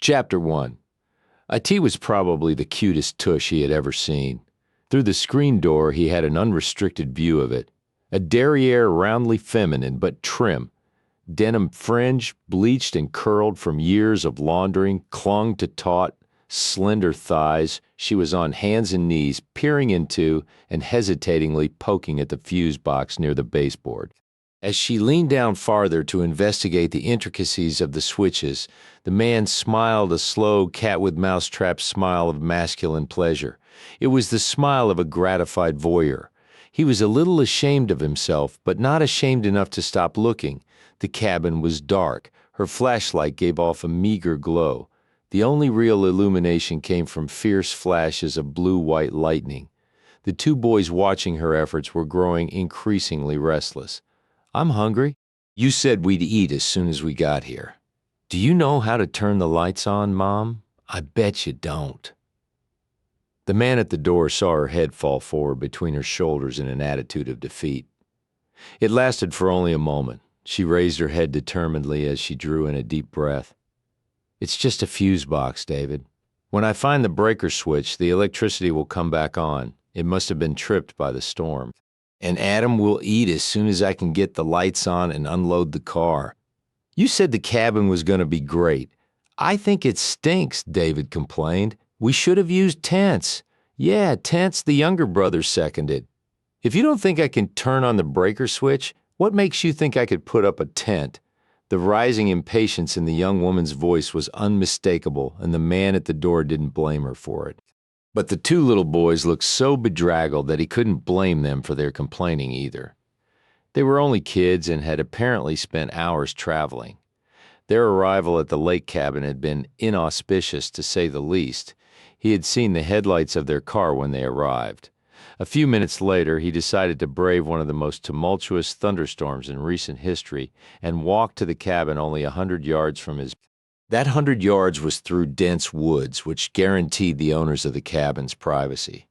Chapter 1. It was probably the cutest tush he had ever seen. Through the screen door he had an unrestricted view of it. A derriere roundly feminine but trim. Denim fringe, bleached and curled from years of laundering, clung to taut, slender thighs. She was on hands and knees, peering into and hesitatingly poking at the fuse box near the baseboard. As she leaned down farther to investigate the intricacies of the switches, the man smiled a slow cat-with-mousetrap smile of masculine pleasure. It was the smile of a gratified voyeur. He was a little ashamed of himself, but not ashamed enough to stop looking. The cabin was dark. Her flashlight gave off a meager glow. The only real illumination came from fierce flashes of blue-white lightning. The two boys watching her efforts were growing increasingly restless. "I'm hungry. You said we'd eat as soon as we got here. Do you know how to turn the lights on, Mom? I bet you don't." The man at the door saw her head fall forward between her shoulders in an attitude of defeat. It lasted for only a moment. She raised her head determinedly as she drew in a deep breath. "It's just a fuse box, David. When I find the breaker switch, the electricity will come back on. It must have been tripped by the storm. And Adam will eat as soon as I can get the lights on and unload the car." "You said the cabin was going to be great." "I think it stinks," David complained. "We should have used tents." "Yeah, tents," the younger brother seconded. "If you don't think I can turn on the breaker switch, what makes you think I could put up a tent?" The rising impatience in the young woman's voice was unmistakable, and the man at the door didn't blame her for it. But the two little boys looked so bedraggled that he couldn't blame them for their complaining either. They were only kids and had apparently spent hours traveling. Their arrival at the lake cabin had been inauspicious, to say the least. He had seen the headlights of their car when they arrived. A few minutes later, he decided to brave one of the most tumultuous thunderstorms in recent history and walk to the cabin only 100 yards from his. That 100 yards was through dense woods, which guaranteed the owners of the cabin's privacy.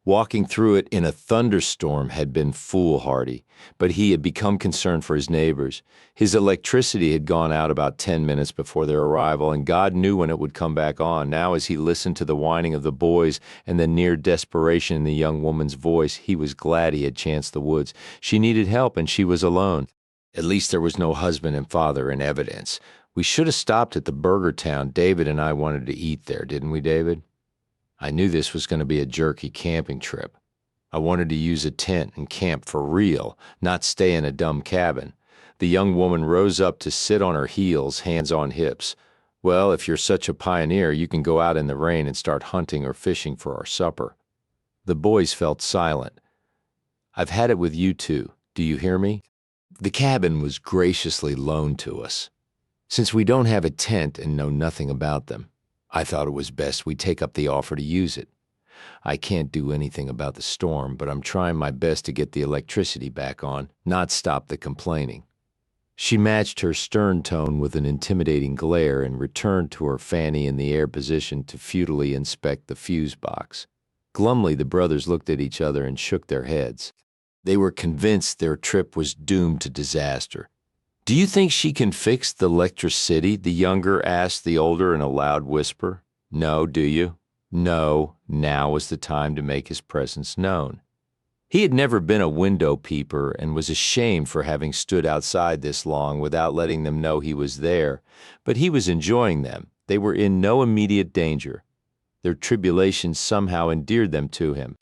Walking through it in a thunderstorm had been foolhardy, but he had become concerned for his neighbors. His electricity had gone out about 10 minutes before their arrival, and God knew when it would come back on. Now, as he listened to the whining of the boys and the near desperation in the young woman's voice, he was glad he had chanced the woods. She needed help, and she was alone. At least there was no husband and father in evidence. "We should have stopped at the burger town. David and I wanted to eat there, didn't we, David? I knew this was going to be a jerky camping trip. I wanted to use a tent and camp for real, not stay in a dumb cabin." The young woman rose up to sit on her heels, hands on hips. "Well, if you're such a pioneer, you can go out in the rain and start hunting or fishing for our supper." The boys felt silent. "I've had it with you two. Do you hear me? The cabin was graciously loaned to us. Since we don't have a tent and know nothing about them, I thought it was best we take up the offer to use it. I can't do anything about the storm, but I'm trying my best to get the electricity back on, not stop the complaining." She matched her stern tone with an intimidating glare and returned to her fanny in the air position to futilely inspect the fuse box. Glumly, the brothers looked at each other and shook their heads. They were convinced their trip was doomed to disaster. "Do you think she can fix the electricity?" the younger asked the older in a loud whisper. "No, do you?" No, now was the time to make his presence known. He had never been a window peeper and was ashamed for having stood outside this long without letting them know he was there, but he was enjoying them. They were in no immediate danger. Their tribulations somehow endeared them to him.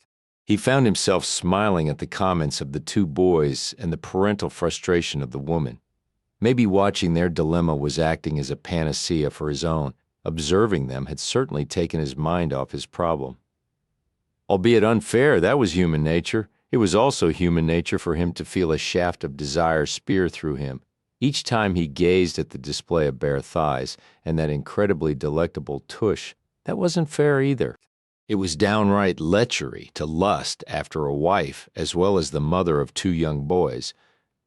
He found himself smiling at the comments of the two boys and the parental frustration of the woman. Maybe watching their dilemma was acting as a panacea for his own. Observing them had certainly taken his mind off his problem. Albeit unfair, that was human nature. It was also human nature for him to feel a shaft of desire spear through him each time he gazed at the display of bare thighs and that incredibly delectable tush. That wasn't fair either. It was downright lechery to lust after a wife as well as the mother of two young boys.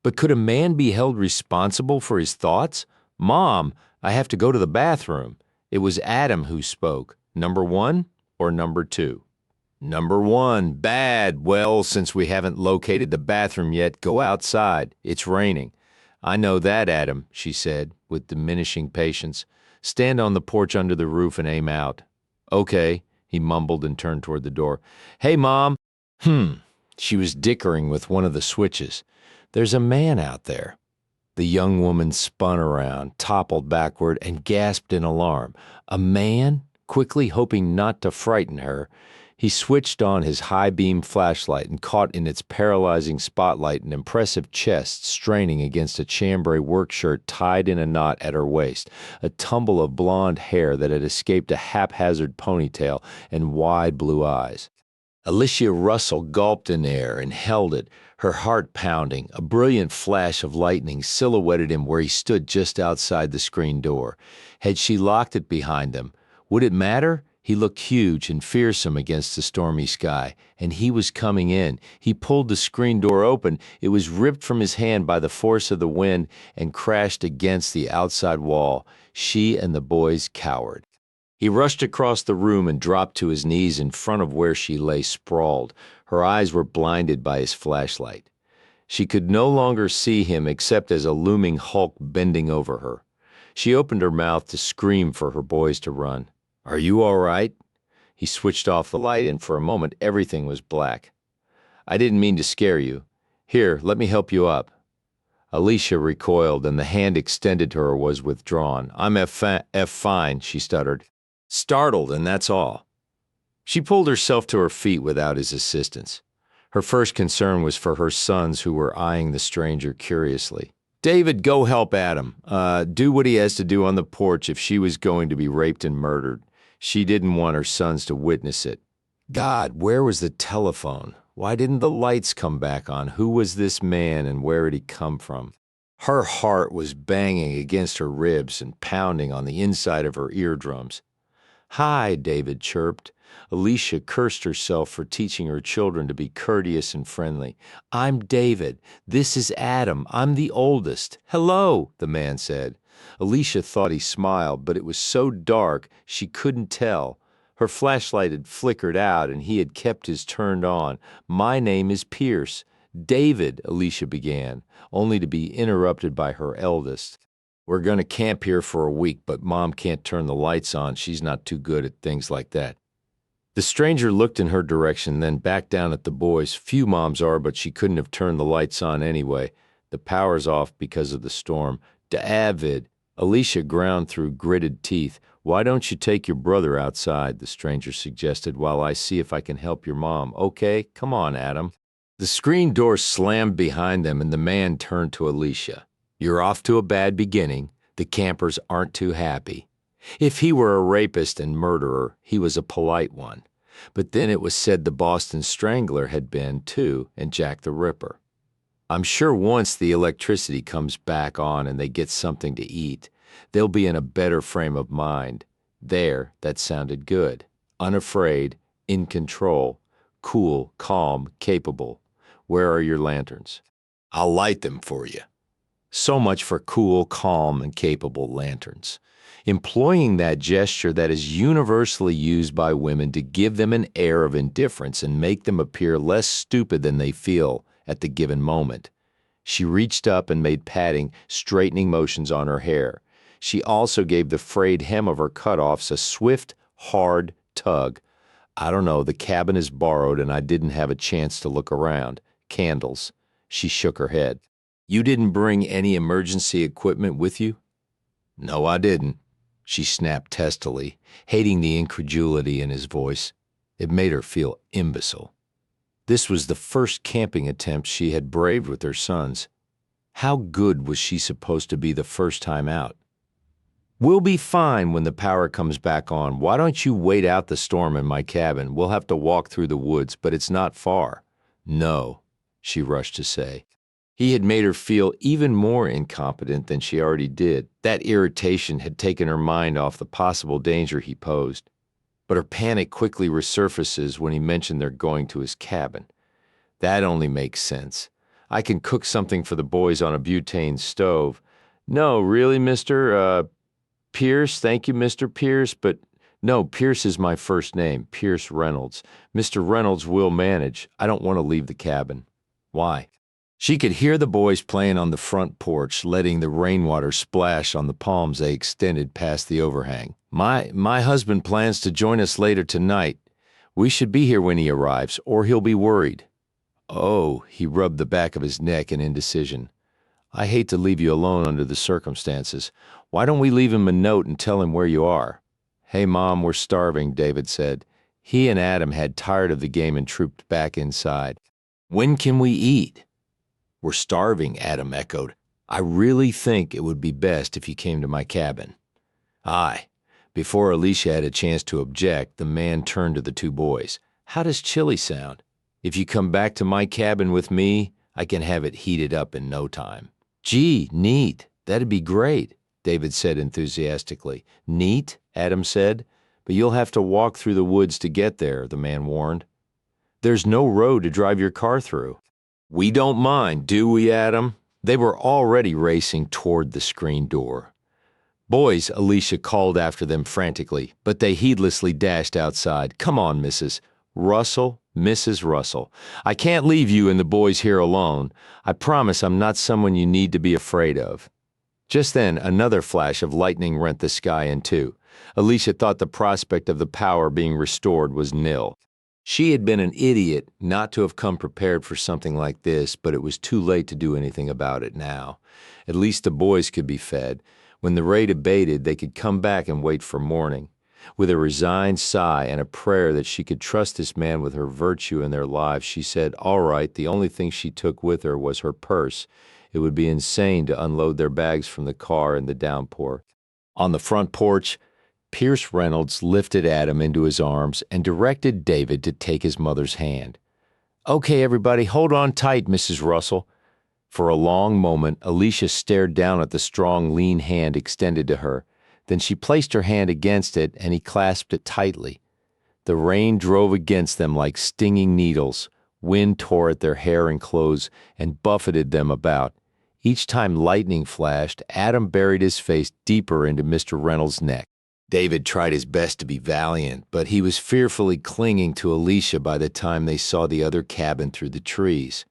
But could a man be held responsible for his thoughts? "Mom, I have to go to the bathroom." It was Adam who spoke. Number one or number two? "Number one, bad. Well, since we haven't located the bathroom yet, go outside. It's raining." "I know that, Adam," she said, with diminishing patience. Stand on the porch under the roof and aim out." "Okay," he mumbled and turned toward the door. "Hey, Mom." She was dickering with one of the switches. "There's a man out there." The young woman spun around, toppled backward, and gasped in alarm. A man? Quickly, hoping not to frighten her, he switched on his high-beam flashlight and caught in its paralyzing spotlight an impressive chest straining against a chambray workshirt tied in a knot at her waist, a tumble of blonde hair that had escaped a haphazard ponytail, and wide blue eyes. Alicia Russell gulped in air and held it, her heart pounding. A brilliant flash of lightning silhouetted him where he stood just outside the screen door. Had she locked it behind him? Would it matter? He looked huge and fearsome against the stormy sky, and he was coming in. He pulled the screen door open. It was ripped from his hand by the force of the wind and crashed against the outside wall. She and the boys cowered. He rushed across the room and dropped to his knees in front of where she lay sprawled. Her eyes were blinded by his flashlight. She could no longer see him except as a looming hulk bending over her. She opened her mouth to scream for her boys to run. "Are you all right?" He switched off the light, and for a moment everything was black. "I didn't mean to scare you. Here, let me help you up." Alicia recoiled, and the hand extended to her was withdrawn. "I'm fine," she stuttered. Startled, and that's all. She pulled herself to her feet without his assistance. Her first concern was for her sons, who were eyeing the stranger curiously. "David, go help Adam. Do what he has to do on the porch if she was going to be raped and murdered." She didn't want her sons to witness it. God, where was the telephone? Why didn't the lights come back on? Who was this man, and where had he come from? Her heart was banging against her ribs and pounding on the inside of her eardrums. "Hi," David chirped. Alicia cursed herself for teaching her children to be courteous and friendly. "I'm David. This is Adam. I'm the oldest." "Hello," the man said. Alicia thought he smiled, but it was so dark she couldn't tell. Her flashlight had flickered out, and he had kept his turned on. "My name is Pierce." "David," Alicia began, only to be interrupted by her eldest. "We're going to camp here for a week, but Mom can't turn the lights on. She's not too good at things like that." The stranger looked in her direction, then back down at the boys. "Few moms are, but she couldn't have turned the lights on anyway. The power's off because of the storm." "David," Alicia ground through gritted teeth. "Why don't you take your brother outside," the stranger suggested, "while I see if I can help your mom. Okay, come on, Adam." The screen door slammed behind them, and the man turned to Alicia. "You're off to a bad beginning. The campers aren't too happy." If he were a rapist and murderer, he was a polite one. But then it was said the Boston Strangler had been, too, and Jack the Ripper. "I'm sure once the electricity comes back on and they get something to eat, they'll be in a better frame of mind." There, that sounded good. Unafraid, in control, cool, calm, capable. "Where are your lanterns?" "I'll light them for you." So much for cool, calm, and capable lanterns. Employing that gesture that is universally used by women to give them an air of indifference and make them appear less stupid than they feel at the given moment. She reached up and made patting, straightening motions on her hair. She also gave the frayed hem of her cutoffs a swift, hard tug. "I don't know, the cabin is borrowed and I didn't have a chance to look around. Candles." She shook her head. "You didn't bring any emergency equipment with you?" "No, I didn't," she snapped testily, hating the incredulity in his voice. It made her feel imbecile. This was the first camping attempt she had braved with her sons. How good was she supposed to be the first time out? "We'll be fine when the power comes back on. Why don't you wait out the storm in my cabin? We'll have to walk through the woods, but it's not far." "No," she rushed to say. He had made her feel even more incompetent than she already did. That irritation had taken her mind off the possible danger he posed. But her panic quickly resurfaces when he mentioned they're going to his cabin. "That only makes sense. I can cook something for the boys on a butane stove." "No, really, Mr. Pierce? Thank you, Mr. Pierce, but no, Pierce is my first name, Pierce Reynolds. Mr. Reynolds will manage. I don't want to leave the cabin." "Why?" She could hear the boys playing on the front porch, letting the rainwater splash on the palms they extended past the overhang. My husband plans to join us later tonight. We should be here when he arrives, or he'll be worried. Oh, he rubbed the back of his neck in indecision. I hate to leave you alone under the circumstances. Why don't we leave him a note and tell him where you are? Hey, Mom, we're starving, David said. He and Adam had tired of the game and trooped back inside. When can we eat? We're starving, Adam echoed. I really think it would be best if you came to my cabin. Aye. Before Alicia had a chance to object, the man turned to the two boys. How does chili sound? If you come back to my cabin with me, I can have it heated up in no time. Gee, neat. That'd be great, David said enthusiastically. Neat, Adam said, but you'll have to walk through the woods to get there, the man warned. There's no road to drive your car through. We don't mind, do we, Adam? They were already racing toward the screen door. Boys, Alicia called after them frantically, but they heedlessly dashed outside. Come on, Mrs. Russell. I can't leave you and the boys here alone. I promise I'm not someone you need to be afraid of. Just then, another flash of lightning rent the sky in two. Alicia thought the prospect of the power being restored was nil. She had been an idiot not to have come prepared for something like this, but it was too late to do anything about it now. At least the boys could be fed. When the rain abated, they could come back and wait for morning. With a resigned sigh and a prayer that she could trust this man with her virtue in their lives, she said, all right, the only thing she took with her was her purse. It would be insane to unload their bags from the car in the downpour. On the front porch, Pierce Reynolds lifted Adam into his arms and directed David to take his mother's hand. Okay, everybody, hold on tight, Mrs. Russell. For a long moment, Alicia stared down at the strong, lean hand extended to her. Then she placed her hand against it, and he clasped it tightly. The rain drove against them like stinging needles. Wind tore at their hair and clothes and buffeted them about. Each time lightning flashed, Adam buried his face deeper into Mr. Reynolds' neck. David tried his best to be valiant, but he was fearfully clinging to Alicia by the time they saw the other cabin through the trees.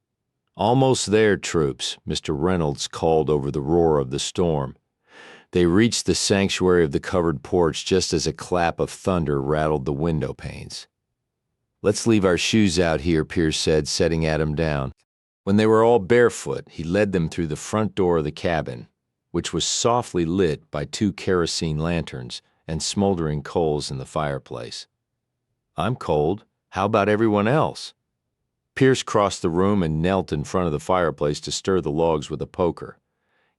Almost there, troops, Mr. Reynolds called over the roar of the storm. They reached the sanctuary of the covered porch just as a clap of thunder rattled the window panes. Let's leave our shoes out here, Pierce said, setting Adam down. When they were all barefoot, he led them through the front door of the cabin, which was softly lit by two kerosene lanterns and smoldering coals in the fireplace. I'm cold. How about everyone else? Pierce crossed the room and knelt in front of the fireplace to stir the logs with a poker.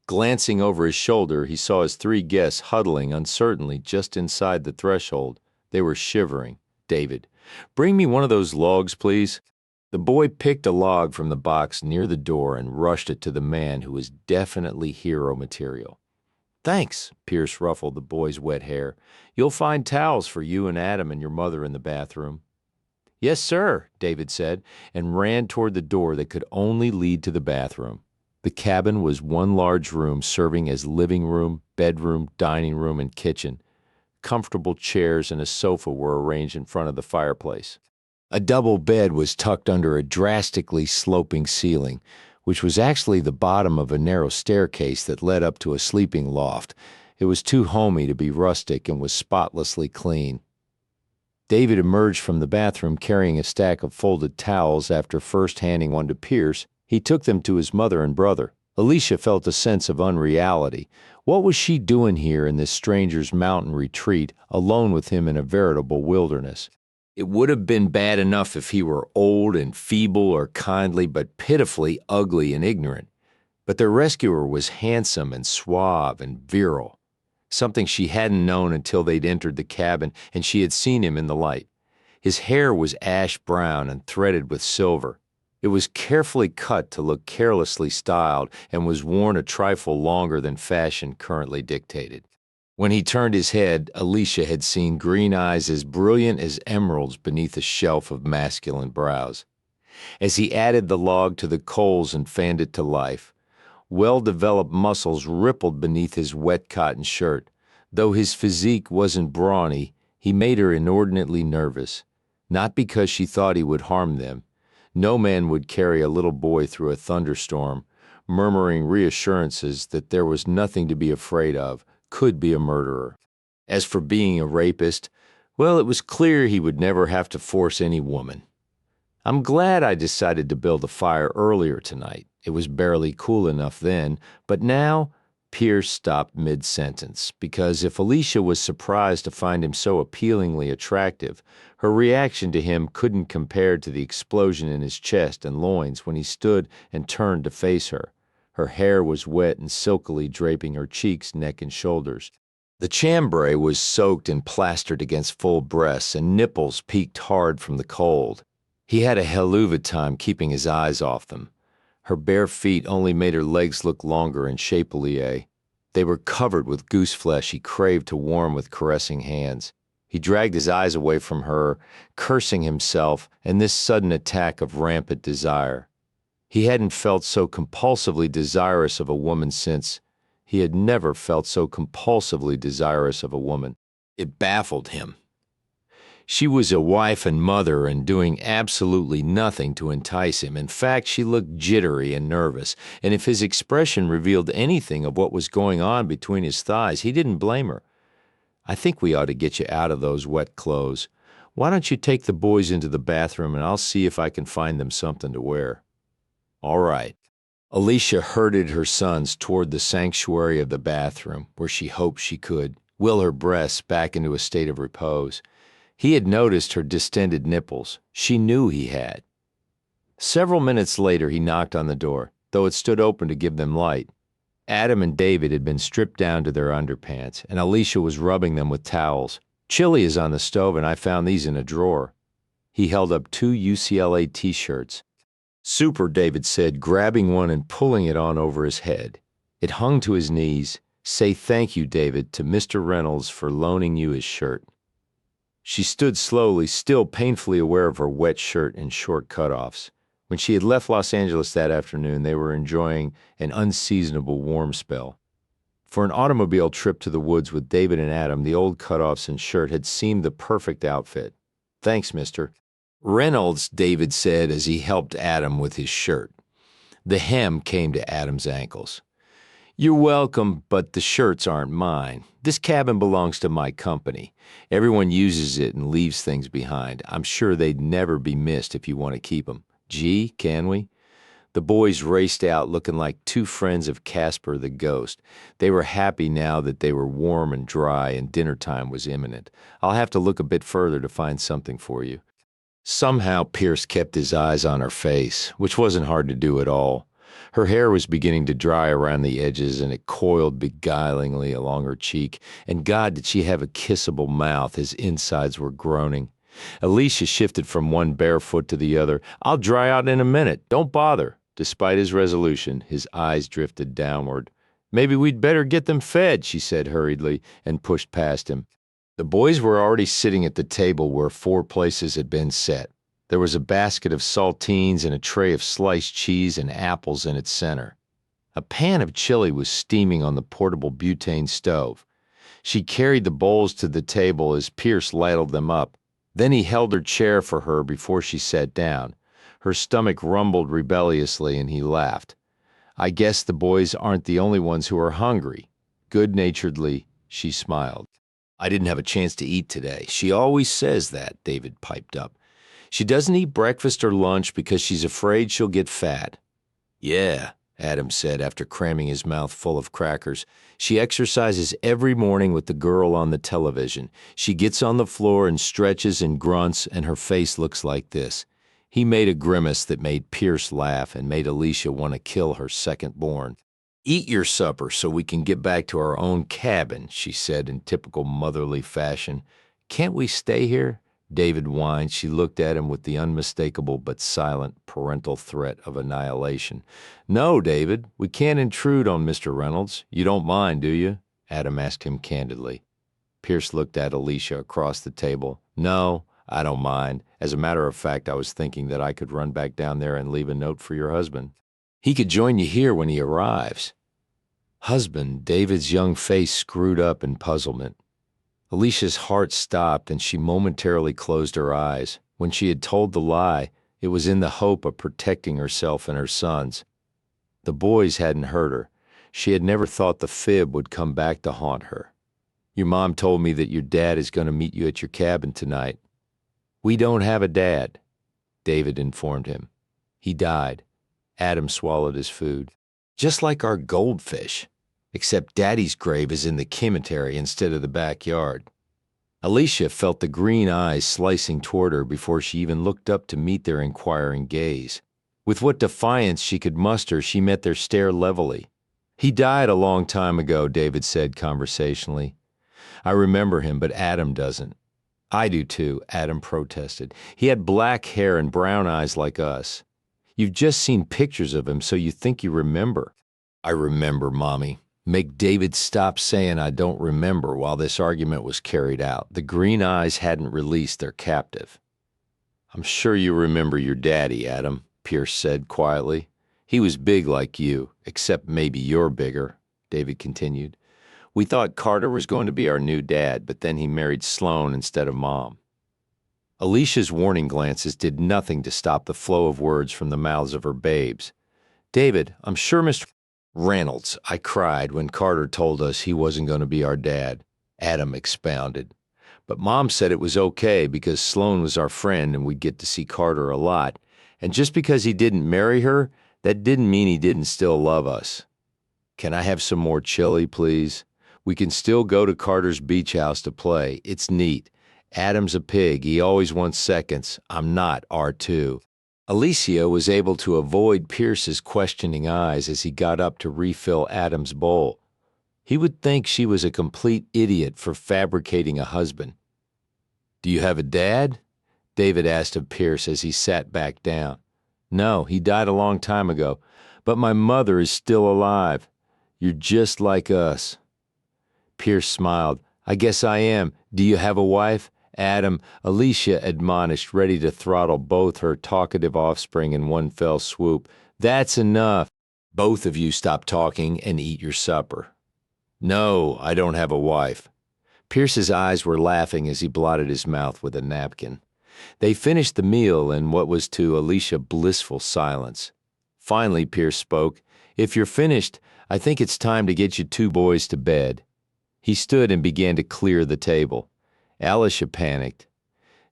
Glancing over his shoulder, he saw his three guests huddling uncertainly just inside the threshold. They were shivering. David, bring me one of those logs, please. The boy picked a log from the box near the door and rushed it to the man who was definitely hero material. Thanks, Pierce ruffled the boy's wet hair. You'll find towels for you and Adam and your mother in the bathroom. Yes, sir, David said, and ran toward the door that could only lead to the bathroom. The cabin was one large room serving as living room, bedroom, dining room, and kitchen. Comfortable chairs and a sofa were arranged in front of the fireplace. A double bed was tucked under a drastically sloping ceiling, which was actually the bottom of a narrow staircase that led up to a sleeping loft. It was too homey to be rustic and was spotlessly clean. David emerged from the bathroom carrying a stack of folded towels. After first handing one to Pierce, he took them to his mother and brother. Alicia felt a sense of unreality. What was she doing here in this stranger's mountain retreat, alone with him in a veritable wilderness? It would have been bad enough if he were old and feeble or kindly, but pitifully ugly and ignorant. But their rescuer was handsome and suave and virile, something she hadn't known until they'd entered the cabin and she had seen him in the light. His hair was ash brown and threaded with silver. It was carefully cut to look carelessly styled and was worn a trifle longer than fashion currently dictated. When he turned his head, Alicia had seen green eyes as brilliant as emeralds beneath a shelf of masculine brows. As he added the log to the coals and fanned it to life, well-developed muscles rippled beneath his wet cotton shirt. Though his physique wasn't brawny, he made her inordinately nervous. Not because she thought he would harm them. No man would carry a little boy through a thunderstorm, murmuring reassurances that there was nothing to be afraid of, could be a murderer. As for being a rapist, well, it was clear he would never have to force any woman. I'm glad I decided to build a fire earlier tonight. It was barely cool enough then, but now Pierce stopped mid-sentence, because if Alicia was surprised to find him so appealingly attractive, her reaction to him couldn't compare to the explosion in his chest and loins when he stood and turned to face her. Her hair was wet and silkily draping her cheeks, neck, and shoulders. The chambray was soaked and plastered against full breasts, and nipples peaked hard from the cold. He had a hell of a time keeping his eyes off them. Her bare feet only made her legs look longer and shapelier. They were covered with goose flesh he craved to warm with caressing hands. He dragged his eyes away from her, cursing himself and this sudden attack of rampant desire. He hadn't felt so compulsively desirous of a woman since. He had never felt so compulsively desirous of a woman. It baffled him. She was a wife and mother and doing absolutely nothing to entice him. In fact, she looked jittery and nervous, and if his expression revealed anything of what was going on between his thighs, he didn't blame her. I think we ought to get you out of those wet clothes. Why don't you take the boys into the bathroom and I'll see if I can find them something to wear. All right. Alicia herded her sons toward the sanctuary of the bathroom, where she hoped she could will her breasts back into a state of repose. He had noticed her distended nipples. She knew he had. Several minutes later, he knocked on the door, though it stood open to give them light. Adam and David had been stripped down to their underpants, and Alicia was rubbing them with towels. Chili is on the stove, and I found these in a drawer. He held up 2 UCLA t-shirts. Super, David said, grabbing one and pulling it on over his head. It hung to his knees. Say thank you, David, to Mr. Reynolds for loaning you his shirt. She stood slowly, still painfully aware of her wet shirt and short cutoffs. When she had left Los Angeles that afternoon, they were enjoying an unseasonable warm spell. For an automobile trip to the woods with David and Adam, the old cutoffs and shirt had seemed the perfect outfit. Thanks, mister. Reynolds, David said as he helped Adam with his shirt. The hem came to Adam's ankles. You're welcome, but the shirts aren't mine. This cabin belongs to my company. Everyone uses it and leaves things behind. I'm sure they'd never be missed if you want to keep them. Gee, can we? The boys raced out looking like 2 friends of Casper the Ghost. They were happy now that they were warm and dry and dinner time was imminent. I'll have to look a bit further to find something for you. Somehow Pierce kept his eyes on her face, which wasn't hard to do at all. Her hair was beginning to dry around the edges, and it coiled beguilingly along her cheek, and God, did she have a kissable mouth. His insides were groaning. Alicia shifted from one bare foot to the other. I'll dry out in a minute. Don't bother. Despite his resolution, his eyes drifted downward. Maybe we'd better get them fed, she said hurriedly, and pushed past him. The boys were already sitting at the table where 4 places had been set. There was a basket of saltines and a tray of sliced cheese and apples in its center. A pan of chili was steaming on the portable butane stove. She carried the bowls to the table as Pierce ladled them up. Then he held her chair for her before she sat down. Her stomach rumbled rebelliously and he laughed. I guess the boys aren't the only ones who are hungry. Good-naturedly, she smiled. I didn't have a chance to eat today. She always says that, David piped up. She doesn't eat breakfast or lunch because she's afraid she'll get fat. Yeah, Adam said after cramming his mouth full of crackers. She exercises every morning with the girl on the television. She gets on the floor and stretches and grunts, and her face looks like this. He made a grimace that made Pierce laugh and made Alicia want to kill her second-born. Eat your supper so we can get back to our own cabin, she said in typical motherly fashion. Can't we stay here? David whined. She looked at him with the unmistakable but silent parental threat of annihilation. No, David, we can't intrude on Mr. Reynolds. You don't mind, do you? Adam asked him candidly. Pierce looked at Alicia across the table. No, I don't mind. As a matter of fact, I was thinking that I could run back down there and leave a note for your husband. He could join you here when he arrives. Husband, David's young face screwed up in puzzlement. Alicia's heart stopped and she momentarily closed her eyes. When she had told the lie, It was in the hope of protecting herself and her sons. The boys hadn't hurt her. She had never thought the fib would come back to haunt her. Your mom told me that your dad is going to meet you at your cabin tonight. We don't have a dad, David informed him. He died. Adam swallowed his food. Just like our goldfish, except Daddy's grave is in the cemetery instead of the backyard. Alicia felt the green eyes slicing toward her before she even looked up to meet their inquiring gaze. With what defiance she could muster, she met their stare levelly. He died a long time ago, David said conversationally. I remember him, but Adam doesn't. I do too, Adam protested. He had black hair and brown eyes like us. You've just seen pictures of him, so you think you remember. I remember, Mommy. Make David stop saying I don't remember while this argument was carried out. The green eyes hadn't released their captive. I'm sure you remember your daddy, Adam, Pierce said quietly. He was big like you, except maybe you're bigger, David continued. We thought Carter was going to be our new dad, but then he married Sloan instead of Mom. Alicia's warning glances did nothing to stop the flow of words from the mouths of her babes. David, I'm sure Mr. Reynolds, I cried when Carter told us he wasn't going to be our dad, Adam expounded. But Mom said it was okay because Sloan was our friend and we'd get to see Carter a lot. And just because he didn't marry her, that didn't mean he didn't still love us. Can I have some more chili, please? We can still go to Carter's beach house to play. It's neat. Adam's a pig. He always wants seconds. I'm not R2. Alicia was able to avoid Pierce's questioning eyes as he got up to refill Adam's bowl. He would think she was a complete idiot for fabricating a husband. Do you have a dad? David asked of Pierce as he sat back down. No, he died a long time ago, but my mother is still alive. You're just like us. Pierce smiled. I guess I am. Do you have a wife? Adam, Alicia admonished, ready to throttle both her talkative offspring in one fell swoop. That's enough. Both of you stop talking and eat your supper. No, I don't have a wife. Pierce's eyes were laughing as he blotted his mouth with a napkin. They finished the meal in what was to Alicia blissful silence. Finally, Pierce spoke. If you're finished, I think it's time to get you two boys to bed. He stood and began to clear the table. Alicia panicked.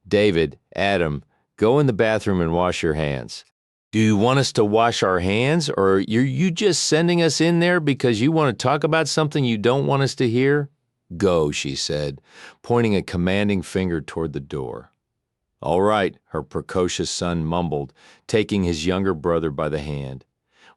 David, Adam, go in the bathroom and wash your hands. Do you want us to wash our hands, or are you just sending us in there because you want to talk about something you don't want us to hear? Go, she said, pointing a commanding finger toward the door. All right, her precocious son mumbled, taking his younger brother by the hand.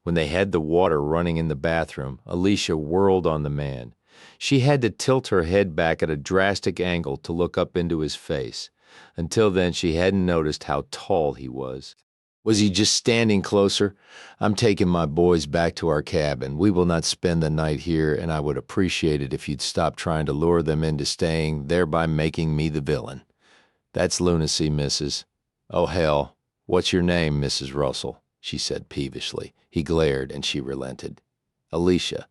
When they had the water running in the bathroom, Alicia whirled on the man. She had to tilt her head back at a drastic angle to look up into his face. Until then, she hadn't noticed how tall he was. Was he just standing closer? I'm taking my boys back to our cabin. We will not spend the night here, and I would appreciate it if you'd stop trying to lure them into staying, thereby making me the villain. That's lunacy, Mrs. Oh, hell. What's your name, Mrs. Russell? She said peevishly. He glared, and she relented. Alicia.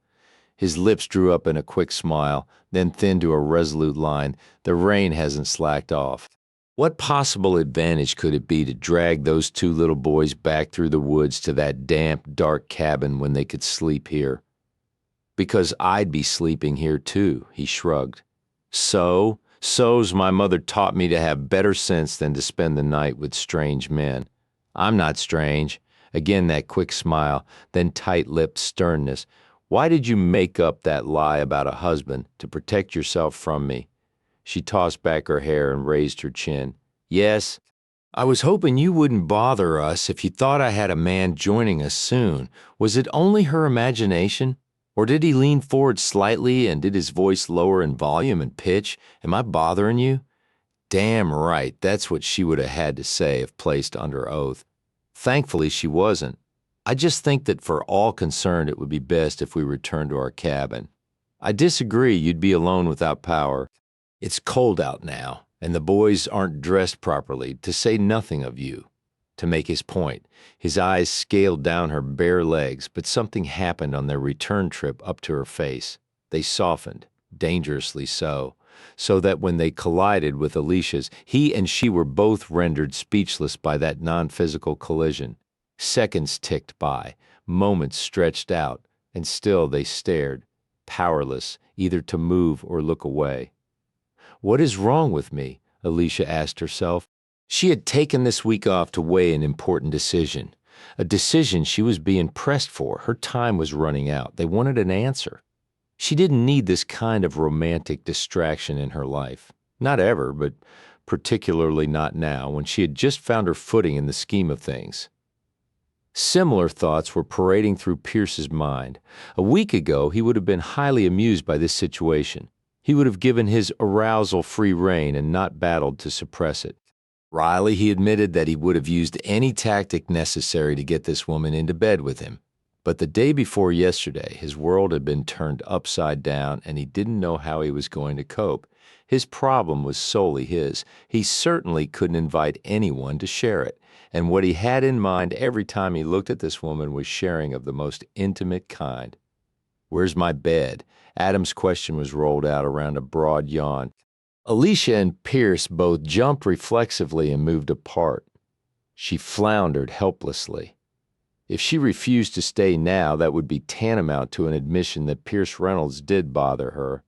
His lips drew up in a quick smile, then thinned to a resolute line. The rain hasn't slacked off. What possible advantage could it be to drag those two little boys back through the woods to that damp, dark cabin when they could sleep here? Because I'd be sleeping here too, he shrugged. So's my mother taught me to have better sense than to spend the night with strange men. I'm not strange. Again that quick smile, then tight-lipped sternness. Why did you make up that lie about a husband to protect yourself from me? She tossed back her hair and raised her chin. Yes, I was hoping you wouldn't bother us if you thought I had a man joining us soon. Was it only her imagination? Or did he lean forward slightly and did his voice lower in volume and pitch? Am I bothering you? Damn right, that's what she would have had to say if placed under oath. Thankfully, she wasn't. I just think that for all concerned it would be best if we returned to our cabin. I disagree you'd be alone without power. It's cold out now, and the boys aren't dressed properly, to say nothing of you. To make his point, his eyes scaled down her bare legs, but something happened on their return trip up to her face. They softened, dangerously so. so that when they collided with Alicia's, he and she were both rendered speechless by that non-physical collision. Seconds ticked by, moments stretched out, and still they stared, powerless either to move or look away. "What is wrong with me?" Alicia asked herself. She had taken this week off to weigh an important decision. A decision she was being pressed for. Her time was running out. They wanted an answer. She didn't need this kind of romantic distraction in her life. Not ever, but particularly not now, when she had just found her footing in the scheme of things. Similar thoughts were parading through Pierce's mind. A week ago, he would have been highly amused by this situation. He would have given his arousal free rein and not battled to suppress it. Wryly, he admitted that he would have used any tactic necessary to get this woman into bed with him. But the day before yesterday, his world had been turned upside down, and he didn't know how he was going to cope. His problem was solely his. He certainly couldn't invite anyone to share it. And what he had in mind every time he looked at this woman was sharing of the most intimate kind. "Where's my bed?" Adam's question was rolled out around a broad yawn. Alicia and Pierce both jumped reflexively and moved apart. She floundered helplessly. If she refused to stay now, that would be tantamount to an admission that Pierce Reynolds did bother her.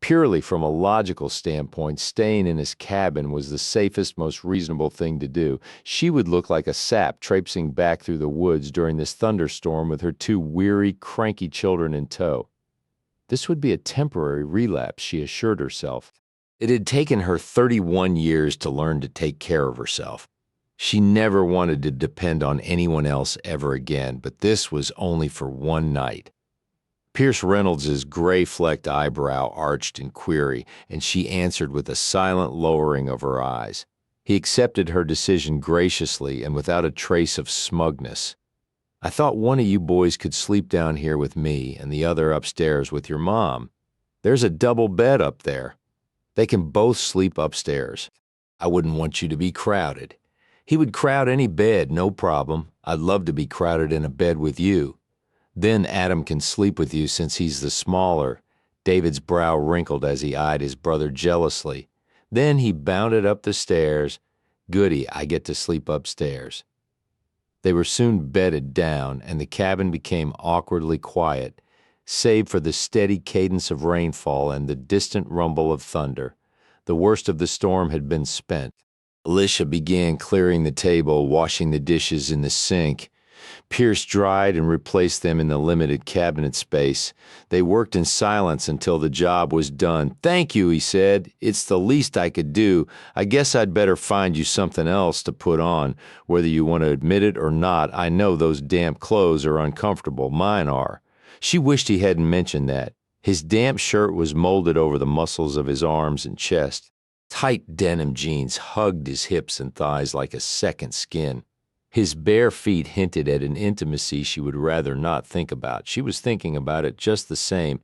Purely from a logical standpoint, staying in his cabin was the safest, most reasonable thing to do. She would look like a sap traipsing back through the woods during this thunderstorm with her two weary, cranky children in tow. This would be a temporary relapse, she assured herself. It had taken her 31 years to learn to take care of herself. She never wanted to depend on anyone else ever again, but this was only for one night. Pierce Reynolds's gray-flecked eyebrow arched in query, and she answered with a silent lowering of her eyes. He accepted her decision graciously and without a trace of smugness. "I thought one of you boys could sleep down here with me and the other upstairs with your mom. There's a double bed up there. They can both sleep upstairs. I wouldn't want you to be crowded." He would crowd any bed, no problem. "I'd love to be crowded in a bed with you. Then Adam can sleep with you since he's the smaller." David's brow wrinkled as he eyed his brother jealously. Then he bounded up the stairs. "Goody, I get to sleep upstairs." They were soon bedded down, and the cabin became awkwardly quiet, save for the steady cadence of rainfall and the distant rumble of thunder. The worst of the storm had been spent. Alicia began clearing the table, washing the dishes in the sink. Pierce dried and replaced them in the limited cabinet space. They worked in silence until the job was done. "Thank you," he said. "It's the least I could do. I guess I'd better find you something else to put on. Whether you want to admit it or not, I know those damp clothes are uncomfortable. Mine are." She wished he hadn't mentioned that. His damp shirt was molded over the muscles of his arms and chest. Tight denim jeans hugged his hips and thighs like a second skin. His bare feet hinted at an intimacy she would rather not think about. She was thinking about it just the same.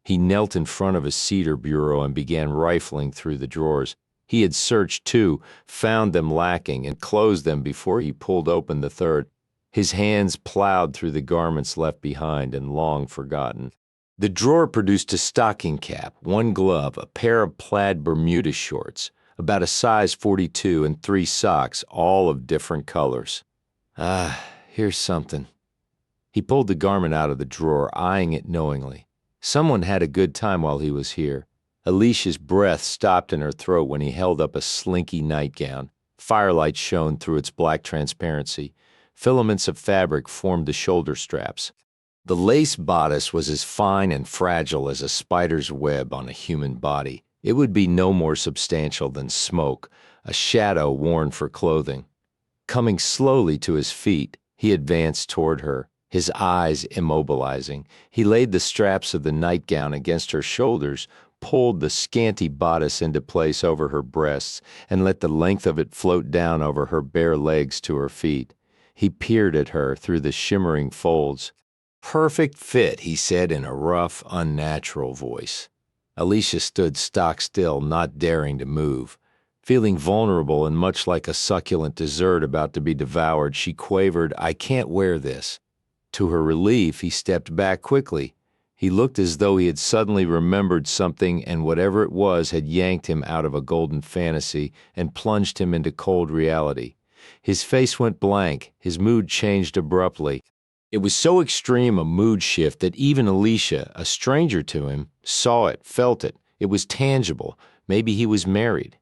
He knelt in front of a cedar bureau and began rifling through the drawers. He had searched two, found them lacking, and closed them before he pulled open the third. His hands plowed through the garments left behind and long forgotten. The drawer produced a stocking cap, one glove, a pair of plaid Bermuda shorts, about a size 42, and 3 socks, all of different colors. "Ah, here's something." He pulled the garment out of the drawer, eyeing it knowingly. Someone had a good time while he was here. Alicia's breath stopped in her throat when he held up a slinky nightgown. Firelight shone through its black transparency. Filaments of fabric formed the shoulder straps. The lace bodice was as fine and fragile as a spider's web on a human body. It would be no more substantial than smoke, a shadow worn for clothing. Coming slowly to his feet, he advanced toward her, his eyes immobilizing. He laid the straps of the nightgown against her shoulders, pulled the scanty bodice into place over her breasts, and let the length of it float down over her bare legs to her feet. He peered at her through the shimmering folds. "Perfect fit," he said in a rough, unnatural voice. Alicia stood stock still, not daring to move. Feeling vulnerable and much like a succulent dessert about to be devoured, she quavered, "I can't wear this." To her relief, he stepped back quickly. He looked as though he had suddenly remembered something, and whatever it was had yanked him out of a golden fantasy and plunged him into cold reality. His face went blank, his mood changed abruptly. It was so extreme a mood shift that even Alicia, a stranger to him, saw it, felt it. It was tangible. Maybe he was married.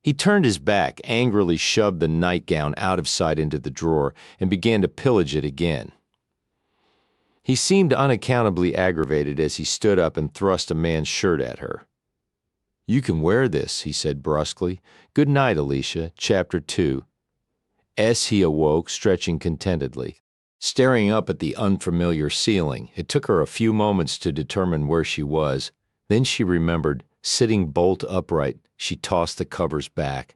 He turned his back, angrily shoved the nightgown out of sight into the drawer, and began to pillage it again. He seemed unaccountably aggravated as he stood up and thrust a man's shirt at her. "You can wear this," he said brusquely. "Good night, Alicia." Chapter 2. He awoke, stretching contentedly. Staring up at the unfamiliar ceiling, it took her a few moments to determine where she was. Then she remembered, sitting bolt upright, she tossed the covers back.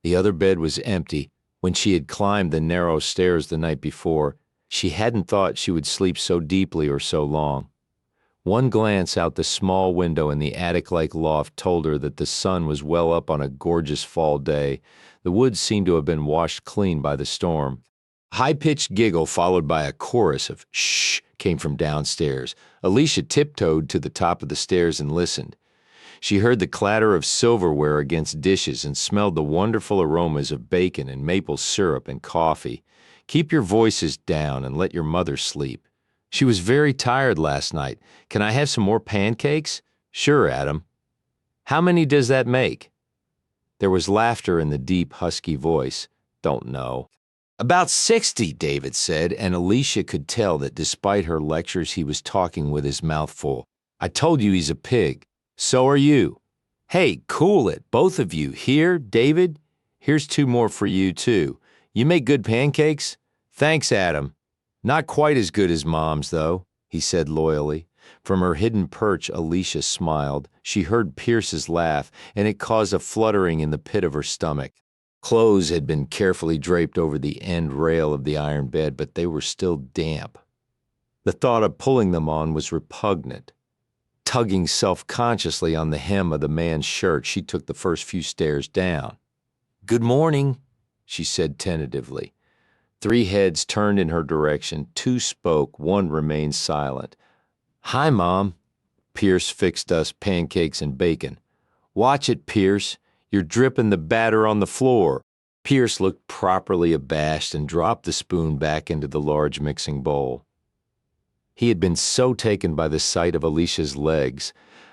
The other bed was empty. When she had climbed the narrow stairs the night before, she hadn't thought she would sleep so deeply or so long. One glance out the small window in the attic-like loft told her that the sun was well up on a gorgeous fall day. The woods seemed to have been washed clean by the storm. A high-pitched giggle followed by a chorus of shh came from downstairs. Alicia tiptoed to the top of the stairs and listened. She heard the clatter of silverware against dishes and smelled the wonderful aromas of bacon and maple syrup and coffee. Keep your voices down and let your mother sleep. She was very tired last night. Can I have some more pancakes? Sure, Adam. How many does that make? There was laughter in the deep, husky voice. Don't know. About 60, David said, and Alicia could tell that despite her lectures he was talking with his mouth full. I told you he's a pig. So are you. Hey, cool it, both of you. Here, David? Here's 2 more for you, too. You make good pancakes? Thanks, Adam. Not quite as good as Mom's, though, he said loyally. From her hidden perch, Alicia smiled. She heard Pierce's laugh, and it caused a fluttering in the pit of her stomach. Clothes had been carefully draped over the end rail of the iron bed, but they were still damp. The thought of pulling them on was repugnant. Tugging self-consciously on the hem of the man's shirt, she took the first few stairs down. "Good morning," she said tentatively. 3 heads turned in her direction. 2 spoke, 1 remained silent. "Hi, Mom." Pierce fixed us pancakes and bacon. "Watch it, Pierce. You're dripping the batter on the floor." Pierce looked properly abashed and dropped the spoon back into the large mixing bowl. He had been so taken by the sight of Alicia's legs,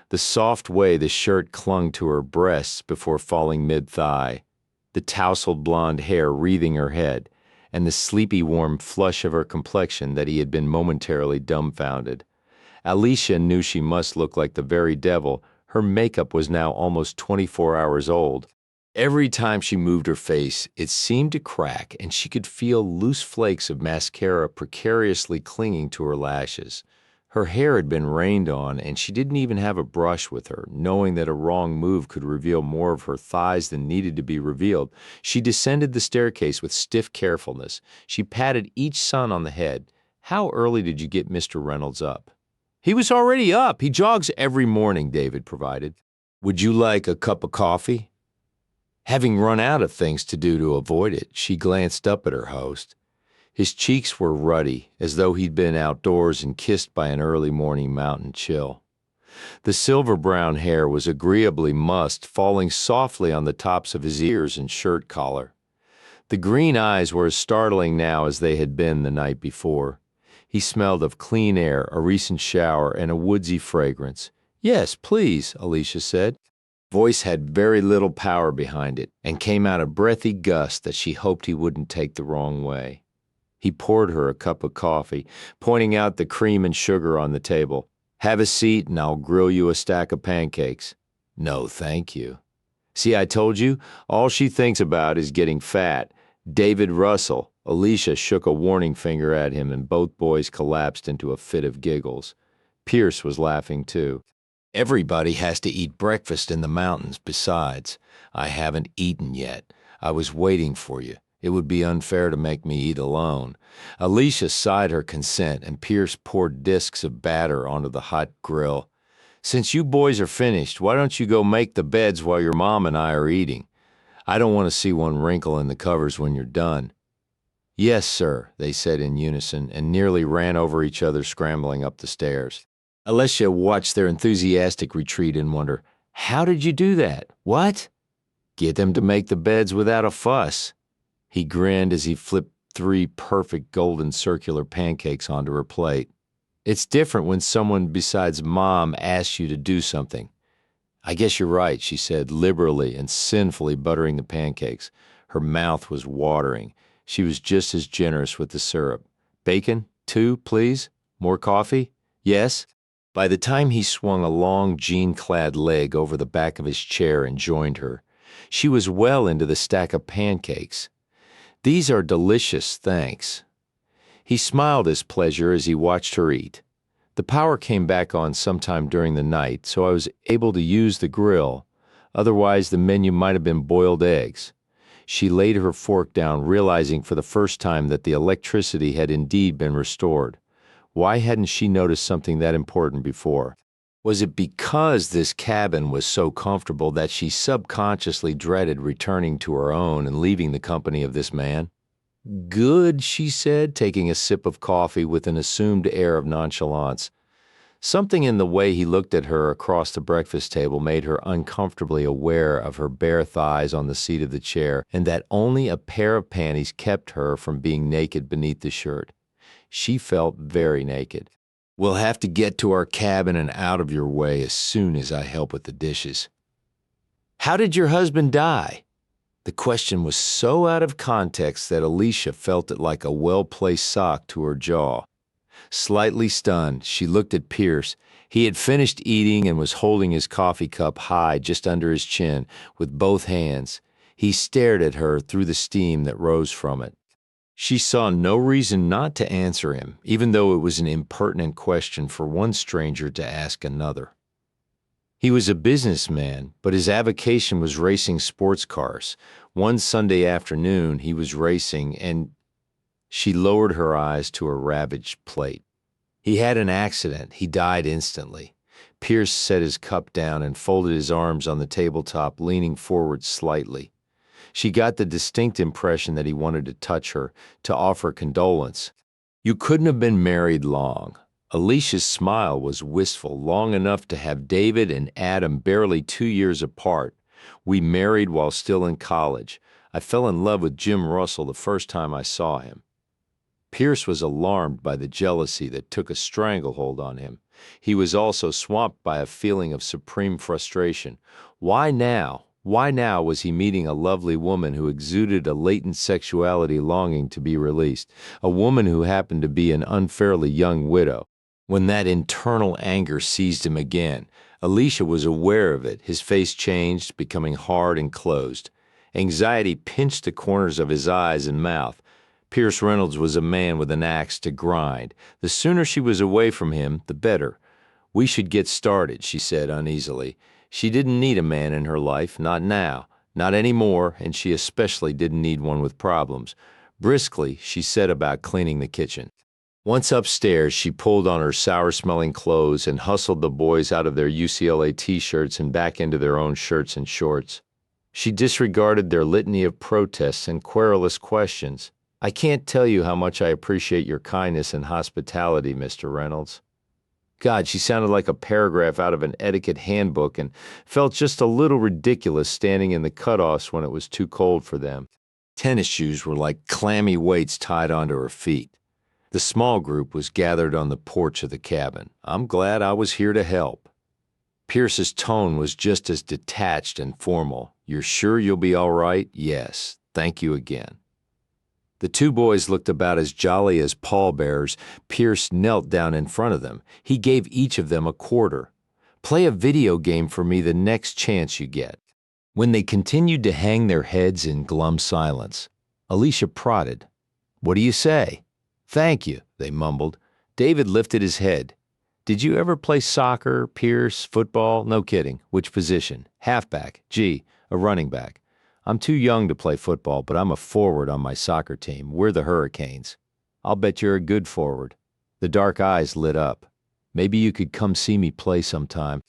the soft way the shirt clung to her breasts before falling mid-thigh, the tousled blonde hair wreathing her head, and the sleepy warm flush of her complexion that he had been momentarily dumbfounded. Alicia knew she must look like the very devil. Her makeup was now almost 24 hours old. Every time she moved her face, it seemed to crack, and she could feel loose flakes of mascara precariously clinging to her lashes. Her hair had been rained on, and she didn't even have a brush with her. Knowing that a wrong move could reveal more of her thighs than needed to be revealed, she descended the staircase with stiff carefulness. She patted each son on the head. "How early did you get Mr. Reynolds up?" "He was already up. He jogs every morning," David provided. "Would you like a cup of coffee?" Having run out of things to do to avoid it, she glanced up at her host. His cheeks were ruddy, as though he'd been outdoors and kissed by an early morning mountain chill. The silver-brown hair was agreeably mussed, falling softly on the tops of his ears and shirt collar. The green eyes were as startling now as they had been the night before. He smelled of clean air, a recent shower, and a woodsy fragrance. "Yes, please," Alicia said. Voice had very little power behind it, and came out a breathy gust that she hoped he wouldn't take the wrong way. He poured her a cup of coffee, pointing out the cream and sugar on the table. "Have a seat and I'll grill you a stack of pancakes." "No, thank you." "See, I told you, all she thinks about is getting fat. David Russell." Alicia shook a warning finger at him and both boys collapsed into a fit of giggles. Pierce was laughing too. "Everybody has to eat breakfast in the mountains besides. I haven't eaten yet. I was waiting for you. It would be unfair to make me eat alone." Alicia sighed her consent, and Pierce poured discs of batter onto the hot grill. "Since you boys are finished, why don't you go make the beds while your mom and I are eating? I don't want to see one wrinkle in the covers when you're done." "Yes, sir," they said in unison, and nearly ran over each other scrambling up the stairs. Alicia watched their enthusiastic retreat and wondered, "How did you do that? What?" "Get them to make the beds without a fuss." He grinned as he flipped 3 perfect golden circular pancakes onto her plate. "It's different when someone besides Mom asks you to do something." "I guess you're right," she said, liberally and sinfully buttering the pancakes. Her mouth was watering. She was just as generous with the syrup. "Bacon? 2, please? More coffee?" "Yes." By the time he swung a long jean-clad leg over the back of his chair and joined her, she was well into the stack of pancakes. "These are delicious, thanks." He smiled his pleasure as he watched her eat. "The power came back on sometime during the night, so I was able to use the grill. Otherwise, the menu might have been boiled eggs." She laid her fork down, realizing for the first time that the electricity had indeed been restored. Why hadn't she noticed something that important before? Was it because this cabin was so comfortable that she subconsciously dreaded returning to her own and leaving the company of this man? "Good," she said, taking a sip of coffee with an assumed air of nonchalance. Something in the way he looked at her across the breakfast table made her uncomfortably aware of her bare thighs on the seat of the chair, and that only a pair of panties kept her from being naked beneath the shirt. She felt very naked. "We'll have to get to our cabin and out of your way as soon as I help with the dishes." "How did your husband die?" The question was so out of context that Alicia felt it like a well-placed sock to her jaw. Slightly stunned, she looked at Pierce. He had finished eating and was holding his coffee cup high just under his chin with both hands. He stared at her through the steam that rose from it. She saw no reason not to answer him, even though it was an impertinent question for one stranger to ask another. He was a businessman, but his avocation was racing sports cars. One Sunday afternoon, he was racing, and she lowered her eyes to her ravaged plate. "He had an accident. He died instantly." Pierce set his cup down and folded his arms on the tabletop, leaning forward slightly. She got the distinct impression that he wanted to touch her, to offer condolence. "You couldn't have been married long." Alicia's smile was wistful, long enough to have David and Adam barely 2 years apart. "We married while still in college. I fell in love with Jim Russell the first time I saw him." Pierce was alarmed by the jealousy that took a stranglehold on him. He was also swamped by a feeling of supreme frustration. Why now? Why now was he meeting a lovely woman who exuded a latent sexuality longing to be released, a woman who happened to be an unfairly young widow? When that internal anger seized him again, Alicia was aware of it. His face changed, becoming hard and closed. Anxiety pinched the corners of his eyes and mouth. Pierce Reynolds was a man with an axe to grind. The sooner she was away from him, the better. "We should get started," she said uneasily. She didn't need a man in her life, not now, not anymore, and she especially didn't need one with problems. Briskly, she set about cleaning the kitchen. Once upstairs, she pulled on her sour-smelling clothes and hustled the boys out of their UCLA t-shirts and back into their own shirts and shorts. She disregarded their litany of protests and querulous questions. "I can't tell you how much I appreciate your kindness and hospitality, Mr. Reynolds." God, she sounded like a paragraph out of an etiquette handbook and felt just a little ridiculous standing in the cutoffs when it was too cold for them. Tennis shoes were like clammy weights tied onto her feet. The small group was gathered on the porch of the cabin. "I'm glad I was here to help." Pierce's tone was just as detached and formal. "You're sure you'll be all right?" "Yes. Thank you again." The 2 boys looked about as jolly as pallbearers. Pierce knelt down in front of them. He gave each of them a quarter. "Play a video game for me the next chance you get." When they continued to hang their heads in glum silence, Alicia prodded. "What do you say?" "Thank you," they mumbled. David lifted his head. "Did you ever play soccer, Pierce, football? No kidding. Which position?" "Halfback. Gee, a running back." "I'm too young to play football, but I'm a forward on my soccer team. We're the Hurricanes." "I'll bet you're a good forward." The dark eyes lit up. "Maybe you could come see me play sometime."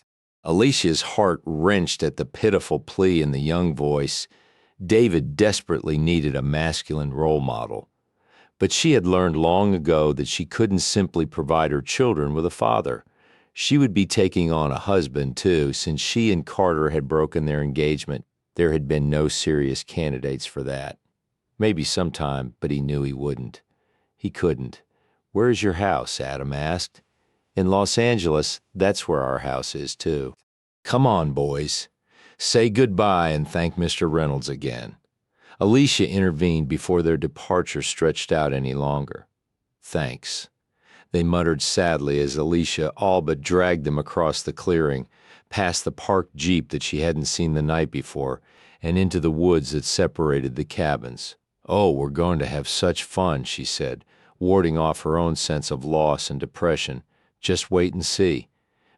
Alicia's heart wrenched at the pitiful plea in the young voice. David desperately needed a masculine role model. But she had learned long ago that she couldn't simply provide her children with a father. She would be taking on a husband, too, since she and Carter had broken their engagement. There had been no serious candidates for that. Maybe sometime, but he knew he wouldn't. He couldn't. "Where's your house?" Adam asked. "In Los Angeles, that's where our house is, too." "Come on, boys. Say goodbye and thank Mr. Reynolds again." Alicia intervened before their departure stretched out any longer. "Thanks," they muttered sadly as Alicia all but dragged them across the clearing, past the parked Jeep that she hadn't seen the night before, and into the woods that separated the cabins. "Oh, we're going to have such fun," she said, warding off her own sense of loss and depression. "Just wait and see.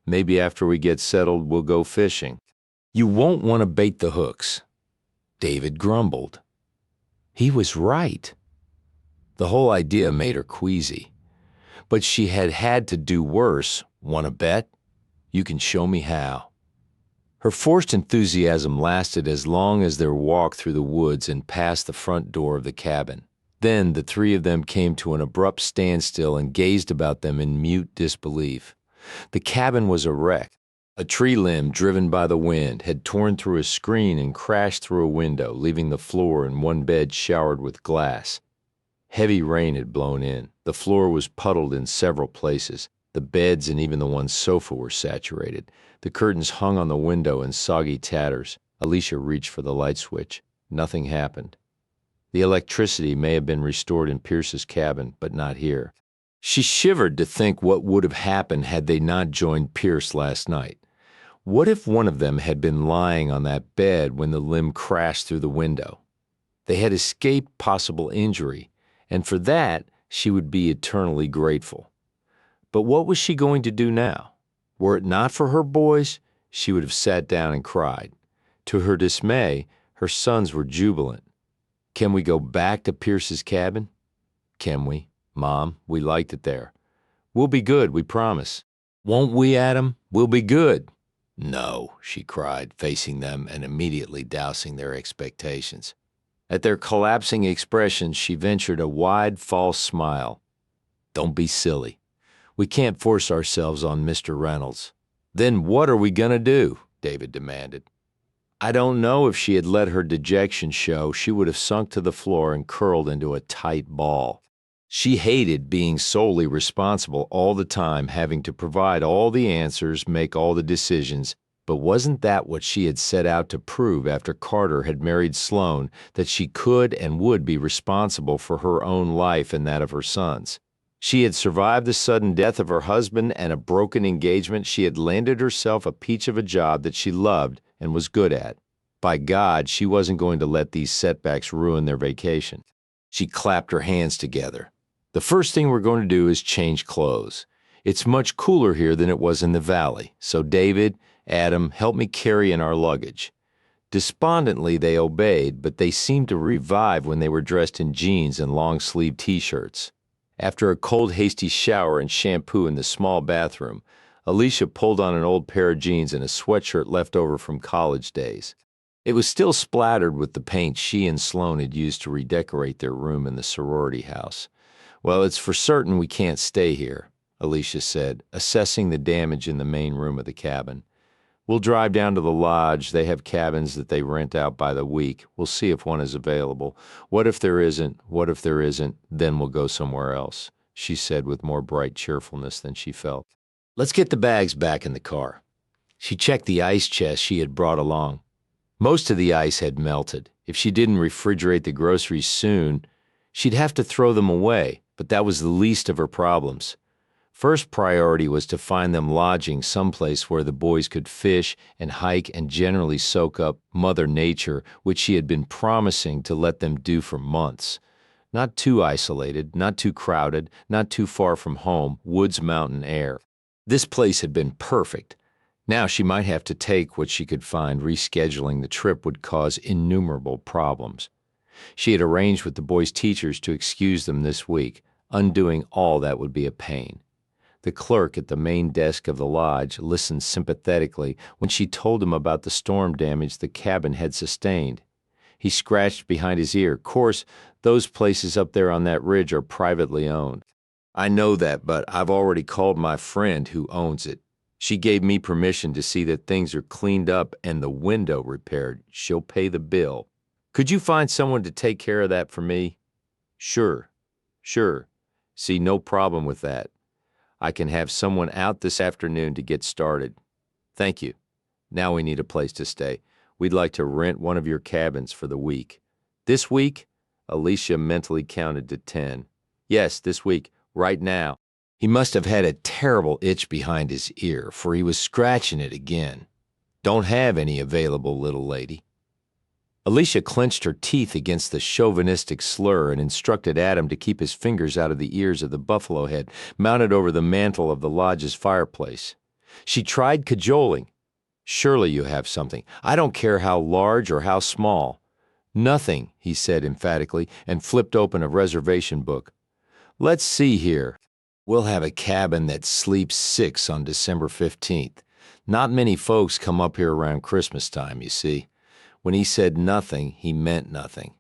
Maybe after we get settled, we'll go fishing." "You won't want to bait the hooks." David grumbled. He was right. The whole idea made her queasy. But she had had to do worse. "Want to bet? You can show me how." Her forced enthusiasm lasted as long as their walk through the woods and past the front door of the cabin. Then the three of them came to an abrupt standstill and gazed about them in mute disbelief. The cabin was a wreck. A tree limb, driven by the wind, had torn through a screen and crashed through a window, leaving the floor and one bed showered with glass. Heavy rain had blown in. The floor was puddled in several places. The beds and even the one sofa were saturated. The curtains hung on the window in soggy tatters. Alicia reached for the light switch. Nothing happened. The electricity may have been restored in Pierce's cabin, but not here. She shivered to think what would have happened had they not joined Pierce last night. What if one of them had been lying on that bed when the limb crashed through the window? They had escaped possible injury, and for that she would be eternally grateful. But what was she going to do now? Were it not for her boys, she would have sat down and cried. To her dismay, her sons were jubilant. "Can we go back to Pierce's cabin?" "Can we? Mom, we liked it there." "We'll be good, we promise." "Won't we, Adam? We'll be good." "No," she cried, facing them and immediately dousing their expectations. At their collapsing expressions, she ventured a wide, false smile. "Don't be silly. We can't force ourselves on Mr. Reynolds." "Then what are we gonna do?" David demanded. I don't know if she had let her dejection show, she would have sunk to the floor and curled into a tight ball. She hated being solely responsible all the time, having to provide all the answers, make all the decisions. But wasn't that what she had set out to prove after Carter had married Sloan, that she could and would be responsible for her own life and that of her sons? She had survived the sudden death of her husband and a broken engagement. She had landed herself a peach of a job that she loved and was good at. By God, she wasn't going to let these setbacks ruin their vacation. She clapped her hands together. "The first thing we're going to do is change clothes. It's much cooler here than it was in the valley, so David, Adam, help me carry in our luggage." Despondently, they obeyed, but they seemed to revive when they were dressed in jeans and long-sleeved T-shirts. After a cold, hasty shower and shampoo in the small bathroom, Alicia pulled on an old pair of jeans and a sweatshirt left over from college days. It was still splattered with the paint she and Sloan had used to redecorate their room in the sorority house. "Well, it's for certain we can't stay here," Alicia said, assessing the damage in the main room of the cabin. "We'll drive down to the lodge. They have cabins that they rent out by the week. We'll see if one is available. What if there isn't? What if there isn't? Then we'll go somewhere else," she said with more bright cheerfulness than she felt. "Let's get the bags back in the car." She checked the ice chest she had brought along. Most of the ice had melted. If she didn't refrigerate the groceries soon, she'd have to throw them away, but that was the least of her problems. First priority was to find them lodging someplace where the boys could fish and hike and generally soak up Mother Nature, which she had been promising to let them do for months. Not too isolated, not too crowded, not too far from home, woods, mountain air. This place had been perfect. Now she might have to take what she could find. Rescheduling the trip would cause innumerable problems. She had arranged with the boys' teachers to excuse them this week. Undoing all that would be a pain. The clerk at the main desk of the lodge listened sympathetically when she told him about the storm damage the cabin had sustained. He scratched behind his ear. "Course, those places up there on that ridge are privately owned." "I know that, but I've already called my friend who owns it. She gave me permission to see that things are cleaned up and the window repaired. She'll pay the bill. Could you find someone to take care of that for me? Sure. See, no problem with that. I can have someone out this afternoon to get started. Thank you. Now we need a place to stay. We'd like to rent one of your cabins for the week. This week? Alicia mentally counted to 10. Yes, this week, right now. He must have had a terrible itch behind his ear, for he was scratching it again. Don't have any available, little lady. Alicia clenched her teeth against the chauvinistic slur and instructed Adam to keep his fingers out of the ears of the buffalo head mounted over the mantel of the lodge's fireplace. She tried cajoling. Surely you have something. I don't care how large or how small. Nothing, he said emphatically, and flipped open a reservation book. Let's see here. We'll have a cabin that sleeps 6 on December 15th. Not many folks come up here around Christmas time, you see. When he said nothing, he meant nothing.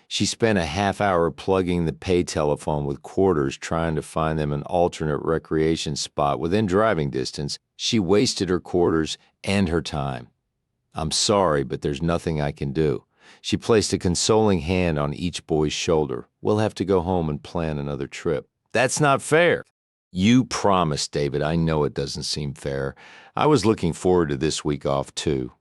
She spent a half hour plugging the pay telephone with quarters trying to find them an alternate recreation spot within driving distance. She wasted her quarters and her time. I'm sorry, but there's nothing I can do. She placed a consoling hand on each boy's shoulder. We'll have to go home and plan another trip. That's not fair. You promised, David. I know it doesn't seem fair. I was looking forward to this week off, too.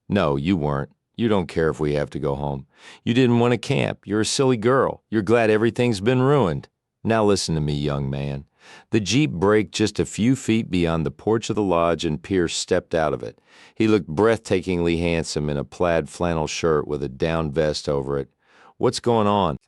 No, you weren't. You don't care if we have to go home. You didn't want to camp. You're a silly girl. You're glad everything's been ruined. Now listen to me, young man. The Jeep braked just a few feet beyond the porch of the lodge and Pierce stepped out of it. He looked breathtakingly handsome in a plaid flannel shirt with a down vest over it. What's going on?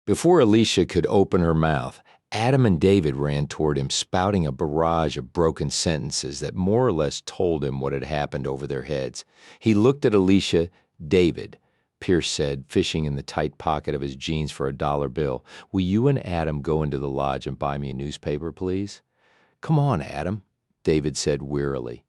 Before Alicia could open her mouth, Adam and David ran toward him, spouting a barrage of broken sentences that more or less told him what had happened over their heads. He looked at Alicia. David, Pierce said, fishing in the tight pocket of his jeans for a dollar bill. Will you and Adam go into the lodge and buy me a newspaper, please? Come on, Adam, David said wearily.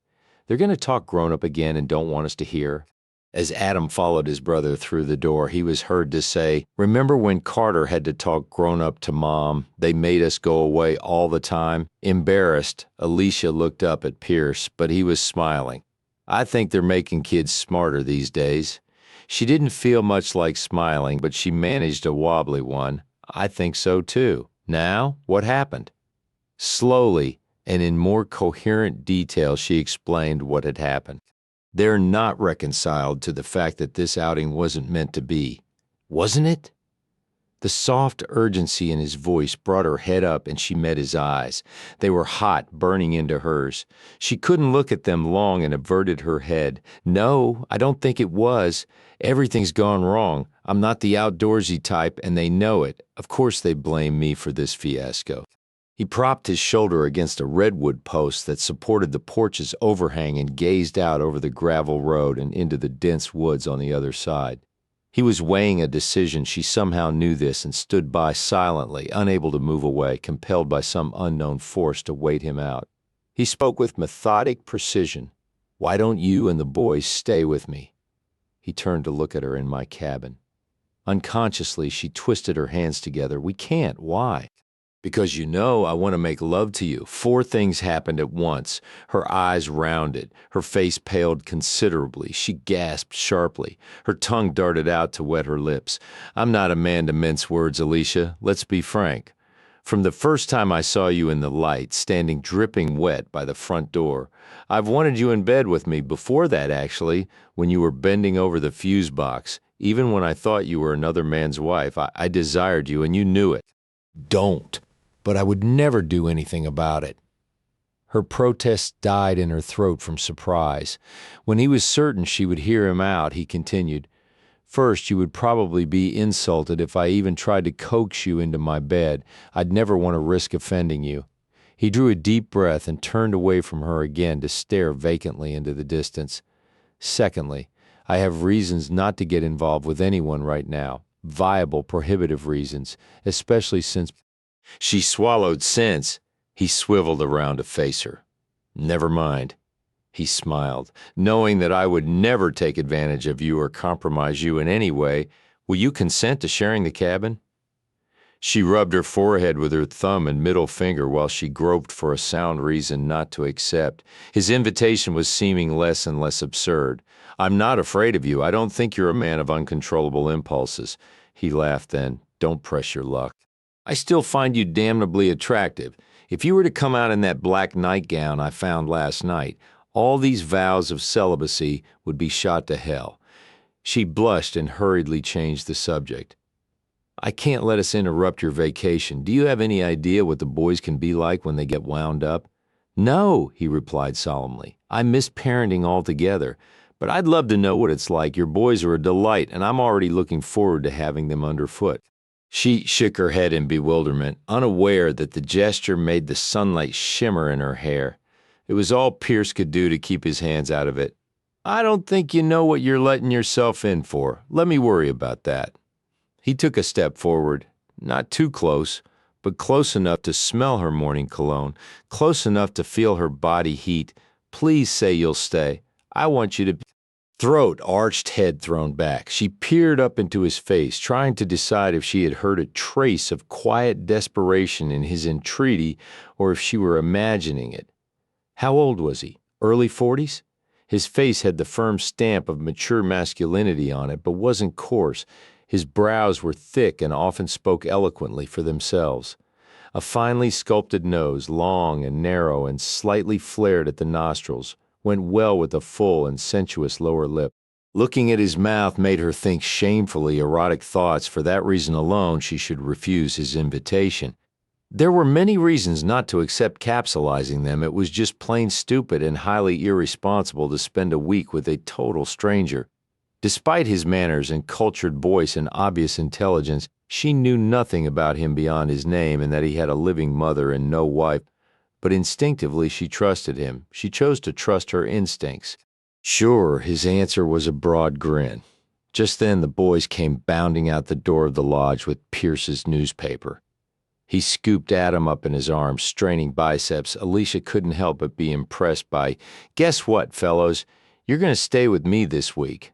They're going to talk grown-up again and don't want us to hear. As Adam followed his brother through the door, he was heard to say, Remember when Carter had to talk grown-up to Mom? They made us go away all the time. Embarrassed, Alicia looked up at Pierce, but he was smiling. I think they're making kids smarter these days. She didn't feel much like smiling, but she managed a wobbly one. I think so too. Now, what happened? Slowly and in more coherent detail, she explained what had happened. They're not reconciled to the fact that this outing wasn't meant to be. Wasn't it? The soft urgency in his voice brought her head up and she met his eyes. They were hot, burning into hers. She couldn't look at them long and averted her head. No, I don't think it was. Everything's gone wrong. I'm not the outdoorsy type and they know it. Of course they blame me for this fiasco. He propped his shoulder against a redwood post that supported the porch's overhang and gazed out over the gravel road and into the dense woods on the other side. He was weighing a decision. She somehow knew this and stood by silently, unable to move away, compelled by some unknown force to wait him out. He spoke with methodic precision. Why don't you and the boys stay with me? He turned to look at her. In my cabin. Unconsciously, she twisted her hands together. We can't. Why? Because you know I want to make love to you. 4 things happened at once. Her eyes rounded. Her face paled considerably. She gasped sharply. Her tongue darted out to wet her lips. I'm not a man to mince words, Alicia. Let's be frank. From the first time I saw you in the light, standing dripping wet by the front door, I've wanted you in bed with me. Before that, actually, when you were bending over the fuse box. Even when I thought you were another man's wife, I desired you and you knew it. Don't. But I would never do anything about it. Her protest died in her throat from surprise. When he was certain she would hear him out, he continued, First, you would probably be insulted if I even tried to coax you into my bed. I'd never want to risk offending you. He drew a deep breath and turned away from her again to stare vacantly into the distance. Secondly, I have reasons not to get involved with anyone right now. Viable, prohibitive reasons, especially since... She swallowed since. He swiveled around to face her. Never mind. He smiled. Knowing that I would never take advantage of you or compromise you in any way, will you consent to sharing the cabin? She rubbed her forehead with her thumb and middle finger while she groped for a sound reason not to accept. His invitation was seeming less and less absurd. "I'm not afraid of you. I don't think you're a man of uncontrollable impulses." He laughed then. "Don't press your luck. I still find you damnably attractive. If you were to come out in that black nightgown I found last night, all these vows of celibacy would be shot to hell." She blushed and hurriedly changed the subject. "I can't let us interrupt your vacation. Do you have any idea what the boys can be like when they get wound up?" "No," he replied solemnly. "I miss parenting altogether. But I'd love to know what it's like. Your boys are a delight, and I'm already looking forward to having them underfoot." She shook her head in bewilderment, unaware that the gesture made the sunlight shimmer in her hair. It was all Pierce could do to keep his hands out of it. "I don't think you know what you're letting yourself in for. Let me worry about that." He took a step forward, not too close, but close enough to smell her morning cologne, close enough to feel her body heat. "Please say you'll stay. I want you to—" Throat arched, head thrown back. She peered up into his face, trying to decide if she had heard a trace of quiet desperation in his entreaty or if she were imagining it. How old was he? Early 40s? His face had the firm stamp of mature masculinity on it, but wasn't coarse. His brows were thick and often spoke eloquently for themselves. A finely sculpted nose, long and narrow and slightly flared at the nostrils, went well with a full and sensuous lower lip. Looking at his mouth made her think shamefully erotic thoughts. For that reason alone, she should refuse his invitation. There were many reasons not to accept capsulizing them. It was just plain stupid and highly irresponsible to spend a week with a total stranger. Despite his manners and cultured voice and obvious intelligence, she knew nothing about him beyond his name and that he had a living mother and no wife. But instinctively she trusted him. She chose to trust her instincts. Sure, his answer was a broad grin. Just then the boys came bounding out the door of the lodge with Pierce's newspaper. He scooped Adam up in his arms, straining biceps. Alicia couldn't help but be impressed by, "Guess what, fellows? You're going to stay with me this week.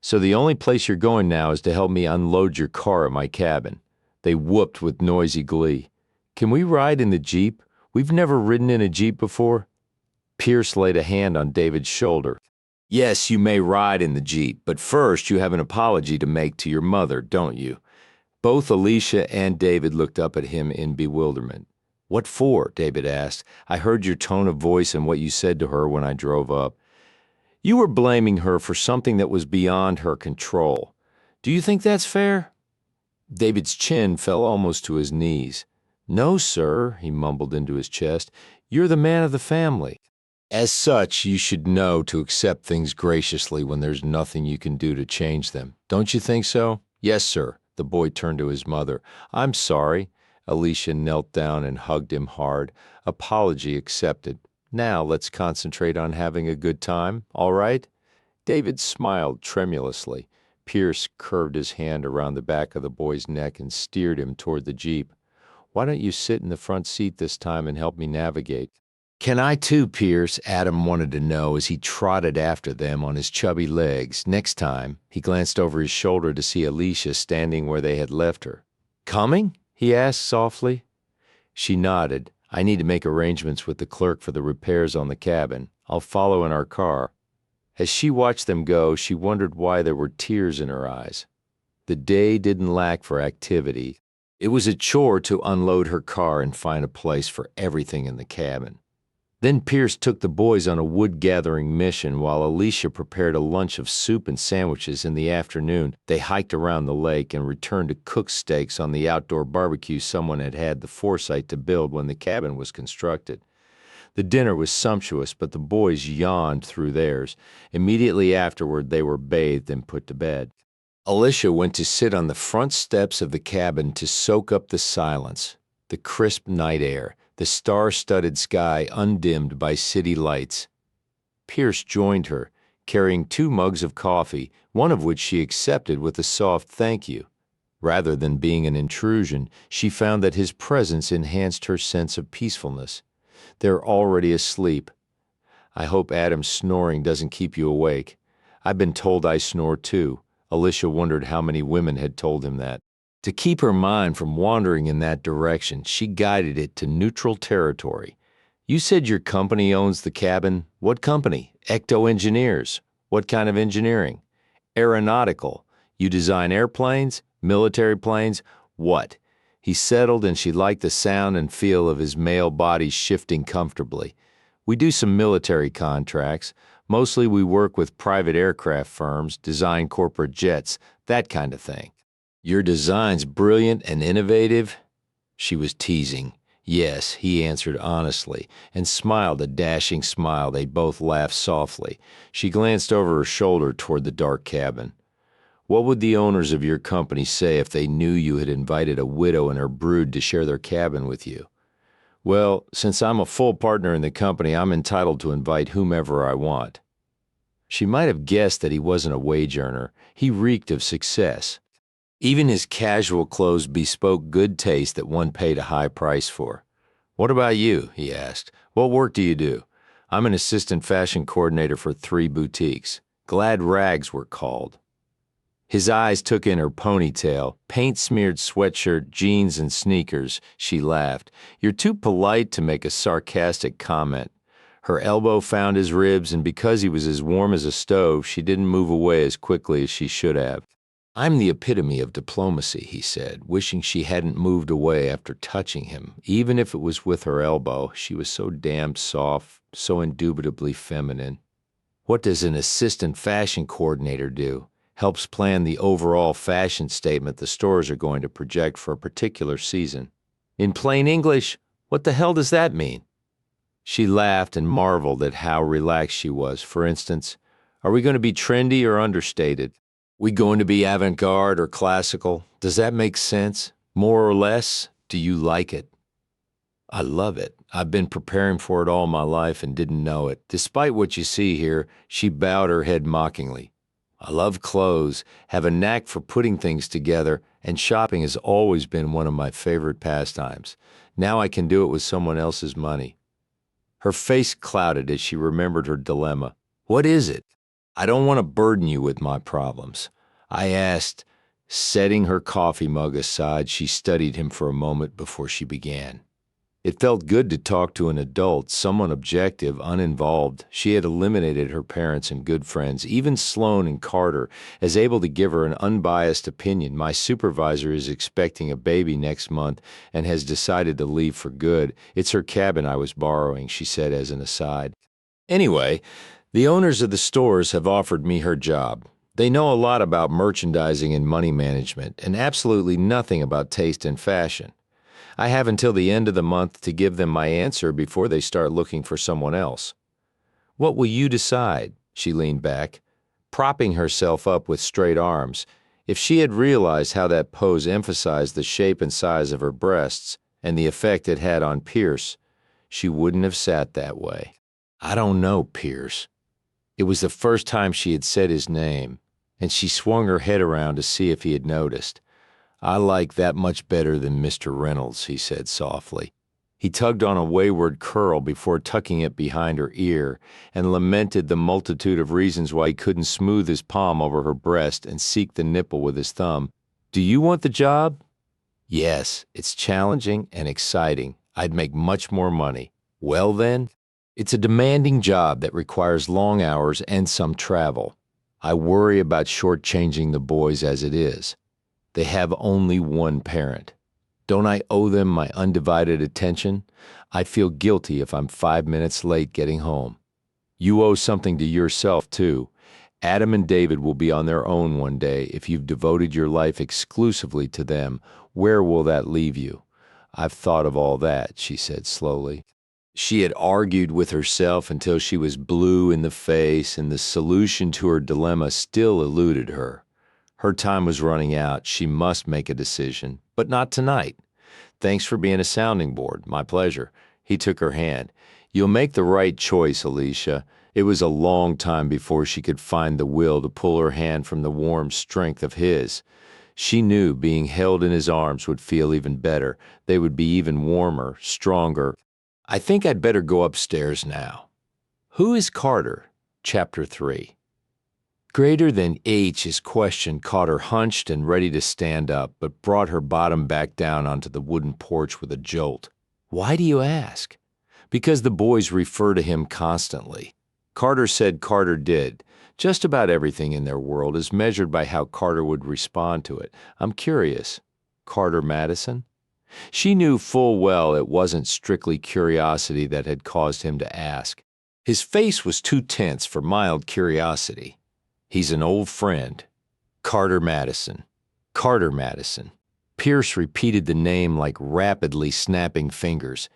So the only place you're going now is to help me unload your car at my cabin." They whooped with noisy glee. "Can we ride in the Jeep? We've never ridden in a Jeep before." Pierce laid a hand on David's shoulder. "Yes, you may ride in the Jeep, but first you have an apology to make to your mother, don't you?" Both Alicia and David looked up at him in bewilderment. "What for?" David asked. "I heard your tone of voice and what you said to her when I drove up. You were blaming her for something that was beyond her control. Do you think that's fair?" David's chin fell almost to his knees. "No, sir," he mumbled into his chest. "You're the man of the family. As such, you should know to accept things graciously when there's nothing you can do to change them. Don't you think so?" "Yes, sir." The boy turned to his mother. "I'm sorry." Alicia knelt down and hugged him hard. Apology accepted. "Now let's concentrate on having a good time, all right?" David smiled tremulously. Pierce curved his hand around the back of the boy's neck and steered him toward the Jeep. "Why don't you sit in the front seat this time and help me navigate?" "Can I too, Pierce?" Adam wanted to know as he trotted after them on his chubby legs. Next time, he glanced over his shoulder to see Alicia standing where they had left her. "Coming?" he asked softly. She nodded. "I need to make arrangements with the clerk for the repairs on the cabin. I'll follow in our car." As she watched them go, she wondered why there were tears in her eyes. The day didn't lack for activity. It was a chore to unload her car and find a place for everything in the cabin. Then Pierce took the boys on a wood-gathering mission while Alicia prepared a lunch of soup and sandwiches. In the afternoon, they hiked around the lake and returned to cook steaks on the outdoor barbecue someone had had the foresight to build when the cabin was constructed. The dinner was sumptuous, but the boys yawned through theirs. Immediately afterward, they were bathed and put to bed. Alicia went to sit on the front steps of the cabin to soak up the silence, the crisp night air, the star-studded sky undimmed by city lights. Pierce joined her, carrying 2 mugs of coffee, one of which she accepted with a soft thank you. Rather than being an intrusion, she found that his presence enhanced her sense of peacefulness. "They're already asleep. I hope Adam's snoring doesn't keep you awake. I've been told I snore too." Alicia wondered how many women had told him that. To keep her mind from wandering in that direction, she guided it to neutral territory. You said your company owns the cabin. What company? Ecto Engineers. What kind of engineering? Aeronautical. You design airplanes? Military planes? What? He settled, and she liked the sound and feel of his male body shifting comfortably. We do some military contracts. Mostly we work with private aircraft firms, design corporate jets, that kind of thing. Your design's brilliant and innovative? She was teasing. Yes, he answered honestly, and smiled a dashing smile. They both laughed softly. She glanced over her shoulder toward the dark cabin. What would the owners of your company say if they knew you had invited a widow and her brood to share their cabin with you? Well, since I'm a full partner in the company, I'm entitled to invite whomever I want. She might have guessed that he wasn't a wage earner. He reeked of success. Even his casual clothes bespoke good taste that one paid a high price for. What about you? He asked. What work do you do? I'm an assistant fashion coordinator for 3 boutiques. Glad Rags we're called. His eyes took in her ponytail, paint-smeared sweatshirt, jeans, and sneakers. She laughed. You're too polite to make a sarcastic comment. Her elbow found his ribs, and because he was as warm as a stove, she didn't move away as quickly as she should have. I'm the epitome of diplomacy, he said, wishing she hadn't moved away after touching him. Even if it was with her elbow, she was so damned soft, so indubitably feminine. What does an assistant fashion coordinator do? Helps plan the overall fashion statement the stores are going to project for a particular season. In plain English, what the hell does that mean? She laughed and marveled at how relaxed she was. For instance, are we going to be trendy or understated? We going to be avant-garde or classical? Does that make sense? More or less? Do you like it? I love it. I've been preparing for it all my life and didn't know it. Despite what you see here, she bowed her head mockingly. I love clothes, have a knack for putting things together, and shopping has always been one of my favorite pastimes. Now I can do it with someone else's money. Her face clouded as she remembered her dilemma. What is it? I don't want to burden you with my problems. I asked. Setting her coffee mug aside, she studied him for a moment before she began. It felt good to talk to an adult, someone objective, uninvolved. She had eliminated her parents and good friends, even Sloan and Carter, as able to give her an unbiased opinion. My supervisor is expecting a baby next month and has decided to leave for good. It's her cabin I was borrowing, she said as an aside. Anyway, the owners of the stores have offered me her job. They know a lot about merchandising and money management, and absolutely nothing about taste and fashion. I have until the end of the month to give them my answer before they start looking for someone else. What will you decide? She leaned back, propping herself up with straight arms. If she had realized how that pose emphasized the shape and size of her breasts and the effect it had on Pierce, she wouldn't have sat that way. I don't know, Pierce. It was the first time she had said his name, and she swung her head around to see if he had noticed. I like that much better than Mr. Reynolds, he said softly. He tugged on a wayward curl before tucking it behind her ear and lamented the multitude of reasons why he couldn't smooth his palm over her breast and seek the nipple with his thumb. Do you want the job? Yes, it's challenging and exciting. I'd make much more money. Well then, it's a demanding job that requires long hours and some travel. I worry about shortchanging the boys as it is. They have only one parent. Don't I owe them my undivided attention? I'd feel guilty if I'm 5 minutes late getting home. You owe something to yourself, too. Adam and David will be on their own one day. If you've devoted your life exclusively to them, where will that leave you? I've thought of all that, she said slowly. She had argued with herself until she was blue in the face, and the solution to her dilemma still eluded her. Her time was running out. She must make a decision, but not tonight. Thanks for being a sounding board. My pleasure. He took her hand. You'll make the right choice, Alicia. It was a long time before she could find the will to pull her hand from the warm strength of his. She knew being held in his arms would feel even better. They would be even warmer, stronger. I think I'd better go upstairs now. Who is Carter? Chapter 3. Greater than H, his question caught her hunched and ready to stand up, but brought her bottom back down onto the wooden porch with a jolt. Why do you ask? Because the boys refer to him constantly. Carter said Carter did. Just about everything in their world is measured by how Carter would respond to it. I'm curious. Carter Madison? She knew full well it wasn't strictly curiosity that had caused him to ask. His face was too tense for mild curiosity. He's an old friend. Carter Madison. Carter Madison. Pierce repeated the name like rapidly snapping fingers.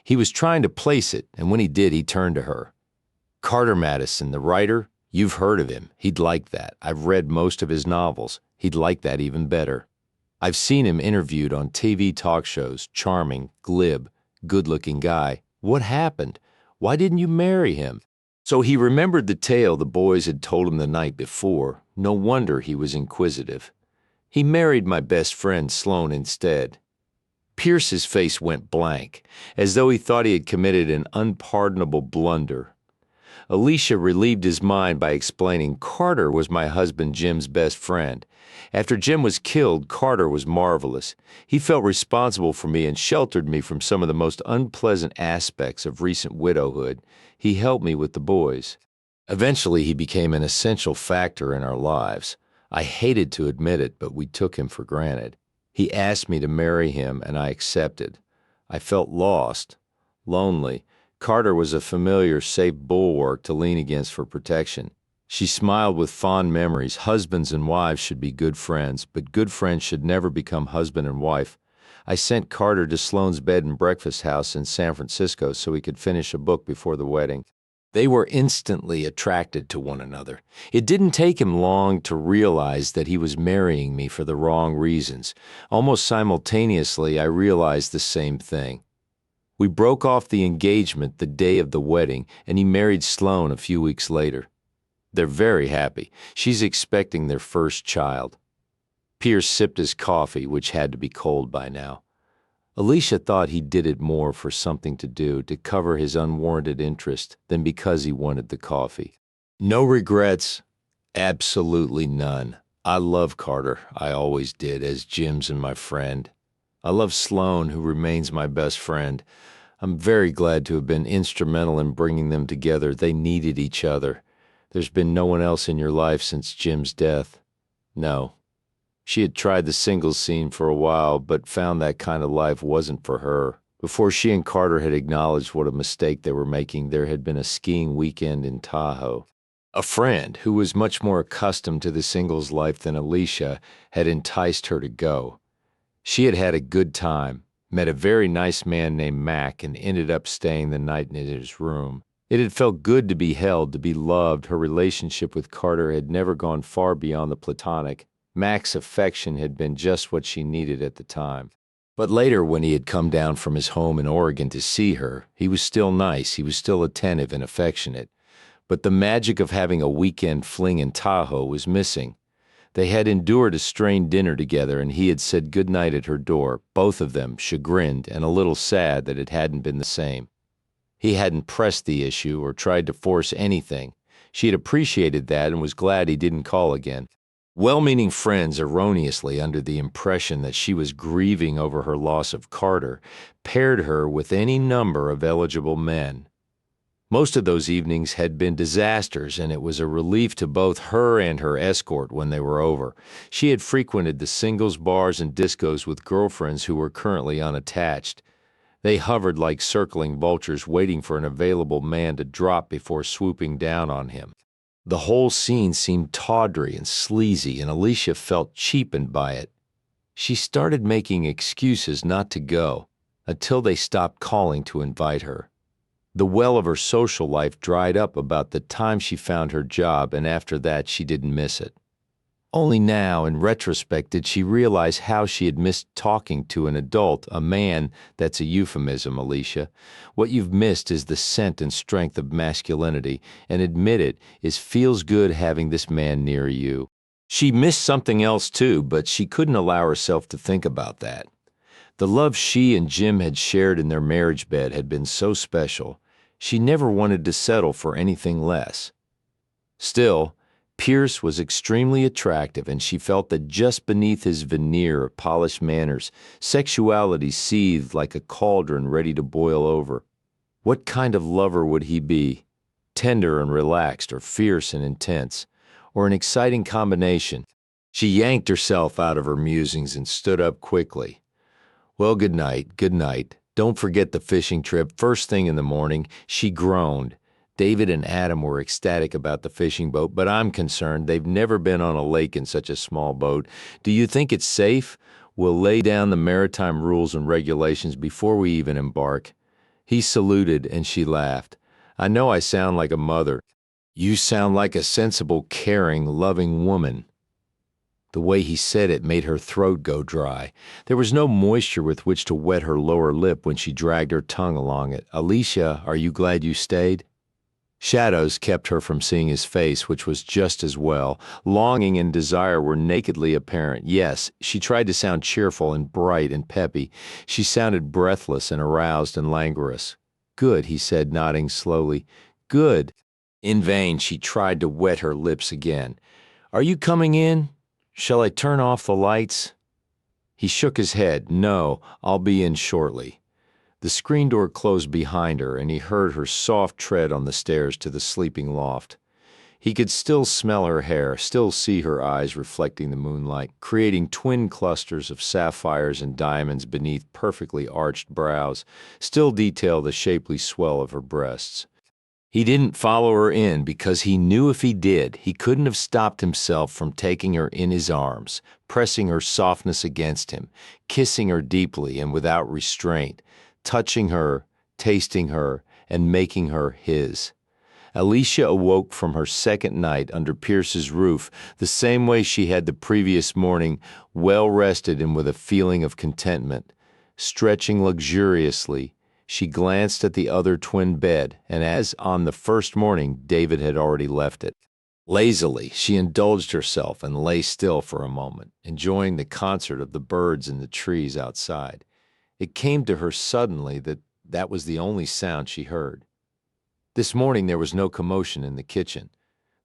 He was trying to place it, and when he did, he turned to her. Carter Madison, the writer? You've heard of him. He'd like that. I've read most of his novels. He'd like that even better. I've seen him interviewed on TV talk shows. Charming, glib, good-looking guy. What happened? Why didn't you marry him? So he remembered the tale the boys had told him the night before. No wonder he was inquisitive. He married my best friend Sloane instead. Pierce's face went blank, as though he thought he had committed an unpardonable blunder. Alicia relieved his mind by explaining Carter was my husband Jim's best friend. After Jim was killed, Carter was marvelous. He felt responsible for me and sheltered me from some of the most unpleasant aspects of recent widowhood. He helped me with the boys. Eventually, he became an essential factor in our lives. I hated to admit it, but we took him for granted. He asked me to marry him, and I accepted. I felt lost, lonely. Carter was a familiar, safe bulwark to lean against for protection. She smiled with fond memories. Husbands and wives should be good friends, but good friends should never become husband and wife. I sent Carter to Sloane's bed and breakfast house in San Francisco so he could finish a book before the wedding. They were instantly attracted to one another. It didn't take him long to realize that he was marrying me for the wrong reasons. Almost simultaneously, I realized the same thing. We broke off the engagement the day of the wedding, and he married Sloane a few weeks later. They're very happy. She's expecting their first child. Pierce sipped his coffee, which had to be cold by now. Alicia thought he did it more for something to do, to cover his unwarranted interest, than because he wanted the coffee. No regrets? Absolutely none. I love Carter. I always did, as Jim's and my friend. I love Sloane, who remains my best friend. I'm very glad to have been instrumental in bringing them together. They needed each other. There's been no one else in your life since Jim's death. No. She had tried the singles scene for a while, but found that kind of life wasn't for her. Before she and Carter had acknowledged what a mistake they were making, there had been a skiing weekend in Tahoe. A friend, who was much more accustomed to the singles life than Alicia, had enticed her to go. She had had a good time, met a very nice man named Mac, and ended up staying the night in his room. It had felt good to be held, to be loved. Her relationship with Carter had never gone far beyond the platonic. Mac's affection had been just what she needed at the time. But later, when he had come down from his home in Oregon to see her, he was still nice, he was still attentive and affectionate. But the magic of having a weekend fling in Tahoe was missing. They had endured a strained dinner together, and he had said goodnight at her door, both of them chagrined and a little sad that it hadn't been the same. He hadn't pressed the issue or tried to force anything. She had appreciated that and was glad he didn't call again. Well-meaning friends, erroneously under the impression that she was grieving over her loss of Carter, paired her with any number of eligible men. Most of those evenings had been disasters, and it was a relief to both her and her escort when they were over. She had frequented the singles bars and discos with girlfriends who were currently unattached. They hovered like circling vultures, waiting for an available man to drop before swooping down on him. The whole scene seemed tawdry and sleazy, and Alicia felt cheapened by it. She started making excuses not to go, until they stopped calling to invite her. The well of her social life dried up about the time she found her job, and after that she didn't miss it. Only now, in retrospect, did she realize how she had missed talking to an adult, a man. That's a euphemism, Alicia. What you've missed is the scent and strength of masculinity, and admit it, feels good having this man near you. She missed something else too, but she couldn't allow herself to think about that. The love she and Jim had shared in their marriage bed had been so special. She never wanted to settle for anything less. Still, Pierce was extremely attractive, and she felt that just beneath his veneer of polished manners, sexuality seethed like a cauldron ready to boil over. What kind of lover would he be? Tender and relaxed, or fierce and intense, or an exciting combination? She yanked herself out of her musings and stood up quickly. Well, good night, good night. Don't forget the fishing trip first thing in the morning, she groaned. David and Adam were ecstatic about the fishing boat, but I'm concerned. They've never been on a lake in such a small boat. Do you think it's safe? We'll lay down the maritime rules and regulations before we even embark. He saluted, and she laughed. I know I sound like a mother. You sound like a sensible, caring, loving woman. The way he said it made her throat go dry. There was no moisture with which to wet her lower lip when she dragged her tongue along it. Alicia, are you glad you stayed? Shadows kept her from seeing his face, which was just as well. Longing and desire were nakedly apparent. Yes, she tried to sound cheerful and bright and peppy. She sounded breathless and aroused and languorous. Good, he said, nodding slowly. Good. In vain, she tried to wet her lips again. Are you coming in? Shall I turn off the lights? He shook his head. No, I'll be in shortly. The screen door closed behind her, and he heard her soft tread on the stairs to the sleeping loft. He could still smell her hair, still see her eyes reflecting the moonlight, creating twin clusters of sapphires and diamonds beneath perfectly arched brows, still detail the shapely swell of her breasts. He didn't follow her in because he knew if he did, he couldn't have stopped himself from taking her in his arms, pressing her softness against him, kissing her deeply and without restraint, touching her, tasting her, and making her his. Alicia awoke from her second night under Pierce's roof the same way she had the previous morning, well rested and with a feeling of contentment. Stretching luxuriously, she glanced at the other twin bed, and as on the first morning, David had already left it. Lazily, she indulged herself and lay still for a moment, enjoying the concert of the birds in the trees outside. It came to her suddenly that that was the only sound she heard. This morning there was no commotion in the kitchen.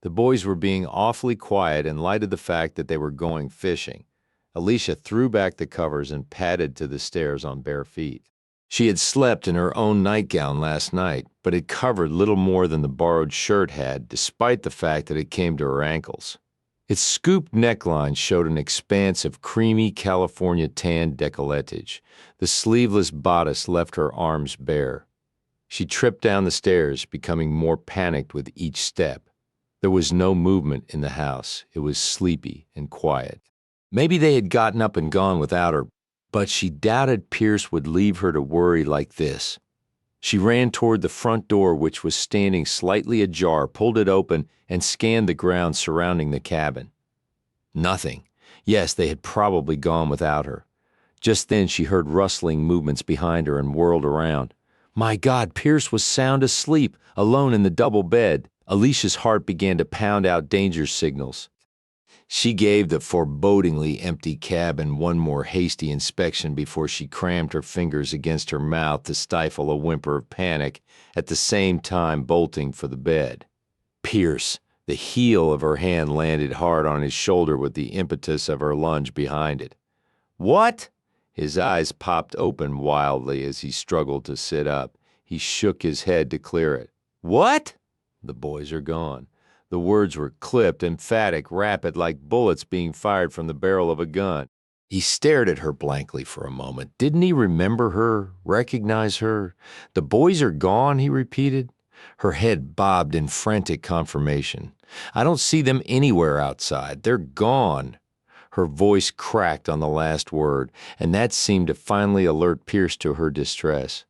The boys were being awfully quiet in light of the fact that they were going fishing. Alicia threw back the covers and padded to the stairs on bare feet. She had slept in her own nightgown last night, but it covered little more than the borrowed shirt had, despite the fact that it came to her ankles. Its scooped neckline showed an expanse of creamy California tan décolletage. The sleeveless bodice left her arms bare. She tripped down the stairs, becoming more panicked with each step. There was no movement in the house. It was sleepy and quiet. Maybe they had gotten up and gone without her, but she doubted Pierce would leave her to worry like this. She ran toward the front door, which was standing slightly ajar, pulled it open, and scanned the ground surrounding the cabin. Nothing. Yes, they had probably gone without her. Just then she heard rustling movements behind her and whirled around. My God, Pierce was sound asleep, alone in the double bed. Alicia's heart began to pound out danger signals. She gave the forebodingly empty cabin one more hasty inspection before she crammed her fingers against her mouth to stifle a whimper of panic, at the same time bolting for the bed. Pierce, the heel of her hand landed hard on his shoulder with the impetus of her lunge behind it. What? His eyes popped open wildly as he struggled to sit up. He shook his head to clear it. What? The boys are gone. The words were clipped, emphatic, rapid, like bullets being fired from the barrel of a gun. He stared at her blankly for a moment. Didn't he remember her, recognize her? The boys are gone, he repeated. Her head bobbed in frantic confirmation. I don't see them anywhere outside. They're gone. Her voice cracked on the last word, and that seemed to finally alert Pierce to her distress.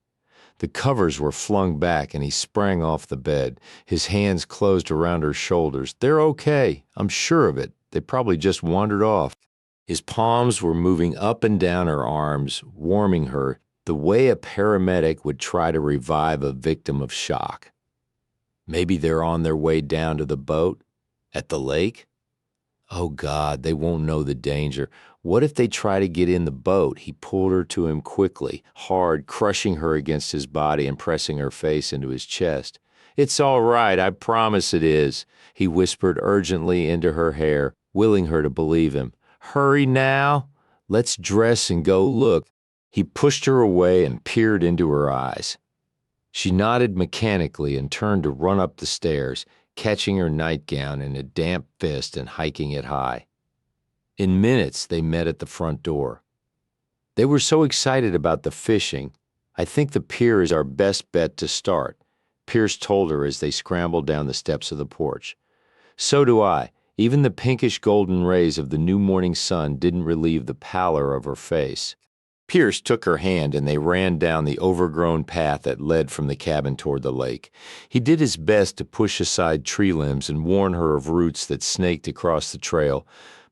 The covers were flung back, and he sprang off the bed. His hands closed around her shoulders. They're okay. I'm sure of it. They probably just wandered off. His palms were moving up and down her arms, warming her, the way a paramedic would try to revive a victim of shock. Maybe they're on their way down to the boat? At the lake? Oh, God, they won't know the danger. What if they try to get in the boat? He pulled her to him quickly, hard, crushing her against his body and pressing her face into his chest. It's all right, I promise it is, he whispered urgently into her hair, willing her to believe him. Hurry now. Let's dress and go look. He pushed her away and peered into her eyes. She nodded mechanically and turned to run up the stairs, catching her nightgown in a damp fist and hiking it high. In minutes, they met at the front door. They were so excited about the fishing. I think the pier is our best bet to start, Pierce told her as they scrambled down the steps of the porch. So do I. Even the pinkish golden rays of the new morning sun didn't relieve the pallor of her face. Pierce took her hand and they ran down the overgrown path that led from the cabin toward the lake. He did his best to push aside tree limbs and warn her of roots that snaked across the trail,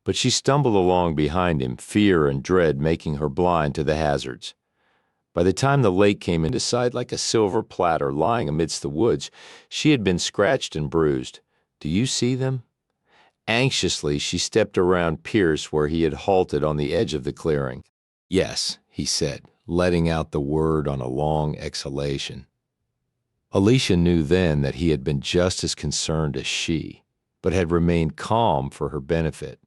but she stumbled along behind him, fear and dread making her blind to the hazards. By the time the lake came into sight like a silver platter lying amidst the woods, she had been scratched and bruised. Do you see them? Anxiously, she stepped around Pierce where he had halted on the edge of the clearing. Yes, he said, letting out the word on a long exhalation. Alicia knew then that he had been just as concerned as she, but had remained calm for her benefit.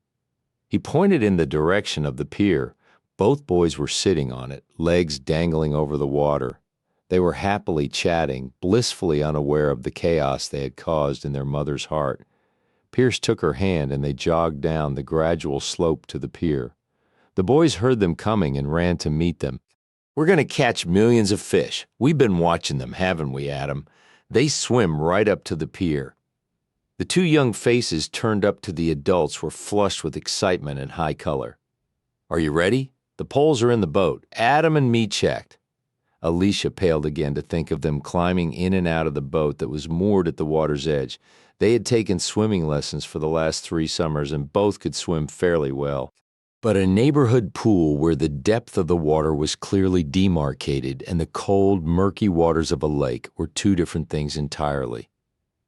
He pointed in the direction of the pier. Both boys were sitting on it, legs dangling over the water. They were happily chatting, blissfully unaware of the chaos they had caused in their mother's heart. Pierce took her hand and they jogged down the gradual slope to the pier. The boys heard them coming and ran to meet them. We're going to catch millions of fish. We've been watching them, haven't we, Adam? They swim right up to the pier. The two young faces turned up to the adults were flushed with excitement and high color. Are you ready? The poles are in the boat. Adam and me checked. Alicia paled again to think of them climbing in and out of the boat that was moored at the water's edge. They had taken swimming lessons for the last 3 summers and both could swim fairly well. But a neighborhood pool where the depth of the water was clearly demarcated and the cold, murky waters of a lake were two different things entirely.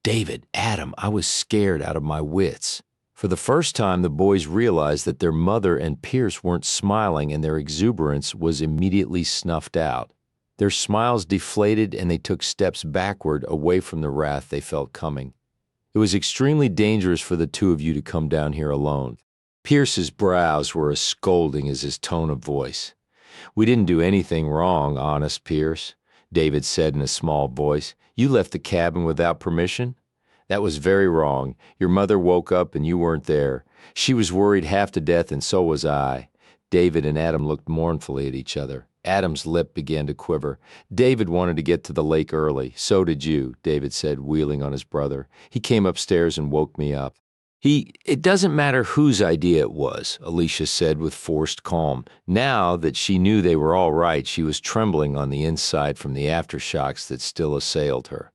David, Adam, I was scared out of my wits. For the first time, the boys realized that their mother and Pierce weren't smiling and their exuberance was immediately snuffed out. Their smiles deflated and they took steps backward away from the wrath they felt coming. It was extremely dangerous for the two of you to come down here alone. Pierce's brows were as scolding as his tone of voice. We didn't do anything wrong, honest Pierce, David said in a small voice. You left the cabin without permission? That was very wrong. Your mother woke up and you weren't there. She was worried half to death and so was I. David and Adam looked mournfully at each other. Adam's lip began to quiver. David wanted to get to the lake early. So did you, David said, wheeling on his brother. He came upstairs and woke me up. It doesn't matter whose idea it was, Alicia said with forced calm. Now that she knew they were all right, she was trembling on the inside from the aftershocks that still assailed her.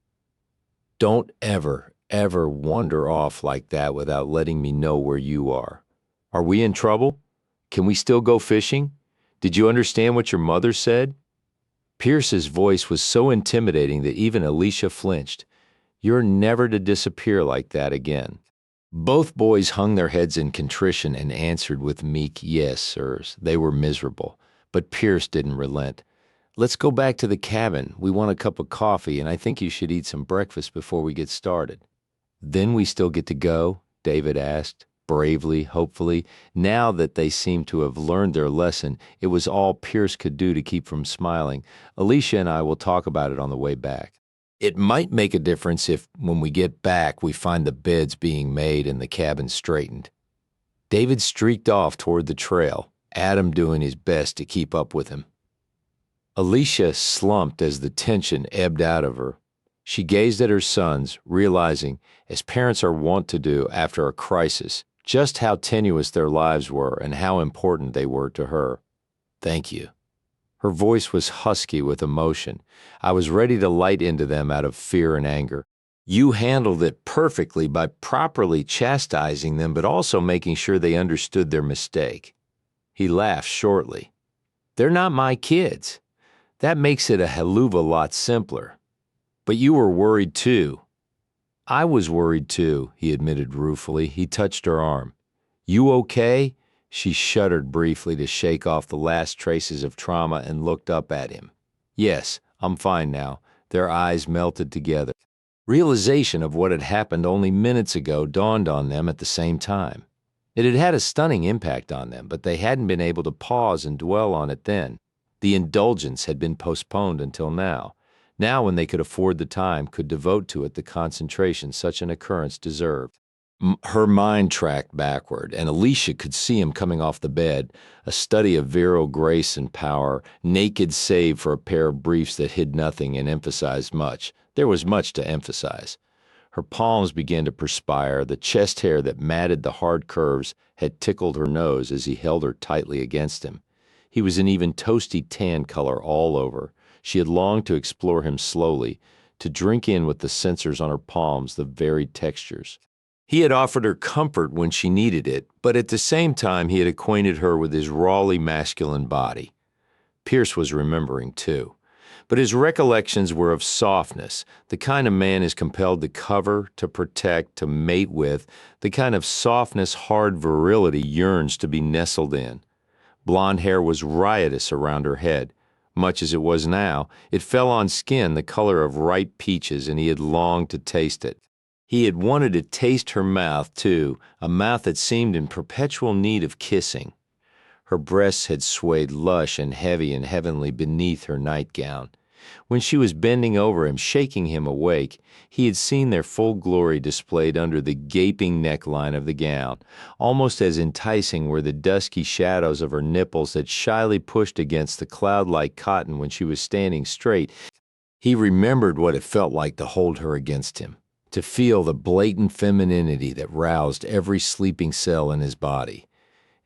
Don't ever wander off like that without letting me know where you are. Are we in trouble? Can we still go fishing? Did you understand what your mother said? Pierce's voice was so intimidating that even Alicia flinched. You're never to disappear like that again. Both boys hung their heads in contrition and answered with meek yes, sirs. They were miserable, but Pierce didn't relent. Let's go back to the cabin. We want a cup of coffee, and I think you should eat some breakfast before we get started. Then we still get to go? David asked, bravely, hopefully. Now that they seemed to have learned their lesson, it was all Pierce could do to keep from smiling. Alicia and I will talk about it on the way back. It might make a difference if, when we get back, we find the beds being made and the cabin straightened. David streaked off toward the trail, Adam doing his best to keep up with him. Alicia slumped as the tension ebbed out of her. She gazed at her sons, realizing, as parents are wont to do after a crisis, just how tenuous their lives were and how important they were to her. Thank you. Her voice was husky with emotion. I was ready to light into them out of fear and anger. You handled it perfectly by properly chastising them, but also making sure they understood their mistake. He laughed shortly. They're not my kids. That makes it a hell of a lot simpler. But you were worried too. I was worried too, he admitted ruefully. He touched her arm. You okay? She shuddered briefly to shake off the last traces of trauma and looked up at him. Yes, I'm fine now. Their eyes melted together. Realization of what had happened only minutes ago dawned on them at the same time. It had had a stunning impact on them, but they hadn't been able to pause and dwell on it then. The indulgence had been postponed until now. Now, when they could afford the time, could devote to it the concentration such an occurrence deserved. Her mind tracked backward, and Alicia could see him coming off the bed, a study of virile grace and power, naked save for a pair of briefs that hid nothing and emphasized much. There was much to emphasize. Her palms began to perspire. The chest hair that matted the hard curves had tickled her nose as he held her tightly against him. He was an even toasty tan color all over. She had longed to explore him slowly, to drink in with the sensors on her palms the varied textures. He had offered her comfort when she needed it, but at the same time he had acquainted her with his rawly masculine body. Pierce was remembering, too. But his recollections were of softness, the kind a man is compelled to cover, to protect, to mate with, the kind of softness hard virility yearns to be nestled in. Blonde hair was riotous around her head. Much as it was now, it fell on skin the color of ripe peaches, and he had longed to taste it. He had wanted to taste her mouth, too, a mouth that seemed in perpetual need of kissing. Her breasts had swayed lush and heavy and heavenly beneath her nightgown. When she was bending over him, shaking him awake, he had seen their full glory displayed under the gaping neckline of the gown. Almost as enticing were the dusky shadows of her nipples that shyly pushed against the cloud-like cotton when she was standing straight. He remembered what it felt like to hold her against him, to feel the blatant femininity that roused every sleeping cell in his body.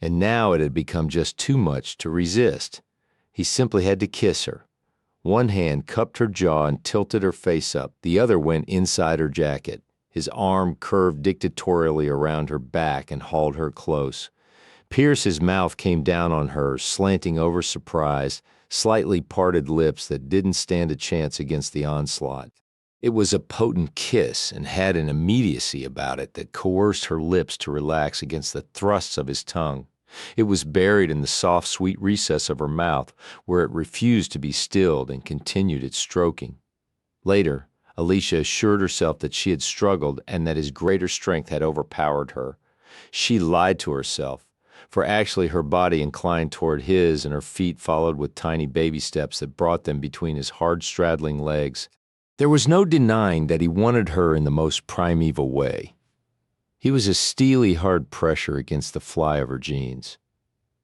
And now it had become just too much to resist. He simply had to kiss her. One hand cupped her jaw and tilted her face up. The other went inside her jacket. His arm curved dictatorially around her back and hauled her close. Pierce's mouth came down on hers, slanting over surprise, slightly parted lips that didn't stand a chance against the onslaught. It was a potent kiss and had an immediacy about it that coerced her lips to relax against the thrusts of his tongue. It was buried in the soft, sweet recess of her mouth, where it refused to be stilled and continued its stroking. Later, Alicia assured herself that she had struggled and that his greater strength had overpowered her. She lied to herself, for actually her body inclined toward his and her feet followed with tiny baby steps that brought them between his hard straddling legs. There was no denying that he wanted her in the most primeval way. He was a steely hard pressure against the fly of her jeans.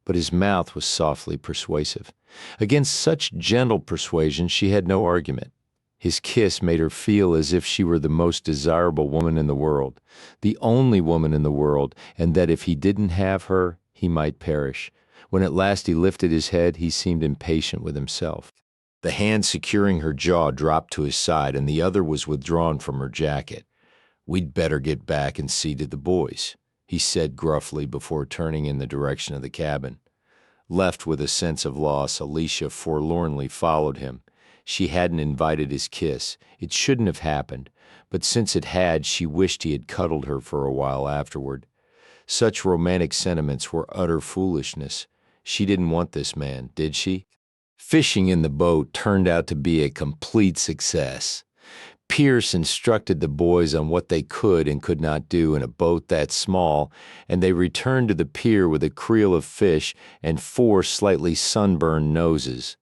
But his mouth was softly persuasive. Against such gentle persuasion she had no argument. His kiss made her feel as if she were the most desirable woman in the world, the only woman in the world, and that if he didn't have her, he might perish. When at last he lifted his head, he seemed impatient with himself. The hand securing her jaw dropped to his side, and the other was withdrawn from her jacket. "We'd better get back and see to the boys," he said gruffly before turning in the direction of the cabin. Left with a sense of loss, Alicia forlornly followed him. She hadn't invited his kiss. It shouldn't have happened, but since it had, she wished he had cuddled her for a while afterward. Such romantic sentiments were utter foolishness. She didn't want this man, did she? Fishing in the boat turned out to be a complete success. Pierce instructed the boys on what they could and could not do in a boat that small, and they returned to the pier with a creel of fish and 4 slightly sunburned noses.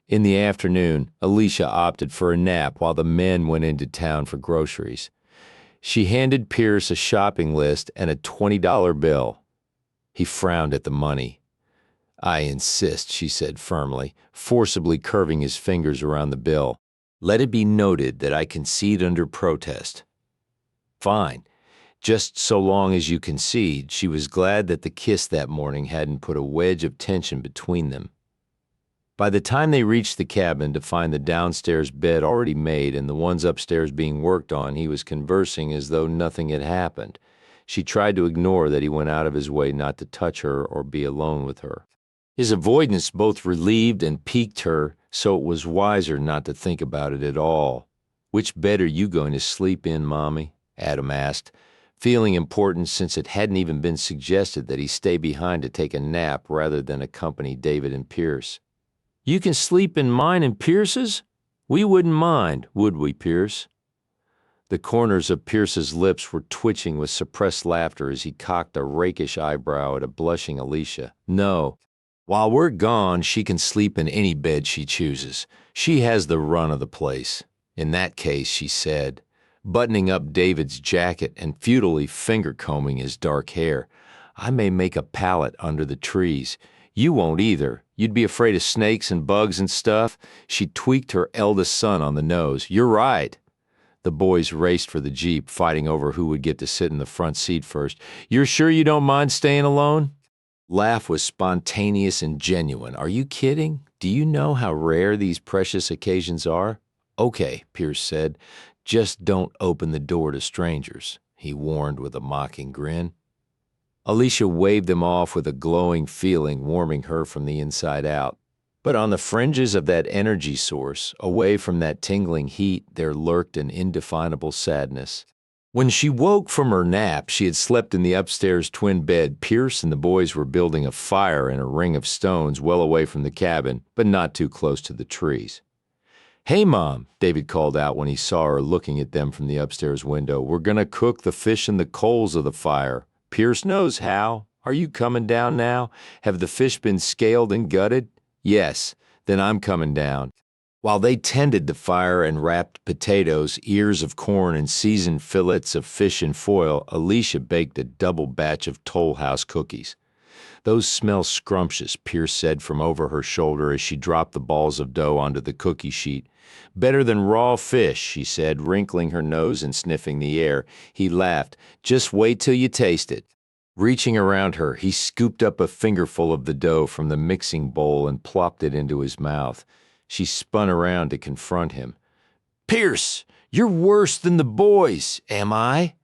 In the afternoon, Alicia opted for a nap while the men went into town for groceries. She handed Pierce a shopping list and a $20 bill. He frowned at the money. "I insist," she said firmly, forcibly curving his fingers around the bill. "Let it be noted that I concede under protest." Fine. Just so long as you concede, she was glad that the kiss that morning hadn't put a wedge of tension between them. By the time they reached the cabin to find the downstairs bed already made and the ones upstairs being worked on, he was conversing as though nothing had happened. She tried to ignore that he went out of his way not to touch her or be alone with her. His avoidance both relieved and piqued her, so it was wiser not to think about it at all. "Which bed are you going to sleep in, Mommy?" Adam asked, feeling important since it hadn't even been suggested that he stay behind to take a nap rather than accompany David and Pierce. "You can sleep in mine and Pierce's? We wouldn't mind, would we, Pierce?" The corners of Pierce's lips were twitching with suppressed laughter as he cocked a rakish eyebrow at a blushing Alicia. No. While we're gone, she can sleep in any bed she chooses. She has the run of the place. In that case, she said, buttoning up David's jacket and futilely finger-combing his dark hair, I may make a pallet under the trees. You won't either. You'd be afraid of snakes and bugs and stuff. She tweaked her eldest son on the nose. You're right. The boys raced for the Jeep, fighting over who would get to sit in the front seat first. You're sure you don't mind staying alone? Laugh was spontaneous and genuine. Are you kidding? Do you know how rare these precious occasions are? Okay, Pierce said. Just don't open the door to strangers, he warned with a mocking grin. Alicia waved them off with a glowing feeling warming her from the inside out. But on the fringes of that energy source, away from that tingling heat, there lurked an indefinable sadness. When she woke from her nap, she had slept in the upstairs twin bed. Pierce and the boys were building a fire in a ring of stones well away from the cabin, but not too close to the trees. Hey, Mom, David called out when he saw her looking at them from the upstairs window. We're going to cook the fish in the coals of the fire. Pierce knows how. Are you coming down now? Have the fish been scaled and gutted? Yes, then I'm coming down. While they tended the fire and wrapped potatoes, ears of corn, and seasoned fillets of fish in foil, Alicia baked a double batch of Toll House cookies. Those smell scrumptious, Pierce said from over her shoulder as she dropped the balls of dough onto the cookie sheet. Better than raw fish, she said, wrinkling her nose and sniffing the air. He laughed. Just wait till you taste it. Reaching around her, he scooped up a fingerful of the dough from the mixing bowl and plopped it into his mouth. She spun around to confront him. Pierce, you're worse than the boys, am I?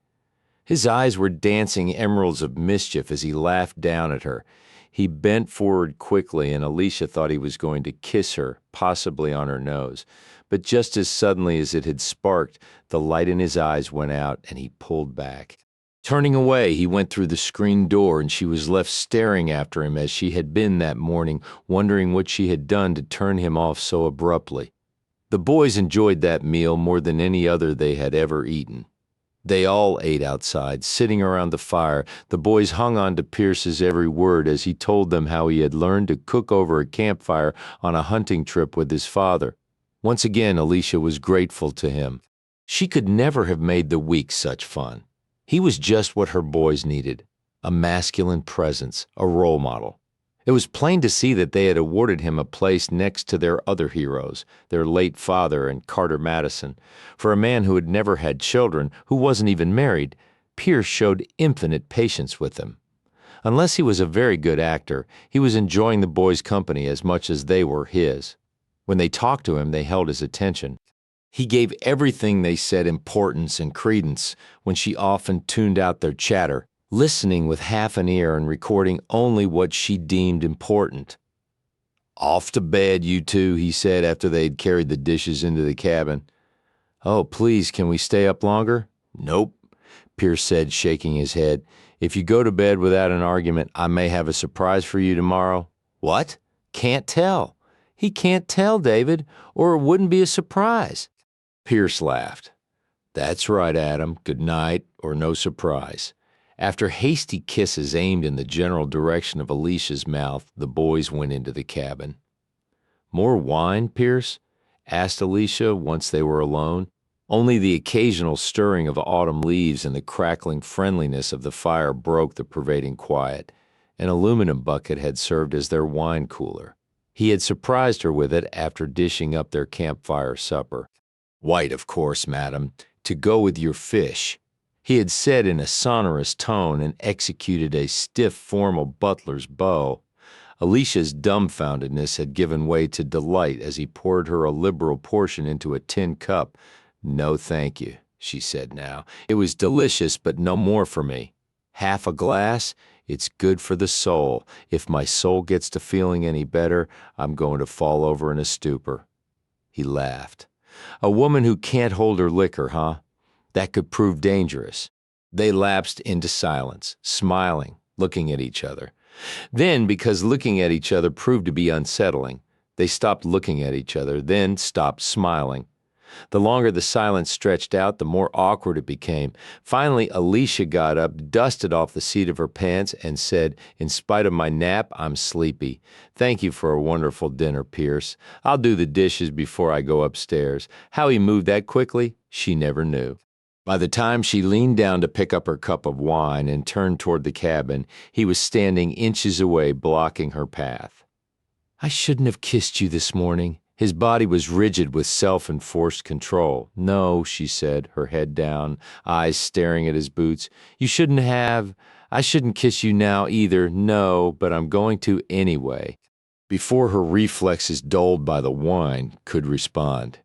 His eyes were dancing emeralds of mischief as he laughed down at her. He bent forward quickly, and Alicia thought he was going to kiss her, possibly on her nose. But just as suddenly as it had sparked, the light in his eyes went out, and he pulled back. Turning away, he went through the screen door, and she was left staring after him as she had been that morning, wondering what she had done to turn him off so abruptly. The boys enjoyed that meal more than any other they had ever eaten. They all ate outside, sitting around the fire. The boys hung on to Pierce's every word as he told them how he had learned to cook over a campfire on a hunting trip with his father. Once again, Alicia was grateful to him. She could never have made the week such fun. He was just what her boys needed, a masculine presence, a role model. It was plain to see that they had awarded him a place next to their other heroes, their late father and Carter Madison. For a man who had never had children, who wasn't even married, Pierce showed infinite patience with them. Unless he was a very good actor, he was enjoying the boys' company as much as they were his. When they talked to him, they held his attention. He gave everything they said importance and credence when she often tuned out their chatter, listening with half an ear and recording only what she deemed important. Off to bed, you two, he said after they had carried the dishes into the cabin. Oh, please, can we stay up longer? Nope, Pierce said, shaking his head. If you go to bed without an argument, I may have a surprise for you tomorrow. What? Can't tell. He can't tell, David, or it wouldn't be a surprise. Pierce laughed. That's right, Adam. Good night, or no surprise. After hasty kisses aimed in the general direction of Alicia's mouth, the boys went into the cabin. More wine, Pierce? Asked Alicia once they were alone. Only the occasional stirring of autumn leaves and the crackling friendliness of the fire broke the pervading quiet. An aluminum bucket had served as their wine cooler. He had surprised her with it after dishing up their campfire supper. White, of course, madam, to go with your fish, he had said in a sonorous tone and executed a stiff, formal butler's bow. Alicia's dumbfoundedness had given way to delight as he poured her a liberal portion into a tin cup. No, thank you, she said now. It was delicious, but no more for me. Half a glass? It's good for the soul. If my soul gets to feeling any better, I'm going to fall over in a stupor. He laughed. A woman who can't hold her liquor, huh? That could prove dangerous. They lapsed into silence, smiling, looking at each other. Then, because looking at each other proved to be unsettling, they stopped looking at each other, then stopped smiling. The longer the silence stretched out, the more awkward it became. Finally, Alicia got up, dusted off the seat of her pants, and said, "In spite of my nap, I'm sleepy. Thank you for a wonderful dinner, Pierce. I'll do the dishes before I go upstairs." How he moved that quickly, she never knew. By the time she leaned down to pick up her cup of wine and turned toward the cabin, he was standing inches away, blocking her path. "I shouldn't have kissed you this morning." His body was rigid with self-enforced control. "No," she said, her head down, eyes staring at his boots. "You shouldn't have. I shouldn't kiss you now either. No, but I'm going to anyway." Before her reflexes, dulled by the wine, could respond,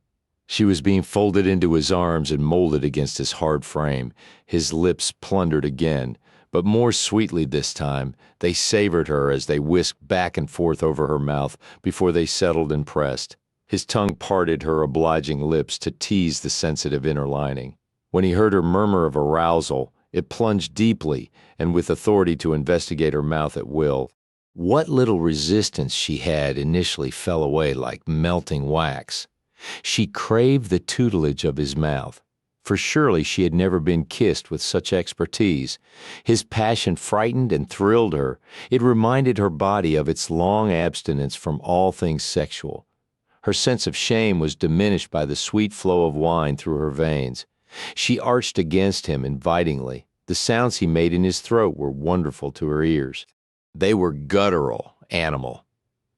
she was being folded into his arms and molded against his hard frame. His lips plundered again, but more sweetly this time. They savored her as they whisked back and forth over her mouth before they settled and pressed. His tongue parted her obliging lips to tease the sensitive inner lining. When he heard her murmur of arousal, it plunged deeply and with authority to investigate her mouth at will. What little resistance she had initially fell away like melting wax. She craved the tutelage of his mouth, for surely she had never been kissed with such expertise. His passion frightened and thrilled her. It reminded her body of its long abstinence from all things sexual. Her sense of shame was diminished by the sweet flow of wine through her veins. She arched against him invitingly. The sounds he made in his throat were wonderful to her ears. They were guttural, animal.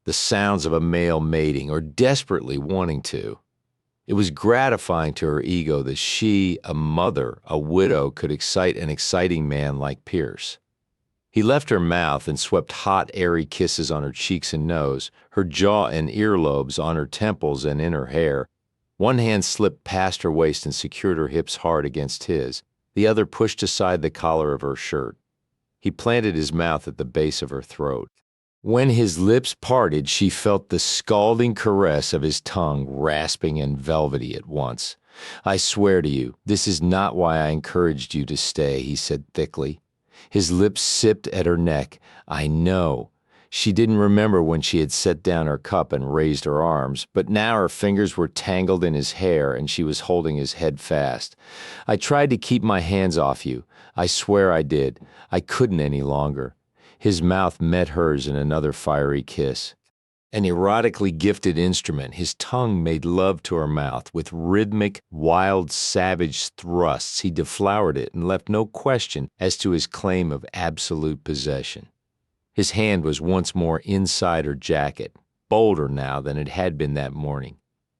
The sounds of a male mating or desperately wanting to. It was gratifying to her ego that she, a mother, a widow, could excite an exciting man like Pierce. He left her mouth and swept hot, airy kisses on her cheeks and nose, her jaw and earlobes, on her temples and in her hair. One hand slipped past her waist and secured her hips hard against his. The other pushed aside the collar of her shirt. He planted his mouth at the base of her throat. When his lips parted, she felt the scalding caress of his tongue, rasping and velvety at once. "I swear to you, this is not why I encouraged you to stay," he said thickly. His lips sipped at her neck. "I know." She didn't remember when she had set down her cup and raised her arms, but now her fingers were tangled in his hair and she was holding his head fast. "I tried to keep my hands off you. I swear I did. I couldn't any longer." His mouth met hers in another fiery kiss. An erotically gifted instrument, his tongue made love to her mouth. With rhythmic, wild, savage thrusts, he deflowered it and left no question as to his claim of absolute possession. His hand was once more inside her jacket, bolder now than it had been that morning.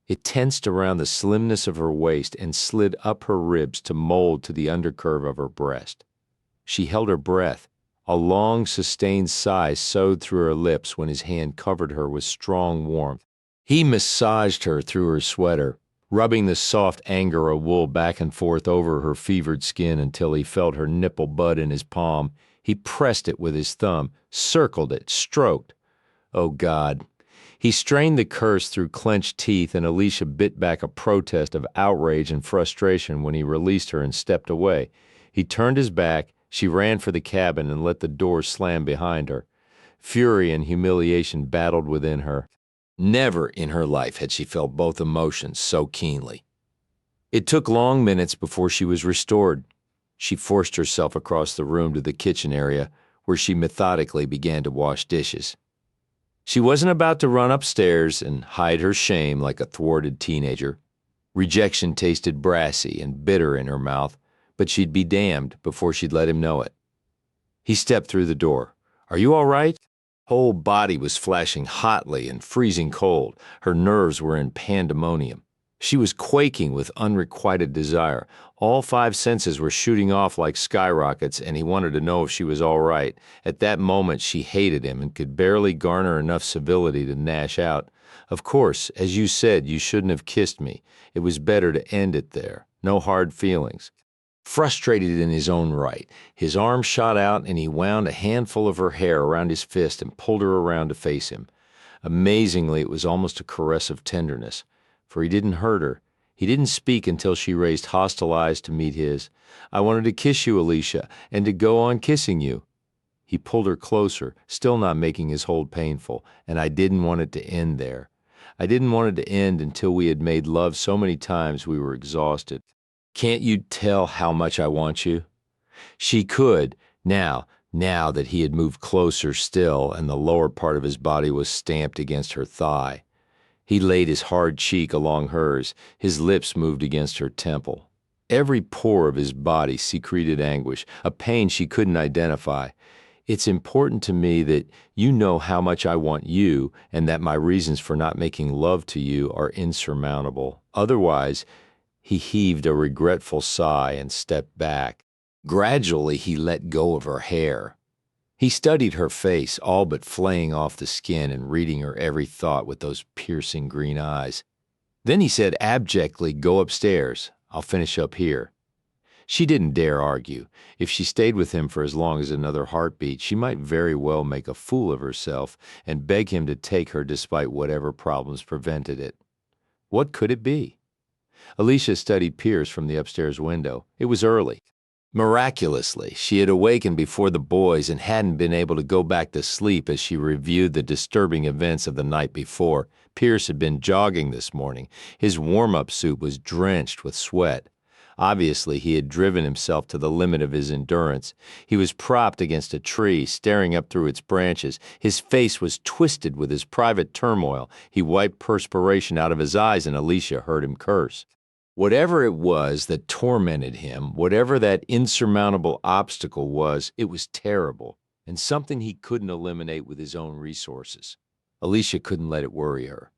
It tensed around the slimness of her waist and slid up her ribs to mold to the undercurve of her breast. She held her breath. A long, sustained sigh sewed through her lips when his hand covered her with strong warmth. He massaged her through her sweater, rubbing the soft angora wool back and forth over her fevered skin until he felt her nipple bud in his palm. He pressed it with his thumb, circled it, stroked. Oh, God. He strained the curse through clenched teeth, and Alicia bit back a protest of outrage and frustration when he released her and stepped away. He turned his back. She ran for the cabin and let the door slam behind her. Fury and humiliation battled within her. Never in her life had she felt both emotions so keenly. It took long minutes before she was restored. She forced herself across the room to the kitchen area, where she methodically began to wash dishes. She wasn't about to run upstairs and hide her shame like a thwarted teenager. Rejection tasted brassy and bitter in her mouth, but she'd be damned before she'd let him know it. He stepped through the door. "Are you all right?" Whole body was flashing hotly and freezing cold. Her nerves were in pandemonium. She was quaking with unrequited desire. All 5 senses were shooting off like skyrockets, and he wanted to know if she was all right. At that moment, she hated him and could barely garner enough civility to gnash out, "Of course, as you said, you shouldn't have kissed me. It was better to end it there. No hard feelings." Frustrated in his own right, his arm shot out and he wound a handful of her hair around his fist and pulled her around to face him. Amazingly, it was almost a caress of tenderness, for he didn't hurt her. He didn't speak until she raised hostile eyes to meet his. "I wanted to kiss you, Alicia, and to go on kissing you." He pulled her closer, still not making his hold painful, "and I didn't want it to end there. I didn't want it to end until we had made love so many times we were exhausted. Can't you tell how much I want you? She could, now that he had moved closer still and the lower part of his body was stamped against her thigh. He laid his hard cheek along hers, his lips moved against her temple. Every pore of his body secreted anguish, a pain she couldn't identify. It's important to me that you know how much I want you and that my reasons for not making love to you are insurmountable. Otherwise, he heaved a regretful sigh and stepped back. Gradually, he let go of her hair. He studied her face, all but flaying off the skin and reading her every thought with those piercing green eyes. Then he said abjectly, "Go upstairs. I'll finish up here." She didn't dare argue. If she stayed with him for as long as another heartbeat, she might very well make a fool of herself and beg him to take her despite whatever problems prevented it. What could it be? Alicia studied Pierce from the upstairs window. It was early. Miraculously, she had awakened before the boys and hadn't been able to go back to sleep as she reviewed the disturbing events of the night before. Pierce had been jogging this morning. His warm-up suit was drenched with sweat. Obviously, he had driven himself to the limit of his endurance. He was propped against a tree, staring up through its branches. His face was twisted with his private turmoil. He wiped perspiration out of his eyes, and Alicia heard him curse. Whatever it was that tormented him, whatever that insurmountable obstacle was, it was terrible, and something he couldn't eliminate with his own resources. Alicia couldn't let it worry her.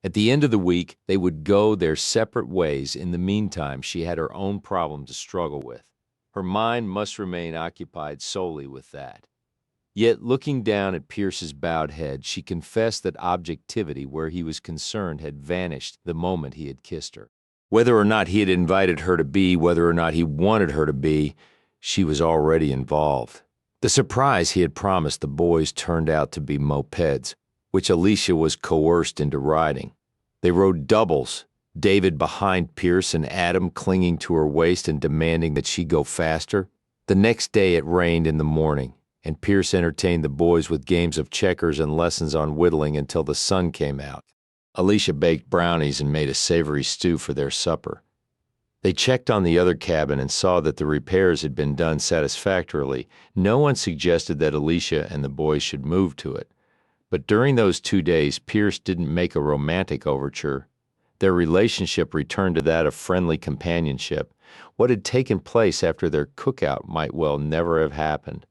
At the end of the week, they would go their separate ways. In the meantime, she had her own problem to struggle with. Her mind must remain occupied solely with that. Yet, looking down at Pierce's bowed head, she confessed that objectivity where he was concerned had vanished the moment he had kissed her. Whether or not he had invited her to be, whether or not he wanted her to be, she was already involved. The surprise he had promised the boys turned out to be mopeds, which Alicia was coerced into riding. They rode doubles, David behind Pierce and Adam clinging to her waist and demanding that she go faster. The next day it rained in the morning, and Pierce entertained the boys with games of checkers and lessons on whittling until the sun came out. Alicia baked brownies and made a savory stew for their supper. They checked on the other cabin and saw that the repairs had been done satisfactorily. No one suggested that Alicia and the boys should move to it. But during those 2 days, Pierce didn't make a romantic overture. Their relationship returned to that of friendly companionship. What had taken place after their cookout might well never have happened.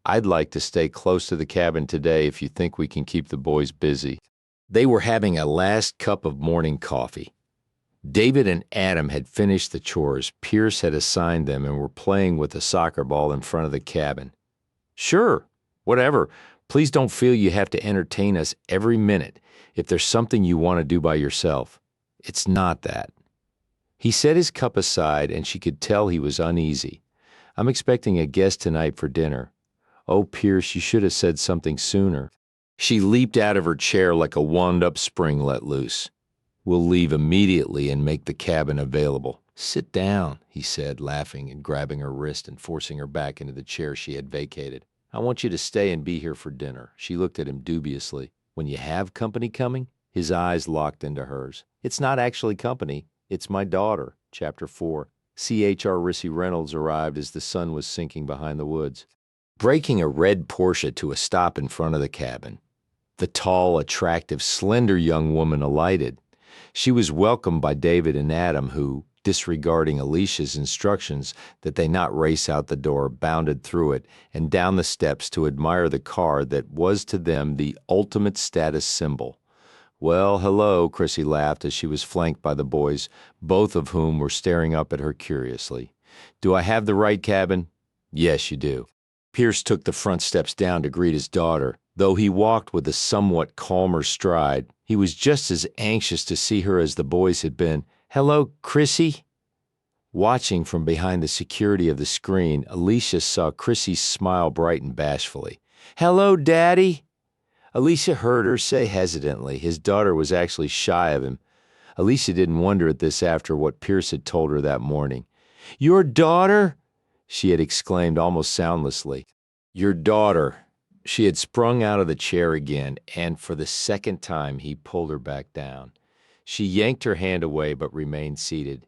"I'd like to stay close to the cabin today if you think we can keep the boys busy." They were having a last cup of morning coffee. David and Adam had finished the chores Pierce had assigned them and were playing with a soccer ball in front of the cabin. "Sure, whatever. Please don't feel you have to entertain us every minute if there's something you want to do by yourself. It's not that." He set his cup aside, and she could tell he was uneasy. "I'm expecting a guest tonight for dinner." "Oh, Pierce, you should have said something sooner." She leaped out of her chair like a wound-up spring let loose. "We'll leave immediately and make the cabin available." "Sit down," he said, laughing and grabbing her wrist and forcing her back into the chair she had vacated. "I want you to stay and be here for dinner." She looked at him dubiously. "When you have company coming?" His eyes locked into hers. "It's not actually company. It's my daughter." Chapter 4. C.H.R. Reynolds arrived as the sun was sinking behind the woods, braking a red Porsche to a stop in front of the cabin. The tall, attractive, slender young woman alighted. She was welcomed by David and Adam, who, disregarding Alicia's instructions that they not race out the door, bounded through it and down the steps to admire the car that was to them the ultimate status symbol. "Well, hello," Chrissy laughed as she was flanked by the boys, both of whom were staring up at her curiously. "Do I have the right cabin?" "Yes, you do." Pierce took the front steps down to greet his daughter. Though he walked with a somewhat calmer stride, he was just as anxious to see her as the boys had been. "Hello, Chrissy?" Watching from behind the security of the screen, Alicia saw Chrissy's smile brighten bashfully. "Hello, Daddy?" Alicia heard her say hesitantly. His daughter was actually shy of him. Alicia didn't wonder at this after what Pierce had told her that morning. "Your daughter?" she had exclaimed almost soundlessly. "Your daughter," She had sprung out of the chair again, and for the second time he pulled her back down. She yanked her hand away but remained seated.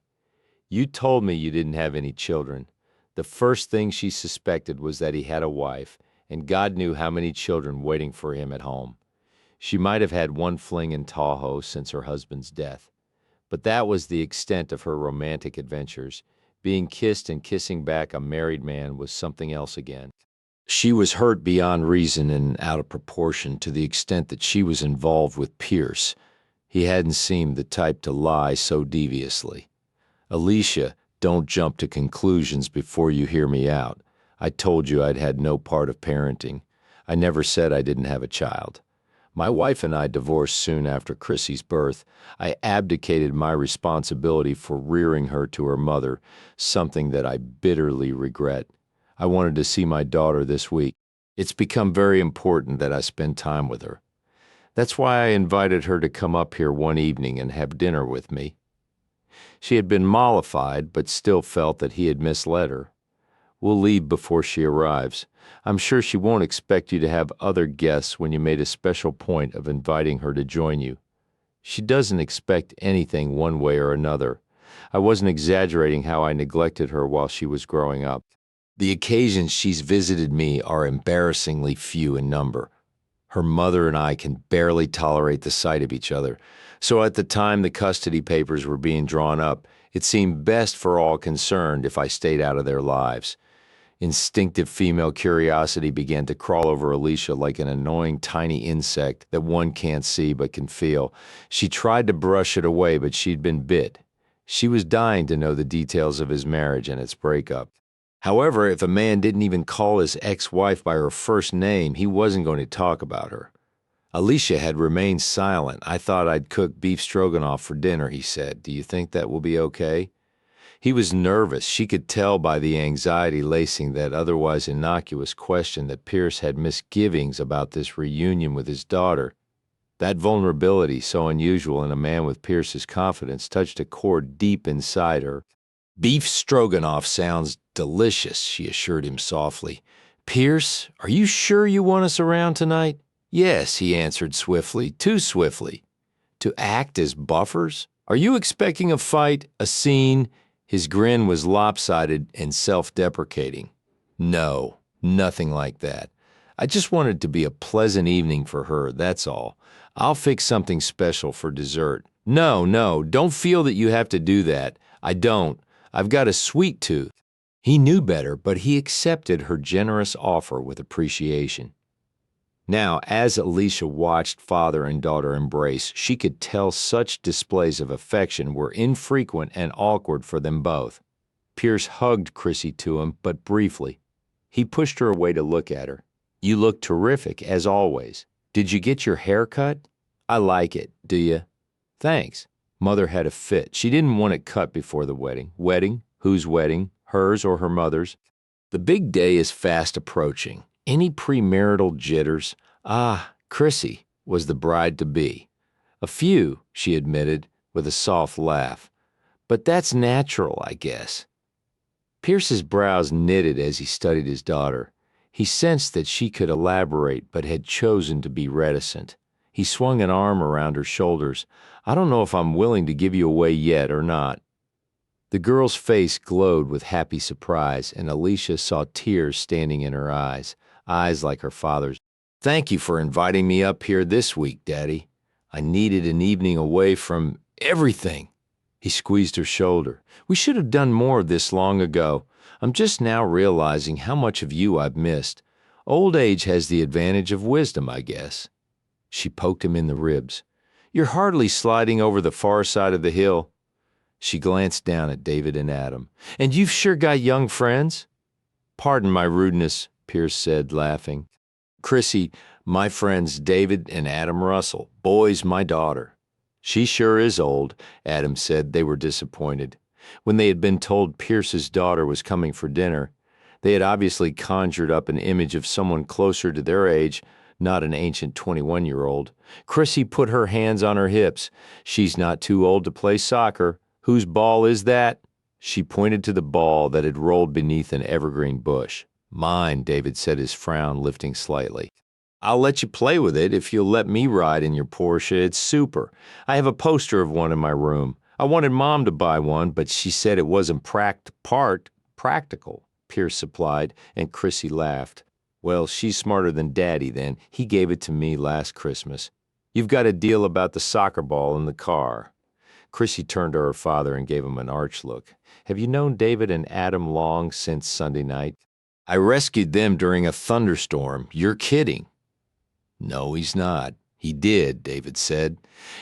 You told me you didn't have any children. The first thing she suspected was that he had a wife, and God knew how many children waiting for him at home. She might have had one fling in Tahoe since her husband's death. But that was the extent of her romantic adventures. Being kissed and kissing back a married man was something else again. She was hurt beyond reason and out of proportion to the extent that she was involved with Pierce. He hadn't seemed the type to lie so deviously. Alicia, don't jump to conclusions before you hear me out. I told you I'd had no part of parenting. I never said I didn't have a child. My wife and I divorced soon after Chrissy's birth. I abdicated my responsibility for rearing her to her mother, something that I bitterly regret. I wanted to see my daughter this week. It's become very important that I spend time with her. That's why I invited her to come up here one evening and have dinner with me. She had been mollified, but still felt that he had misled her. We'll leave before she arrives. I'm sure she won't expect you to have other guests when you made a special point of inviting her to join you. She doesn't expect anything one way or another. I wasn't exaggerating how I neglected her while she was growing up. The occasions she's visited me are embarrassingly few in number. Her mother and I can barely tolerate the sight of each other, so at the time the custody papers were being drawn up, it seemed best for all concerned if I stayed out of their lives. Instinctive female curiosity began to crawl over Alicia like an annoying tiny insect that one can't see but can feel. She tried to brush it away, but she'd been bit. She was dying to know the details of his marriage and its breakup. However, if a man didn't even call his ex-wife by her first name, he wasn't going to talk about her. Alicia had remained silent. I thought I'd cook beef stroganoff for dinner, he said. Do you think that will be okay? He was nervous. She could tell by the anxiety lacing that otherwise innocuous question that Pierce had misgivings about this reunion with his daughter. That vulnerability, so unusual in a man with Pierce's confidence, touched a chord deep inside her. Beef stroganoff sounds delicious, she assured him softly. Pierce, are you sure you want us around tonight? Yes, he answered swiftly, too swiftly. To act as buffers? Are you expecting a fight, a scene? His grin was lopsided and self-deprecating. No, nothing like that. I just wanted it to be a pleasant evening for her, that's all. I'll fix something special for dessert. No, don't feel that you have to do that. I don't. I've got a sweet tooth. He knew better, but he accepted her generous offer with appreciation. Now, as Alicia watched father and daughter embrace, she could tell such displays of affection were infrequent and awkward for them both. Pierce hugged Chrissy to him, but briefly. He pushed her away to look at her. You look terrific, as always. Did you get your hair cut? I like it, do you? Thanks. Mother had a fit. She didn't want it cut before the wedding. Wedding? Whose wedding? Hers or her mother's? The big day is fast approaching. Any premarital jitters? Ah, Chrissy was the bride-to-be. A few, she admitted, with a soft laugh. But that's natural, I guess. Pierce's brows knitted as he studied his daughter. He sensed that she could elaborate, but had chosen to be reticent. He swung an arm around her shoulders. I don't know if I'm willing to give you away yet or not. The girl's face glowed with happy surprise, and Alicia saw tears standing in her eyes like her father's. Thank you for inviting me up here this week, Daddy. I needed an evening away from everything. He squeezed her shoulder. We should have done more of this long ago. I'm just now realizing how much of you I've missed. Old age has the advantage of wisdom, I guess. She poked him in the ribs. You're hardly sliding over the far side of the hill. She glanced down at David and Adam. And you've sure got young friends? Pardon my rudeness, Pierce said, laughing. Chrissy, my friends David and Adam Russell. Boy's my daughter. She sure is old, Adam said. They were disappointed. When they had been told Pierce's daughter was coming for dinner, they had obviously conjured up an image of someone closer to their age, not an ancient 21-year-old. Chrissy put her hands on her hips. She's not too old to play soccer. Whose ball is that? She pointed to the ball that had rolled beneath an evergreen bush. Mine, David said, his frown lifting slightly. I'll let you play with it if you'll let me ride in your Porsche. It's super. I have a poster of one in my room. I wanted Mom to buy one, but she said it wasn't practical, Pierce supplied, and Chrissy laughed. Well, she's smarter than Daddy then. He gave it to me last Christmas. You've got a deal about the soccer ball in the car. Chrissy turned to her father and gave him an arch look. Have you known David and Adam long since Sunday night? I rescued them during a thunderstorm. You're kidding. No, he's not. He did, David said.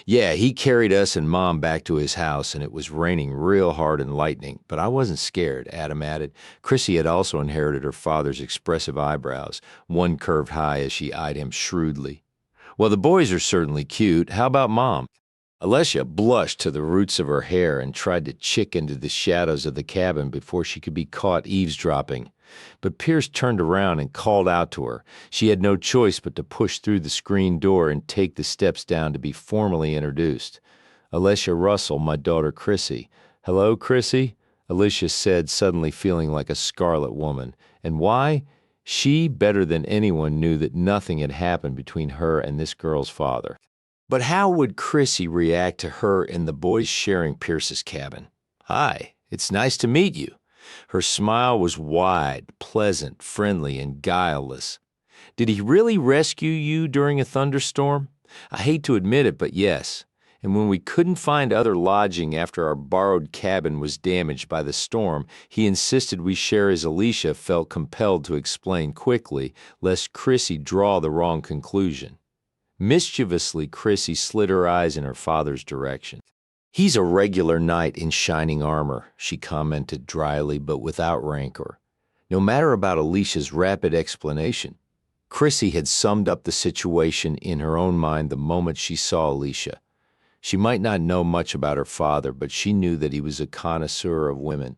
Yeah, he carried us and Mom back to his house, and it was raining real hard and lightning, but I wasn't scared, Adam added. Chrissy had also inherited her father's expressive eyebrows, one curved high as she eyed him shrewdly. Well, the boys are certainly cute. How about Mom? Alicia blushed to the roots of her hair and tried to chick into the shadows of the cabin before she could be caught eavesdropping. But Pierce turned around and called out to her. She had no choice but to push through the screen door and take the steps down to be formally introduced. Alicia Russell, my daughter Chrissy. Hello, Chrissy, Alicia said, suddenly feeling like a scarlet woman. And why? She, better than anyone, knew that nothing had happened between her and this girl's father. But how would Chrissy react to her and the boys sharing Pierce's cabin? Hi, it's nice to meet you. Her smile was wide, pleasant, friendly, and guileless. Did he really rescue you during a thunderstorm? I hate to admit it, but yes. And when we couldn't find other lodging after our borrowed cabin was damaged by the storm, he insisted we share as Alicia felt compelled to explain quickly, lest Chrissy draw the wrong conclusion. Mischievously, Chrissy slid her eyes in her father's direction. He's a regular knight in shining armor, she commented dryly but without rancor. No matter about Alicia's rapid explanation, Chrissy had summed up the situation in her own mind the moment she saw Alicia. She might not know much about her father, but she knew that he was a connoisseur of women.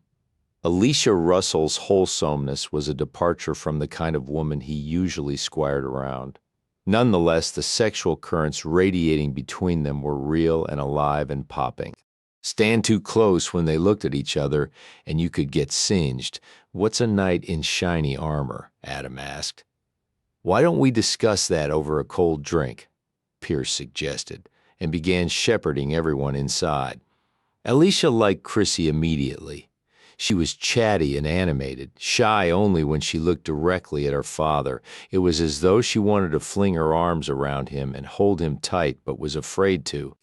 Alicia Russell's wholesomeness was a departure from the kind of woman he usually squired around. Nonetheless, the sexual currents radiating between them were real and alive and popping. Stand too close when they looked at each other, and you could get singed. What's a knight in shiny armor? Adam asked. Why don't we discuss that over a cold drink? Pierce suggested, and began shepherding everyone inside. Alicia liked Chrissy immediately. She was chatty and animated, shy only when she looked directly at her father. It was as though she wanted to fling her arms around him and hold him tight, but was afraid to.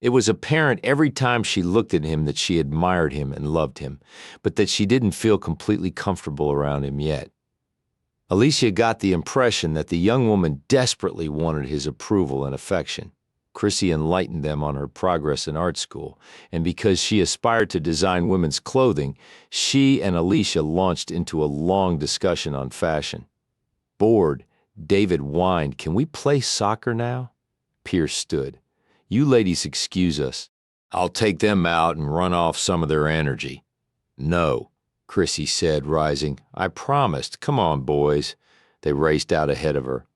It was apparent every time she looked at him that she admired him and loved him, but that she didn't feel completely comfortable around him yet. Alicia got the impression that the young woman desperately wanted his approval and affection. Chrissy enlightened them on her progress in art school, and because she aspired to design women's clothing, she and Alicia launched into a long discussion on fashion. Bored, David whined, "Can we play soccer now?" Pierce stood. "You ladies excuse us. I'll take them out and run off some of their energy." "No," Chrissy said, rising. "I promised. Come on, boys." They raced out ahead of her.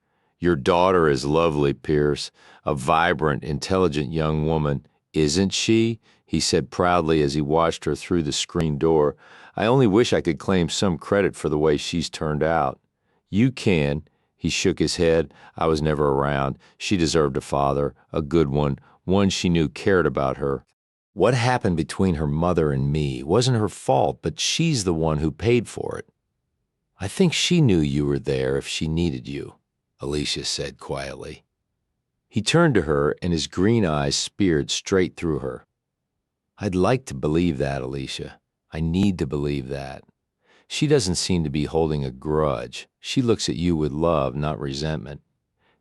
"Your daughter is lovely, Pierce. A vibrant, intelligent young woman. Isn't she?" he said proudly as he watched her through the screen door. "I only wish I could claim some credit for the way she's turned out." "You can." He shook his head. "I was never around. She deserved a father, a good one she knew cared about her. What happened between her mother and me wasn't her fault, but she's the one who paid for it." "I think she knew you were there if she needed you," Alicia said quietly. He turned to her, and his green eyes speared straight through her. "I'd like to believe that, Alicia. I need to believe that. She doesn't seem to be holding a grudge. She looks at you with love, not resentment.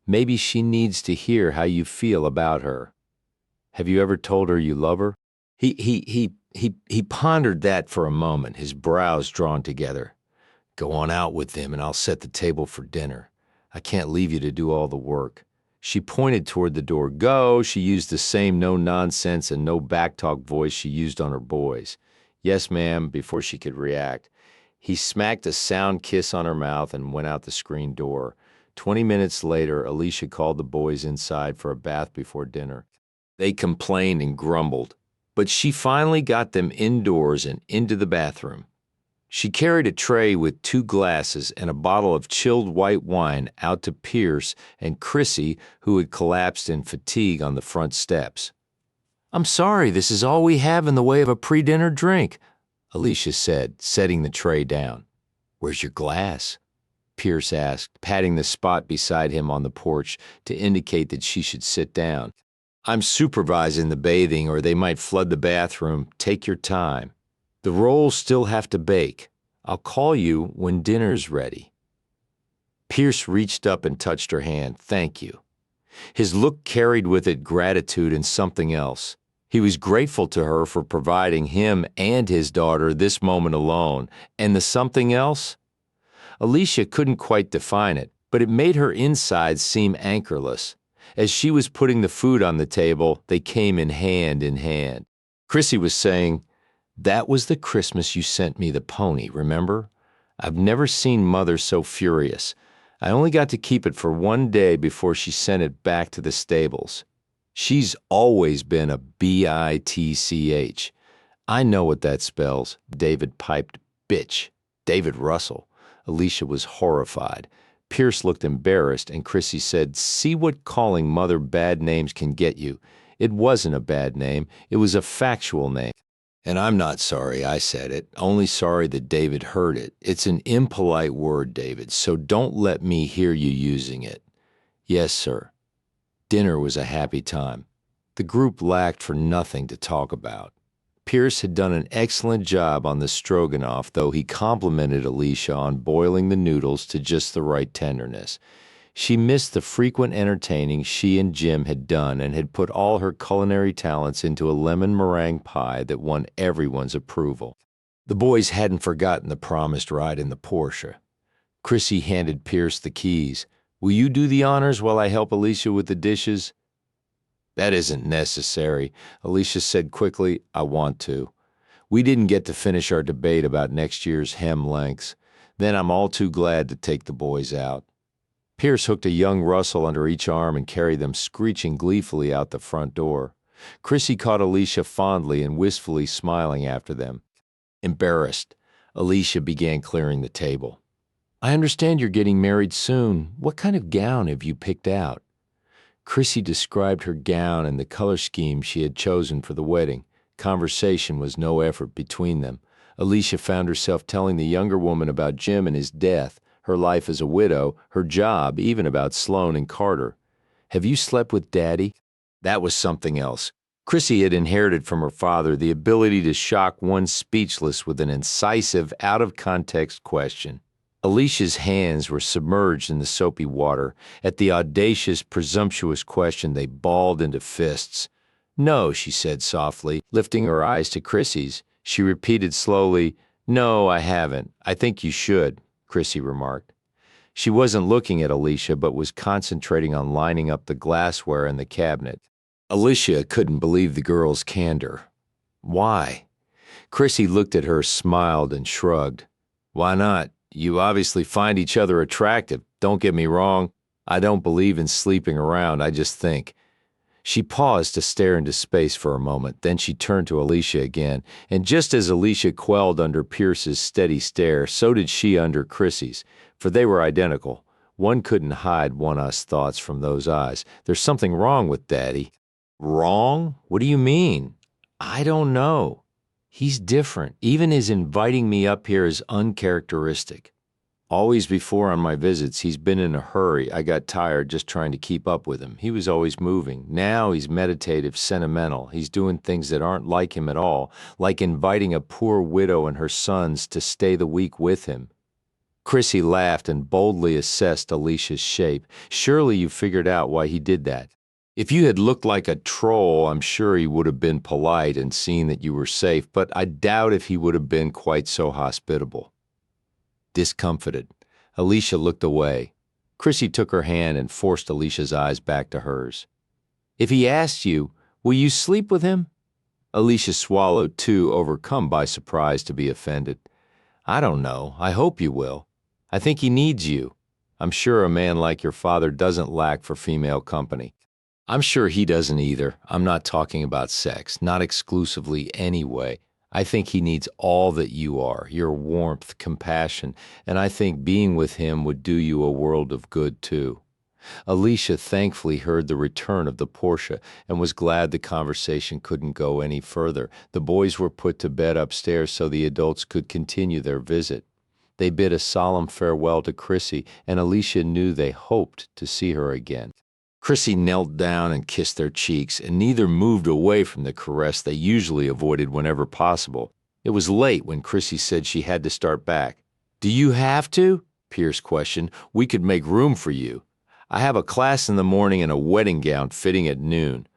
Maybe she needs to hear how you feel about her. Have you ever told her you love her?" He pondered that for a moment, his brows drawn together. "Go on out with them, and I'll set the table for dinner. I can't leave you to do all the work." She pointed toward the door. "Go," she used the same no-nonsense and no-backtalk voice she used on her boys. "Yes, ma'am," before she could react. He smacked a sound kiss on her mouth and went out the screen door. 20 minutes later, Alicia called the boys inside for a bath before dinner. They complained and grumbled, but she finally got them indoors and into the bathroom. She carried a tray with 2 glasses and a bottle of chilled white wine out to Pierce and Chrissy, who had collapsed in fatigue on the front steps. "I'm sorry, this is all we have in the way of a pre-dinner drink," Alicia said, setting the tray down. "Where's your glass?" Pierce asked, patting the spot beside him on the porch to indicate that she should sit down. "I'm supervising the bathing, or they might flood the bathroom. Take your time. The rolls still have to bake. I'll call you when dinner's ready." Pierce reached up and touched her hand. "Thank you." His look carried with it gratitude and something else. He was grateful to her for providing him and his daughter this moment alone. And the something else? Alicia couldn't quite define it, but it made her insides seem anchorless. As she was putting the food on the table, they came in hand in hand. Chrissy was saying, "That was the Christmas you sent me the pony, remember? I've never seen Mother so furious. I only got to keep it for 1 day before she sent it back to the stables. She's always been a bitch. I know what that spells." David piped, "Bitch. David Russell." Alicia was horrified. Pierce looked embarrassed, and Chrissy said, "See what calling Mother bad names can get you. It wasn't a bad name. It was a factual name. And I'm not sorry I said it, only sorry that David heard it. It's an impolite word, David, so don't let me hear you using it." "Yes, sir." Dinner was a happy time. The group lacked for nothing to talk about. Pierce had done an excellent job on the stroganoff, though he complimented Alicia on boiling the noodles to just the right tenderness. She missed the frequent entertaining she and Jim had done and had put all her culinary talents into a lemon meringue pie that won everyone's approval. The boys hadn't forgotten the promised ride in the Porsche. Chrissy handed Pierce the keys. "Will you do the honors while I help Alicia with the dishes?" "That isn't necessary," Alicia said quickly. "I want to. We didn't get to finish our debate about next year's hem lengths. Then I'm all too glad to take the boys out." Pierce hooked a young Russell under each arm and carried them screeching gleefully out the front door. Chrissy caught Alicia fondly and wistfully smiling after them. Embarrassed, Alicia began clearing the table. "I understand you're getting married soon. What kind of gown have you picked out?" Chrissy described her gown and the color scheme she had chosen for the wedding. Conversation was no effort between them. Alicia found herself telling the younger woman about Jim and his death, her life as a widow, her job, even about Sloan and Carter. "Have you slept with Daddy?" That was something else. Chrissy had inherited from her father the ability to shock one speechless with an incisive, out-of-context question. Alicia's hands were submerged in the soapy water. At the audacious, presumptuous question, they balled into fists. "No," she said softly, lifting her eyes to Chrissy's. She repeated slowly, "No, I haven't. I think you should," Chrissy remarked. She wasn't looking at Alicia, but was concentrating on lining up the glassware in the cabinet. Alicia couldn't believe the girl's candor. "Why?" Chrissy looked at her, smiled, and shrugged. "Why not? You obviously find each other attractive. Don't get me wrong. I don't believe in sleeping around. I just think." She paused to stare into space for a moment. Then she turned to Alicia again. And just as Alicia quelled under Pierce's steady stare, so did she under Chrissy's. For they were identical. One couldn't hide one-us thoughts from those eyes. "There's something wrong with Daddy." "Wrong? What do you mean?" "I don't know. He's different. Even his inviting me up here is uncharacteristic. Always before on my visits, he's been in a hurry. I got tired just trying to keep up with him. He was always moving. Now he's meditative, sentimental. He's doing things that aren't like him at all, like inviting a poor widow and her sons to stay the week with him." Chrissy laughed and boldly assessed Alicia's shape. "Surely you figured out why he did that. If you had looked like a troll, I'm sure he would have been polite and seen that you were safe, but I doubt if he would have been quite so hospitable." Discomfited, Alicia looked away. Chrissy took her hand and forced Alicia's eyes back to hers. "If he asked you, will you sleep with him?" Alicia swallowed too, overcome by surprise to be offended. "I don't know. I hope you will. I think he needs you. I'm sure a man like your father doesn't lack for female company. I'm sure he doesn't either. I'm not talking about sex, not exclusively anyway. I think he needs all that you are, your warmth, compassion, and I think being with him would do you a world of good, too. Alicia thankfully heard the return of the Porsche and was glad the conversation couldn't go any further. The boys were put to bed upstairs so the adults could continue their visit. They bid a solemn farewell to Chrissy, and Alicia knew they hoped to see her again. Chrissy knelt down and kissed their cheeks, and neither moved away from the caress they usually avoided whenever possible. It was late when Chrissy said she had to start back. "Do you have to?" Pierce questioned. "We could make room for you. I have a class in the morning and a wedding gown fitting at noon.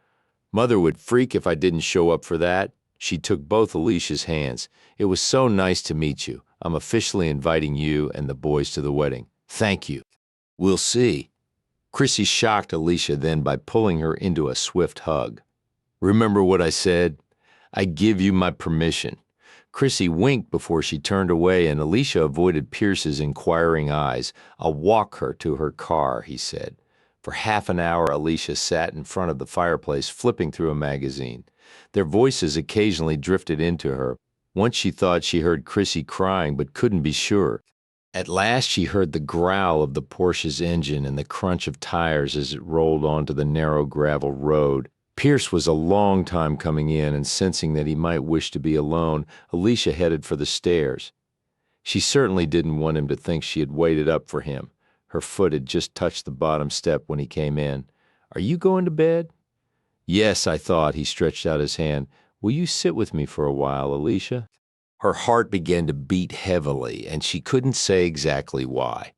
Mother would freak if I didn't show up for that." She took both Alicia's hands. "It was so nice to meet you. I'm officially inviting you and the boys to the wedding. Thank you. We'll see." Chrissy shocked Alicia then by pulling her into a swift hug. "Remember what I said? I give you my permission." Chrissy winked before she turned away, and Alicia avoided Pierce's inquiring eyes. "I'll walk her to her car," he said. For half an hour, Alicia sat in front of the fireplace, flipping through a magazine. Their voices occasionally drifted into her. Once she thought she heard Chrissy crying, but couldn't be sure. At last she heard the growl of the Porsche's engine and the crunch of tires as it rolled onto the narrow gravel road. Pierce was a long time coming in, and sensing that he might wish to be alone, Alicia headed for the stairs. She certainly didn't want him to think she had waited up for him. Her foot had just touched the bottom step when he came in. "Are you going to bed?" "Yes," I thought. He stretched out his hand. "Will you sit with me for a while, Alicia?" Her heart began to beat heavily, and she couldn't say exactly why.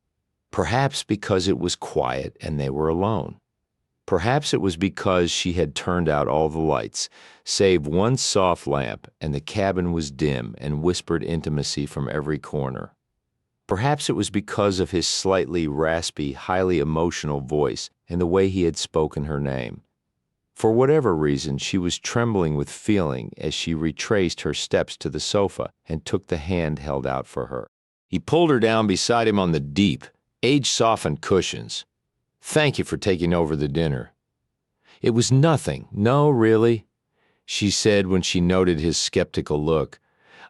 Perhaps because it was quiet and they were alone. Perhaps it was because she had turned out all the lights, save one soft lamp, and the cabin was dim and whispered intimacy from every corner. Perhaps it was because of his slightly raspy, highly emotional voice and the way he had spoken her name. For whatever reason, she was trembling with feeling as she retraced her steps to the sofa and took the hand held out for her. He pulled her down beside him on the deep, age-softened cushions. "Thank you for taking over the dinner." "It was nothing. No, really," she said when she noted his skeptical look.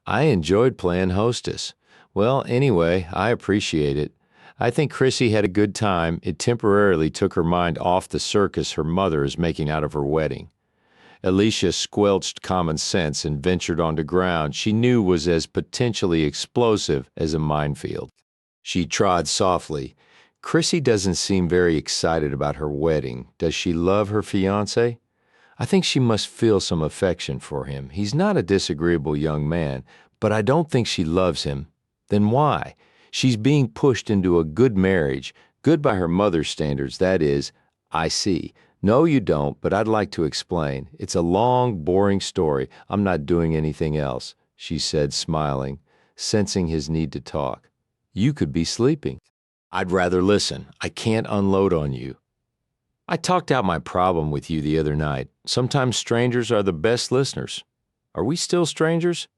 "I enjoyed playing hostess. Well, anyway, I appreciate it. I think Chrissy had a good time. It temporarily took her mind off the circus her mother is making out of her wedding." Alicia squelched common sense and ventured onto ground she knew was as potentially explosive as a minefield. She trod softly. "Chrissy doesn't seem very excited about her wedding. Does she love her fiancé? I think she must feel some affection for him. He's not a disagreeable young man, but I don't think she loves him. Then why? She's being pushed into a good marriage, good by her mother's standards, that is." "I see. No, you don't, but I'd like to explain. It's a long, boring story. I'm not doing anything else," she said, smiling, sensing his need to talk. "You could be sleeping." "I'd rather listen. I can't unload on you. I talked out my problem with you the other night. Sometimes strangers are the best listeners. Are we still strangers?"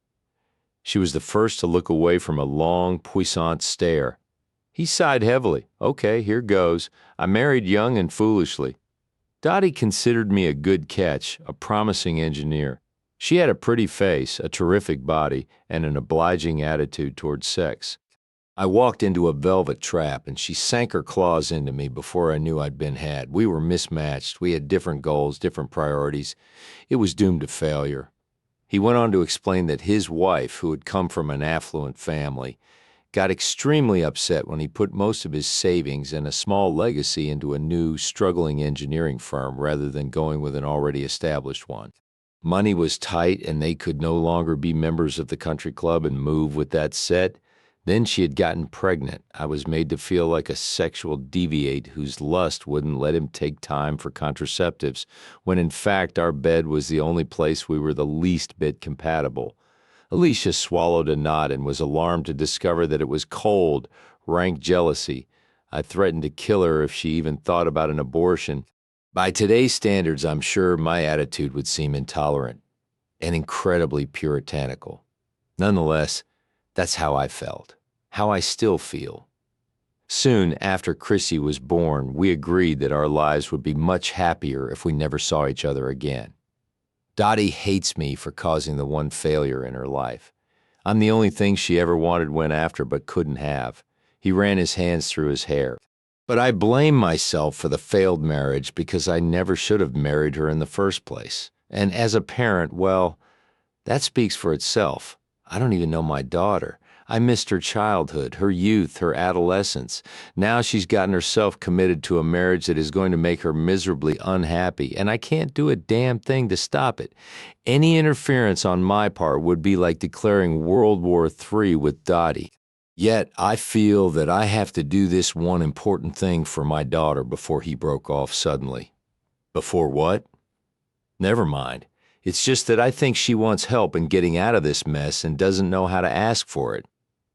She was the first to look away from a long, puissant stare. He sighed heavily. "Okay, here goes. I married young and foolishly. Dottie considered me a good catch, a promising engineer. She had a pretty face, a terrific body, and an obliging attitude toward sex. I walked into a velvet trap, and she sank her claws into me before I knew I'd been had. We were mismatched. We had different goals, different priorities. It was doomed to failure." He went on to explain that his wife, who had come from an affluent family, got extremely upset when he put most of his savings and a small legacy into a new, struggling engineering firm rather than going with an already established one. Money was tight, and they could no longer be members of the country club and move with that set. Then she had gotten pregnant. I was made to feel like a sexual deviate whose lust wouldn't let him take time for contraceptives, when in fact our bed was the only place we were the least bit compatible. Alicia swallowed a knot and was alarmed to discover that it was cold, rank jealousy. I threatened to kill her if she even thought about an abortion. By today's standards, I'm sure my attitude would seem intolerant and incredibly puritanical. Nonetheless, that's how I felt, how I still feel. Soon after Chrissy was born, we agreed that our lives would be much happier if we never saw each other again. Dottie hates me for causing the one failure in her life. I'm the only thing she ever wanted, went after, but couldn't have. He ran his hands through his hair. But I blame myself for the failed marriage because I never should have married her in the first place. And as a parent, well, that speaks for itself. I don't even know my daughter. I missed her childhood, her youth, her adolescence. Now she's gotten herself committed to a marriage that is going to make her miserably unhappy, and I can't do a damn thing to stop it. Any interference on my part would be like declaring World War III with Dottie. Yet I feel that I have to do this one important thing for my daughter before he broke off suddenly. Before what? Never mind. It's just that I think she wants help in getting out of this mess and doesn't know how to ask for it.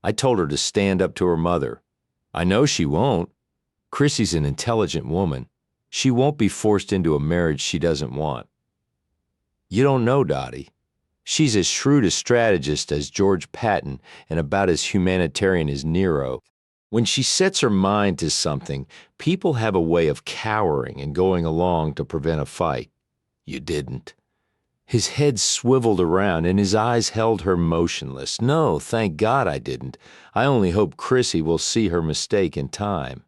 I told her to stand up to her mother. I know she won't. Chrissy's an intelligent woman. She won't be forced into a marriage she doesn't want. You don't know Dottie. She's as shrewd a strategist as George Patton and about as humanitarian as Nero. When she sets her mind to something, people have a way of cowering and going along to prevent a fight. You didn't. His head swiveled around and his eyes held her motionless. No, thank God I didn't. I only hope Chrissy will see her mistake in time.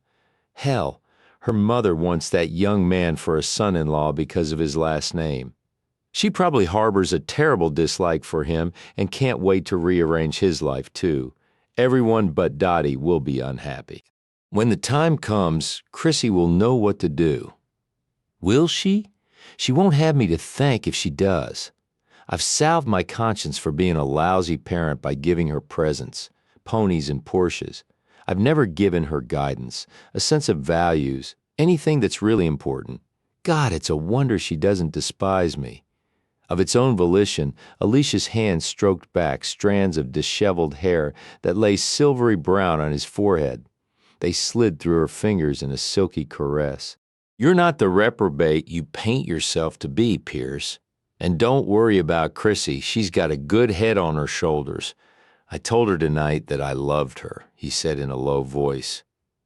Hell, her mother wants that young man for a son-in-law because of his last name. She probably harbors a terrible dislike for him and can't wait to rearrange his life too. Everyone but Dottie will be unhappy. When the time comes, Chrissy will know what to do. Will she? She won't have me to thank if she does. I've salved my conscience for being a lousy parent by giving her presents, ponies and Porsches. I've never given her guidance, a sense of values, anything that's really important. God, it's a wonder she doesn't despise me. Of its own volition, Alicia's hand stroked back strands of disheveled hair that lay silvery brown on his forehead. They slid through her fingers in a silky caress. You're not the reprobate you paint yourself to be, Pierce. And don't worry about Chrissy. She's got a good head on her shoulders. I told her tonight that I loved her, he said in a low voice.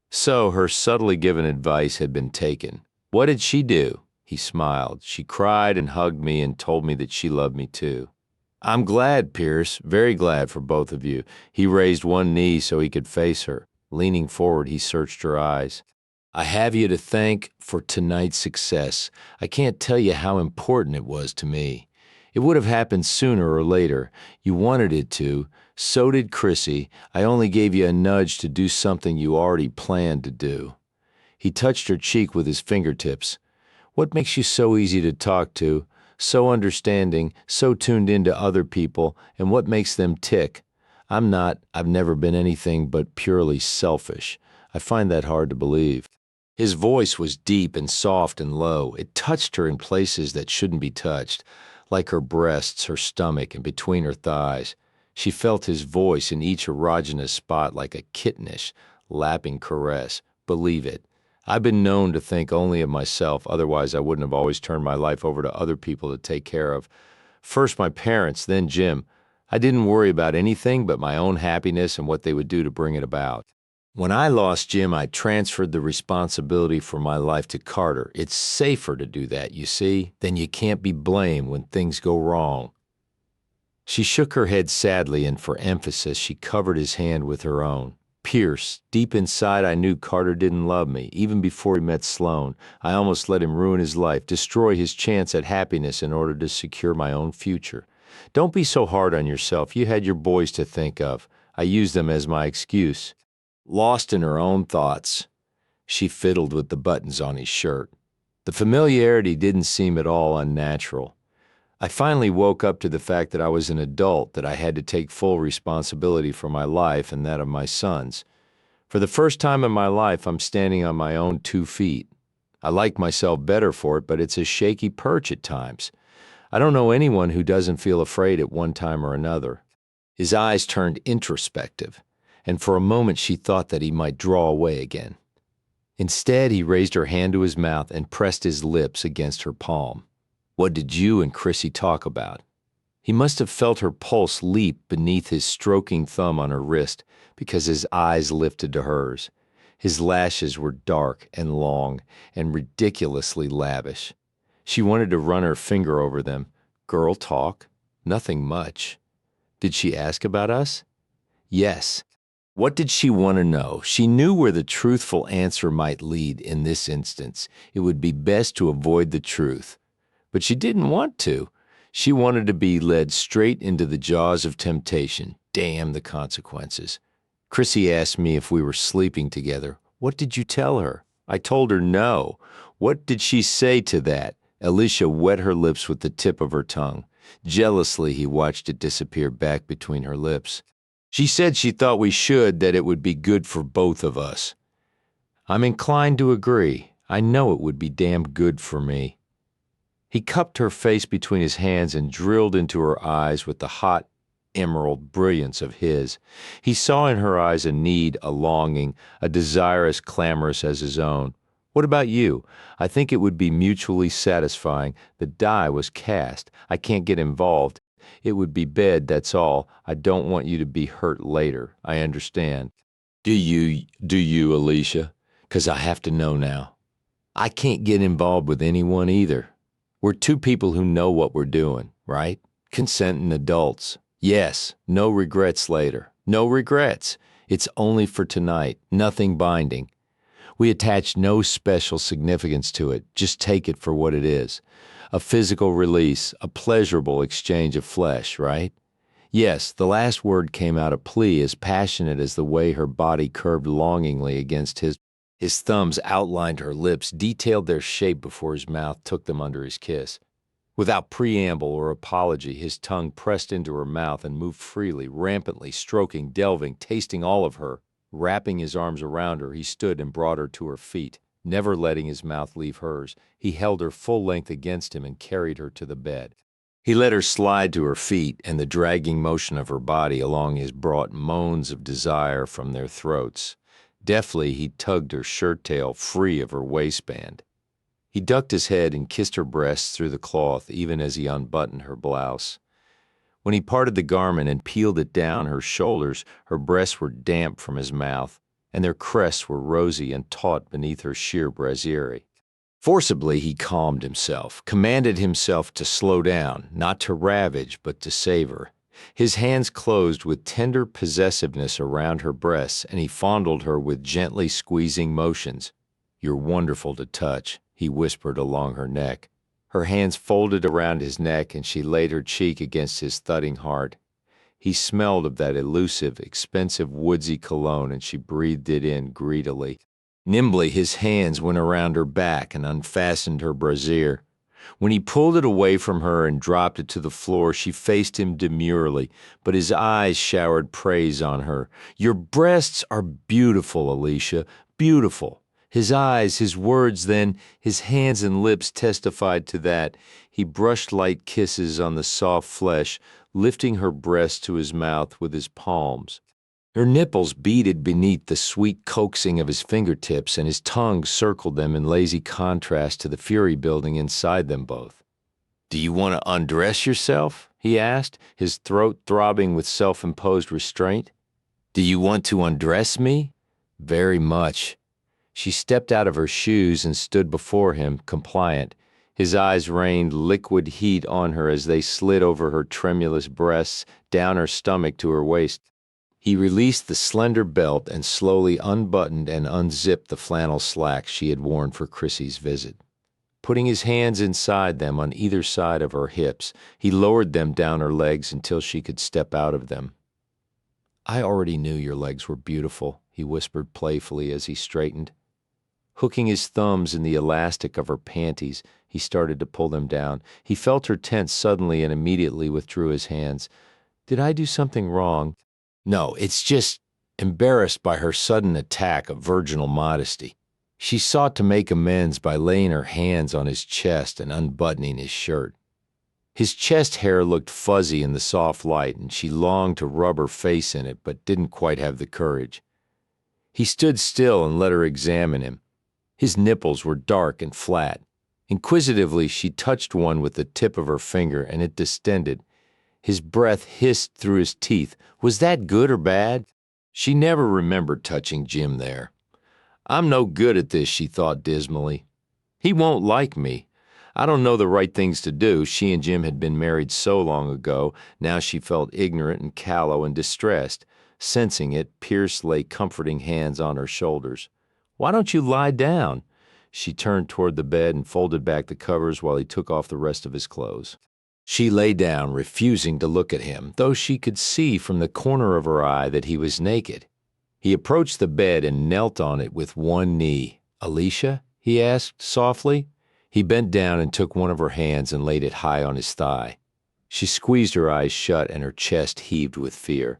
So her subtly given advice had been taken. What did she do? He smiled. She cried and hugged me and told me that she loved me too. I'm glad, Pierce, very glad for both of you. He raised one knee so he could face her. Leaning forward, he searched her eyes. I have you to thank for tonight's success. I can't tell you how important it was to me. It would have happened sooner or later. You wanted it to. So did Chrissy. I only gave you a nudge to do something you already planned to do. He touched her cheek with his fingertips. What makes you so easy to talk to, so understanding, so tuned into other people, and what makes them tick? I've never been anything but purely selfish. I find that hard to believe. His voice was deep and soft and low. It touched her in places that shouldn't be touched, like her breasts, her stomach, and between her thighs. She felt his voice in each erogenous spot like a kittenish, lapping caress. Believe it. I've been known to think only of myself, otherwise I wouldn't have always turned my life over to other people to take care of. First my parents, then Jim. I didn't worry about anything but my own happiness and what they would do to bring it about. When I lost Jim, I transferred the responsibility for my life to Carter. It's safer to do that, you see. Then you can't be blamed when things go wrong. She shook her head sadly, and for emphasis, she covered his hand with her own. Pierce, deep inside I knew Carter didn't love me, even before he met Sloan. I almost let him ruin his life, destroy his chance at happiness in order to secure my own future. Don't be so hard on yourself. You had your boys to think of. I used them as my excuse. Lost in her own thoughts, she fiddled with the buttons on his shirt. The familiarity didn't seem at all unnatural. I finally woke up to the fact that I was an adult, that I had to take full responsibility for my life and that of my sons. For the first time in my life, I'm standing on my own 2 feet. I like myself better for it, but it's a shaky perch at times. I don't know anyone who doesn't feel afraid at one time or another. His eyes turned introspective, and for a moment she thought that he might draw away again. Instead, he raised her hand to his mouth and pressed his lips against her palm. What did you and Chrissy talk about? He must have felt her pulse leap beneath his stroking thumb on her wrist because his eyes lifted to hers. His lashes were dark and long and ridiculously lavish. She wanted to run her finger over them, Girl talk. Nothing much. Did she ask about us? Yes. What did she want to know? She knew where the truthful answer might lead in this instance. It would be best to avoid the truth. But she didn't want to. She wanted to be led straight into the jaws of temptation. Damn the consequences. Chrissy asked me if we were sleeping together. What did you tell her? I told her no. What did she say to that? Alicia wet her lips with the tip of her tongue. Jealously, he watched it disappear back between her lips. She said she thought we should, that it would be good for both of us. I'm inclined to agree. I know it would be damn good for me. He cupped her face between his hands and drilled into her eyes with the hot emerald brilliance of his. He saw in her eyes a need, a longing, a desire as clamorous as his own. What about you? I think it would be mutually satisfying. The die was cast. I can't get involved. It would be bed, that's all. I don't want you to be hurt later. I understand. Do you, Alicia? 'Cause I have to know now. I can't get involved with anyone either. We're two people who know what we're doing, right? Consenting adults. Yes, no regrets later. No regrets. It's only for tonight. Nothing binding. We attach no special significance to it. Just take it for what it is. A physical release, a pleasurable exchange of flesh, right? Yes, the last word came out a plea as passionate as the way her body curved longingly against his. His thumbs outlined her lips, detailed their shape before his mouth took them under his kiss. Without preamble or apology, his tongue pressed into her mouth and moved freely, rampantly, stroking, delving, tasting all of her. Wrapping his arms around her, he stood and brought her to her feet. Never letting his mouth leave hers, he held her full length against him and carried her to the bed. He let her slide to her feet, and the dragging motion of her body along his brought moans of desire from their throats. Deftly, he tugged her shirt tail free of her waistband. He ducked his head and kissed her breasts through the cloth, even as he unbuttoned her blouse. When he parted the garment and peeled it down her shoulders, her breasts were damp from his mouth, and their crests were rosy and taut beneath her sheer brasiere. Forcibly, he calmed himself, commanded himself to slow down, not to ravage, but to savor. His hands closed with tender possessiveness around her breasts, and he fondled her with gently squeezing motions. "You're wonderful to touch," he whispered along her neck. Her hands folded around his neck, and she laid her cheek against his thudding heart. He smelled of that elusive, expensive woodsy cologne, and she breathed it in greedily. Nimbly, his hands went around her back and unfastened her brassiere. When he pulled it away from her and dropped it to the floor, she faced him demurely, but his eyes showered praise on her. "Your breasts are beautiful, Alicia, beautiful." His eyes, his words then, his hands and lips testified to that. He brushed light kisses on the soft flesh, lifting her breast to his mouth with his palms. Her nipples beaded beneath the sweet coaxing of his fingertips, and his tongue circled them in lazy contrast to the fury building inside them both. "Do you want to undress yourself?" he asked, his throat throbbing with self-imposed restraint. "Do you want to undress me?" "Very much." She stepped out of her shoes and stood before him, compliant. His eyes rained liquid heat on her as they slid over her tremulous breasts, down her stomach to her waist. He released the slender belt and slowly unbuttoned and unzipped the flannel slacks she had worn for Chrissy's visit. Putting his hands inside them on either side of her hips, he lowered them down her legs until she could step out of them. "I already knew your legs were beautiful," he whispered playfully as he straightened. Hooking his thumbs in the elastic of her panties, he started to pull them down. He felt her tense suddenly and immediately withdrew his hands. "Did I do something wrong?" "No, it's just..." Embarrassed by her sudden attack of virginal modesty, she sought to make amends by laying her hands on his chest and unbuttoning his shirt. His chest hair looked fuzzy in the soft light, and she longed to rub her face in it, but didn't quite have the courage. He stood still and let her examine him. His nipples were dark and flat. Inquisitively, she touched one with the tip of her finger, and it distended. His breath hissed through his teeth. Was that good or bad? She never remembered touching Jim there. "I'm no good at this," she thought dismally. "He won't like me. I don't know the right things to do. She and Jim had been married so long ago. Now she felt ignorant and callow and distressed. Sensing it, Pierce lay comforting hands on her shoulders. Why don't you lie down? She turned toward the bed and folded back the covers while he took off the rest of his clothes. She lay down, refusing to look at him, though she could see from the corner of her eye that he was naked. He approached the bed and knelt on it with one knee. "Alicia?" he asked softly. He bent down and took one of her hands and laid it high on his thigh. She squeezed her eyes shut and her chest heaved with fear.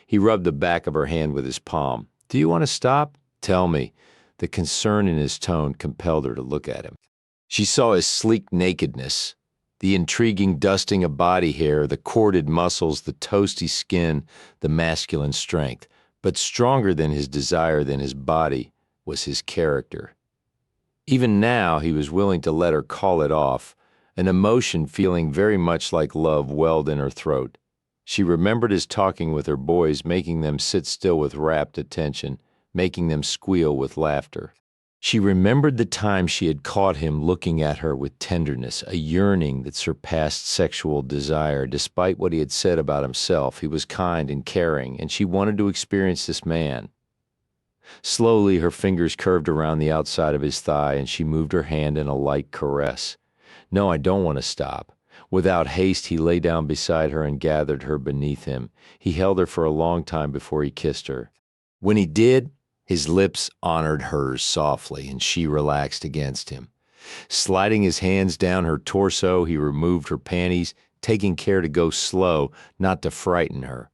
He rubbed the back of her hand with his palm. "Do you want to stop? Tell me." The concern in his tone compelled her to look at him. She saw his sleek nakedness, the intriguing dusting of body hair, the corded muscles, the toasty skin, the masculine strength. But stronger than his desire, than his body, was his character. Even now he was willing to let her call it off, an emotion feeling very much like love welled in her throat. She remembered his talking with her boys, making them sit still with rapt attention, making them squeal with laughter. She remembered the time she had caught him looking at her with tenderness, a yearning that surpassed sexual desire. Despite what he had said about himself, he was kind and caring, and she wanted to experience this man. Slowly, her fingers curved around the outside of his thigh, and she moved her hand in a light caress. "No, I don't want to stop." Without haste, he lay down beside her and gathered her beneath him. He held her for a long time before he kissed her. When he did, his lips honored hers softly, and she relaxed against him. Sliding his hands down her torso, he removed her panties, taking care to go slow, not to frighten her.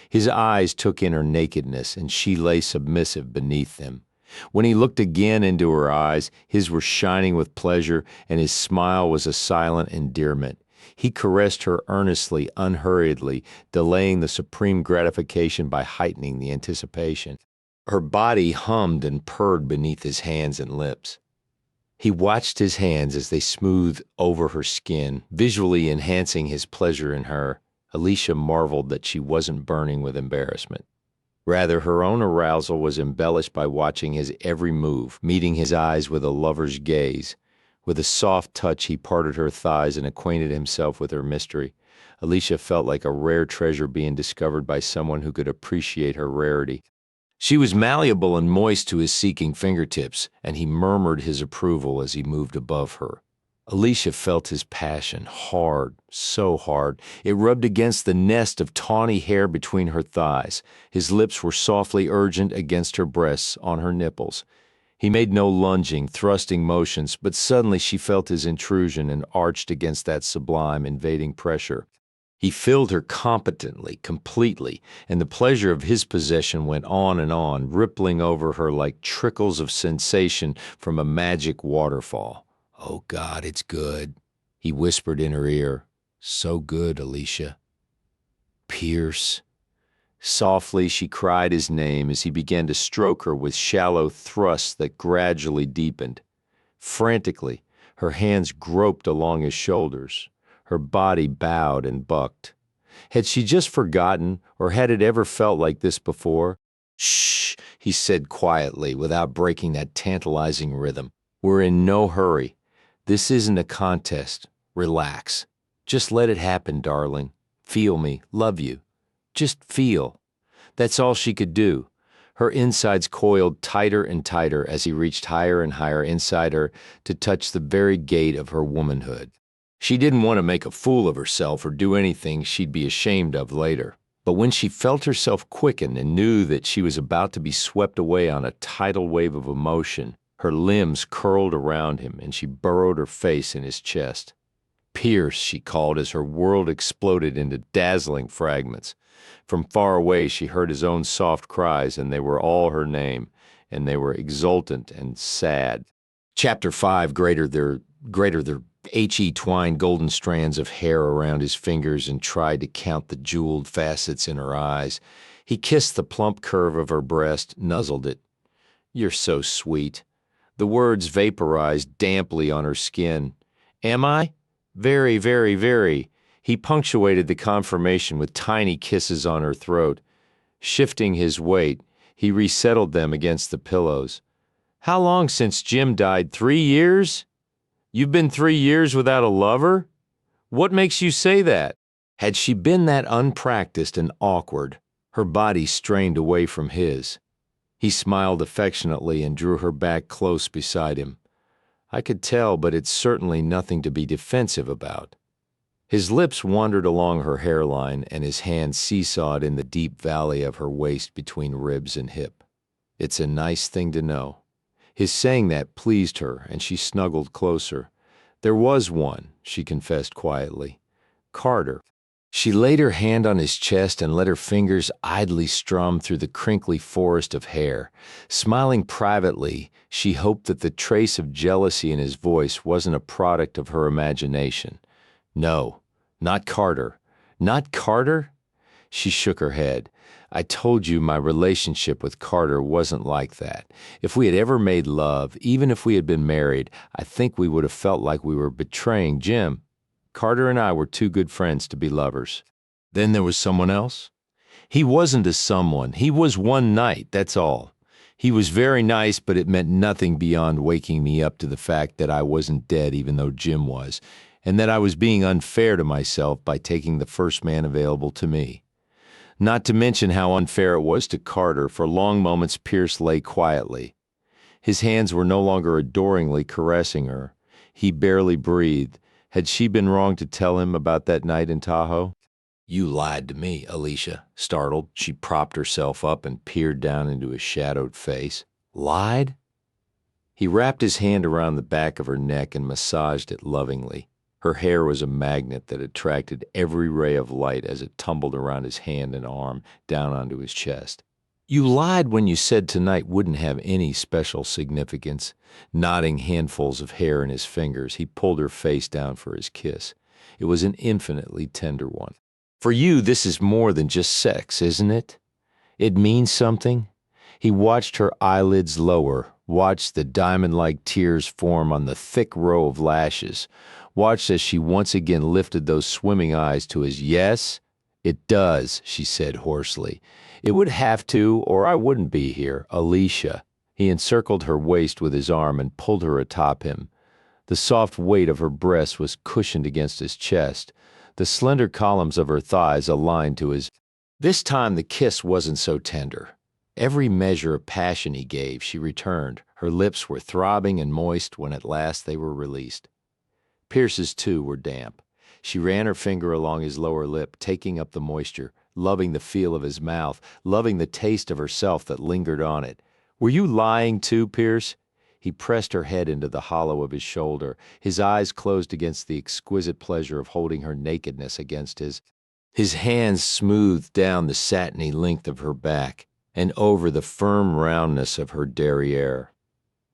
His eyes took in her nakedness, and she lay submissive beneath them. When he looked again into her eyes, his were shining with pleasure, and his smile was a silent endearment. He caressed her earnestly, unhurriedly, delaying the supreme gratification by heightening the anticipation. Her body hummed and purred beneath his hands and lips. He watched his hands as they smoothed over her skin, visually enhancing his pleasure in her. Alicia marveled that she wasn't burning with embarrassment. Rather, her own arousal was embellished by watching his every move, meeting his eyes with a lover's gaze. With a soft touch, he parted her thighs and acquainted himself with her mystery. Alicia felt like a rare treasure being discovered by someone who could appreciate her rarity. She was malleable and moist to his seeking fingertips, and he murmured his approval as he moved above her. Alicia felt his passion, hard, so hard. It rubbed against the nest of tawny hair between her thighs. His lips were softly urgent against her breasts, on her nipples. He made no lunging, thrusting motions, but suddenly she felt his intrusion and arched against that sublime, invading pressure. He filled her competently, completely, and the pleasure of his possession went on, rippling over her like trickles of sensation from a magic waterfall. "Oh, God, it's good," he whispered in her ear. "So good, Alicia." "Pierce." Softly she cried his name as he began to stroke her with shallow thrusts that gradually deepened. Frantically, her hands groped along his shoulders. Her body bowed and bucked. Had she just forgotten, or had it ever felt like this before? "Shh," he said quietly, without breaking that tantalizing rhythm. "We're in no hurry. This isn't a contest. Relax. Just let it happen, darling. Feel me, love you. Just feel." That's all she could do. Her insides coiled tighter and tighter as he reached higher and higher inside her to touch the very gate of her womanhood. She didn't want to make a fool of herself or do anything she'd be ashamed of later. But when she felt herself quicken and knew that she was about to be swept away on a tidal wave of emotion, her limbs curled around him and she burrowed her face in his chest. "Pierce," she called as her world exploded into dazzling fragments. From far away she heard his own soft cries, and they were all her name, and they were exultant and sad. Chapter 5, greater their H.E. twined golden strands of hair around his fingers and tried to count the jeweled facets in her eyes. He kissed the plump curve of her breast, nuzzled it. "You're so sweet." The words vaporized damply on her skin. "Am I?" "Very, very, very." He punctuated the confirmation with tiny kisses on her throat. Shifting his weight, he resettled them against the pillows. "How long since Jim died? 3 years?" You've been 3 years without a lover? What makes you say that? Had she been that unpracticed and awkward, her body strained away from his. He smiled affectionately and drew her back close beside him. I could tell, but it's certainly nothing to be defensive about. His lips wandered along her hairline and his hand seesawed in the deep valley of her waist between ribs and hip. It's a nice thing to know. His saying that pleased her, and she snuggled closer. There was one, she confessed quietly. Carter. She laid her hand on his chest and let her fingers idly strum through the crinkly forest of hair. Smiling privately, she hoped that the trace of jealousy in his voice wasn't a product of her imagination. No, not Carter. Not Carter? She shook her head. I told you my relationship with Carter wasn't like that. If we had ever made love, even if we had been married, I think we would have felt like we were betraying Jim. Carter and I were too good friends to be lovers. Then there was someone else? He wasn't a someone. He was one night, that's all. He was very nice, but it meant nothing beyond waking me up to the fact that I wasn't dead even though Jim was, and that I was being unfair to myself by taking the first man available to me. Not to mention how unfair it was to Carter. For long moments Pierce lay quietly. His hands were no longer adoringly caressing her. He barely breathed. Had she been wrong to tell him about that night in Tahoe? You lied to me, Alicia. Startled, she propped herself up and peered down into his shadowed face. Lied? He wrapped his hand around the back of her neck and massaged it lovingly. Her hair was a magnet that attracted every ray of light as it tumbled around his hand and arm down onto his chest. You lied when you said tonight wouldn't have any special significance. Knotting handfuls of hair in his fingers, he pulled her face down for his kiss. It was an infinitely tender one. For you, this is more than just sex, isn't it? It means something? He watched her eyelids lower, watched the diamond-like tears form on the thick row of lashes, watched as she once again lifted those swimming eyes to his. Yes, it does, she said hoarsely. It would have to, or I wouldn't be here. Alicia. He encircled her waist with his arm and pulled her atop him. The soft weight of her breast was cushioned against his chest. The slender columns of her thighs aligned to his. This time the kiss wasn't so tender. Every measure of passion he gave, she returned. Her lips were throbbing and moist when at last they were released. Pierce's, too, were damp. She ran her finger along his lower lip, taking up the moisture, loving the feel of his mouth, loving the taste of herself that lingered on it. Were you lying too, Pierce? He pressed her head into the hollow of his shoulder, his eyes closed against the exquisite pleasure of holding her nakedness against his. His hands smoothed down the satiny length of her back and over the firm roundness of her derriere.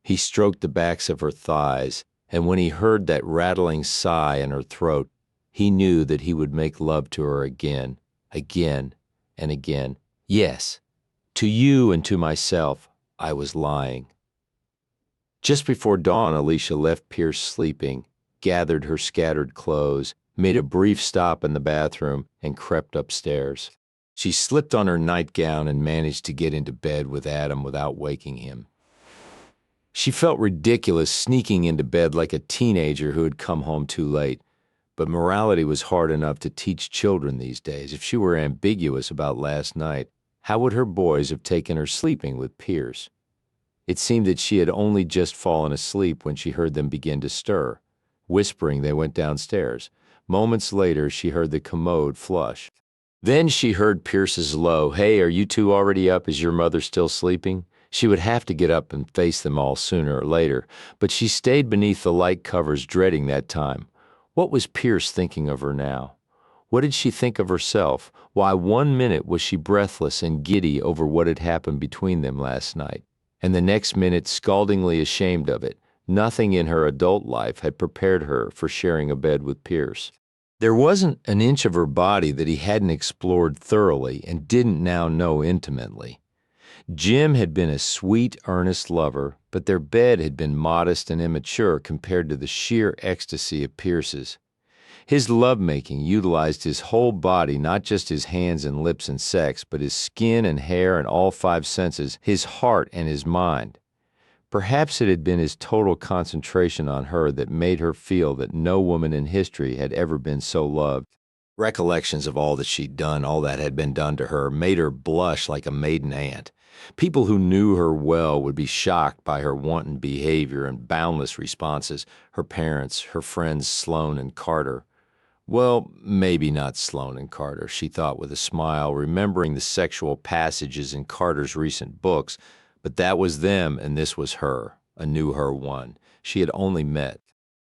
He stroked the backs of her thighs, and when he heard that rattling sigh in her throat, he knew that he would make love to her again, again, and again. Yes, to you and to myself, I was lying. Just before dawn, Alicia left Pierce sleeping, gathered her scattered clothes, made a brief stop in the bathroom, and crept upstairs. She slipped on her nightgown and managed to get into bed with Adam without waking him. She felt ridiculous sneaking into bed like a teenager who had come home too late. But morality was hard enough to teach children these days. If she were ambiguous about last night, how would her boys have taken her sleeping with Pierce? It seemed that she had only just fallen asleep when she heard them begin to stir. Whispering, they went downstairs. Moments later, she heard the commode flush. Then she heard Pierce's low, "Hey, are you two already up? Is your mother still sleeping?" She would have to get up and face them all sooner or later, but she stayed beneath the light covers dreading that time. What was Pierce thinking of her now? What did she think of herself? Why, 1 minute was she breathless and giddy over what had happened between them last night, and the next minute scaldingly ashamed of it. Nothing in her adult life had prepared her for sharing a bed with Pierce. There wasn't an inch of her body that he hadn't explored thoroughly and didn't now know intimately. Jim had been a sweet, earnest lover, but their bed had been modest and immature compared to the sheer ecstasy of Pierce's. His lovemaking utilized his whole body, not just his hands and lips and sex, but his skin and hair and all 5 senses, his heart and his mind. Perhaps it had been his total concentration on her that made her feel that no woman in history had ever been so loved. Recollections of all that she'd done, all that had been done to her, made her blush like a maiden aunt. People who knew her well would be shocked by her wanton behavior and boundless responses, her parents, her friends Sloane and Carter. Well, maybe not Sloane and Carter, she thought with a smile, remembering the sexual passages in Carter's recent books, but that was them and this was her, a new her one. She had only met.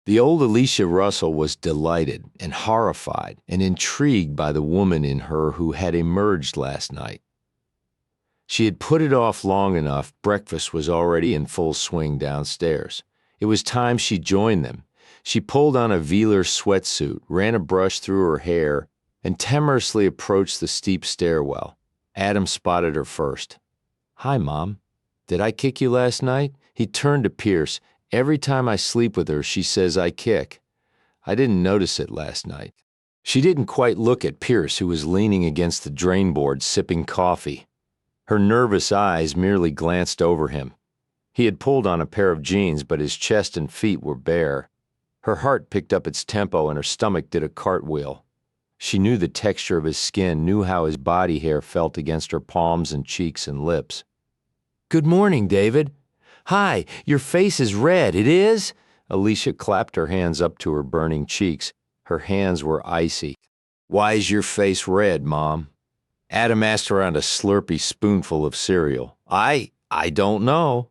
The old Alicia Russell was delighted and horrified and intrigued by the woman in her who had emerged last night. She had put it off long enough. Breakfast was already in full swing downstairs. It was time she joined them. She pulled on a velour sweatsuit, ran a brush through her hair, and timorously approached the steep stairwell. Adam spotted her first. "Hi, Mom. Did I kick you last night?" He turned to Pierce. "Every time I sleep with her, she says I kick. I didn't notice it last night." She didn't quite look at Pierce, who was leaning against the drain board sipping coffee. Her nervous eyes merely glanced over him. He had pulled on a pair of jeans, but his chest and feet were bare. Her heart picked up its tempo and her stomach did a cartwheel. She knew the texture of his skin, knew how his body hair felt against her palms and cheeks and lips. "Good morning, David." "Hi, your face is red, it is?" Alicia clapped her hands up to her burning cheeks. Her hands were icy. "Why is your face red, Mom?" Adam asked around a slurpy spoonful of cereal. I don't know."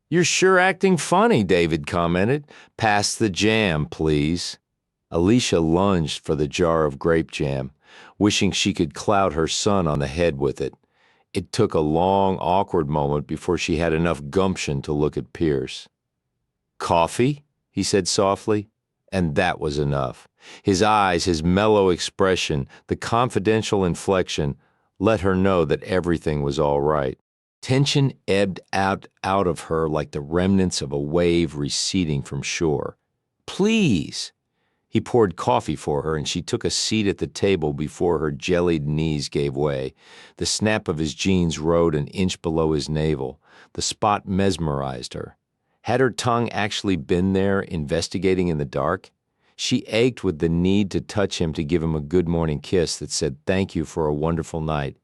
"You're sure acting funny," David commented. "Pass the jam, please." Alicia lunged for the jar of grape jam, wishing she could clout her son on the head with it. It took a long, awkward moment before she had enough gumption to look at Pierce. "Coffee?" he said softly, and that was enough. His eyes, his mellow expression, the confidential inflection, let her know that everything was all right. Tension ebbed out of her like the remnants of a wave receding from shore. "Please." He poured coffee for her, and she took a seat at the table before her jellied knees gave way. The snap of his jeans rode an inch below his navel. The spot mesmerized her. Had her tongue actually been there, investigating in the dark? She ached with the need to touch him, to give him a good morning kiss that said thank you for a wonderful night.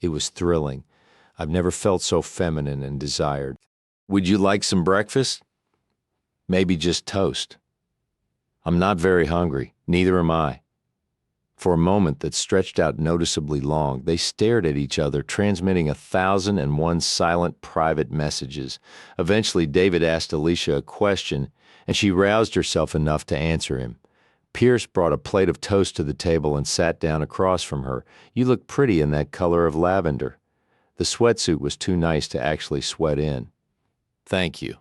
It was thrilling. I've never felt so feminine and desired. "Would you like some breakfast?" "Maybe just toast." "I'm not very hungry. Neither am I." For a moment that stretched out noticeably long, they stared at each other, transmitting 1,001 silent private messages. Eventually, David asked Alicia a question, and she roused herself enough to answer him. Pierce brought a plate of toast to the table and sat down across from her. "You look pretty in that color of lavender." The sweatsuit was too nice to actually sweat in. "Thank you."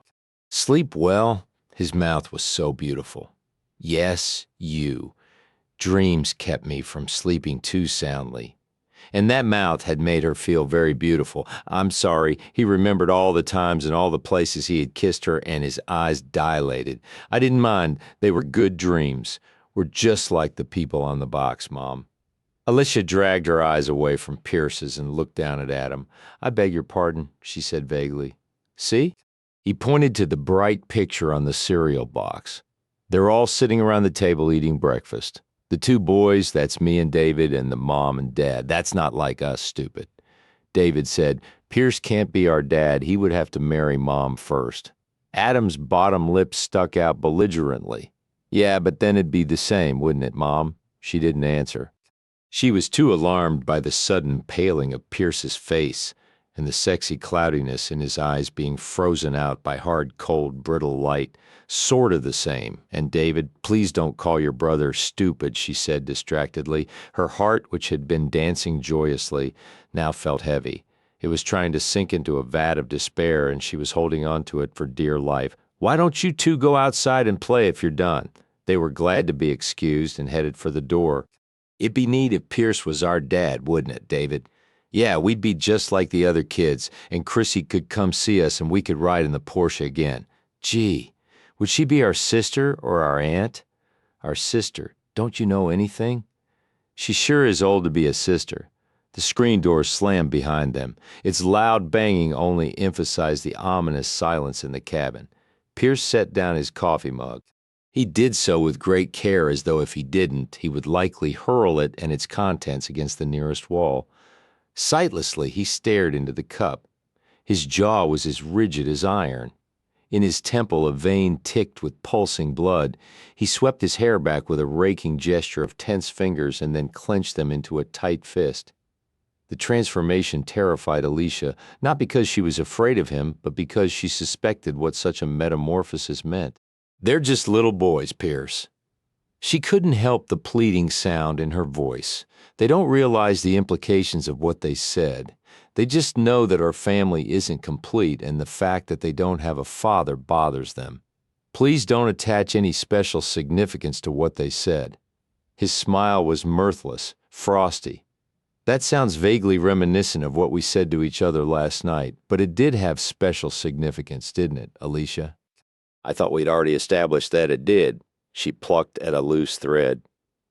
"Sleep well?" His mouth was so beautiful. "Yes, you. Dreams kept me from sleeping too soundly." And that mouth had made her feel very beautiful. I'm sorry, he remembered all the times and all the places he had kissed her, and his eyes dilated. "I didn't mind. They were good dreams. We're just like the people on the box, Mom." Alicia dragged her eyes away from Pierce's and looked down at Adam. "I beg your pardon," she said vaguely. "See?" He pointed to the bright picture on the cereal box. "They're all sitting around the table eating breakfast. The two boys, that's me and David, and the mom and dad. That's not like us, stupid." David said, "Pierce can't be our dad. He would have to marry Mom first." Adam's bottom lip stuck out belligerently. "Yeah, but then it'd be the same, wouldn't it, Mom?" She didn't answer. She was too alarmed by the sudden paling of Pierce's face and the sexy cloudiness in his eyes being frozen out by hard, cold, brittle light. "Sort of the same. And David, please don't call your brother stupid," she said distractedly. Her heart, which had been dancing joyously, now felt heavy. It was trying to sink into a vat of despair, and she was holding on to it for dear life. "Why don't you two go outside and play if you're done?" They were glad to be excused and headed for the door. "It'd be neat if Pierce was our dad, wouldn't it, David? Yeah, we'd be just like the other kids, and Chrissy could come see us and we could ride in the Porsche again. Gee, would she be our sister or our aunt?" "Our sister. Don't you know anything?" "She sure is old to be a sister." The screen door slammed behind them. Its loud banging only emphasized the ominous silence in the cabin. Pierce set down his coffee mug. He did so with great care, as though if he didn't, he would likely hurl it and its contents against the nearest wall. Sightlessly, he stared into the cup. His jaw was as rigid as iron. In his temple, a vein ticked with pulsing blood. He swept his hair back with a raking gesture of tense fingers and then clenched them into a tight fist. The transformation terrified Alicia, not because she was afraid of him, but because she suspected what such a metamorphosis meant. "They're just little boys, Pierce." She couldn't help the pleading sound in her voice. They don't realize the implications of what they said. They just know that our family isn't complete, and the fact that they don't have a father bothers them. Please don't attach any special significance to what they said. His smile was mirthless, frosty. That sounds vaguely reminiscent of what we said to each other last night, but it did have special significance, didn't it, Alicia? "I thought we'd already established that it did." She plucked at a loose thread.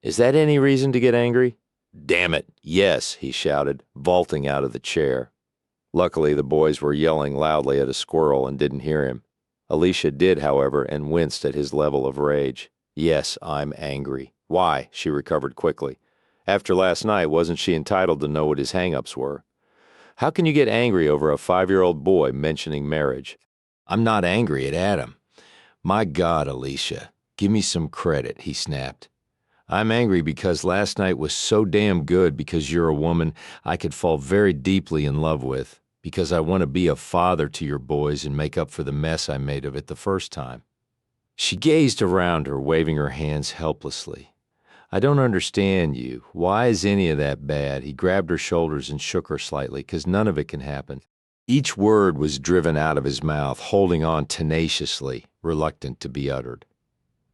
"Is that any reason to get angry?" "Damn it, yes," he shouted, vaulting out of the chair. Luckily, the boys were yelling loudly at a squirrel and didn't hear him. Alicia did, however, and winced at his level of rage. "Yes, I'm angry." "Why?" She recovered quickly. After last night, wasn't she entitled to know what his hang-ups were? "How can you get angry over a 5-year-old boy mentioning marriage?" "I'm not angry at Adam." "My God, Alicia, give me some credit," he snapped. "I'm angry because last night was so damn good, because you're a woman I could fall very deeply in love with, because I want to be a father to your boys and make up for the mess I made of it the first time." She gazed around her, waving her hands helplessly. "I don't understand you. Why is any of that bad?" He grabbed her shoulders and shook her slightly, "'cause none of it can happen." Each word was driven out of his mouth, holding on tenaciously, reluctant to be uttered.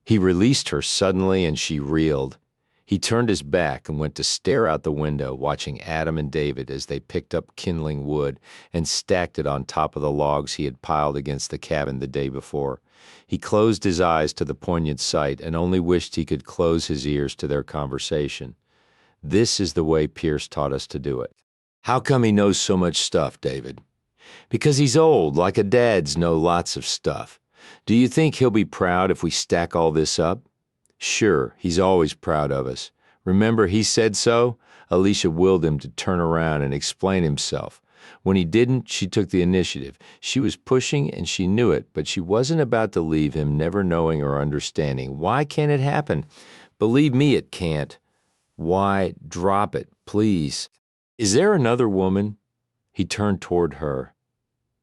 He released her suddenly, and she reeled. He turned his back and went to stare out the window, watching Adam and David as they picked up kindling wood and stacked it on top of the logs he had piled against the cabin the day before. He closed his eyes to the poignant sight and only wished he could close his ears to their conversation. This is the way Pierce taught us to do it. "How come he knows so much stuff, David?" "Because he's old, like a dads know lots of stuff. Do you think he'll be proud if we stack all this up?" "Sure, he's always proud of us. Remember, he said so?" Alicia willed him to turn around and explain himself. When he didn't, she took the initiative. She was pushing, and she knew it, but she wasn't about to leave him never knowing or understanding. "Why can't it happen?" "Believe me, it can't." "Why, drop it, please." "Is there another woman?" He turned toward her.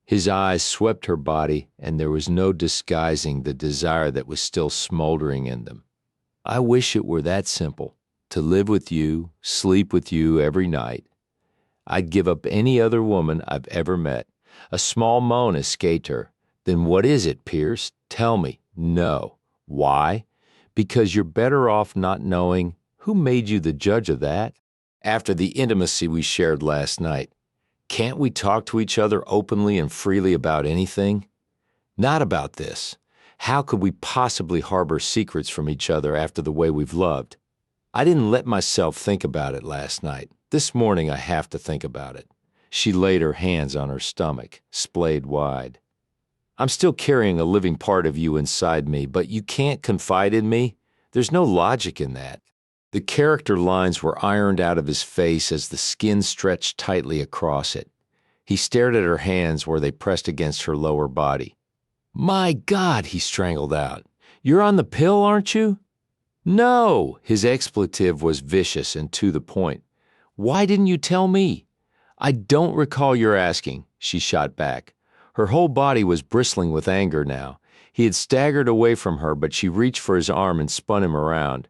His eyes swept her body, and there was no disguising the desire that was still smoldering in them. "I wish it were that simple. To live with you, sleep with you every night. I'd give up any other woman I've ever met." A small moan escaped her. "Then what is it, Pierce? Tell me." "No." "Why?" "Because you're better off not knowing. Who made you the judge of that?" "After the intimacy we shared last night. Can't we talk to each other openly and freely about anything?" "Not about this. How could we possibly harbor secrets from each other after the way we've loved? I didn't let myself think about it last night. This morning I have to think about it." She laid her hands on her stomach, splayed wide. "I'm still carrying a living part of you inside me, but you can't confide in me? There's no logic in that." The character lines were ironed out of his face as the skin stretched tightly across it. He stared at her hands where they pressed against her lower body. "My God," he strangled out. "You're on the pill, aren't you?" "No!" His expletive was vicious and to the point. "Why didn't you tell me?" "I don't recall your asking," she shot back. Her whole body was bristling with anger now. He had staggered away from her, but she reached for his arm and spun him around.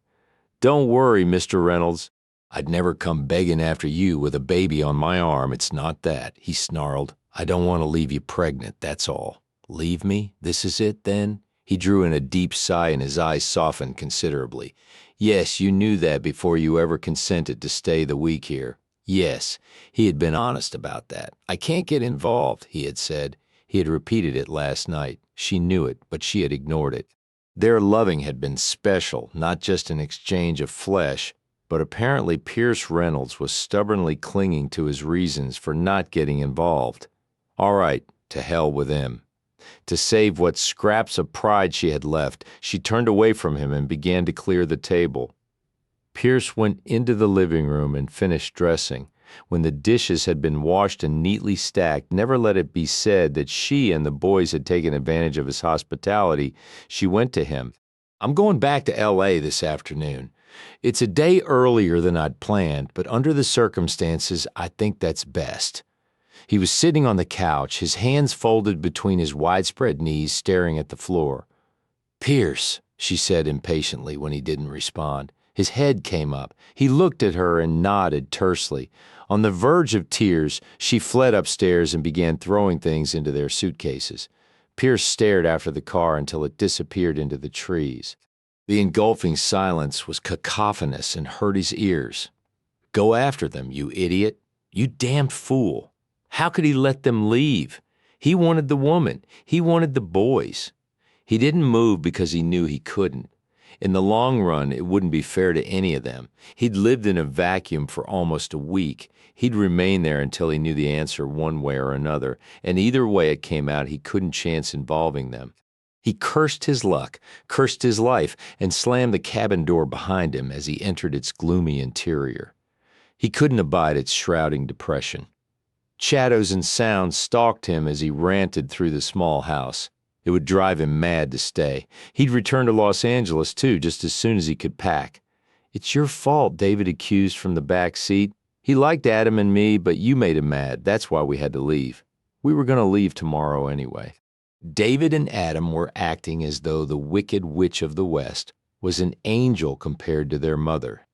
"Don't worry, Mr. Reynolds. I'd never come begging after you with a baby on my arm. It's not that," he snarled. "I don't want to leave you pregnant, that's all." "Leave me? This is it, then?" He drew in a deep sigh and his eyes softened considerably. "Yes, you knew that before you ever consented to stay the week here." Yes, he had been honest about that. "I can't get involved," he had said. He had repeated it last night. She knew it, but she had ignored it. Their loving had been special, not just an exchange of flesh, But apparently Pierce Reynolds was stubbornly clinging to his reasons for not getting involved. All right, to hell with him. To save what scraps of pride she had left, she turned away from him and began to clear the table. Pierce went into the living room and finished dressing. When the dishes had been washed and neatly stacked, never let it be said that she and the boys had taken advantage of his hospitality, she went to him. "I'm going back to L.A. this afternoon. It's a day earlier than I'd planned, but under the circumstances, I think that's best." He was sitting on the couch, his hands folded between his widespread knees, staring at the floor. "Pierce," she said impatiently when he didn't respond. His head came up. He looked at her and nodded tersely. On the verge of tears, she fled upstairs and began throwing things into their suitcases. Pierce stared after the car until it disappeared into the trees. The engulfing silence was cacophonous and hurt his ears. Go after them, you idiot. You damned fool. How could he let them leave? He wanted the woman. He wanted the boys. He didn't move because he knew he couldn't. In the long run, it wouldn't be fair to any of them. He'd lived in a vacuum for almost a week. He'd remain there until he knew the answer one way or another, and either way it came out, he couldn't chance involving them. He cursed his luck, cursed his life, and slammed the cabin door behind him as he entered its gloomy interior. He couldn't abide its shrouding depression. Shadows and sounds stalked him as he ranted through the small house. It would drive him mad to stay. He'd return to Los Angeles, too, just as soon as he could pack. "It's your fault," David accused from the back seat. "He liked Adam and me, but you made him mad. That's why we had to leave. We were going to leave tomorrow anyway." David and Adam were acting as though the Wicked Witch of the West was an angel compared to their mother.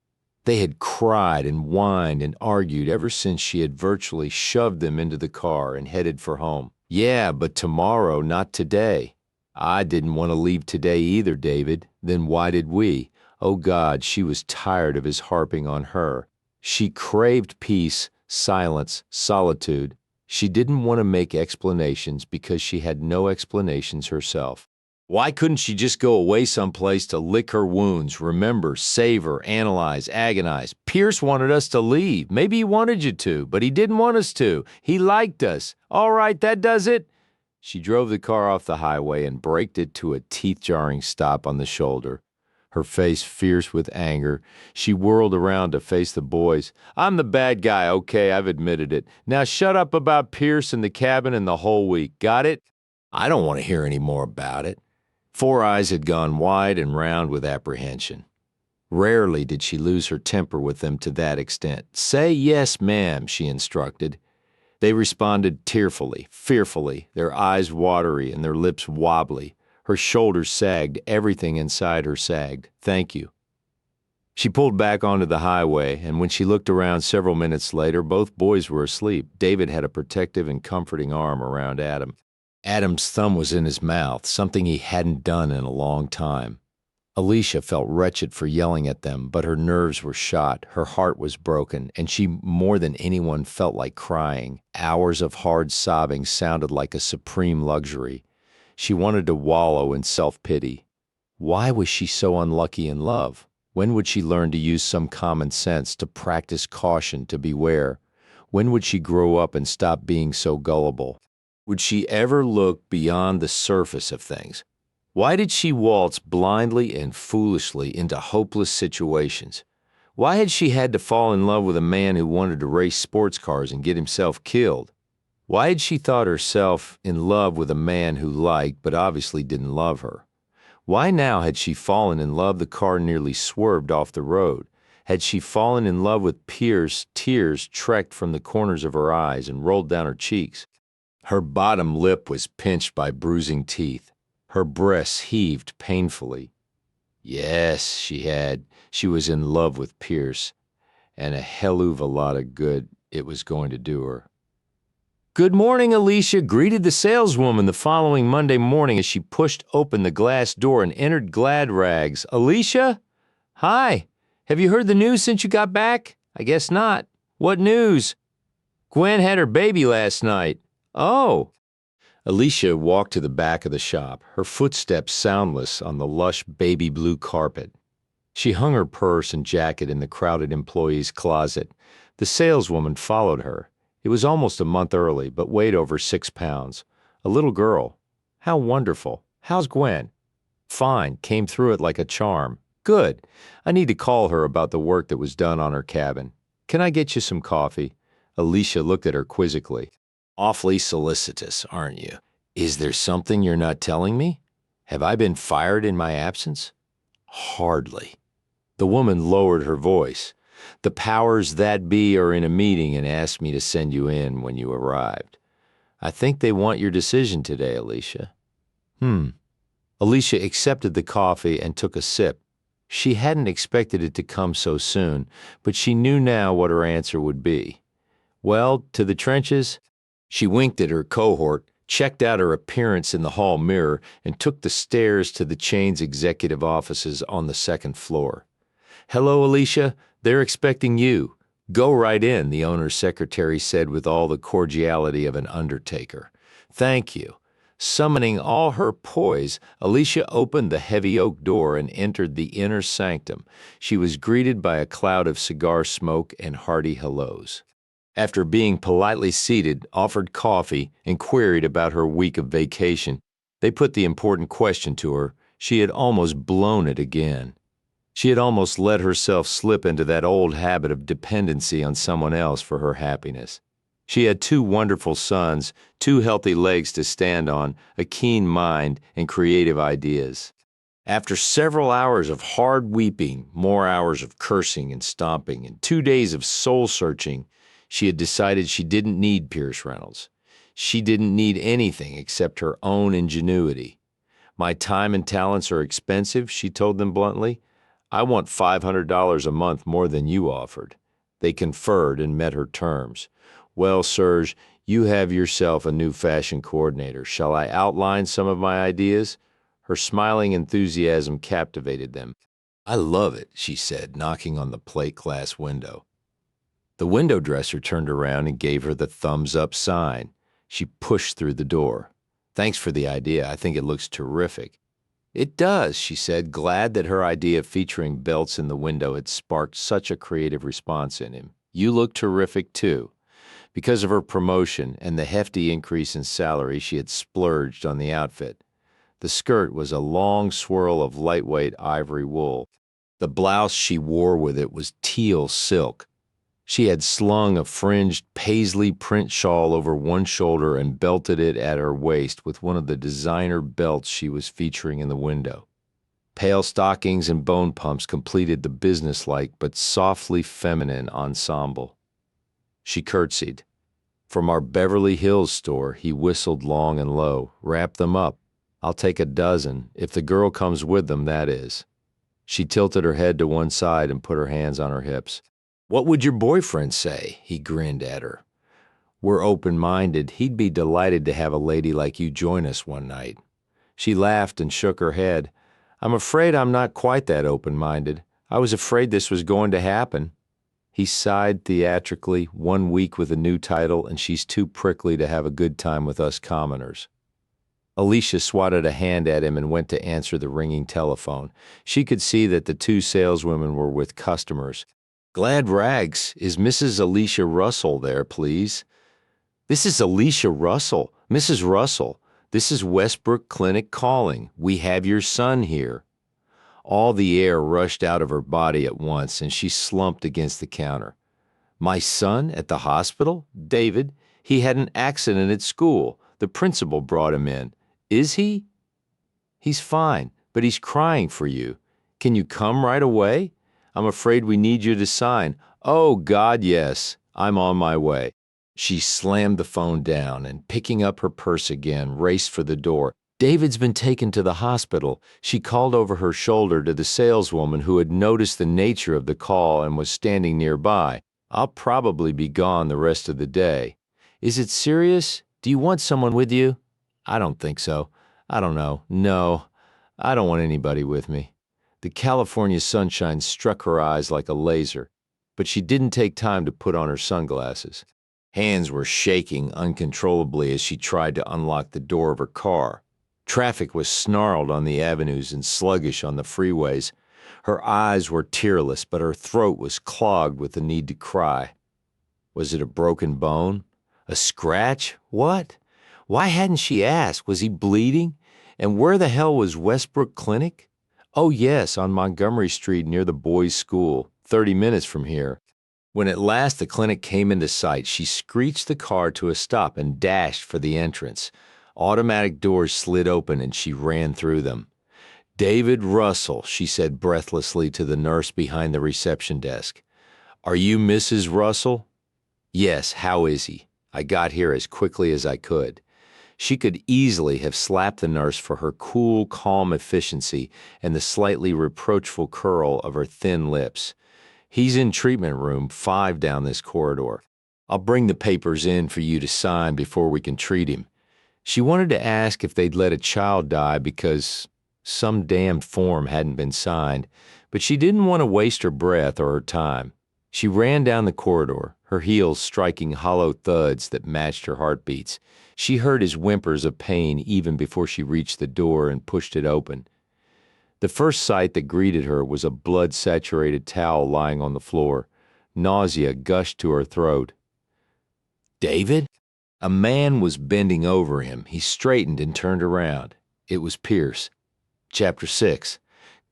They had cried and whined and argued ever since she had virtually shoved them into the car and headed for home. "Yeah, but tomorrow, not today." "I didn't want to leave today either, David. Then why did we?" Oh God, she was tired of his harping on her. She craved peace, silence, solitude. She didn't want to make explanations because she had no explanations herself. Why couldn't she just go away someplace to lick her wounds, remember, savor, analyze, agonize? Pierce wanted us to leave. Maybe he wanted you to, but he didn't want us to. He liked us. All right, that does it. She drove the car off the highway and braked it to a teeth-jarring stop on the shoulder. Her face fierce with anger, she whirled around to face the boys. "I'm the bad guy, okay, I've admitted it. Now shut up about Pierce and the cabin and the whole week. Got it?" "I don't want to hear any more about it." Four eyes had gone wide and round with apprehension. Rarely did she lose her temper with them to that extent. "Say yes, ma'am," she instructed. They responded tearfully, fearfully, their eyes watery and their lips wobbly. Her shoulders sagged, everything inside her sagged. "Thank you." She pulled back onto the highway, and when she looked around several minutes later, both boys were asleep. David had a protective and comforting arm around Adam. Adam's thumb was in his mouth, something he hadn't done in a long time. Alicia felt wretched for yelling at them, but her nerves were shot, her heart was broken, and she more than anyone felt like crying. Hours of hard sobbing sounded like a supreme luxury. She wanted to wallow in self-pity. Why was she so unlucky in love? When would she learn to use some common sense, to practice caution, to beware? When would she grow up and stop being so gullible? Would she ever look beyond the surface of things? Why did she waltz blindly and foolishly into hopeless situations? Why had she had to fall in love with a man who wanted to race sports cars and get himself killed? Why had she thought herself in love with a man who liked but obviously didn't love her? Why now had she fallen in love? The car nearly swerved off the road. Had she fallen in love with Pierce? Tears trekked from the corners of her eyes and rolled down her cheeks. Her bottom lip was pinched by bruising teeth. Her breasts heaved painfully. Yes, she was in love with Pierce, and a helluva lot of good it was going to do her. "Good morning, Alicia," greeted the saleswoman the following Monday morning as she pushed open the glass door and entered glad rags. "Alicia? Hi. Have you heard the news since you got back? I guess not. What news?" "Gwen had her baby last night." "Oh." Alicia walked to the back of the shop, her footsteps soundless on the lush baby blue carpet. She hung her purse and jacket in the crowded employee's closet. The saleswoman followed her. It was almost a month early, but weighed over 6 pounds. A little girl. How wonderful. How's Gwen? Fine, came through it like a charm. Good. I need to call her about the work that was done on her cabin. Can I get you some coffee? Alicia looked at her quizzically. Awfully solicitous, aren't you? Is there something you're not telling me? Have I been fired in my absence? Hardly. The woman lowered her voice. The powers that be are in a meeting and asked me to send you in when you arrived. I think they want your decision today, Alicia. Alicia accepted the coffee and took a sip. She hadn't expected it to come so soon, but she knew now what her answer would be. Well, to the trenches? She winked at her cohort, checked out her appearance in the hall mirror, and took the stairs to the chain's executive offices on the second floor. Hello, Alicia. They're expecting you. Go right in, the owner's secretary said with all the cordiality of an undertaker. Thank you. Summoning all her poise, Alicia opened the heavy oak door and entered the inner sanctum. She was greeted by a cloud of cigar smoke and hearty hellos. After being politely seated, offered coffee, and queried about her week of vacation, they put the important question to her. She had almost blown it again. She had almost let herself slip into that old habit of dependency on someone else for her happiness. She had 2 wonderful sons, 2 healthy legs to stand on, a keen mind, and creative ideas. After several hours of hard weeping, more hours of cursing and stomping, and 2 days of soul-searching, she had decided she didn't need Pierce Reynolds. She didn't need anything except her own ingenuity. My time and talents are expensive, she told them bluntly. I want $500 a month more than you offered. They conferred and met her terms. Well, Serge, you have yourself a new fashion coordinator. Shall I outline some of my ideas? Her smiling enthusiasm captivated them. I love it, she said, knocking on the plate glass window. The window dresser turned around and gave her the thumbs-up sign. She pushed through the door. Thanks for the idea. I think it looks terrific. It does, she said, glad that her idea featuring belts in the window had sparked such a creative response in him. You look terrific, too. Because of her promotion and the hefty increase in salary, she had splurged on the outfit. The skirt was a long swirl of lightweight ivory wool. The blouse she wore with it was teal silk. She had slung a fringed paisley print shawl over one shoulder and belted it at her waist with one of the designer belts she was featuring in the window. Pale stockings and bone pumps completed the businesslike but softly feminine ensemble. She curtsied. From our Beverly Hills store, he whistled long and low. Wrap them up. I'll take a dozen, if the girl comes with them, that is. She tilted her head to one side and put her hands on her hips. What would your boyfriend say? He grinned at her. We're open-minded. He'd be delighted to have a lady like you join us one night. She laughed and shook her head. I'm afraid I'm not quite that open-minded. I was afraid this was going to happen. He sighed theatrically, 1 week with a new title, and she's too prickly to have a good time with us commoners. Alicia swatted a hand at him and went to answer the ringing telephone. She could see that the 2 saleswomen were with customers. Glad rags. Is Mrs. Alicia Russell there, please? This is Alicia Russell. Mrs. Russell, this is Westbrook Clinic calling. We have your son here. All the air rushed out of her body at once, and she slumped against the counter. My son at the hospital? David, he had an accident at school. The principal brought him in. Is he? He's fine, but he's crying for you. Can you come right away? I'm afraid we need you to sign. Oh, God, yes. I'm on my way. She slammed the phone down and, picking up her purse again, raced for the door. David's been taken to the hospital. She called over her shoulder to the saleswoman who had noticed the nature of the call and was standing nearby. I'll probably be gone the rest of the day. Is it serious? Do you want someone with you? I don't think so. I don't know. No, I don't want anybody with me. The California sunshine struck her eyes like a laser, but she didn't take time to put on her sunglasses. Hands were shaking uncontrollably as she tried to unlock the door of her car. Traffic was snarled on the avenues and sluggish on the freeways. Her eyes were tearless, but her throat was clogged with the need to cry. Was it a broken bone? A scratch? What? Why hadn't she asked? Was he bleeding? And where the hell was Westbrook Clinic? Oh yes, on Montgomery Street near the boys' school, 30 minutes from here. When at last the clinic came into sight, she screeched the car to a stop and dashed for the entrance. Automatic doors slid open and she ran through them. "David Russell," she said breathlessly to the nurse behind the reception desk. "Are you Mrs. Russell?" "Yes, how is he? I got here as quickly as I could." She could easily have slapped the nurse for her cool, calm efficiency and the slightly reproachful curl of her thin lips. "He's in treatment room 5 down this corridor. I'll bring the papers in for you to sign before we can treat him." She wanted to ask if they'd let a child die because some damned form hadn't been signed, but she didn't want to waste her breath or her time. She ran down the corridor, her heels striking hollow thuds that matched her heartbeats. She heard his whimpers of pain even before she reached the door and pushed it open. The first sight that greeted her was a blood-saturated towel lying on the floor. Nausea gushed to her throat. "David?" A man was bending over him. He straightened and turned around. It was Pierce. Chapter 6.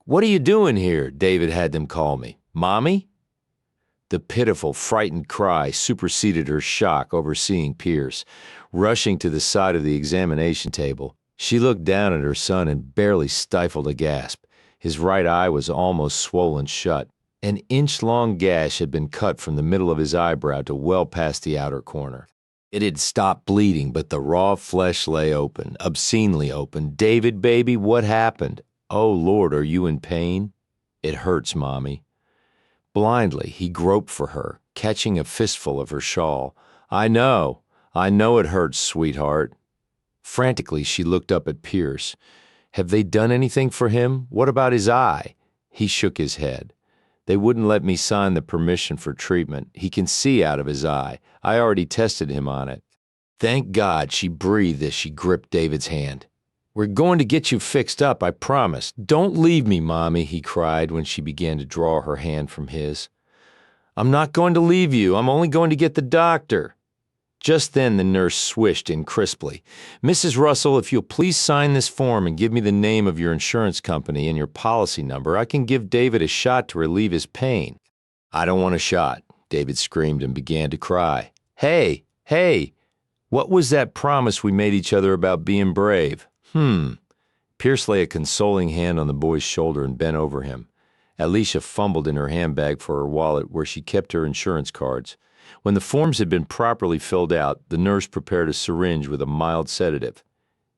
"What are you doing here?" David had them call me. "Mommy?" The pitiful, frightened cry superseded her shock over seeing Pierce. Rushing to the side of the examination table, she looked down at her son and barely stifled a gasp. His right eye was almost swollen shut. An inch-long gash had been cut from the middle of his eyebrow to well past the outer corner. It had stopped bleeding, but the raw flesh lay open, obscenely open. "David, baby, what happened? Oh, Lord, are you in pain?" "It hurts, Mommy." Blindly, he groped for her, catching a fistful of her shawl. I know it hurts, sweetheart." Frantically, she looked up at Pierce. "Have they done anything for him? What about his eye?" He shook his head. "They wouldn't let me sign the permission for treatment. He can see out of his eye. I already tested him on it." "Thank God," she breathed as she gripped David's hand. "We're going to get you fixed up, I promise. Don't leave me, Mommy," he cried when she began to draw her hand from his. "I'm not going to leave you. I'm only going to get the doctor." Just then the nurse swished in crisply. "Mrs. Russell, if you'll please sign this form and give me the name of your insurance company and your policy number, I can give David a shot to relieve his pain." "I don't want a shot," David screamed and began to cry. Hey, what was that promise we made each other about being brave?" Pierce lay a consoling hand on the boy's shoulder and bent over him. Alicia fumbled in her handbag for her wallet where she kept her insurance cards. When the forms had been properly filled out, the nurse prepared a syringe with a mild sedative.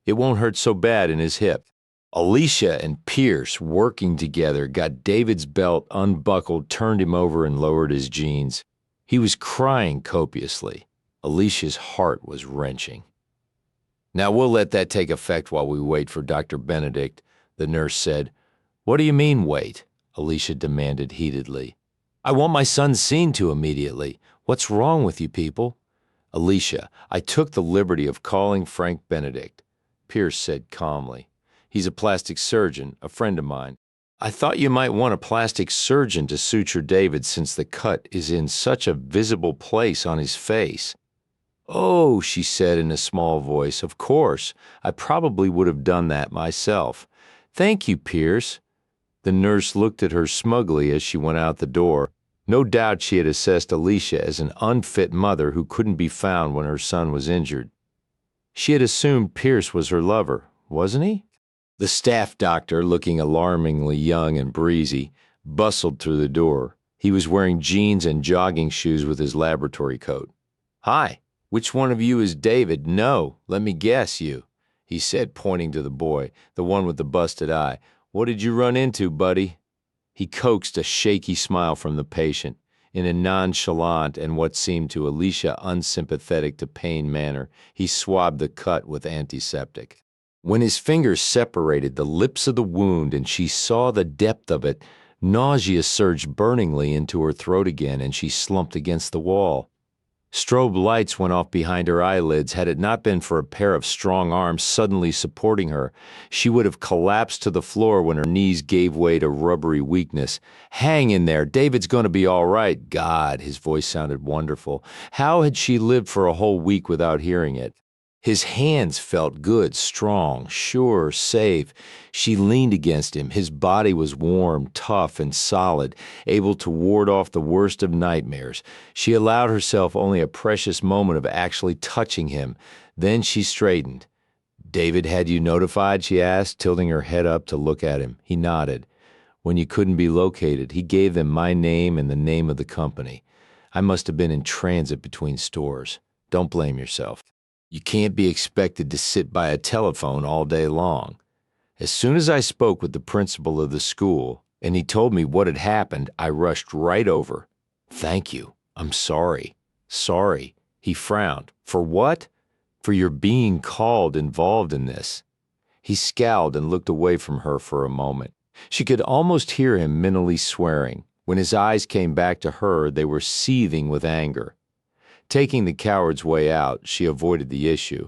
"It won't hurt so bad in his hip." Alicia and Pierce, working together, got David's belt unbuckled, turned him over, and lowered his jeans. He was crying copiously. Alicia's heart was wrenching. "Now we'll let that take effect while we wait for Dr. Benedict," the nurse said. "What do you mean, wait?" Alicia demanded heatedly. "I want my son seen to immediately. What's wrong with you people?" "Alicia, I took the liberty of calling Frank Benedict," Pierce said calmly. "He's a plastic surgeon, a friend of mine. I thought you might want a plastic surgeon to suture David since the cut is in such a visible place on his face." "Oh," she said in a small voice, "of course. I probably would have done that myself. Thank you, Pierce." The nurse looked at her smugly as she went out the door. No doubt she had assessed Alicia as an unfit mother who couldn't be found when her son was injured. She had assumed Pierce was her lover, wasn't he? The staff doctor, looking alarmingly young and breezy, bustled through the door. He was wearing jeans and jogging shoes with his laboratory coat. "Hi, which one of you is David? No, let me guess you," he said, pointing to the boy, the one with the busted eye. "What did you run into, buddy?" He coaxed a shaky smile from the patient. In a nonchalant and what seemed to Alicia unsympathetic to pain manner, he swabbed the cut with antiseptic. When his fingers separated the lips of the wound and she saw the depth of it, nausea surged burningly into her throat again and she slumped against the wall. Strobe lights went off behind her eyelids. Had it not been for a pair of strong arms suddenly supporting her, she would have collapsed to the floor when her knees gave way to rubbery weakness. Hang in there. David's going to be all right. God, his voice sounded wonderful. How had she lived for a whole week without hearing it? His hands felt good, strong, sure, safe. She leaned against him. His body was warm, tough, and solid, able to ward off the worst of nightmares. She allowed herself only a precious moment of actually touching him. Then she straightened. "David had you notified?" she asked, tilting her head up to look at him. He nodded. "When you couldn't be located, he gave them my name and the name of the company. I must have been in transit between stores. Don't blame yourself. You can't be expected to sit by a telephone all day long. As soon as I spoke with the principal of the school, and he told me what had happened, I rushed right over. Thank you. I'm sorry. Sorry." He frowned. "For what?" "For your being called involved in this." He scowled and looked away from her for a moment. She could almost hear him mentally swearing. When his eyes came back to her, they were seething with anger. Taking the coward's way out, she avoided the issue.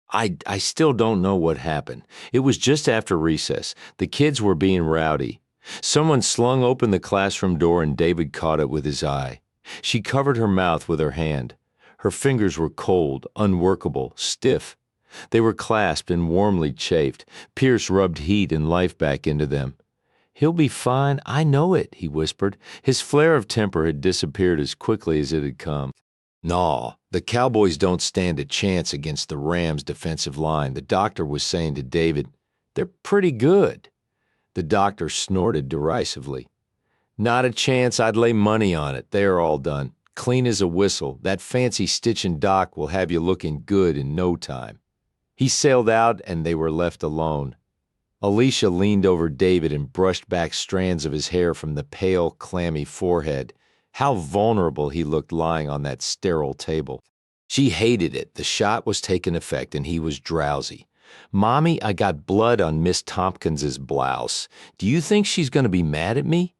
I still don't know what happened. It was just after recess. The kids were being rowdy. Someone slung open the classroom door and David caught it with his eye. She covered her mouth with her hand. Her fingers were cold, unworkable, stiff. They were clasped and warmly chafed. Pierce rubbed heat and life back into them. "He'll be fine. I know it," he whispered. His flare of temper had disappeared as quickly as it had come. "No, the Cowboys don't stand a chance against the Rams' defensive line," the doctor was saying to David. "They're pretty good." The doctor snorted derisively. "Not a chance. I'd lay money on it. They are all done. Clean as a whistle. That fancy stitching doc will have you looking good in no time." He sailed out and they were left alone. Alicia leaned over David and brushed back strands of his hair from the pale, clammy forehead. How vulnerable he looked lying on that sterile table. She hated it. The shot was taking effect and he was drowsy. "Mommy, I got blood on Miss Tompkins's blouse. Do you think she's going to be mad at me?"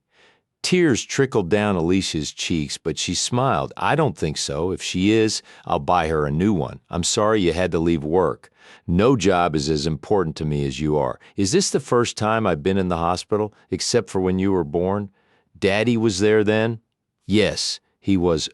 Tears trickled down Alicia's cheeks, but she smiled. "I don't think so. If she is, I'll buy her a new one. I'm sorry you had to leave work. No job is as important to me as you are. Is this the first time I've been in the hospital, except for when you were born? Daddy was there then?" "Yes, he was."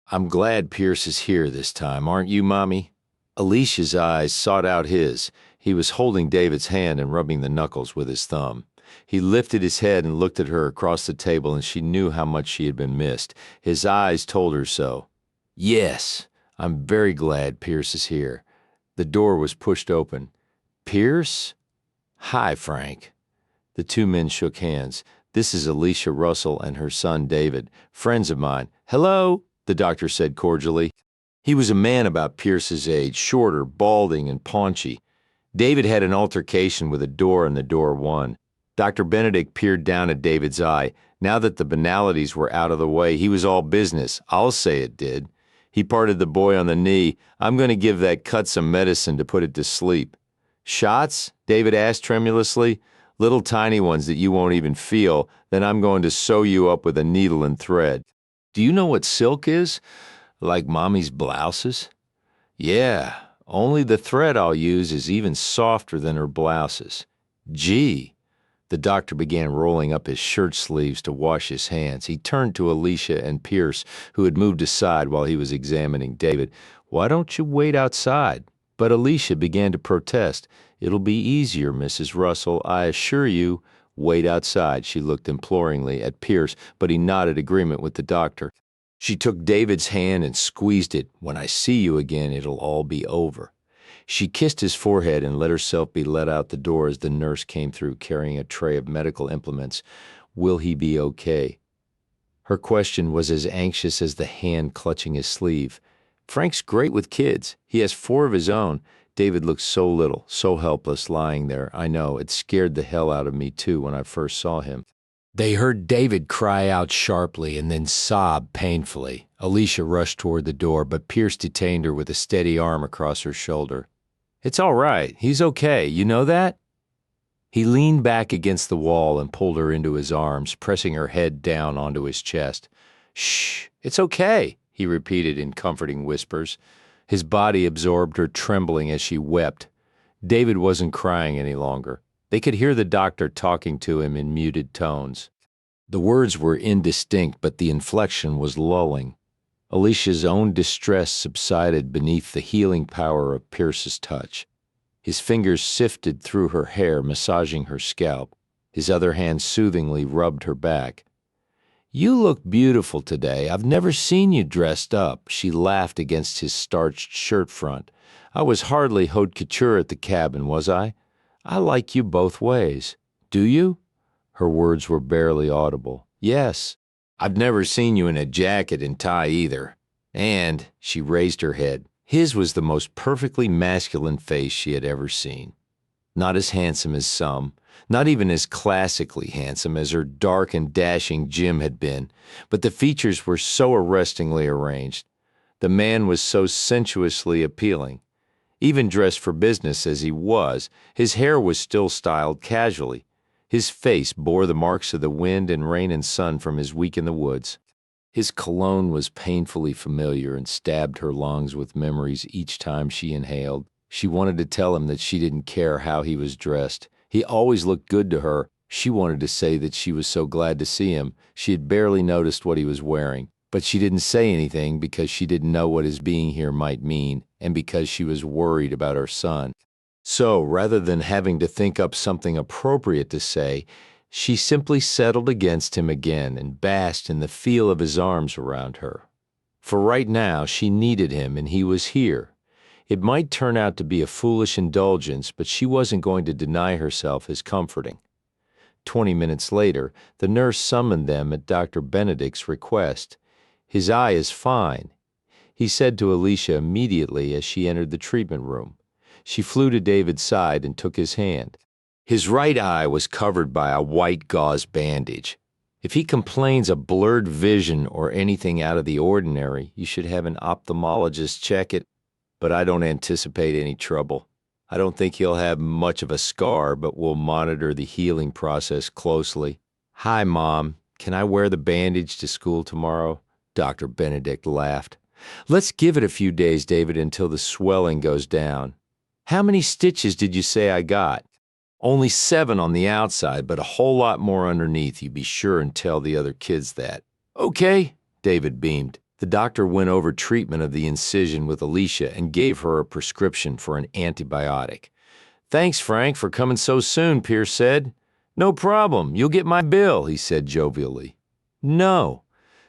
"I'm glad Pierce is here this time, aren't you, Mommy?" Alicia's eyes sought out his. He was holding David's hand and rubbing the knuckles with his thumb. He lifted his head and looked at her across the table, and she knew how much she had been missed. His eyes told her so. "Yes, I'm very glad Pierce is here." The door was pushed open. "Pierce?" "Hi, Frank." The two men shook hands. "This is Alicia Russell and her son David, friends of mine." "Hello," the doctor said cordially. He was a man about Pierce's age, shorter, balding, and paunchy. David had an altercation with a door and the door won. Dr. Benedict peered down at David's eye. Now that the banalities were out of the way, he was all business. I'll say it did. He parted the boy on the knee. "I'm going to give that cut some medicine to put it to sleep." "Shots?" David asked tremulously. "Little tiny ones that you won't even feel. Then I'm going to sew you up with a needle and thread." "Do you know what silk is? Like Mommy's blouses?" "Yeah, only the thread I'll use is even softer than her blouses." "Gee." The doctor began rolling up his shirt sleeves to wash his hands. He turned to Alicia and Pierce, who had moved aside while he was examining David. "Why don't you wait outside?" But Alicia began to protest. "It'll be easier, Mrs. Russell, I assure you." "Wait outside." She looked imploringly at Pierce, but he nodded agreement with the doctor. She took David's hand and squeezed it. "When I see you again, it'll all be over." She kissed his forehead and let herself be led out the door as the nurse came through carrying a tray of medical implements. "Will he be okay?" Her question was as anxious as the hand clutching his sleeve. "Frank's great with kids. He has 4 of his own." David looked so little, so helpless lying there. "I know, it scared the hell out of me too when I first saw him." They heard David cry out sharply and then sob painfully. Alicia rushed toward the door, but Pierce detained her with a steady arm across her shoulder. "It's all right. He's okay. You know that?" He leaned back against the wall and pulled her into his arms, pressing her head down onto his chest. "Shh, it's okay," he repeated in comforting whispers. His body absorbed her trembling as she wept. David wasn't crying any longer. They could hear the doctor talking to him in muted tones. The words were indistinct, but the inflection was lulling. Alicia's own distress subsided beneath the healing power of Pierce's touch. His fingers sifted through her hair, massaging her scalp. His other hand soothingly rubbed her back. "You look beautiful today. I've never seen you dressed up," she laughed against his starched shirt front. "I was hardly haute couture at the cabin, was I? I like you both ways." "Do you?" Her words were barely audible. "Yes. I've never seen you in a jacket and tie either." And, she raised her head, his was the most perfectly masculine face she had ever seen. Not as handsome as some, not even as classically handsome as her dark and dashing Jim had been, but the features were so arrestingly arranged. The man was so sensuously appealing. Even dressed for business as he was, his hair was still styled casually. His face bore the marks of the wind and rain and sun from his week in the woods. His cologne was painfully familiar and stabbed her lungs with memories each time she inhaled. She wanted to tell him that she didn't care how he was dressed. He always looked good to her. She wanted to say that she was so glad to see him. She had barely noticed what he was wearing, but she didn't say anything because she didn't know what his being here might mean, and because she was worried about her son. So, rather than having to think up something appropriate to say, she simply settled against him again and basked in the feel of his arms around her. For right now, she needed him and he was here. It might turn out to be a foolish indulgence, but she wasn't going to deny herself his comforting. 20 minutes later, the nurse summoned them at Dr. Benedict's request. "His eye is fine," he said to Alicia immediately as she entered the treatment room. She flew to David's side and took his hand. His right eye was covered by a white gauze bandage. "If he complains of blurred vision or anything out of the ordinary, you should have an ophthalmologist check it, but I don't anticipate any trouble. I don't think he'll have much of a scar, but we'll monitor the healing process closely." "Hi, Mom. Can I wear the bandage to school tomorrow?" Dr. Benedict laughed. "Let's give it a few days, David, until the swelling goes down. How many stitches did you say I got?" "Only 7 on the outside, but a whole lot more underneath. You be sure and tell the other kids that." "Okay," David beamed. The doctor went over treatment of the incision with Alicia and gave her a prescription for an antibiotic. "Thanks, Frank, for coming so soon," Pierce said. "No problem. You'll get my bill," he said jovially. "No.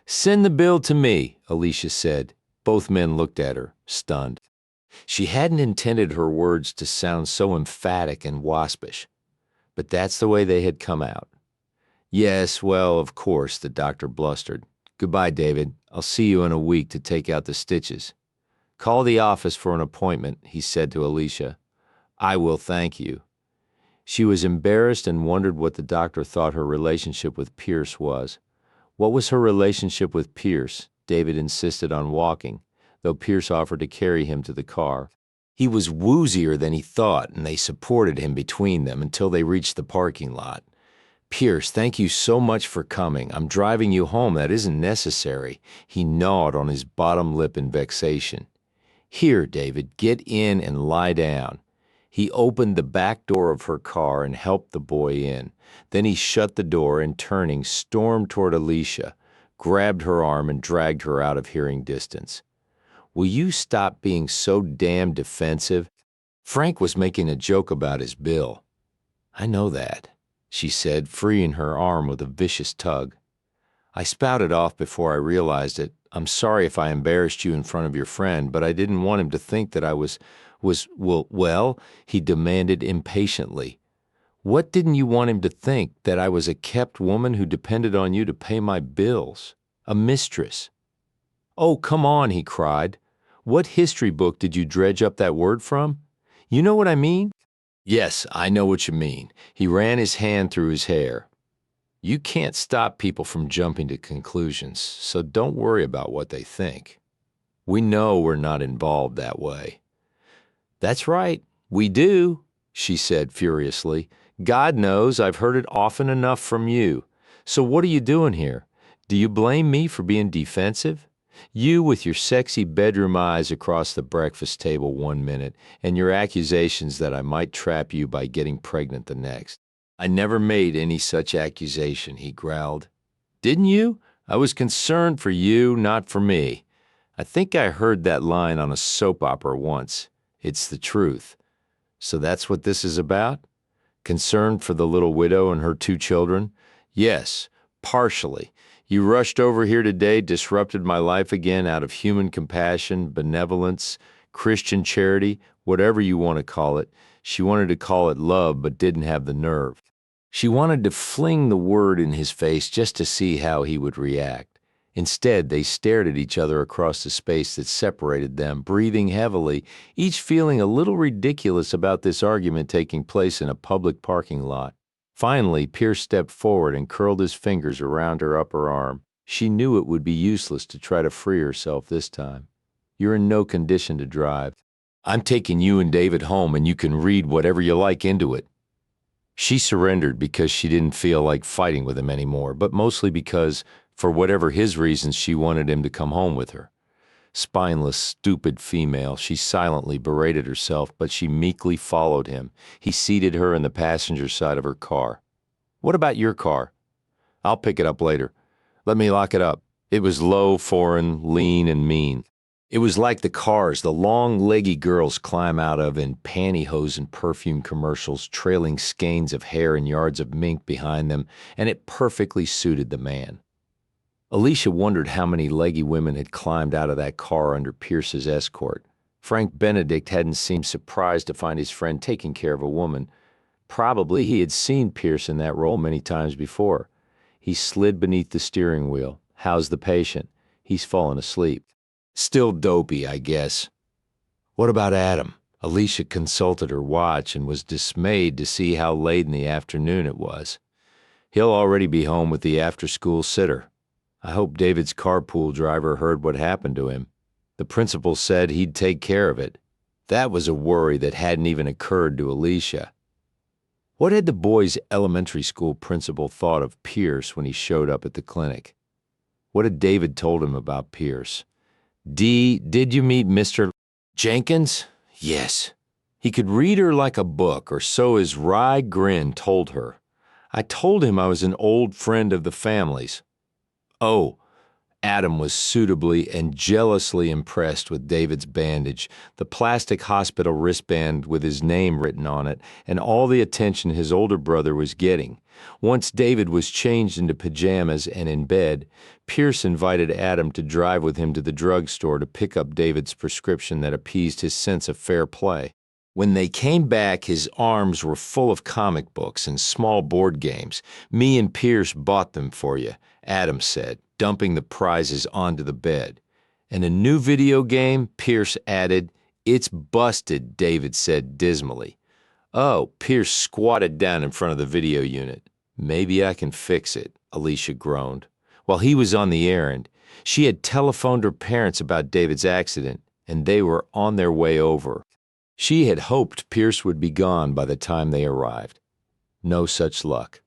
Send the bill to me," Alicia said. Both men looked at her, stunned. She hadn't intended her words to sound so emphatic and waspish, but that's the way they had come out. "Yes, well, of course," the doctor blustered. "Goodbye, David. I'll see you in a week to take out the stitches." "Call the office for an appointment," he said to Alicia. "I will, thank you." She was embarrassed and wondered what the doctor thought her relationship with Pierce was. What was her relationship with Pierce? David insisted on walking, though Pierce offered to carry him to the car. He was woozier than he thought, and they supported him between them until they reached the parking lot. "Pierce, thank you so much for coming. I'm driving you home. That isn't necessary." He gnawed on his bottom lip in vexation. "Here, David, get in and lie down." He opened the back door of her car and helped the boy in. Then he shut the door and, turning, stormed toward Alicia, grabbed her arm and dragged her out of hearing distance. "Will you stop being so damn defensive? Frank was making a joke about his bill." "I know that," she said, freeing her arm with a vicious tug. "I spouted off before I realized it. I'm sorry if I embarrassed you in front of your friend, but I didn't want him to think that I was, well, he demanded impatiently. "What didn't you want him to think? That I was a kept woman who depended on you to pay my bills? A mistress?" "Oh, come on," he cried. "What history book did you dredge up that word from? You know what I mean?" "Yes, I know what you mean." He ran his hand through his hair. "You can't stop people from jumping to conclusions, so don't worry about what they think. We know we're not involved that way." "That's right, we do," she said furiously. "God knows I've heard it often enough from you. So what are you doing here? Do you blame me for being defensive? You with your sexy bedroom eyes across the breakfast table one minute, and your accusations that I might trap you by getting pregnant the next. I never made any such accusation, he growled. Didn't you? I was concerned for you, not for me. I think I heard that line on a soap opera once. It's the truth. So that's what this is about? Concern for the little widow and her 2 children? Yes, partially. You rushed over here today, disrupted my life again out of human compassion, benevolence, Christian charity, whatever you want to call it. She wanted to call it love, but didn't have the nerve. She wanted to fling the word in his face just to see how he would react. Instead, they stared at each other across the space that separated them, breathing heavily, each feeling a little ridiculous about this argument taking place in a public parking lot. Finally, Pierce stepped forward and curled his fingers around her upper arm. She knew it would be useless to try to free herself this time. You're in no condition to drive. I'm taking you and David home, and you can read whatever you like into it. She surrendered because she didn't feel like fighting with him anymore, but mostly because, for whatever his reasons, she wanted him to come home with her. Spineless, stupid female, she silently berated herself, but she meekly followed him. He seated her in the passenger side of her car. What about your car? I'll pick it up later. Let me lock it up. It was low, foreign, lean, and mean. It was like the cars the long, leggy girls climb out of in pantyhose and perfume commercials, trailing skeins of hair and yards of mink behind them, and it perfectly suited the man. Alicia wondered how many leggy women had climbed out of that car under Pierce's escort. Frank Benedict hadn't seemed surprised to find his friend taking care of a woman. Probably he had seen Pierce in that role many times before. He slid beneath the steering wheel. How's the patient? He's fallen asleep. Still dopey, I guess. What about Adam? Alicia consulted her watch and was dismayed to see how late in the afternoon it was. He'll already be home with the after-school sitter. I hope David's carpool driver heard what happened to him. The principal said he'd take care of it. That was a worry that hadn't even occurred to Alicia. What had the boys' elementary school principal thought of Pierce when he showed up at the clinic? What had David told him about Pierce? Did you meet Mr. Jenkins? Yes. He could read her like a book, or so his wry grin told her. I told him I was an old friend of the family's. Oh, Adam was suitably and jealously impressed with David's bandage, the plastic hospital wristband with his name written on it, and all the attention his older brother was getting. Once David was changed into pajamas and in bed, Pierce invited Adam to drive with him to the drugstore to pick up David's prescription that appeased his sense of fair play. When they came back, his arms were full of comic books and small board games. Me and Pierce bought them for you, Adam said, dumping the prizes onto the bed. And a new video game, Pierce added. It's busted, David said dismally. Oh, Pierce squatted down in front of the video unit. Maybe I can fix it, Alicia groaned. While he was on the errand, she had telephoned her parents about David's accident, and they were on their way over. She had hoped Pierce would be gone by the time they arrived. No such luck.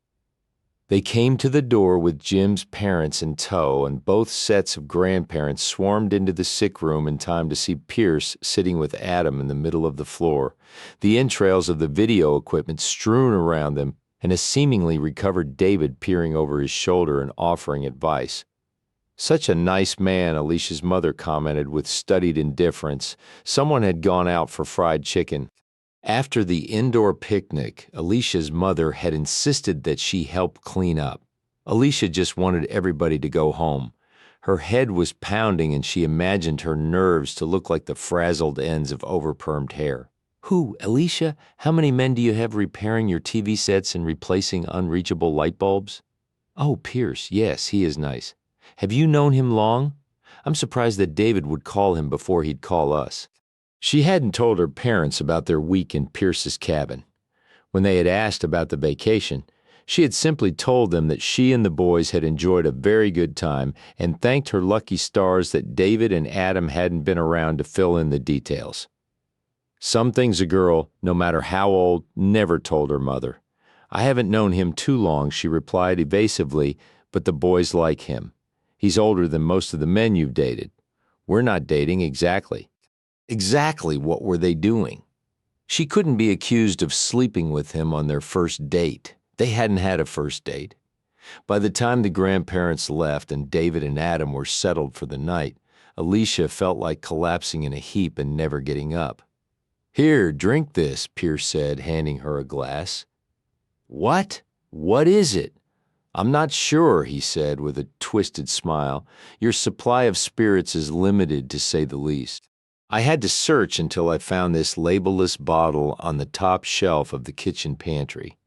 They came to the door with Jim's parents in tow, and both sets of grandparents swarmed into the sick room in time to see Pierce sitting with Adam in the middle of the floor, the entrails of the video equipment strewn around them, and a seemingly recovered David peering over his shoulder and offering advice. Such a nice man, Alicia's mother commented with studied indifference. Someone had gone out for fried chicken. After the indoor picnic, Alicia's mother had insisted that she help clean up. Alicia just wanted everybody to go home. Her head was pounding and she imagined her nerves to look like the frazzled ends of overpermed hair. Who, Alicia? How many men do you have repairing your TV sets and replacing unreachable light bulbs? Oh, Pierce, yes, he is nice. Have you known him long? I'm surprised that David would call him before he'd call us. She hadn't told her parents about their week in Pierce's cabin. When they had asked about the vacation, she had simply told them that she and the boys had enjoyed a very good time and thanked her lucky stars that David and Adam hadn't been around to fill in the details. Some things a girl, no matter how old, never told her mother. I haven't known him too long, she replied evasively, but the boys like him. He's older than most of the men you've dated. We're not dating, exactly. Exactly what were they doing? She couldn't be accused of sleeping with him on their first date. They hadn't had a first date. By the time the grandparents left and David and Adam were settled for the night, Alicia felt like collapsing in a heap and never getting up. "Here, drink this," Pierce said, handing her a glass. "What? What is it?" "I'm not sure," he said with a twisted smile. "Your supply of spirits is limited, to say the least. I had to search until I found this labelless bottle on the top shelf of the kitchen pantry.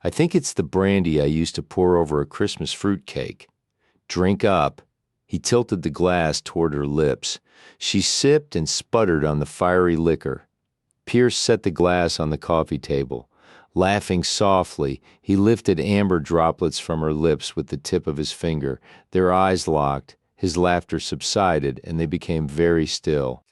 I think it's the brandy I used to pour over a Christmas fruit cake. Drink up." He tilted the glass toward her lips. She sipped and sputtered on the fiery liquor. Pierce set the glass on the coffee table. Laughing softly, he lifted amber droplets from her lips with the tip of his finger. Their eyes locked. His laughter subsided, and they became very still.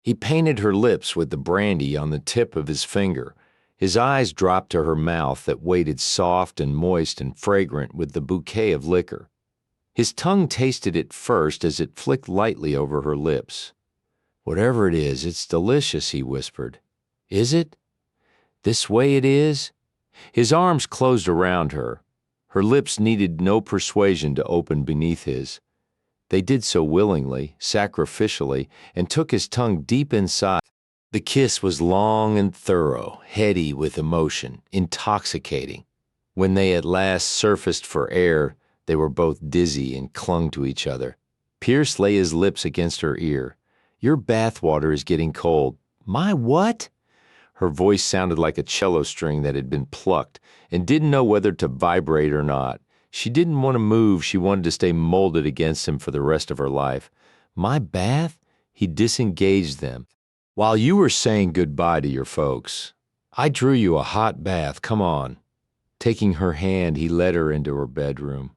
He painted her lips with the brandy on the tip of his finger. His eyes dropped to her mouth that waited soft and moist and fragrant with the bouquet of liquor. His tongue tasted it first as it flicked lightly over her lips. "Whatever it is, it's delicious," he whispered. "Is it? This way it is?" His arms closed around her. Her lips needed no persuasion to open beneath his. They did so willingly, sacrificially, and took his tongue deep inside. The kiss was long and thorough, heady with emotion, intoxicating. When they at last surfaced for air, they were both dizzy and clung to each other. Pierce lay his lips against her ear. "Your bathwater is getting cold." "My what?" Her voice sounded like a cello string that had been plucked and didn't know whether to vibrate or not. She didn't want to move. She wanted to stay molded against him for the rest of her life. "My bath?" He disengaged them. "While you were saying goodbye to your folks, I drew you a hot bath. Come on." Taking her hand, he led her into her bedroom.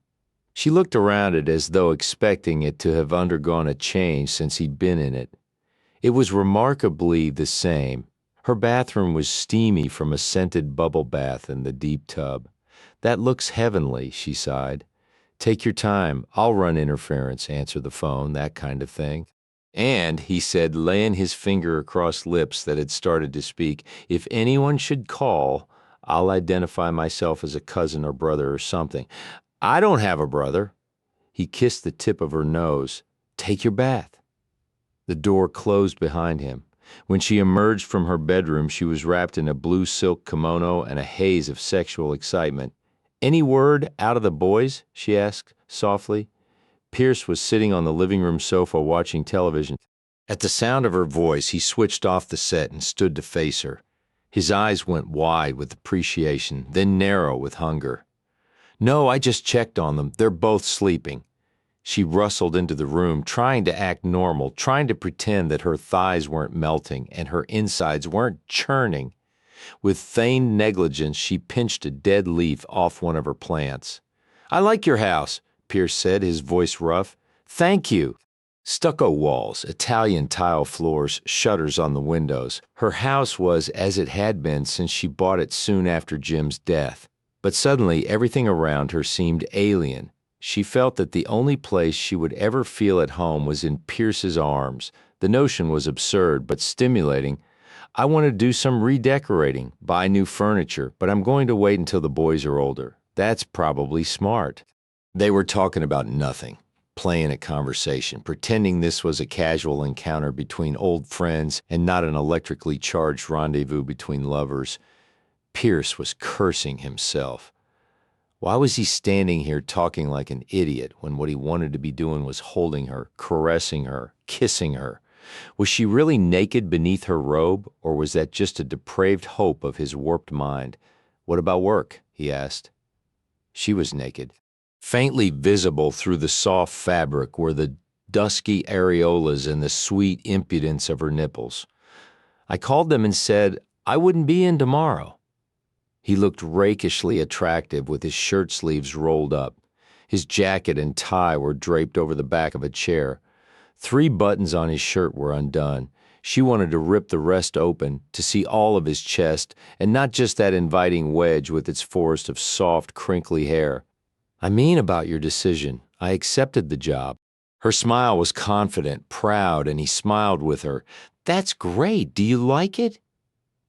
She looked around it as though expecting it to have undergone a change since he'd been in it. It was remarkably the same. Her bathroom was steamy from a scented bubble bath in the deep tub. "That looks heavenly," she sighed. "Take your time. I'll run interference, answer the phone, that kind of thing." "And," he said, laying his finger across lips that had started to speak, "if anyone should call, I'll identify myself as a cousin or brother or something. I don't have a brother." He kissed the tip of her nose. "Take your bath." The door closed behind him. When she emerged from her bedroom, she was wrapped in a blue silk kimono and a haze of sexual excitement. "Any word out of the boys?" she asked softly. Pierce was sitting on the living room sofa watching television. At the sound of her voice, he switched off the set and stood to face her. His eyes went wide with appreciation, then narrow with hunger. "No, I just checked on them. They're both sleeping." She rustled into the room, trying to act normal, trying to pretend that her thighs weren't melting and her insides weren't churning. With feigned negligence, she pinched a dead leaf off one of her plants. "I like your house," Pierce said, his voice rough. "Thank you." Stucco walls, Italian tile floors, shutters on the windows. Her house was as it had been since she bought it soon after Jim's death. But suddenly everything around her seemed alien. She felt that the only place she would ever feel at home was in Pierce's arms. The notion was absurd, but stimulating. "I want to do some redecorating, buy new furniture, but I'm going to wait until the boys are older. That's probably smart." They were talking about nothing, playing a conversation, pretending this was a casual encounter between old friends and not an electrically charged rendezvous between lovers. Pierce was cursing himself. Why was he standing here talking like an idiot when what he wanted to be doing was holding her, caressing her, kissing her? Was she really naked beneath her robe, or was that just a depraved hope of his warped mind? "What about work?" he asked. She was naked. Faintly visible through the soft fabric were the dusky areolas and the sweet impudence of her nipples. "I called them and said I wouldn't be in tomorrow." He looked rakishly attractive with his shirt sleeves rolled up. His jacket and tie were draped over the back of a chair. 3 buttons on his shirt were undone. She wanted to rip the rest open, to see all of his chest, and not just that inviting wedge with its forest of soft, crinkly hair. "I mean about your decision. I accepted the job." Her smile was confident, proud, and he smiled with her. "That's great. Do you like it?"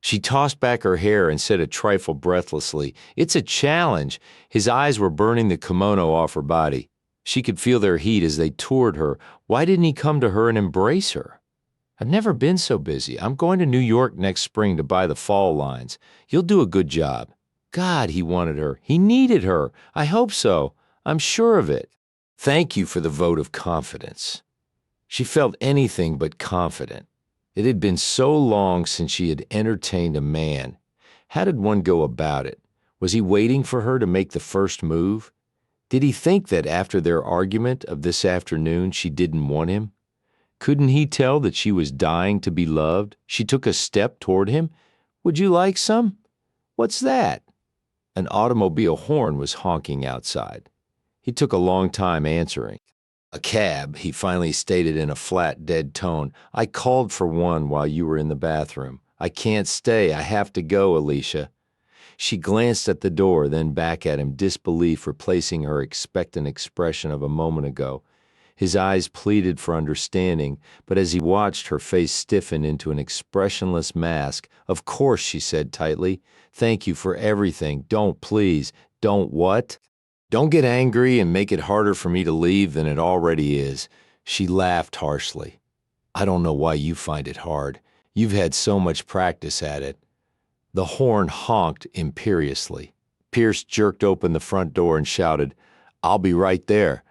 She tossed back her hair and said a trifle breathlessly, "It's a challenge." His eyes were burning the kimono off her body. She could feel their heat as they toured her. Why didn't he come to her and embrace her? "I've never been so busy. I'm going to New York next spring to buy the fall lines. You'll do a good job." God, he wanted her. He needed her. I hope so. I'm sure of it. Thank you for the vote of confidence. She felt anything but confident. It had been so long since she had entertained a man. How did one go about it? Was he waiting for her to make the first move? Did he think that after their argument of this afternoon she didn't want him? Couldn't he tell that she was dying to be loved? She took a step toward him. "Would you like some?" "What's that?" An automobile horn was honking outside. He took a long time answering. "A cab," he finally stated in a flat, dead tone. "I called for one while you were in the bathroom. I can't stay. I have to go, Alicia." She glanced at the door, then back at him, disbelief replacing her expectant expression of a moment ago. His eyes pleaded for understanding, but as he watched, her face stiffen into an expressionless mask. "Of course," she said tightly. "Thank you for everything. Don't, please. Don't what?" "Don't get angry and make it harder for me to leave than it already is." She laughed harshly. "I don't know why you find it hard. You've had so much practice at it." The horn honked imperiously. Pierce jerked open the front door and shouted, "I'll be right there.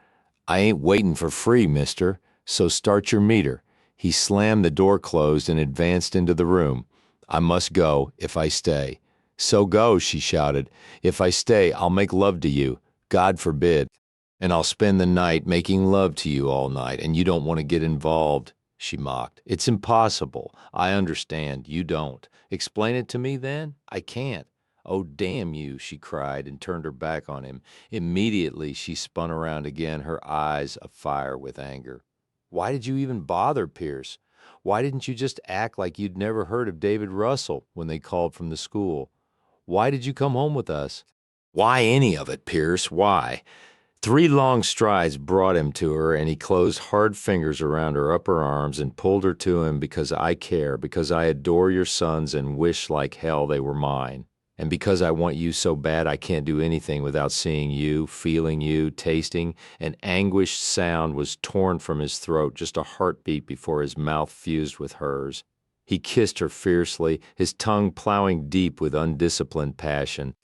I ain't waiting for free, mister, so start your meter." He slammed the door closed and advanced into the room. "I must go if I stay." "So go," she shouted. "If I stay, I'll make love to you. God forbid. And I'll spend the night making love to you all night, and you don't want to get involved," she mocked. "It's impossible. I understand. You don't. Explain it to me then? I can't." "Oh, damn you," she cried and turned her back on him. Immediately, she spun around again, her eyes afire with anger. "Why did you even bother, Pierce? Why didn't you just act like you'd never heard of David Russell when they called from the school? Why did you come home with us?" "Why any of it, Pierce? Why?" 3 long strides brought him to her, and he closed hard fingers around her upper arms and pulled her to him. "Because I care, because I adore your sons and wish like hell they were mine. And because I want you so bad I can't do anything without seeing you, feeling you, tasting." An anguished sound was torn from his throat, just a heartbeat before his mouth fused with hers. He kissed her fiercely, his tongue plowing deep with undisciplined passion.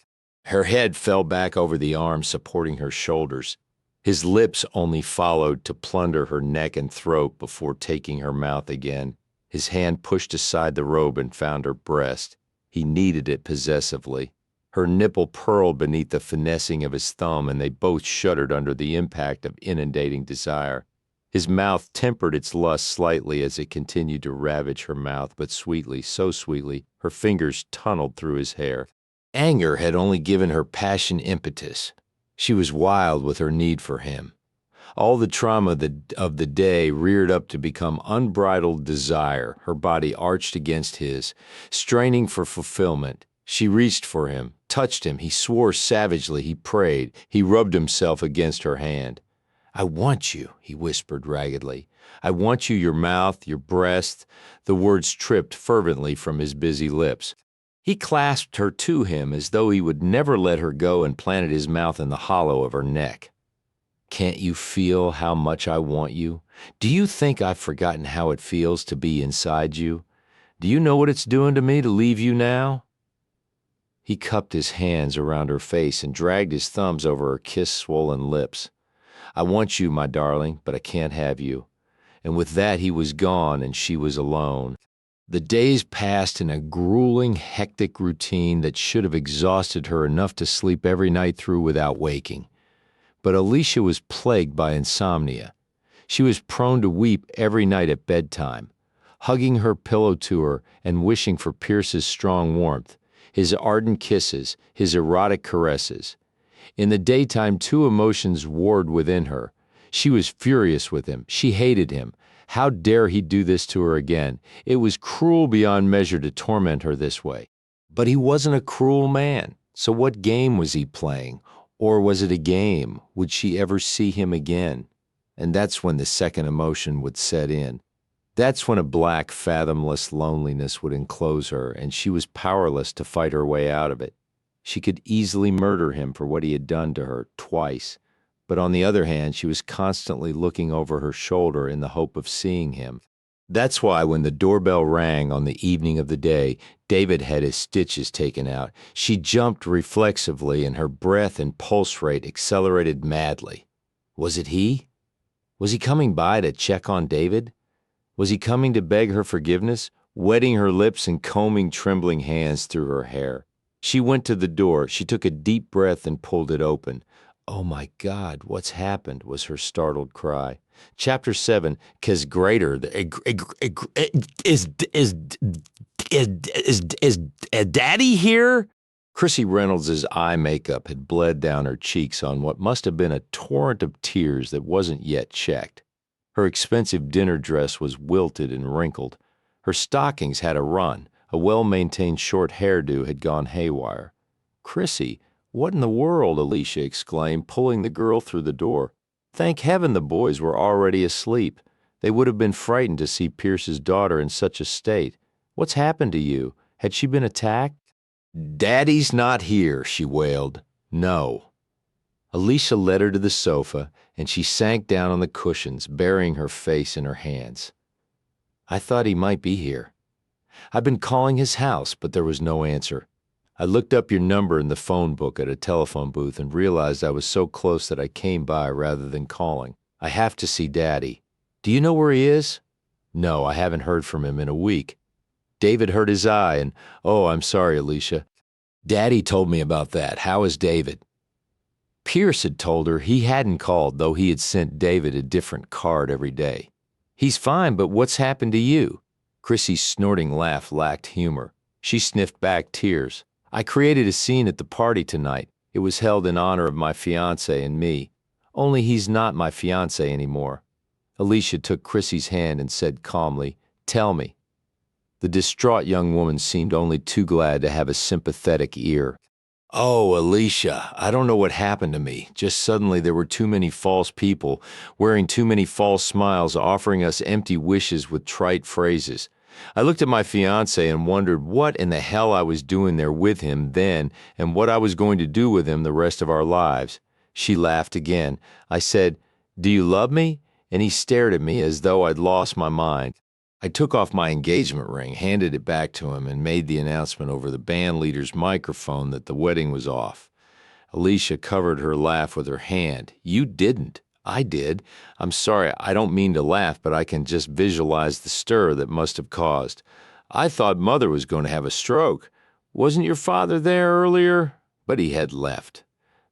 Her head fell back over the arms supporting her shoulders. His lips only followed to plunder her neck and throat before taking her mouth again. His hand pushed aside the robe and found her breast. He kneaded it possessively. Her nipple purled beneath the finessing of his thumb, and they both shuddered under the impact of inundating desire. His mouth tempered its lust slightly as it continued to ravage her mouth, but sweetly, so sweetly, her fingers tunneled through his hair. Anger had only given her passion impetus. She was wild with her need for him. All the trauma of the day reared up to become unbridled desire. Her body arched against his, straining for fulfillment. She reached for him, touched him. He swore savagely. He prayed. He rubbed himself against her hand. "I want you," he whispered raggedly. "I want you, your mouth, your breast." The words tripped fervently from his busy lips. He clasped her to him as though he would never let her go and planted his mouth in the hollow of her neck. "Can't you feel how much I want you? Do you think I've forgotten how it feels to be inside you? Do you know what it's doing to me to leave you now?" He cupped his hands around her face and dragged his thumbs over her kiss-swollen lips. "I want you, my darling, but I can't have you." And with that he was gone and she was alone. The days passed in a grueling, hectic routine that should have exhausted her enough to sleep every night through without waking. But Alicia was plagued by insomnia. She was prone to weep every night at bedtime, hugging her pillow to her and wishing for Pierce's strong warmth, his ardent kisses, his erotic caresses. In the daytime, 2 emotions warred within her. She was furious with him. She hated him. How dare he do this to her again? It was cruel beyond measure to torment her this way. But he wasn't a cruel man. So what game was he playing? Or was it a game? Would she ever see him again? And that's when the second emotion would set in. That's when a black, fathomless loneliness would enclose her, and she was powerless to fight her way out of it. She could easily murder him for what he had done to her twice, but on the other hand, she was constantly looking over her shoulder in the hope of seeing him. That's why when the doorbell rang on the evening of the day David had his stitches taken out, she jumped reflexively and her breath and pulse rate accelerated madly. Was it he? Was he coming by to check on David? Was he coming to beg her forgiveness, wetting her lips and combing trembling hands through her hair? She went to the door. She took a deep breath and pulled it open. "Oh my God, what's happened?" was her startled cry. Chapter 7, "'Cause greater is Daddy here?" Chrissy Reynolds' eye makeup had bled down her cheeks on what must have been a torrent of tears that wasn't yet checked. Her expensive dinner dress was wilted and wrinkled. Her stockings had a run. A well-maintained short hairdo had gone haywire. "Chrissy, what in the world?" Alicia exclaimed, pulling the girl through the door. Thank heaven the boys were already asleep. They would have been frightened to see Pierce's daughter in such a state. "What's happened to you? Had she been attacked?" "Daddy's not here," she wailed. "No." Alicia led her to the sofa, and she sank down on the cushions, burying her face in her hands. "I thought he might be here. I've been calling his house, but there was no answer. I looked up your number in the phone book at a telephone booth and realized I was so close that I came by rather than calling. I have to see Daddy. Do you know where he is?" "No, I haven't heard from him in a week. David hurt his eye and, oh, I'm sorry, Alicia. Daddy told me about that. How is David?" Pierce had told her he hadn't called, though he had sent David a different card every day. "He's fine, but what's happened to you?" Chrissy's snorting laugh lacked humor. She sniffed back tears. "I created a scene at the party tonight. It was held in honor of my fiancé and me. Only he's not my fiancé anymore." Alicia took Chrissy's hand and said calmly, "Tell me." The distraught young woman seemed only too glad to have a sympathetic ear. "Oh, Alicia, I don't know what happened to me. Just suddenly there were too many false people, wearing too many false smiles, offering us empty wishes with trite phrases. I looked at my fiancé and wondered what in the hell I was doing there with him then and what I was going to do with him the rest of our lives." She laughed again. I said, "Do you love me?" And he stared at me as though I'd lost my mind. I took off my engagement ring, handed it back to him, and made the announcement over the band leader's microphone that the wedding was off. Alicia covered her laugh with her hand. "You didn't. I did. I'm sorry, I don't mean to laugh, but I can just visualize the stir that must have caused. I thought Mother was going to have a stroke. Wasn't your father there earlier?" But he had left.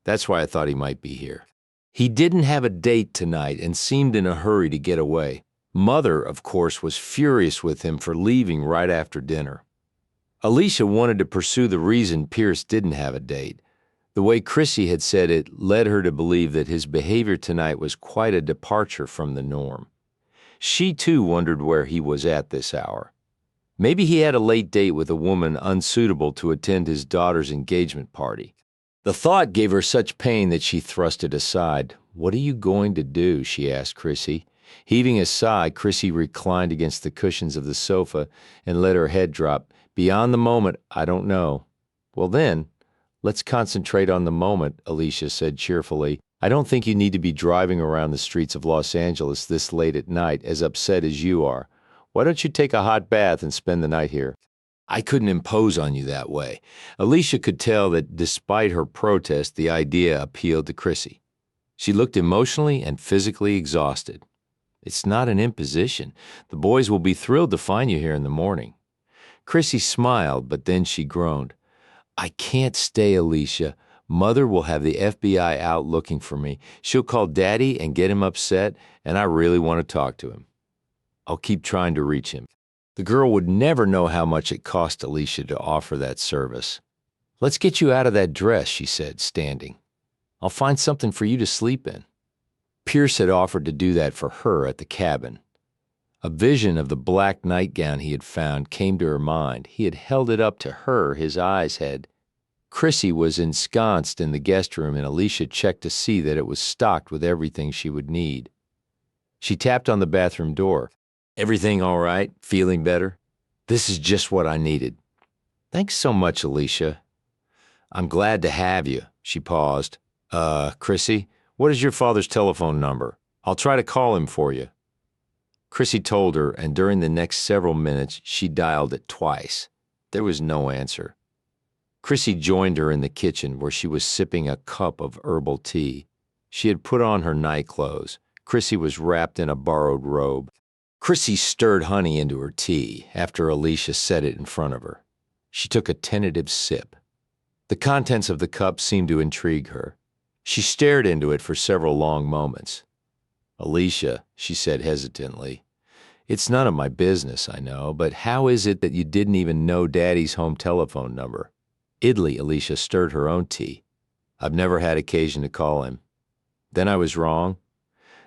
That's why I thought he might be here. He didn't have a date tonight and seemed in a hurry to get away. Mother, of course, was furious with him for leaving right after dinner. Alicia wanted to pursue the reason Pierce didn't have a date. The way Chrissy had said it led her to believe that his behavior tonight was quite a departure from the norm. She, too, wondered where he was at this hour. Maybe he had a late date with a woman unsuitable to attend his daughter's engagement party. The thought gave her such pain that she thrust it aside. "What are you going to do?" she asked Chrissy. Heaving a sigh, Chrissy reclined against the cushions of the sofa and let her head drop. "Beyond the moment, I don't know." "Well then, let's concentrate on the moment," Alicia said cheerfully. "I don't think you need to be driving around the streets of Los Angeles this late at night, as upset as you are. Why don't you take a hot bath and spend the night here?" "I couldn't impose on you that way." Alicia could tell that despite her protest, the idea appealed to Chrissy. She looked emotionally and physically exhausted. "It's not an imposition. The boys will be thrilled to find you here in the morning." Chrissy smiled, but then she groaned. "I can't stay, Alicia. Mother will have the FBI out looking for me. She'll call Daddy and get him upset, and I really want to talk to him." "I'll keep trying to reach him." The girl would never know how much it cost Alicia to offer that service. "Let's get you out of that dress," she said, standing. "I'll find something for you to sleep in." Pierce had offered to do that for her at the cabin. A vision of the black nightgown he had found came to her mind. He had held it up to her, his eyes had. Chrissy was ensconced in the guest room, and Alicia checked to see that it was stocked with everything she would need. She tapped on the bathroom door. Everything all right? Feeling better? This is just what I needed. Thanks so much, Alicia. I'm glad to have you. She paused. Chrissy, what is your father's telephone number? I'll try to call him for you. Chrissy told her, and during the next several minutes, she dialed it twice. There was no answer. Chrissy joined her in the kitchen where she was sipping a cup of herbal tea. She had put on her night clothes. Chrissy was wrapped in a borrowed robe. Chrissy stirred honey into her tea after Alicia set it in front of her. She took a tentative sip. The contents of the cup seemed to intrigue her. She stared into it for several long moments. Alicia, she said hesitantly, it's none of my business, I know, but how is it that you didn't even know Daddy's home telephone number? Idly, Alicia stirred her own tea. I've never had occasion to call him. Then I was wrong.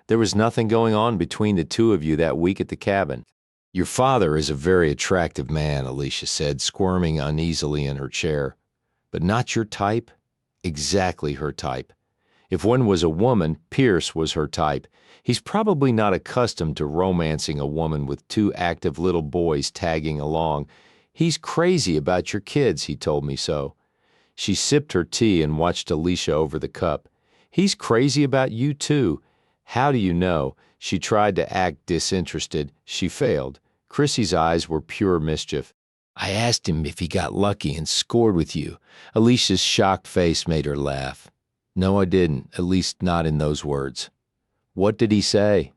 There was nothing going on between the two of you that week at the cabin. Your father is a very attractive man, Alicia said, squirming uneasily in her chair. But not your type? Exactly her type. If one was a woman, Pierce was her type. He's probably not accustomed to romancing a woman with two active little boys tagging along. He's crazy about your kids, he told me so. She sipped her tea and watched Alicia over the cup. He's crazy about you too. How do you know? She tried to act disinterested. She failed. Chrissy's eyes were pure mischief. I asked him if he got lucky and scored with you. Alicia's shocked face made her laugh. No, I didn't, at least not in those words. What did he say?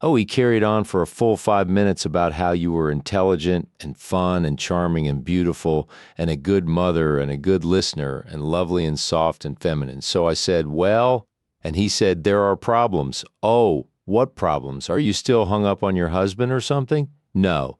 Oh, he carried on for a full 5 minutes about how you were intelligent and fun and charming and beautiful and a good mother and a good listener and lovely and soft and feminine. So I said, well, and he said, there are problems. Oh, what problems? Are you still hung up on your husband or something? No.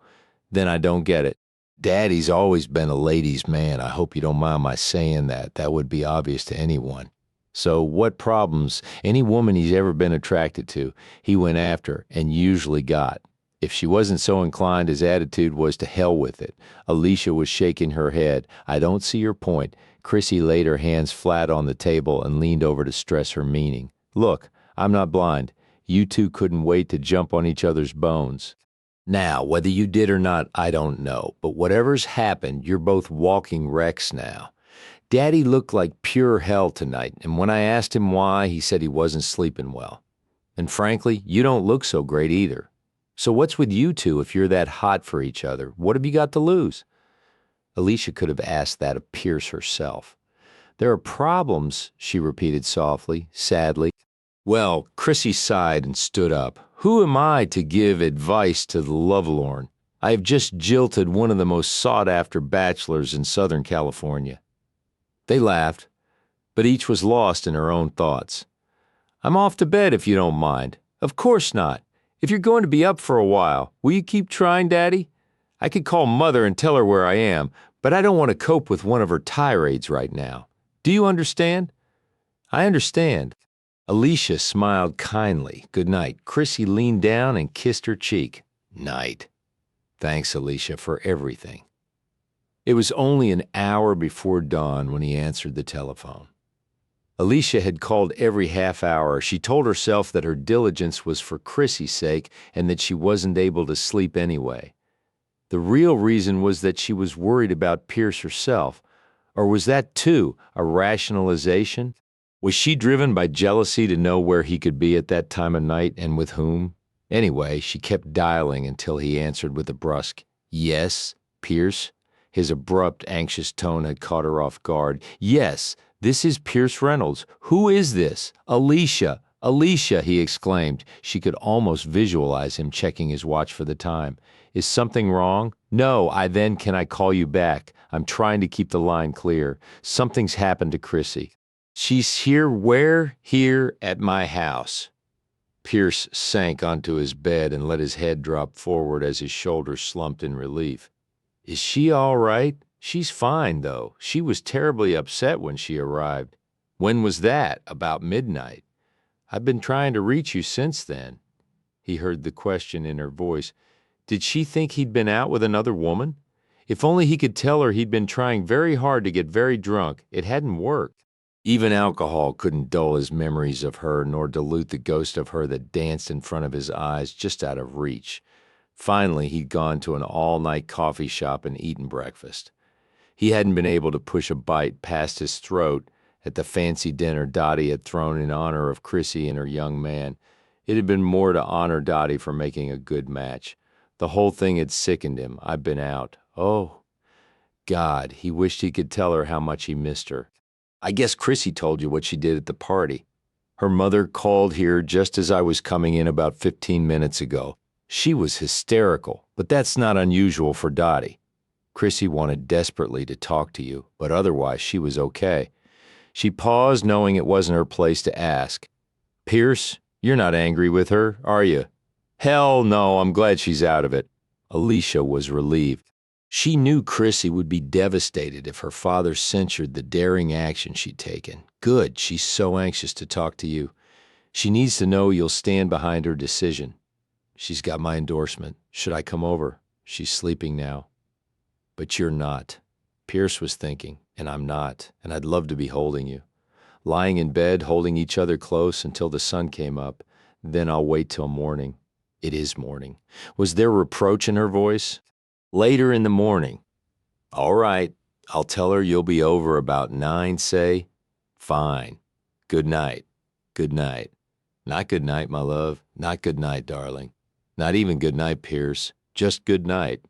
Then I don't get it. Daddy's always been a ladies' man. I hope you don't mind my saying that. That would be obvious to anyone. So what problems, any woman he's ever been attracted to, he went after and usually got. If she wasn't so inclined, his attitude was to hell with it. Alicia was shaking her head. I don't see your point. Chrissy laid her hands flat on the table and leaned over to stress her meaning. Look, I'm not blind. You two couldn't wait to jump on each other's bones. Now, whether you did or not, I don't know. But whatever's happened, you're both walking wrecks now. Daddy looked like pure hell tonight, and when I asked him why, he said he wasn't sleeping well. And frankly, you don't look so great either. So what's with you two if you're that hot for each other? What have you got to lose? Alicia could have asked that of Pierce herself. There are problems, she repeated softly, sadly. Well, Chrissy sighed and stood up. Who am I to give advice to the lovelorn? I have just jilted one of the most sought-after bachelors in Southern California. They laughed, but each was lost in her own thoughts. I'm off to bed if you don't mind. Of course not. If you're going to be up for a while, will you keep trying, Daddy? I could call Mother and tell her where I am, but I don't want to cope with one of her tirades right now. Do you understand? I understand. Alicia smiled kindly. Good night. Chrissy leaned down and kissed her cheek. Night. Thanks, Alicia, for everything. It was only an hour before dawn when he answered the telephone. Alicia had called every half hour. She told herself that her diligence was for Chrissy's sake and that she wasn't able to sleep anyway. The real reason was that she was worried about Pierce herself. Or was that, too, a rationalization? Was she driven by jealousy to know where he could be at that time of night and with whom? Anyway, she kept dialing until he answered with a brusque, Yes, Pierce? His abrupt, anxious tone had caught her off guard. Yes, this is Pierce Reynolds. Who is this? Alicia! Alicia, he exclaimed. She could almost visualize him checking his watch for the time. Is something wrong? No, can I call you back? I'm trying to keep the line clear. Something's happened to Chrissy. She's here where? Here at my house. Pierce sank onto his bed and let his head drop forward as his shoulders slumped in relief. Is she all right? She's fine, though. She was terribly upset when she arrived. When was that? About midnight. I've been trying to reach you since then. He heard the question in her voice. Did she think he'd been out with another woman? If only he could tell her he'd been trying very hard to get very drunk. It hadn't worked. Even alcohol couldn't dull his memories of her nor dilute the ghost of her that danced in front of his eyes just out of reach. Finally, he'd gone to an all-night coffee shop and eaten breakfast. He hadn't been able to push a bite past his throat at the fancy dinner Dottie had thrown in honor of Chrissy and her young man. It had been more to honor Dottie for making a good match. The whole thing had sickened him. I've been out. Oh, God, he wished he could tell her how much he missed her. I guess Chrissy told you what she did at the party. Her mother called here just as I was coming in about 15 minutes ago. She was hysterical, but that's not unusual for Dottie. Chrissy wanted desperately to talk to you, but otherwise she was okay. She paused, knowing it wasn't her place to ask. Pierce, you're not angry with her, are you? Hell no, I'm glad she's out of it. Alicia was relieved. She knew Chrissy would be devastated if her father censured the daring action she'd taken. Good, she's so anxious to talk to you. She needs to know you'll stand behind her decision. She's got my endorsement. Should I come over? She's sleeping now. But you're not. Pierce was thinking, and I'm not, and I'd love to be holding you. Lying in bed, holding each other close until the sun came up. Then I'll wait till morning. It is morning. Was there reproach in her voice? Later in the morning. All right, I'll tell her you'll be over about 9, say. Fine. Good night. Good night. Not good night, my love. Not good night, darling. Not even good night, Pierce. Just good night.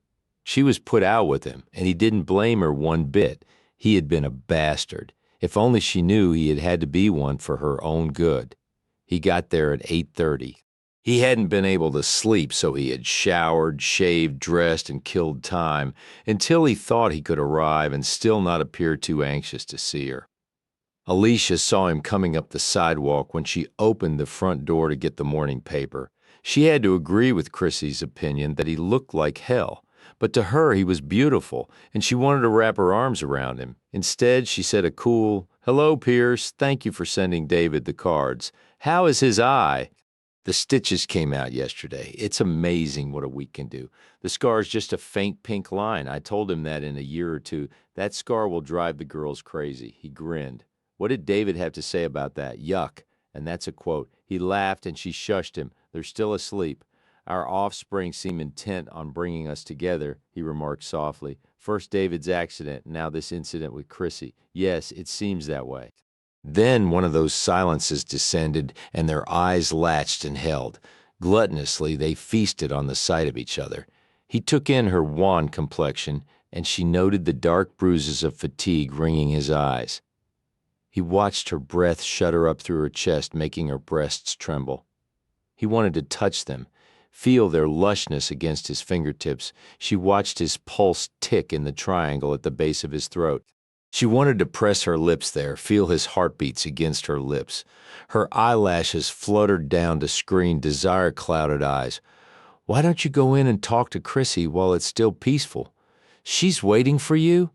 She was put out with him, and he didn't blame her one bit. He had been a bastard. If only she knew he had had to be one for her own good. He got there at 8:30. He hadn't been able to sleep, so he had showered, shaved, dressed, and killed time until he thought he could arrive and still not appear too anxious to see her. Alicia saw him coming up the sidewalk when she opened the front door to get the morning paper. She had to agree with Chrissy's opinion that he looked like hell, but to her he was beautiful, and she wanted to wrap her arms around him. Instead, she said a cool, "Hello, Pierce. Thank you for sending David the cards. How is his eye?" The stitches came out yesterday. It's amazing what a week can do. The scar's just a faint pink line. I told him that in a year or two. That scar will drive the girls crazy. He grinned. What did David have to say about that? Yuck. And that's a quote. He laughed and she shushed him. They're still asleep. Our offspring seem intent on bringing us together, he remarked softly. First David's accident, now this incident with Chrissy. Yes, it seems that way. Then one of those silences descended, and their eyes latched and held. Gluttonously, they feasted on the sight of each other. He took in her wan complexion, and she noted the dark bruises of fatigue ringing his eyes. He watched her breath shudder up through her chest, making her breasts tremble. He wanted to touch them, feel their lushness against his fingertips. She watched his pulse tick in the triangle at the base of his throat. She wanted to press her lips there, feel his heartbeats against her lips. Her eyelashes fluttered down to screen desire-clouded eyes. Why don't you go in and talk to Chrissy while it's still peaceful? She's waiting for you?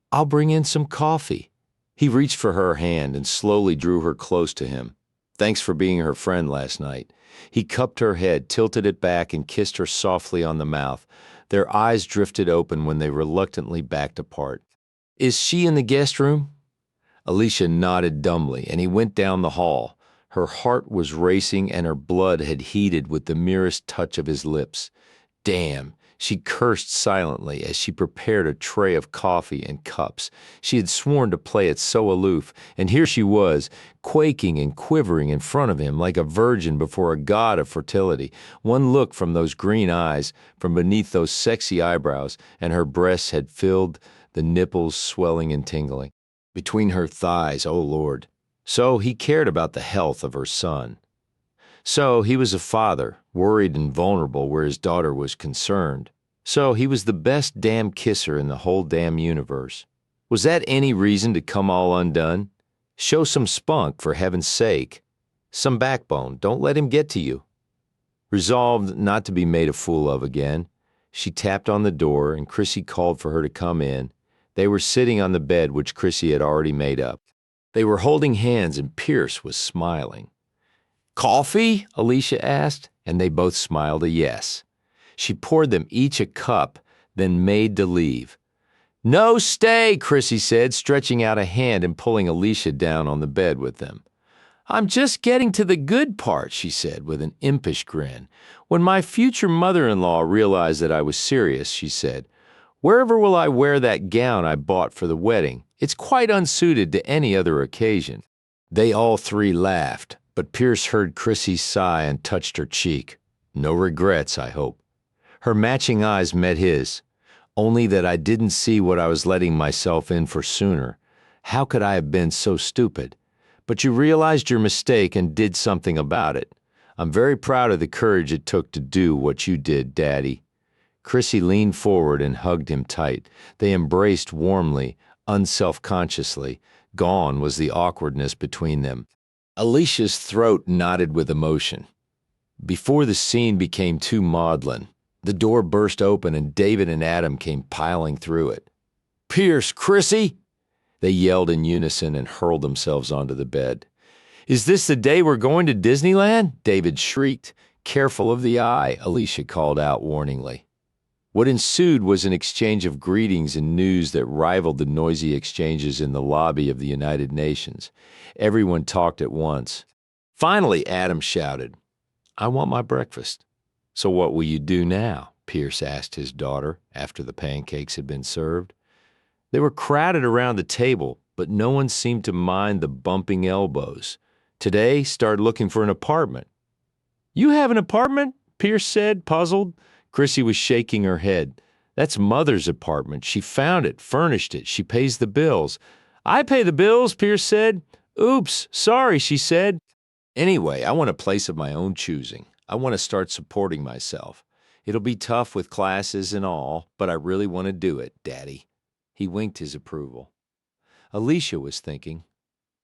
I'll bring in some coffee. He reached for her hand and slowly drew her close to him. Thanks for being her friend last night. He cupped her head, tilted it back, and kissed her softly on the mouth. Their eyes drifted open when they reluctantly backed apart. Is she in the guest room? Alicia nodded dumbly, and he went down the hall. Her heart was racing, and her blood had heated with the merest touch of his lips. Damn, she cursed silently as she prepared a tray of coffee and cups. She had sworn to play it so aloof, and here she was, quaking and quivering in front of him like a virgin before a god of fertility. One look from those green eyes, from beneath those sexy eyebrows, and her breasts had filled, the nipples swelling and tingling. Between her thighs, oh Lord. So he cared about the health of her son. So he was a father, worried and vulnerable where his daughter was concerned. So he was the best damn kisser in the whole damn universe. Was that any reason to come all undone? Show some spunk, for heaven's sake. Some backbone. Don't let him get to you. Resolved not to be made a fool of again, she tapped on the door, and Chrissy called for her to come in. They were sitting on the bed which Chrissy had already made up. They were holding hands, and Pierce was smiling. Coffee? Alicia asked, and they both smiled a yes. She poured them each a cup, then made to leave. No, stay, Chrissy said, stretching out a hand and pulling Alicia down on the bed with them. I'm just getting to the good part, she said with an impish grin. When my future mother-in-law realized that I was serious, she said, "Wherever will I wear that gown I bought for the wedding? It's quite unsuited to any other occasion." They all three laughed, but Pierce heard Chrissy's sigh and touched her cheek. No regrets, I hope. Her matching eyes met his. Only that I didn't see what I was letting myself in for sooner. How could I have been so stupid? But you realized your mistake and did something about it. I'm very proud of the courage it took to do what you did, Daddy. Chrissy leaned forward and hugged him tight. They embraced warmly, unself-consciously. Gone was the awkwardness between them. Alicia's throat knotted with emotion. Before the scene became too maudlin, the door burst open and David and Adam came piling through it. "Pierce, Chrissy!" They yelled in unison and hurled themselves onto the bed. "Is this the day we're going to Disneyland?" David shrieked. "Careful of the eye," Alicia called out warningly. What ensued was an exchange of greetings and news that rivaled the noisy exchanges in the lobby of the United Nations. Everyone talked at once. Finally, Adam shouted, "I want my breakfast." "So what will you do now?" Pierce asked his daughter after the pancakes had been served. They were crowded around the table, but no one seemed to mind the bumping elbows. Today, start looking for an apartment. "You have an apartment?" Pierce said, puzzled. Chrissy was shaking her head. "That's Mother's apartment. She found it, furnished it. She pays the bills." "I pay the bills," Pierce said. "Oops, sorry," she said. "Anyway, I want a place of my own choosing. I want to start supporting myself. It'll be tough with classes and all, but I really want to do it, Daddy." He winked his approval. Alicia was thinking,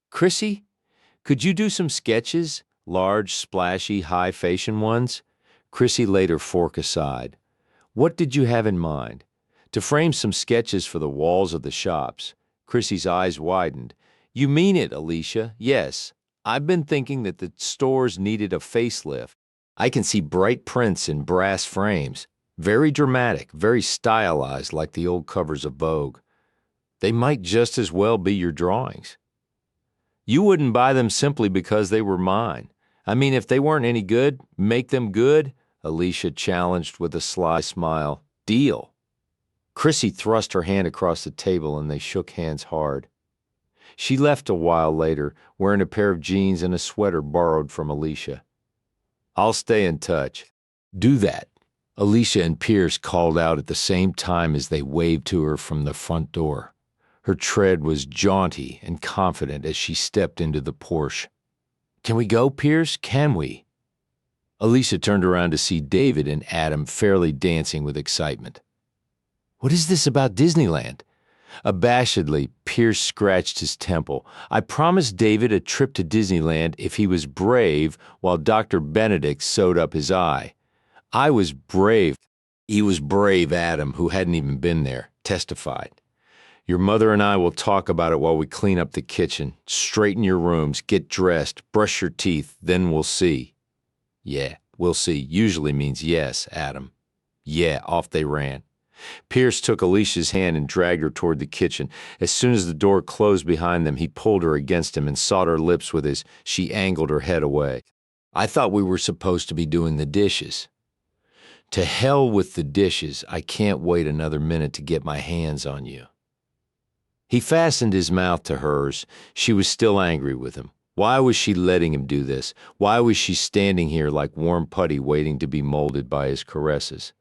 "Chrissy, could you do some sketches? Large, splashy, high-fashion ones?" Chrissy laid her fork aside. "What did you have in mind?" "To frame some sketches for the walls of the shops." Chrissy's eyes widened. "You mean it, Alicia. Yes. I've been thinking that the stores needed a facelift. I can see bright prints in brass frames. Very dramatic, very stylized like the old covers of Vogue. They might just as well be your drawings." "You wouldn't buy them simply because they were mine. I mean, if they weren't any good, make them good?" Alicia challenged with a sly smile. "Deal." Chrissy thrust her hand across the table and they shook hands hard. She left a while later, wearing a pair of jeans and a sweater borrowed from Alicia. "I'll stay in touch." "Do that." Alicia and Pierce called out at the same time as they waved to her from the front door. Her tread was jaunty and confident as she stepped into the Porsche. "Can we go, Pierce? Can we?" Alicia turned around to see David and Adam fairly dancing with excitement. "What is this about Disneyland?" Abashedly, Pierce scratched his temple. "I promised David a trip to Disneyland if he was brave while Dr. Benedict sewed up his eye. I was brave." He was brave, Adam, who hadn't even been there, testified. "Your mother and I will talk about it while we clean up the kitchen. Straighten your rooms, get dressed, brush your teeth, then we'll see." "Yeah, we'll see," usually means yes, Adam. Yeah, off they ran. Pierce took Alicia's hand and dragged her toward the kitchen. As soon as the door closed behind them, he pulled her against him and sought her lips with his. She angled her head away. "I thought we were supposed to be doing the dishes." "To hell with the dishes. I can't wait another minute to get my hands on you." He fastened his mouth to hers. She was still angry with him. Why was she letting him do this? Why was she standing here like warm putty waiting to be molded by his caresses?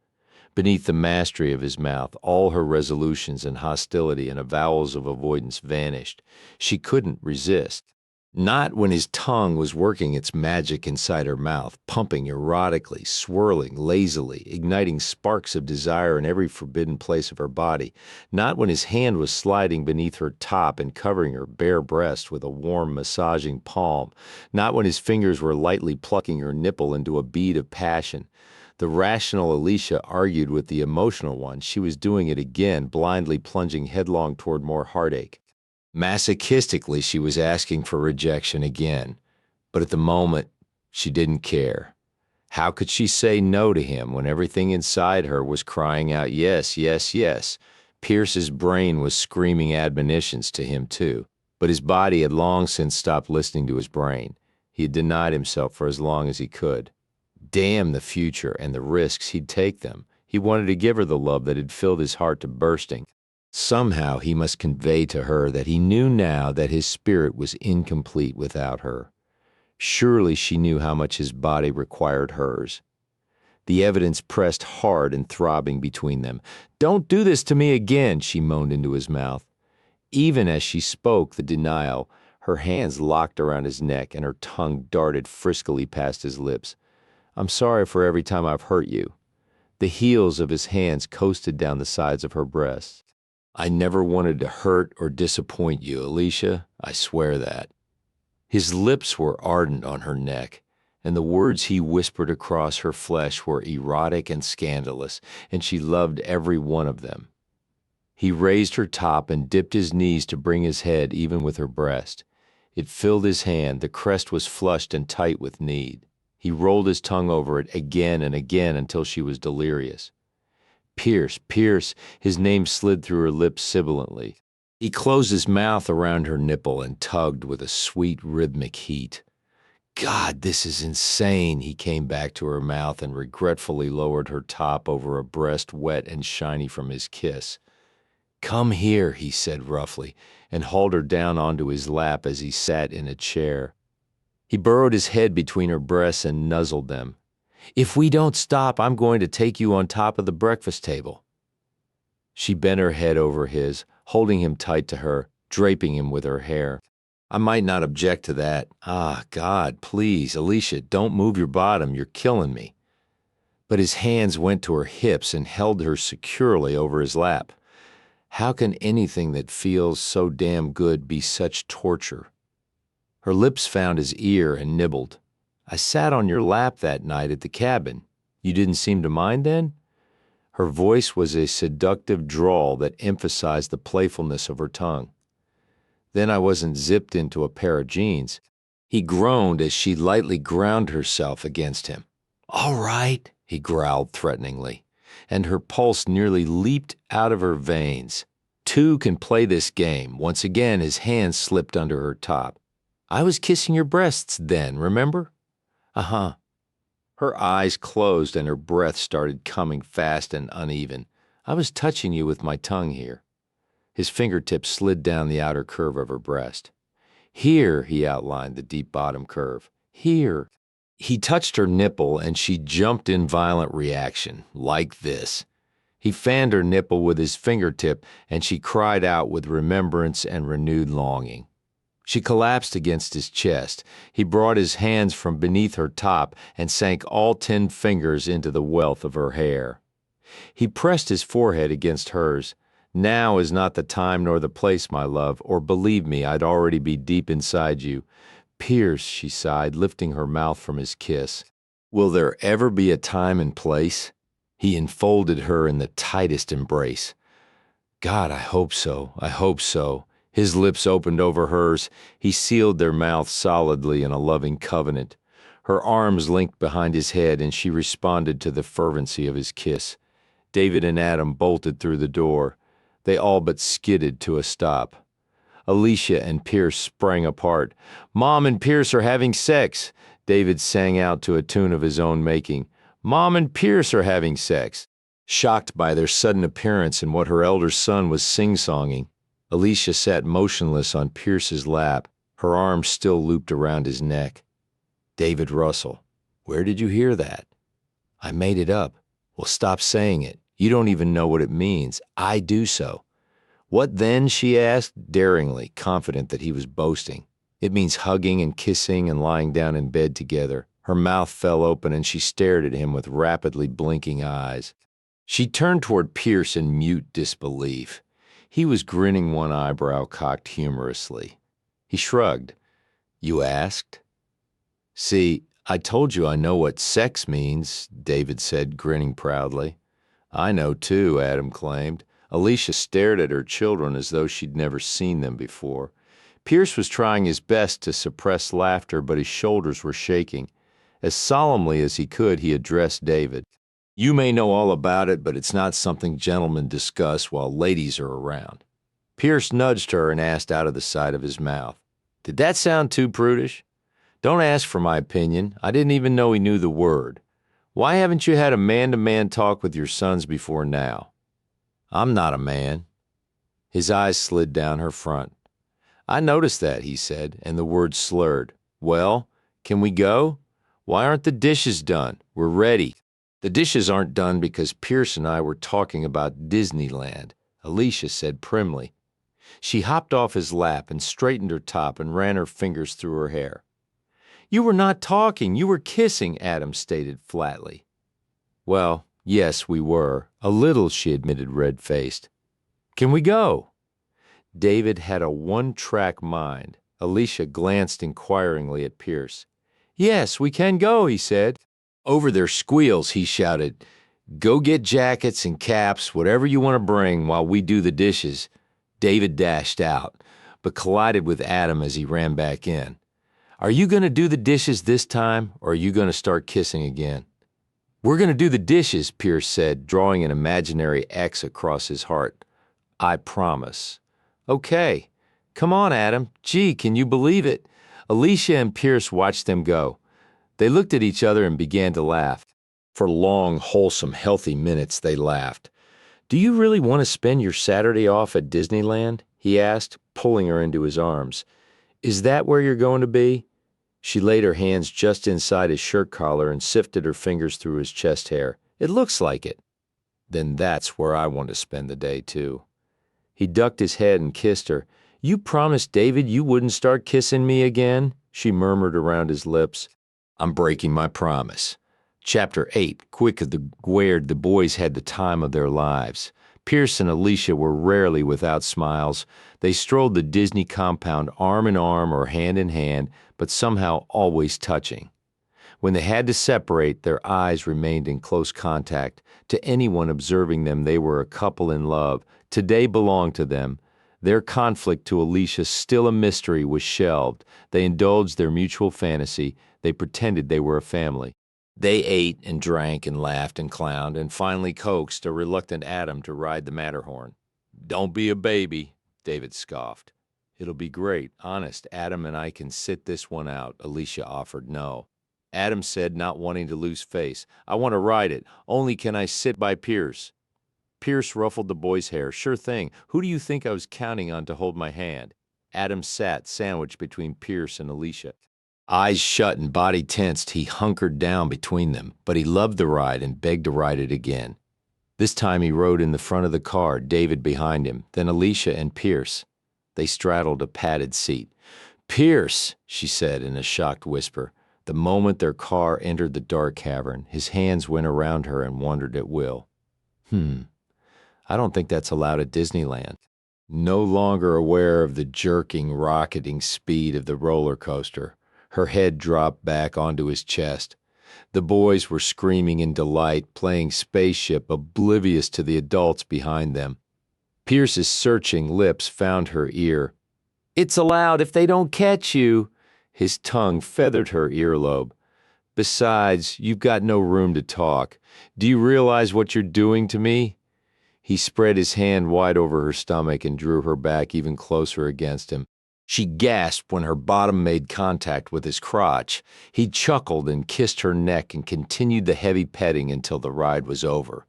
Beneath the mastery of his mouth, all her resolutions and hostility and avowals of avoidance vanished. She couldn't resist. Not when his tongue was working its magic inside her mouth, pumping erotically, swirling lazily, igniting sparks of desire in every forbidden place of her body. Not when his hand was sliding beneath her top and covering her bare breast with a warm, massaging palm. Not when his fingers were lightly plucking her nipple into a bead of passion. The rational Alicia argued with the emotional one. She was doing it again, blindly plunging headlong toward more heartache. Masochistically, she was asking for rejection again. But at the moment, she didn't care. How could she say no to him when everything inside her was crying out yes, yes, yes? Pierce's brain was screaming admonitions to him, too, but his body had long since stopped listening to his brain. He had denied himself for as long as he could. Damn the future and the risks, he'd take them. He wanted to give her the love that had filled his heart to bursting. Somehow he must convey to her that he knew now that his spirit was incomplete without her. Surely she knew how much his body required hers. The evidence pressed hard and throbbing between them. "Don't do this to me again," she moaned into his mouth. Even as she spoke the denial, her hands locked around his neck and her tongue darted friskily past his lips. "I'm sorry for every time I've hurt you." The heels of his hands coasted down the sides of her breasts. "I never wanted to hurt or disappoint you, Alicia. I swear that." His lips were ardent on her neck, and the words he whispered across her flesh were erotic and scandalous, and she loved every one of them. He raised her top and dipped his knees to bring his head even with her breast. It filled his hand, the crest was flushed and tight with need. He rolled his tongue over it again and again until she was delirious. "Pierce, Pierce," his name slid through her lips sibilantly. He closed his mouth around her nipple and tugged with a sweet rhythmic heat. "God, this is insane," he came back to her mouth and regretfully lowered her top over a breast wet and shiny from his kiss. "Come here," he said roughly, and hauled her down onto his lap as he sat in a chair. He burrowed his head between her breasts and nuzzled them. "If we don't stop, I'm going to take you on top of the breakfast table." She bent her head over his, holding him tight to her, draping him with her hair. "I might not object to that. Ah, God, please, Alicia, don't move your bottom. You're killing me." But his hands went to her hips and held her securely over his lap. How can anything that feels so damn good be such torture? Her lips found his ear and nibbled. "I sat on your lap that night at the cabin. You didn't seem to mind then?" Her voice was a seductive drawl that emphasized the playfulness of her tongue. "Then I wasn't zipped into a pair of jeans." He groaned as she lightly ground herself against him. "All right," he growled threateningly, and her pulse nearly leaped out of her veins. Two can play this game. Once again his hand slipped under her top. "I was kissing your breasts then, remember?" "Uh-huh." Her eyes closed and her breath started coming fast and uneven. "I was touching you with my tongue here." His fingertips slid down the outer curve of her breast. "Here," he outlined the deep bottom curve. "Here." He touched her nipple and she jumped in violent reaction, like this. He fanned her nipple with his fingertip and she cried out with remembrance and renewed longing. She collapsed against his chest. He brought his hands from beneath her top and sank all 10 fingers into the wealth of her hair. He pressed his forehead against hers. "Now is not the time nor the place, my love, or believe me, I'd already be deep inside you." "Pierce," she sighed, lifting her mouth from his kiss. "Will there ever be a time and place?" He enfolded her in the tightest embrace. "God, I hope so, I hope so." His lips opened over hers. He sealed their mouths solidly in a loving covenant. Her arms linked behind his head, and she responded to the fervency of his kiss. David and Adam bolted through the door. They all but skidded to a stop. Alicia and Pierce sprang apart. "Mom and Pierce are having sex," David sang out to a tune of his own making. "Mom and Pierce are having sex." Shocked by their sudden appearance and what her elder son was sing-songing, Alicia sat motionless on Pierce's lap, her arms still looped around his neck. "David Russell. Where did you hear that?" "I made it up." "Well, stop saying it. You don't even know what it means. I do so." "What then?" she asked, daringly, confident that he was boasting. "It means hugging and kissing and lying down in bed together." Her mouth fell open and she stared at him with rapidly blinking eyes. She turned toward Pierce in mute disbelief. He was grinning, one eyebrow cocked humorously. He shrugged. "You asked?" "See, I told you I know what sex means," David said, grinning proudly. "I know too," Adam claimed. Alicia stared at her children as though she'd never seen them before. Pierce was trying his best to suppress laughter, but his shoulders were shaking. As solemnly as he could, he addressed David. You may know all about it, but it's not something gentlemen discuss while ladies are around. Pierce nudged her and asked out of the side of his mouth, "Did that sound too prudish? Don't ask for my opinion. I didn't even know he knew the word. Why haven't you had a man-to-man talk with your sons before now?" "I'm not a man." His eyes slid down her front. "I noticed that," he said, and the words slurred. "Well, can we go? Why aren't the dishes done? We're ready." "The dishes aren't done because Pierce and I were talking about Disneyland," Alicia said primly. She hopped off his lap and straightened her top and ran her fingers through her hair. "You were not talking, you were kissing," Adam stated flatly. "Well, yes, we were. A little," she admitted red-faced. "Can we go?" David had a one-track mind. Alicia glanced inquiringly at Pierce. "Yes, we can go," he said. Over their squeals, he shouted, "Go get jackets and caps, whatever you want to bring, while we do the dishes." David dashed out, but collided with Adam as he ran back in. "Are you going to do the dishes this time, or are you going to start kissing again?" "We're going to do the dishes," Pierce said, drawing an imaginary X across his heart. "I promise." "Okay. Come on, Adam. Gee, can you believe it?" Alicia and Pierce watched them go. They looked at each other and began to laugh. For long, wholesome, healthy minutes they laughed. "Do you really want to spend your Saturday off at Disneyland?" he asked, pulling her into his arms. "Is that where you're going to be?" She laid her hands just inside his shirt collar and sifted her fingers through his chest hair. "It looks like it." "Then that's where I want to spend the day, too." He ducked his head and kissed her. "You promised David you wouldn't start kissing me again," she murmured around his lips. "I'm breaking my promise." Chapter 8, quick as the squared, the boys had the time of their lives. Pierce and Alicia were rarely without smiles. They strolled the Disney compound arm in arm or hand in hand, but somehow always touching. When they had to separate, their eyes remained in close contact. To anyone observing them, they were a couple in love. Today belonged to them. Their conflict, to Alicia still a mystery, was shelved. They indulged their mutual fantasy. They pretended they were a family. They ate and drank and laughed and clowned and finally coaxed a reluctant Adam to ride the Matterhorn. "Don't be a baby," David scoffed. "It'll be great. Honest, Adam and I can sit this one out," Alicia offered. "No." Adam said, not wanting to lose face. "I want to ride it. Only can I sit by Pierce?" Pierce ruffled the boy's hair. "Sure thing. Who do you think I was counting on to hold my hand?" Adam sat, sandwiched between Pierce and Alicia. Eyes shut and body tensed, he hunkered down between them, but he loved the ride and begged to ride it again. This time he rode in the front of the car, David behind him, then Alicia and Pierce. They straddled a padded seat. "Pierce," she said in a shocked whisper. The moment their car entered the dark cavern, his hands went around her and wandered at will. I don't think that's allowed at Disneyland." No longer aware of the jerking, rocketing speed of the roller coaster, her head dropped back onto his chest. The boys were screaming in delight, playing spaceship, oblivious to the adults behind them. Pierce's searching lips found her ear. "It's allowed if they don't catch you." His tongue feathered her earlobe. "Besides, you've got no room to talk. Do you realize what you're doing to me?" He spread his hand wide over her stomach and drew her back even closer against him. She gasped when her bottom made contact with his crotch. He chuckled and kissed her neck and continued the heavy petting until the ride was over.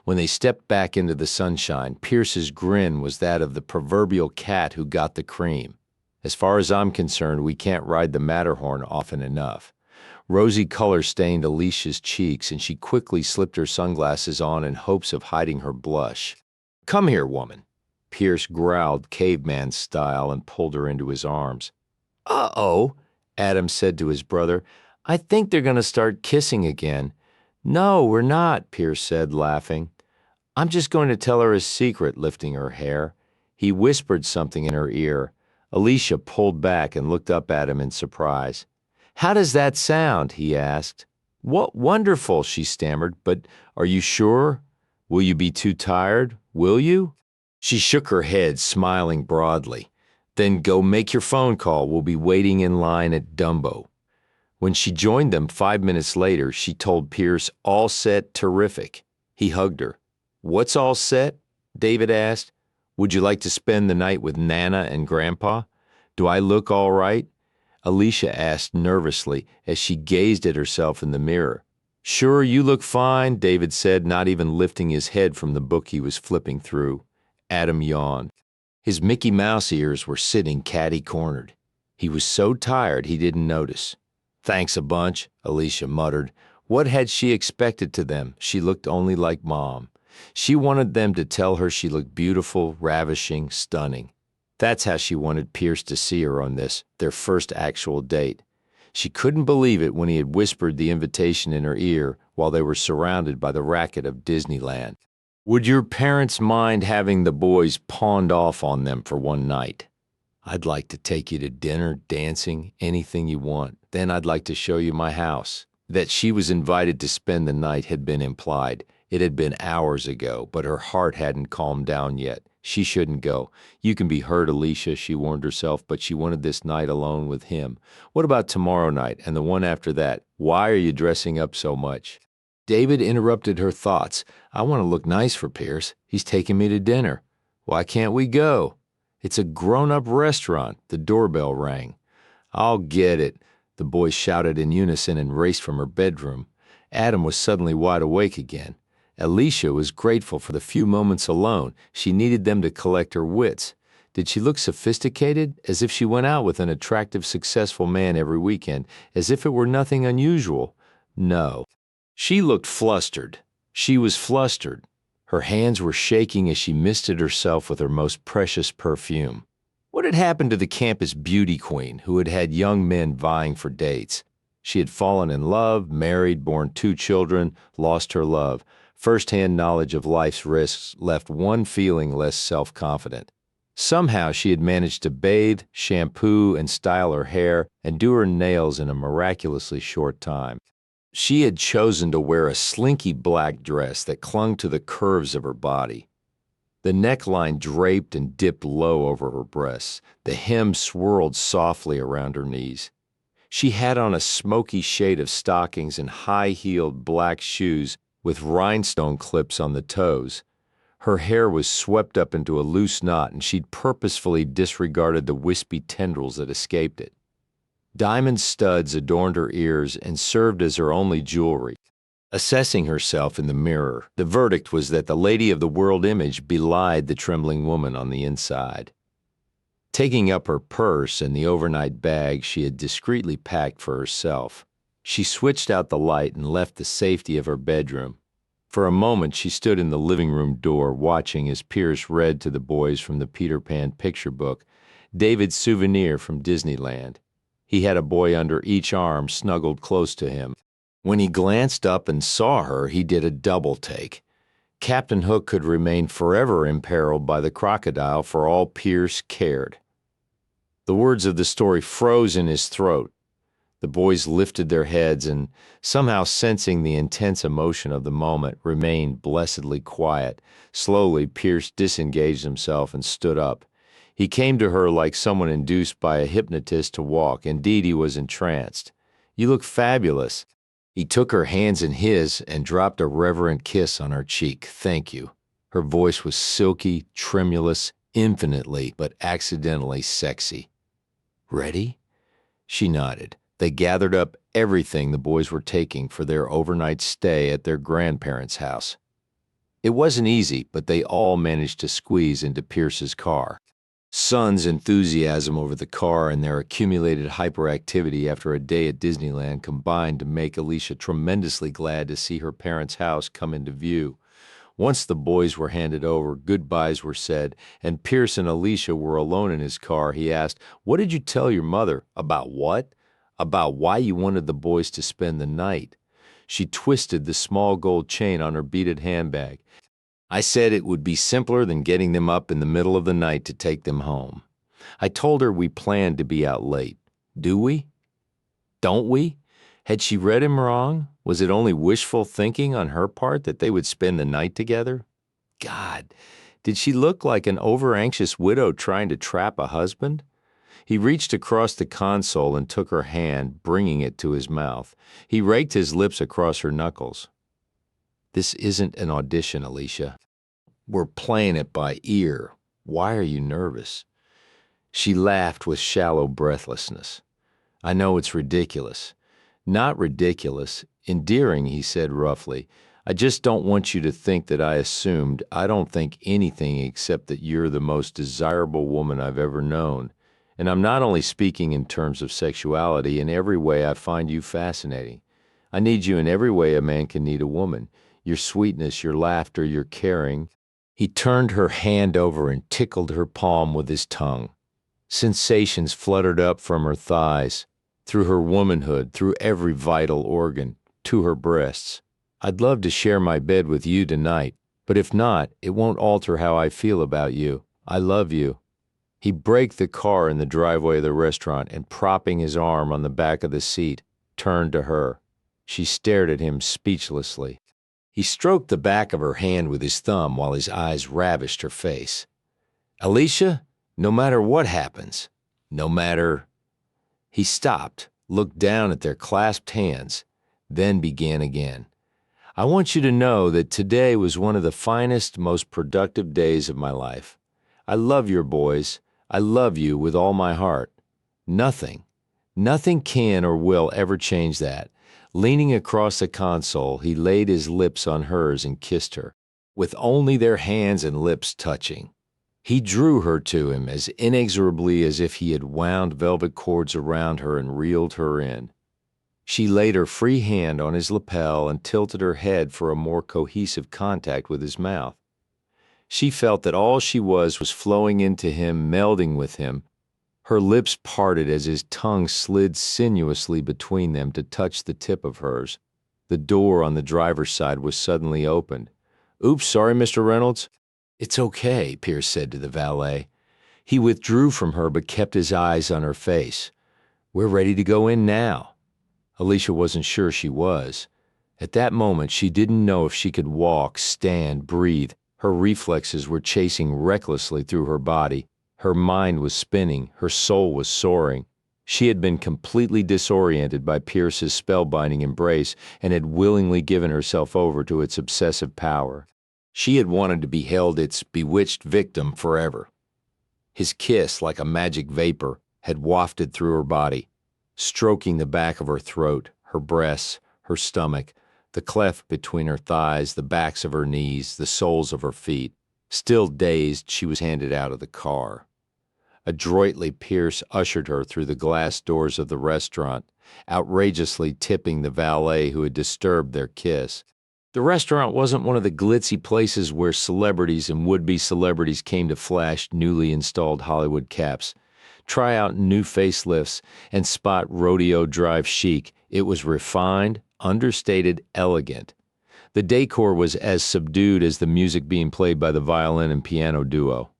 When they stepped back into the sunshine, Pierce's grin was that of the proverbial cat who got the cream. "As far as I'm concerned, we can't ride the Matterhorn often enough." Rosy color stained Alicia's cheeks, and she quickly slipped her sunglasses on in hopes of hiding her blush. "Come here, woman." Pierce growled caveman style and pulled her into his arms. "Uh-oh," Adam said to his brother. "I think they're going to start kissing again." "No, we're not," Pierce said, laughing. "I'm just going to tell her a secret," lifting her hair. He whispered something in her ear. Alicia pulled back and looked up at him in surprise. "How does that sound?" he asked. "What wonderful," she stammered. "But are you sure? Will you be too tired? Will you?" She shook her head, smiling broadly. "Then go make your phone call. We'll be waiting in line at Dumbo." When she joined them 5 minutes later, she told Pierce, "All set, terrific." He hugged her. "What's all set?" David asked. "Would you like to spend the night with Nana and Grandpa? Do I look all right?" Alicia asked nervously as she gazed at herself in the mirror. "Sure, you look fine," David said, not even lifting his head from the book he was flipping through. Adam yawned. His Mickey Mouse ears were sitting catty-cornered. He was so tired he didn't notice. "Thanks a bunch," Alicia muttered. What had she expected to them? She looked only like Mom. She wanted them to tell her she looked beautiful, ravishing, stunning. That's how she wanted Pierce to see her on this, their first actual date. She couldn't believe it when he had whispered the invitation in her ear while they were surrounded by the racket of Disneyland. "Would your parents mind having the boys pawned off on them for one night? I'd like to take you to dinner, dancing, anything you want. Then I'd like to show you my house." That she was invited to spend the night had been implied. It had been hours ago, but her heart hadn't calmed down yet. She shouldn't go. You can be hurt, Alicia, she warned herself, but she wanted this night alone with him. What about tomorrow night and the one after that? Why are you dressing up so much? David interrupted her thoughts. "I want to look nice for Pierce. He's taking me to dinner. Why can't we go? It's a grown-up restaurant." The doorbell rang. "I'll get it," the boys shouted in unison and raced from her bedroom. Adam was suddenly wide awake again. Alicia was grateful for the few moments alone. She needed them to collect her wits. Did she look sophisticated? As if she went out with an attractive, successful man every weekend, as if it were nothing unusual? No. She looked flustered. She was flustered. Her hands were shaking as she misted herself with her most precious perfume. What had happened to the campus beauty queen who had had young men vying for dates? She had fallen in love, married, borne 2 children, lost her love. First-hand knowledge of life's risks left one feeling less self-confident. Somehow she had managed to bathe, shampoo, and style her hair and do her nails in a miraculously short time. She had chosen to wear a slinky black dress that clung to the curves of her body. The neckline draped and dipped low over her breasts. The hem swirled softly around her knees. She had on a smoky shade of stockings and high-heeled black shoes with rhinestone clips on the toes. Her hair was swept up into a loose knot, and she'd purposefully disregarded the wispy tendrils that escaped it. Diamond studs adorned her ears and served as her only jewelry. Assessing herself in the mirror, the verdict was that the lady of the world image belied the trembling woman on the inside. Taking up her purse and the overnight bag she had discreetly packed for herself, she switched out the light and left the safety of her bedroom. For a moment she stood in the living room door watching as Pierce read to the boys from the Peter Pan picture book, David's souvenir from Disneyland. He had a boy under each arm snuggled close to him. When he glanced up and saw her, he did a double take. Captain Hook could remain forever imperiled by the crocodile for all Pierce cared. The words of the story froze in his throat. The boys lifted their heads and, somehow sensing the intense emotion of the moment, remained blessedly quiet. Slowly, Pierce disengaged himself and stood up. He came to her like someone induced by a hypnotist to walk. Indeed, he was entranced. "You look fabulous." He took her hands in his and dropped a reverent kiss on her cheek. "Thank you." Her voice was silky, tremulous, infinitely, but accidentally sexy. "Ready?" She nodded. They gathered up everything the boys were taking for their overnight stay at their grandparents' house. It wasn't easy, but they all managed to squeeze into Pierce's car. Son's enthusiasm over the car and their accumulated hyperactivity after a day at Disneyland combined to make Alicia tremendously glad to see her parents' house come into view. Once the boys were handed over, goodbyes were said, and Pierce and Alicia were alone in his car. He asked, "What did you tell your mother?" "About what?" "About why you wanted the boys to spend the night." She twisted the small gold chain on her beaded handbag. "I said it would be simpler than getting them up in the middle of the night to take them home. I told her we planned to be out late. Do we? Don't we?" Had she read him wrong? Was it only wishful thinking on her part that they would spend the night together? God, did she look like an over-anxious widow trying to trap a husband? He reached across the console and took her hand, bringing it to his mouth. He raked his lips across her knuckles. This isn't an audition, Alicia. We're playing it by ear. Why are you nervous? She laughed with shallow breathlessness. I know it's ridiculous. Not ridiculous. Endearing, he said roughly. I just don't want you to think that I assumed. I don't think anything except that you're the most desirable woman I've ever known. And I'm not only speaking in terms of sexuality. In every way I find you fascinating. I need you in every way a man can need a woman. Your sweetness, your laughter, your caring. He turned her hand over and tickled her palm with his tongue. Sensations fluttered up from her thighs, through her womanhood, through every vital organ, to her breasts. I'd love to share my bed with you tonight, but if not, it won't alter how I feel about you. I love you. He braked the car in the driveway of the restaurant and, propping his arm on the back of the seat, turned to her. She stared at him speechlessly. He stroked the back of her hand with his thumb while his eyes ravished her face. Alicia, no matter what happens, no matter... He stopped, looked down at their clasped hands, then began again. I want you to know that today was one of the finest, most productive days of my life. I love your boys. I love you with all my heart. Nothing can or will ever change that. Leaning across the console, he laid his lips on hers and kissed her, with only their hands and lips touching. He drew her to him as inexorably as if he had wound velvet cords around her and reeled her in. She laid her free hand on his lapel and tilted her head for a more cohesive contact with his mouth. She felt that all she was flowing into him, melding with him. Her lips parted as his tongue slid sinuously between them to touch the tip of hers. The door on the driver's side was suddenly opened. Oops, sorry, Mr. Reynolds. It's okay, Pierce said to the valet. He withdrew from her but kept his eyes on her face. We're ready to go in now. Alicia wasn't sure she was. At that moment, she didn't know if she could walk, stand, breathe. Her reflexes were chasing recklessly through her body. Her mind was spinning. Her soul was soaring. She had been completely disoriented by Pierce's spellbinding embrace and had willingly given herself over to its obsessive power. She had wanted to be held its bewitched victim forever. His kiss, like a magic vapor, had wafted through her body, stroking the back of her throat, her breasts, her stomach, the cleft between her thighs, the backs of her knees, the soles of her feet. Still dazed, she was handed out of the car. Adroitly, Pierce ushered her through the glass doors of the restaurant, outrageously tipping the valet who had disturbed their kiss. The restaurant wasn't one of the glitzy places where celebrities and would-be celebrities came to flash newly installed Hollywood caps, try out new facelifts, and spot rodeo drive chic. It was refined, understated, elegant. The decor was as subdued as the music being played by the violin and piano duo.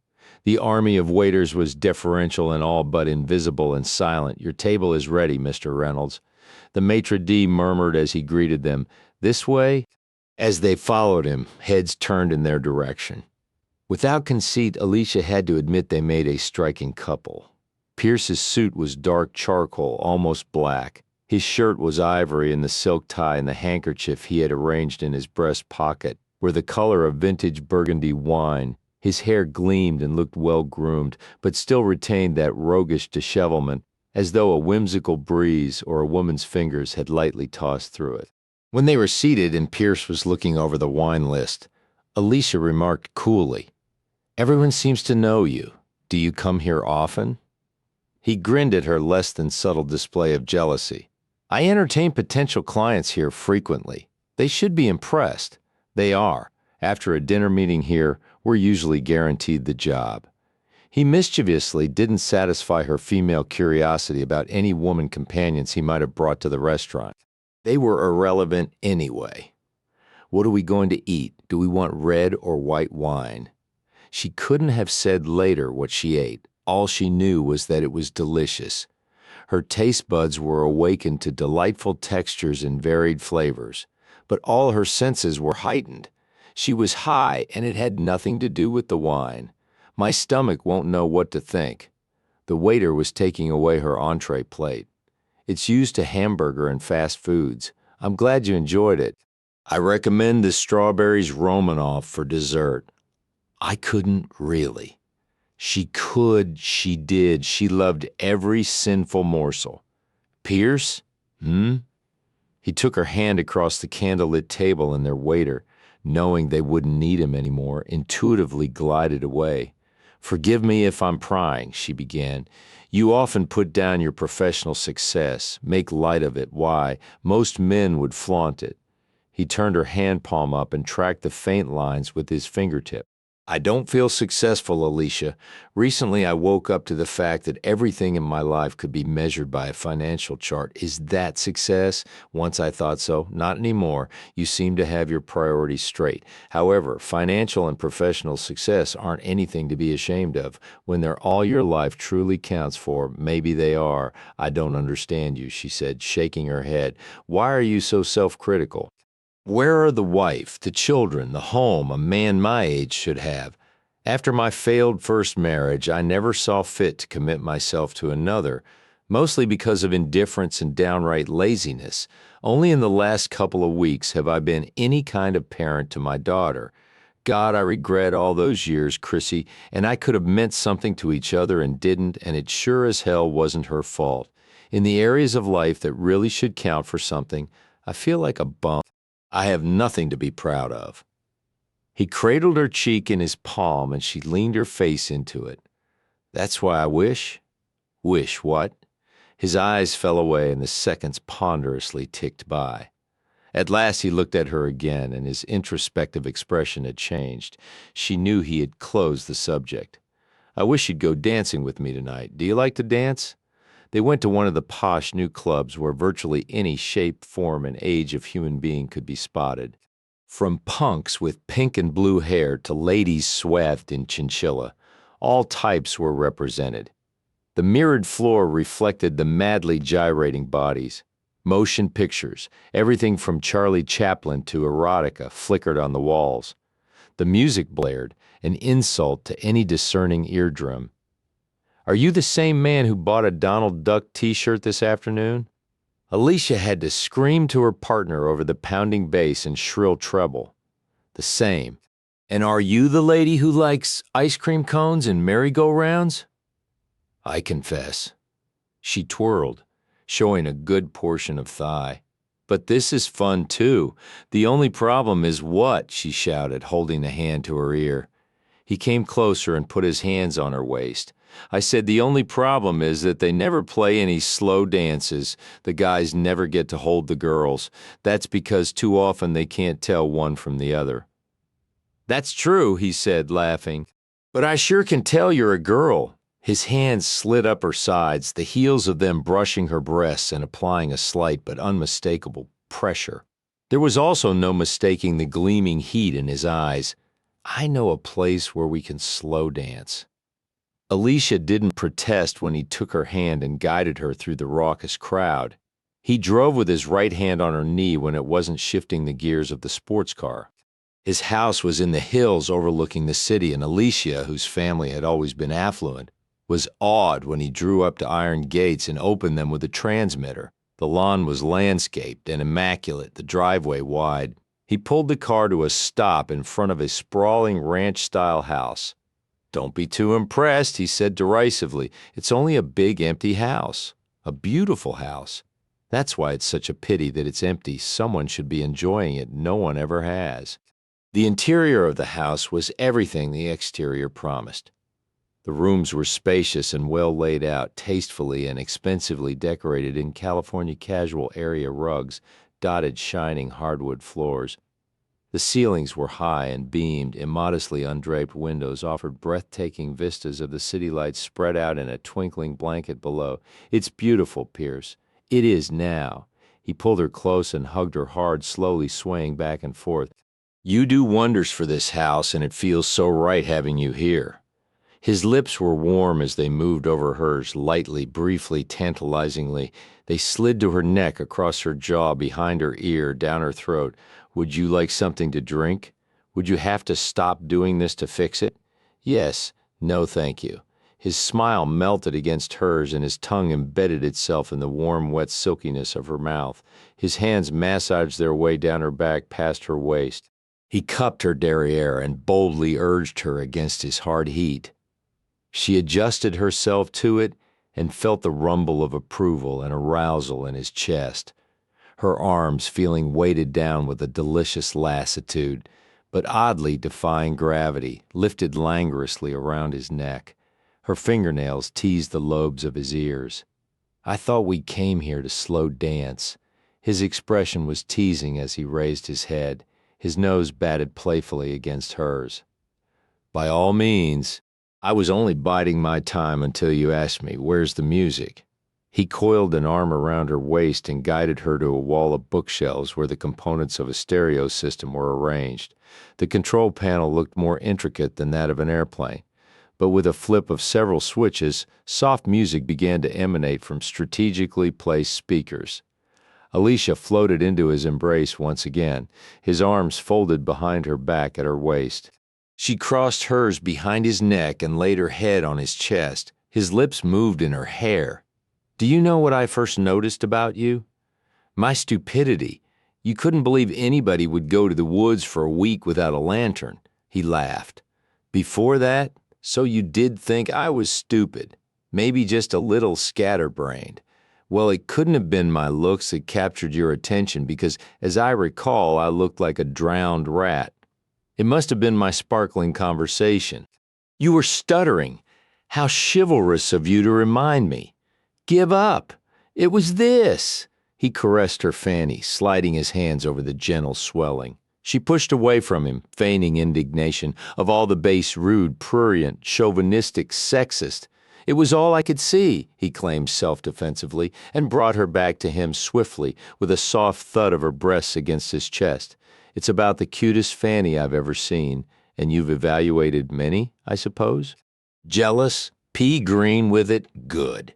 The army of waiters was deferential and all but invisible and silent. Your table is ready, Mr. Reynolds. The maitre d' murmured as he greeted them. This way? As they followed him, heads turned in their direction. Without conceit, Alicia had to admit they made a striking couple. Pierce's suit was dark charcoal, almost black. His shirt was ivory, and the silk tie and the handkerchief he had arranged in his breast pocket were the color of vintage Burgundy wine. His hair gleamed and looked well-groomed, but still retained that roguish dishevelment, as though a whimsical breeze or a woman's fingers had lightly tossed through it. When they were seated and Pierce was looking over the wine list, Alicia remarked coolly, Everyone seems to know you. Do you come here often? He grinned at her less than subtle display of jealousy. I entertain potential clients here frequently. They should be impressed. They are. After a dinner meeting here, we're usually guaranteed the job. He mischievously didn't satisfy her female curiosity about any woman companions he might have brought to the restaurant. They were irrelevant anyway. What are we going to eat? Do we want red or white wine? She couldn't have said later what she ate. All she knew was that it was delicious. Her taste buds were awakened to delightful textures and varied flavors, but all her senses were heightened. She was high, and it had nothing to do with the wine. My stomach won't know what to think. The waiter was taking away her entree plate. It's used to hamburger and fast foods. I'm glad you enjoyed it. I recommend the strawberries Romanoff for dessert. I couldn't really. She could, she did, she loved every sinful morsel. Pierce? He took her hand across the candlelit table, and their waiter, knowing they wouldn't need him anymore, intuitively glided away. Forgive me if I'm prying, she began. You often put down your professional success, make light of it. Why? Most men would flaunt it. He turned her hand palm up and tracked the faint lines with his fingertip. I don't feel successful, Alicia. Recently, I woke up to the fact that everything in my life could be measured by a financial chart. Is that success? Once I thought so. Not anymore. You seem to have your priorities straight. However, financial and professional success aren't anything to be ashamed of. When they're all your life truly counts for, maybe they are. I don't understand you, she said, shaking her head. Why are you so self-critical? Where are the wife, the children, the home a man my age should have? After my failed first marriage, I never saw fit to commit myself to another, mostly because of indifference and downright laziness. Only in the last couple of weeks have I been any kind of parent to my daughter. God, I regret all those years, Chrissy, and I could have meant something to each other and didn't, and it sure as hell wasn't her fault. In the areas of life that really should count for something, I feel like a bum. I have nothing to be proud of. He cradled her cheek in his palm, and she leaned her face into it. That's why I wish? Wish what? His eyes fell away, and the seconds ponderously ticked by. At last he looked at her again, and his introspective expression had changed. She knew he had closed the subject. I wish you'd go dancing with me tonight. Do you like to dance? They went to one of the posh new clubs where virtually any shape, form, and age of human being could be spotted. From punks with pink and blue hair to ladies swathed in chinchilla, all types were represented. The mirrored floor reflected the madly gyrating bodies. Motion pictures, everything from Charlie Chaplin to erotica, flickered on the walls. The music blared, an insult to any discerning eardrum. Are you the same man who bought a Donald Duck t-shirt this afternoon? Alicia had to scream to her partner over the pounding bass and shrill treble. The same. And are you the lady who likes ice cream cones and merry-go-rounds? I confess. She twirled, showing a good portion of thigh. But this is fun, too. The only problem is what? She shouted, holding the hand to her ear. He came closer and put his hands on her waist. I said the only problem is that they never play any slow dances. The guys never get to hold the girls. That's because too often they can't tell one from the other. That's true, he said, laughing. But I sure can tell you're a girl. His hands slid up her sides, the heels of them brushing her breasts and applying a slight but unmistakable pressure. There was also no mistaking the gleaming heat in his eyes. I know a place where we can slow dance. Alicia didn't protest when he took her hand and guided her through the raucous crowd. He drove with his right hand on her knee when it wasn't shifting the gears of the sports car. His house was in the hills overlooking the city, and Alicia, whose family had always been affluent, was awed when he drew up to iron gates and opened them with a transmitter. The lawn was landscaped and immaculate, the driveway wide. He pulled the car to a stop in front of a sprawling ranch-style house. Don't be too impressed, he said derisively. It's only a big empty house. A beautiful house. That's why it's such a pity that it's empty. Someone should be enjoying it. No one ever has. The interior of the house was everything the exterior promised. The rooms were spacious and well laid out, tastefully and expensively decorated in California casual area rugs, dotted shining hardwood floors. The ceilings were high and beamed, immodestly undraped windows offered breathtaking vistas of the city lights spread out in a twinkling blanket below. It's beautiful, Pierce. It is now. He pulled her close and hugged her hard, slowly swaying back and forth. You do wonders for this house, and it feels so right having you here. His lips were warm as they moved over hers, lightly, briefly, tantalizingly. They slid to her neck, across her jaw, behind her ear, down her throat. Would you like something to drink? Would you have to stop doing this to fix it? Yes. No, thank you. His smile melted against hers and his tongue embedded itself in the warm, wet silkiness of her mouth. His hands massaged their way down her back past her waist. He cupped her derriere and boldly urged her against his hard heat. She adjusted herself to it and felt the rumble of approval and arousal in his chest. Her arms feeling weighted down with a delicious lassitude, but oddly defying gravity, lifted languorously around his neck. Her fingernails teased the lobes of his ears. "I thought we came here to slow dance." His expression was teasing as he raised his head. His nose batted playfully against hers. "By all means. I was only biding my time until you asked me, where's the music?" He coiled an arm around her waist and guided her to a wall of bookshelves where the components of a stereo system were arranged. The control panel looked more intricate than that of an airplane, but with a flip of several switches, soft music began to emanate from strategically placed speakers. Alicia floated into his embrace once again, his arms folded behind her back at her waist. She crossed hers behind his neck and laid her head on his chest. His lips moved in her hair. "Do you know what I first noticed about you? My stupidity. You couldn't believe anybody would go to the woods for a week without a lantern." He laughed. "Before that, so you did think I was stupid, maybe just a little scatterbrained. Well, it couldn't have been my looks that captured your attention because, as I recall, I looked like a drowned rat. It must have been my sparkling conversation. You were stuttering. How chivalrous of you to remind me. Give up. It was this." He caressed her fanny, sliding his hands over the gentle swelling. She pushed away from him, feigning indignation. "Of all the base, rude, prurient, chauvinistic, sexist. It was all I could see," he claimed self-defensively, and brought her back to him swiftly, with a soft thud of her breasts against his chest. "It's about the cutest fanny I've ever seen, and you've evaluated many, I suppose? Jealous? Pea green with it? Good."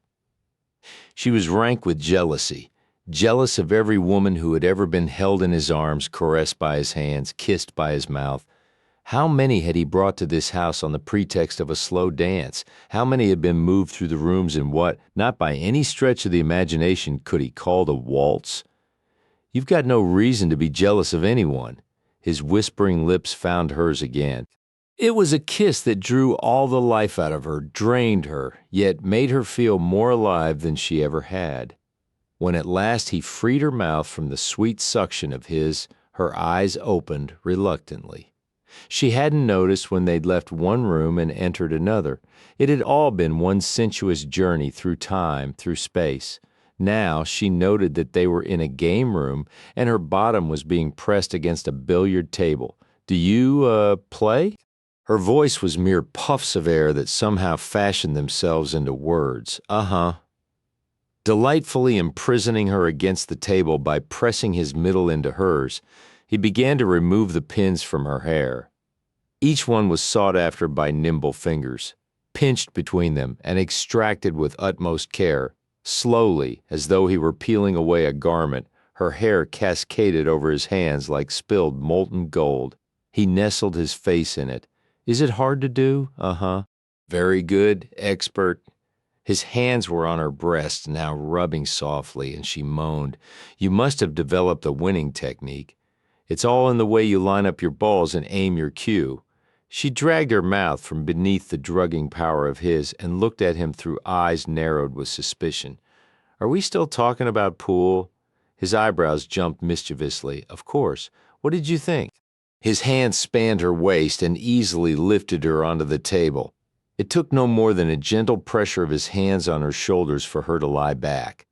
She was rank with jealousy, jealous of every woman who had ever been held in his arms, caressed by his hands, kissed by his mouth. How many had he brought to this house on the pretext of a slow dance? How many had been moved through the rooms in what, not by any stretch of the imagination, could he call a waltz? "You've got no reason to be jealous of anyone." His whispering lips found hers again. It was a kiss that drew all the life out of her, drained her, yet made her feel more alive than she ever had. When at last he freed her mouth from the sweet suction of his, her eyes opened reluctantly. She hadn't noticed when they'd left one room and entered another. It had all been one sensuous journey through time, through space. Now she noted that they were in a game room and her bottom was being pressed against a billiard table. "Do you, play?" Her voice was mere puffs of air that somehow fashioned themselves into words. "Uh-huh." Delightfully imprisoning her against the table by pressing his middle into hers, he began to remove the pins from her hair. Each one was sought after by nimble fingers, pinched between them and extracted with utmost care. Slowly, as though he were peeling away a garment, her hair cascaded over his hands like spilled molten gold. He nestled his face in it. "Is it hard to do?" "Uh-huh." "Very good, expert." His hands were on her breast, now rubbing softly, and she moaned. "You must have developed a winning technique. It's all in the way you line up your balls and aim your cue." She dragged her mouth from beneath the drugging power of his and looked at him through eyes narrowed with suspicion. "Are we still talking about pool?" His eyebrows jumped mischievously. "Of course. What did you think?" His hand spanned her waist and easily lifted her onto the table. It took no more than a gentle pressure of his hands on her shoulders for her to lie back.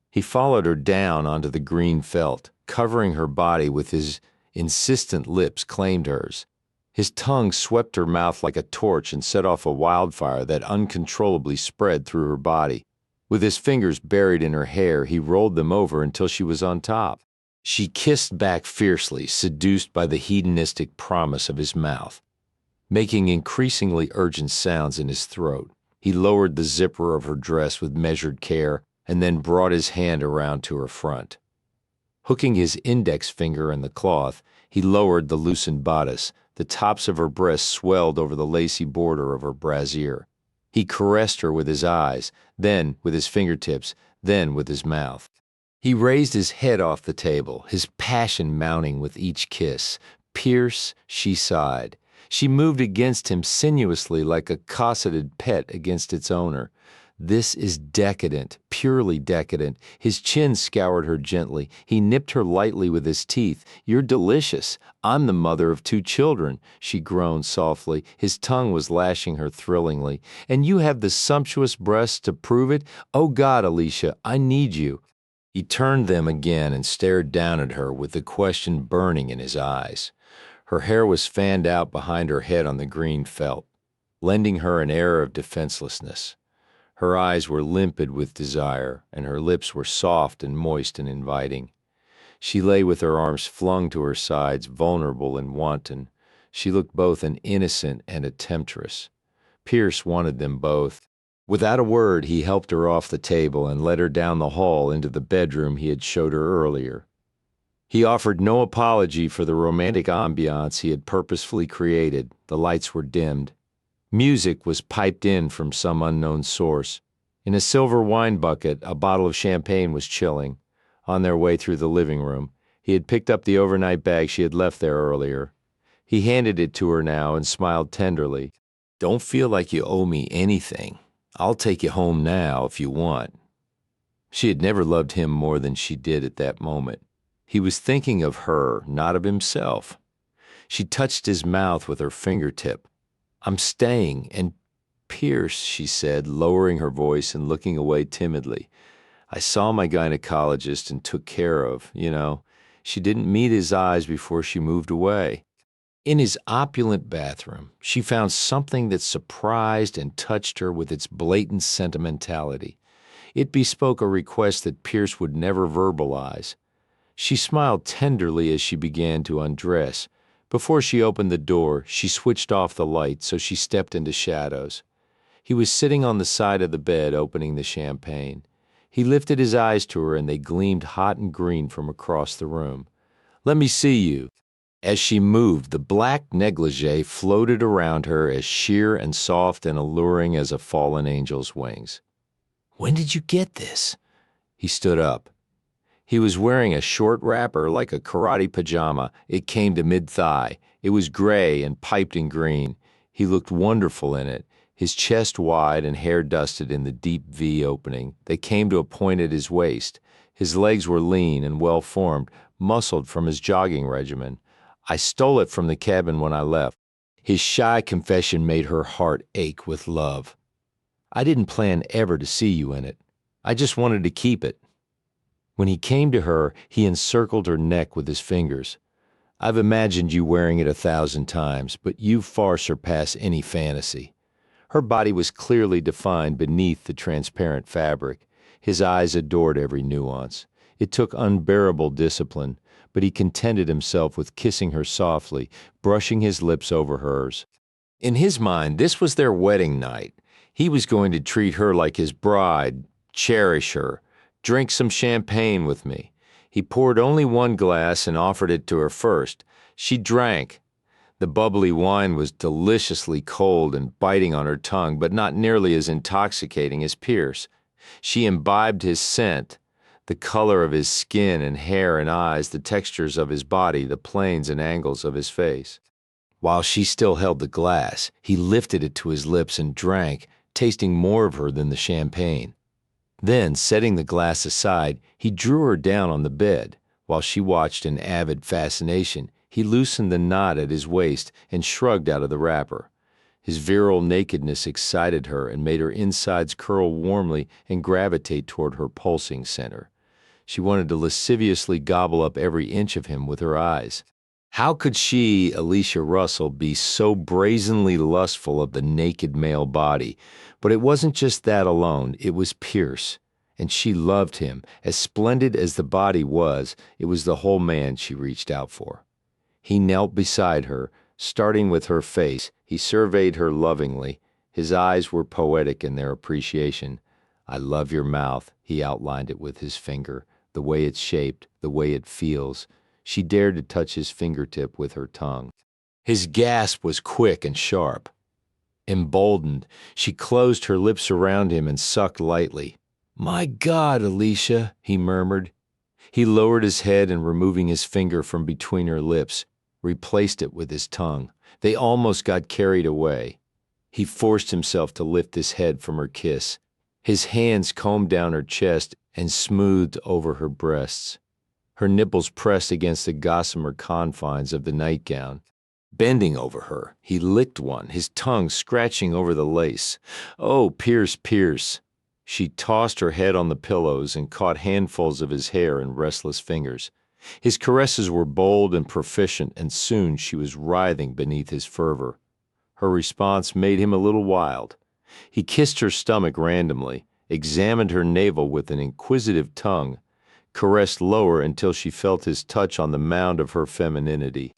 He followed her down onto the green felt, covering her body with his insistent lips claimed hers. His tongue swept her mouth like a torch and set off a wildfire that uncontrollably spread through her body. With his fingers buried in her hair, he rolled them over until she was on top. She kissed back fiercely, seduced by the hedonistic promise of his mouth. Making increasingly urgent sounds in his throat, he lowered the zipper of her dress with measured care and then brought his hand around to her front. Hooking his index finger in the cloth, he lowered the loosened bodice. The tops of her breasts swelled over the lacy border of her brassiere. He caressed her with his eyes, then with his fingertips, then with his mouth. He raised his head off the table, his passion mounting with each kiss. Pierce, she sighed. She moved against him sinuously like a cosseted pet against its owner. This is decadent, purely decadent. His chin scoured her gently. He nipped her lightly with his teeth. You're delicious. I'm the mother of 2 children, she groaned softly. His tongue was lashing her thrillingly. And you have the sumptuous breasts to prove it? Oh God, Alicia, I need you. He turned them again and stared down at her with the question burning in his eyes. Her hair was fanned out behind her head on the green felt, lending her an air of defenselessness. Her eyes were limpid with desire, and her lips were soft and moist and inviting. She lay with her arms flung to her sides, vulnerable and wanton. She looked both an innocent and a temptress. Pierce wanted them both. Without a word, he helped her off the table and led her down the hall into the bedroom he had showed her earlier. He offered no apology for the romantic ambiance he had purposefully created. The lights were dimmed. Music was piped in from some unknown source. In a silver wine bucket, a bottle of champagne was chilling. On their way through the living room, he had picked up the overnight bag she had left there earlier. He handed it to her now and smiled tenderly. Don't feel like you owe me anything. I'll take you home now if you want. She had never loved him more than she did at that moment. He was thinking of her, not of himself. She touched his mouth with her fingertip. I'm staying, and Pierce, she said, lowering her voice and looking away timidly. I saw my gynecologist and took care of, She didn't meet his eyes before she moved away. In his opulent bathroom, she found something that surprised and touched her with its blatant sentimentality. It bespoke a request that Pierce would never verbalize. She smiled tenderly as she began to undress. Before she opened the door, she switched off the light so she stepped into shadows. He was sitting on the side of the bed opening the champagne. He lifted his eyes to her and they gleamed hot and green from across the room. Let me see you. As she moved, the black negligee floated around her as sheer and soft and alluring as a fallen angel's wings. When did you get this? He stood up. He was wearing a short wrapper like a karate pajama. It came to mid-thigh. It was gray and piped in green. He looked wonderful in it, his chest wide and hair dusted in the deep V opening. They came to a point at his waist. His legs were lean and well-formed, muscled from his jogging regimen. I stole it from the cabin when I left. His shy confession made her heart ache with love. I didn't plan ever to see you in it. I just wanted to keep it. When he came to her, he encircled her neck with his fingers. I've imagined you wearing it 1,000 times, but you far surpass any fantasy. Her body was clearly defined beneath the transparent fabric. His eyes adored every nuance. It took unbearable discipline, but he contented himself with kissing her softly, brushing his lips over hers. In his mind, this was their wedding night. He was going to treat her like his bride, cherish her, drink some champagne with me. He poured only 1 glass and offered it to her first. She drank. The bubbly wine was deliciously cold and biting on her tongue, but not nearly as intoxicating as Pierce. She imbibed his scent, the color of his skin and hair and eyes, the textures of his body, the planes and angles of his face. While she still held the glass, he lifted it to his lips and drank, tasting more of her than the champagne. Then, setting the glass aside, he drew her down on the bed. While she watched in avid fascination, he loosened the knot at his waist and shrugged out of the wrapper. His virile nakedness excited her and made her insides curl warmly and gravitate toward her pulsing center. She wanted to lasciviously gobble up every inch of him with her eyes. How could she, Alicia Russell, be so brazenly lustful of the naked male body? But it wasn't just that alone, it was Pierce. And she loved him. As splendid as the body was, it was the whole man she reached out for. He knelt beside her, starting with her face. He surveyed her lovingly. His eyes were poetic in their appreciation. I love your mouth, he outlined it with his finger, the way it's shaped, the way it feels. She dared to touch his fingertip with her tongue. His gasp was quick and sharp. Emboldened, she closed her lips around him and sucked lightly. "My God, Alicia," he murmured. He lowered his head and, removing his finger from between her lips, replaced it with his tongue. They almost got carried away. He forced himself to lift his head from her kiss. His hands combed down her chest and smoothed over her breasts. Her nipples pressed against the gossamer confines of the nightgown. Bending over her, he licked one, his tongue scratching over the lace. "Oh, Pierce, Pierce." She tossed her head on the pillows and caught handfuls of his hair in restless fingers. His caresses were bold and proficient, and soon she was writhing beneath his fervor. Her response made him a little wild. He kissed her stomach randomly, examined her navel with an inquisitive tongue, caressed lower until she felt his touch on the mound of her femininity.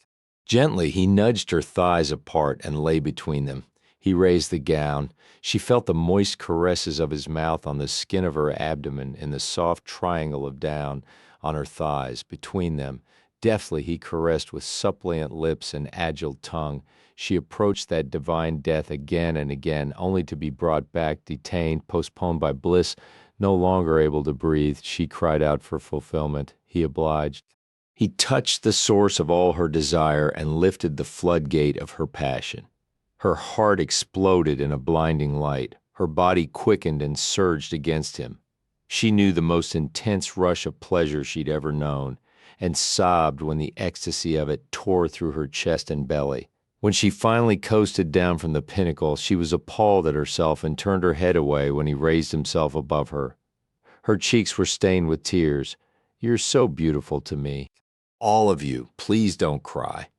Gently, he nudged her thighs apart and lay between them. He raised the gown. She felt the moist caresses of his mouth on the skin of her abdomen and the soft triangle of down on her thighs. Between them, deftly he caressed with suppliant lips and agile tongue. She approached that divine death again and again, only to be brought back, detained, postponed by bliss. No longer able to breathe, she cried out for fulfillment. He obliged. He touched the source of all her desire and lifted the floodgate of her passion. Her heart exploded in a blinding light. Her body quickened and surged against him. She knew the most intense rush of pleasure she'd ever known, and sobbed when the ecstasy of it tore through her chest and belly. When she finally coasted down from the pinnacle, she was appalled at herself and turned her head away when he raised himself above her. Her cheeks were stained with tears. "You're so beautiful to me. All of you, please don't cry."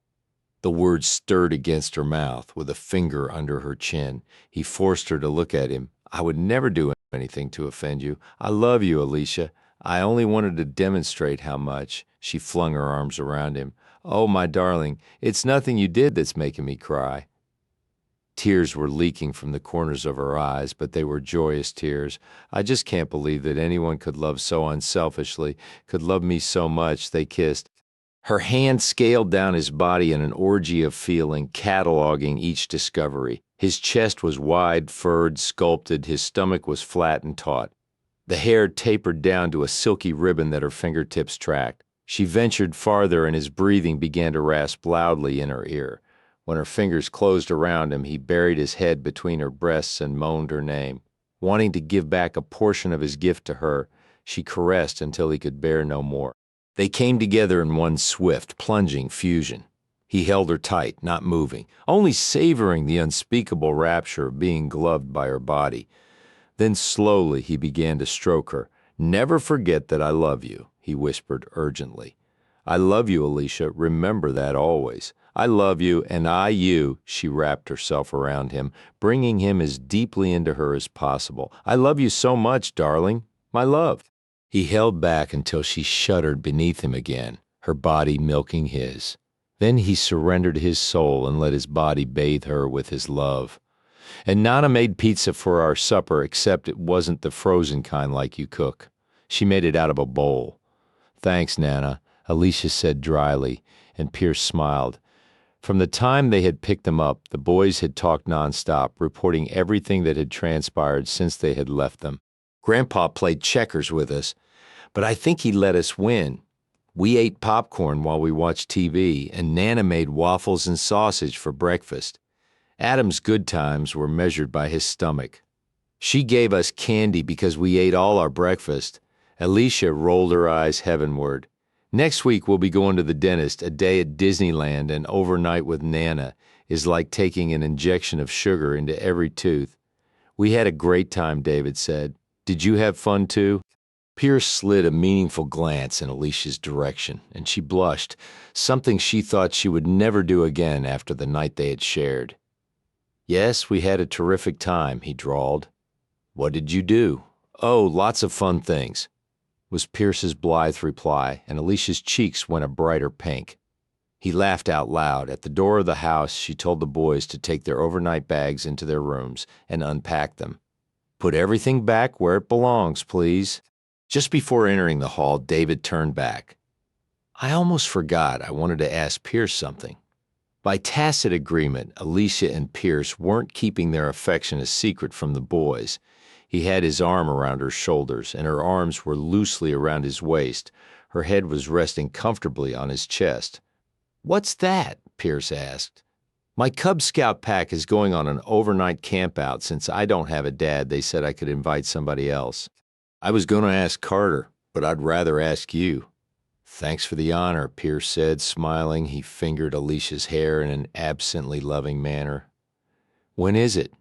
The words stirred against her mouth, with a finger under her chin. He forced her to look at him. "I would never do anything to offend you. I love you, Alicia. I only wanted to demonstrate how much." She flung her arms around him. "Oh, my darling, it's nothing you did that's making me cry." Tears were leaking from the corners of her eyes, but they were joyous tears. "I just can't believe that anyone could love so unselfishly, could love me so much." They kissed. Her hand scaled down his body in an orgy of feeling, cataloging each discovery. His chest was wide, furred, sculpted. His stomach was flat and taut. The hair tapered down to a silky ribbon that her fingertips tracked. She ventured farther, and his breathing began to rasp loudly in her ear. When her fingers closed around him, he buried his head between her breasts and moaned her name. Wanting to give back a portion of his gift to her, she caressed until he could bear no more. They came together in one swift, plunging fusion. He held her tight, not moving, only savoring the unspeakable rapture of being gloved by her body. Then slowly he began to stroke her. "Never forget that I love you," he whispered urgently. "I love you, Alicia. Remember that always. I love you, and I you." She wrapped herself around him, bringing him as deeply into her as possible. "I love you so much, darling. My love." He held back until she shuddered beneath him again, her body milking his. Then he surrendered his soul and let his body bathe her with his love. "And Nana made pizza for our supper, except it wasn't the frozen kind like you cook. She made it out of a bowl." "Thanks, Nana," Alicia said dryly, and Pierce smiled. From the time they had picked them up, the boys had talked nonstop, reporting everything that had transpired since they had left them. "Grandpa played checkers with us, but I think he let us win. We ate popcorn while we watched TV, and Nana made waffles and sausage for breakfast. Adam's good times were measured by his stomach. She gave us candy because we ate all our breakfast." Alicia rolled her eyes heavenward. "Next week we'll be going to the dentist. A day at Disneyland and overnight with Nana is like taking an injection of sugar into every tooth." "We had a great time," David said. "Did you have fun too?" Pierce slid a meaningful glance in Alicia's direction, and she blushed, something she thought she would never do again after the night they had shared. "Yes, we had a terrific time," he drawled. "What did you do?" "Oh, lots of fun things," was Pierce's blithe reply, and Alicia's cheeks went a brighter pink. He laughed out loud. At the door of the house, she told the boys to take their overnight bags into their rooms and unpack them. "Put everything back where it belongs, please." Just before entering the hall, David turned back. "I almost forgot I wanted to ask Pierce something." By tacit agreement, Alicia and Pierce weren't keeping their affection a secret from the boys. He had his arm around her shoulders, and her arms were loosely around his waist. Her head was resting comfortably on his chest. "What's that?" Pierce asked. "My Cub Scout pack is going on an overnight campout. Since I don't have a dad, they said I could invite somebody else. I was going to ask Carter, but I'd rather ask you." "Thanks for the honor," Pierce said, smiling. He fingered Alicia's hair in an absently loving manner. "When is it?"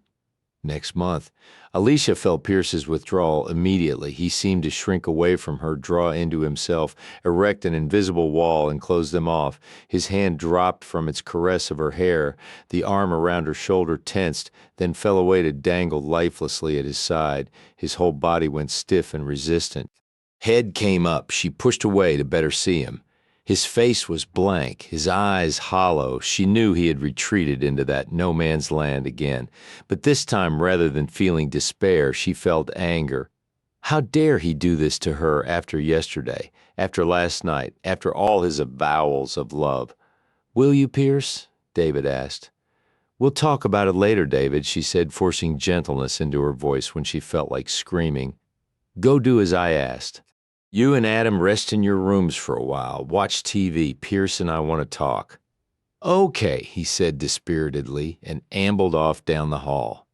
"Next month." Alicia felt Pierce's withdrawal immediately. He seemed to shrink away from her, draw into himself, erect an invisible wall, and close them off. His hand dropped from its caress of her hair. The arm around her shoulder tensed, then fell away to dangle lifelessly at his side. His whole body went stiff and resistant. Head came up. She pushed away to better see him. His face was blank, his eyes hollow. She knew he had retreated into that no-man's land again. But this time, rather than feeling despair, she felt anger. How dare he do this to her after yesterday, after last night, after all his avowals of love? "Will you, Pierce?" David asked. "We'll talk about it later, David," she said, forcing gentleness into her voice when she felt like screaming. "Go do as I asked. You and Adam rest in your rooms for a while. Watch TV. Pierce and I want to talk." "Okay," he said dispiritedly, and ambled off down the hall.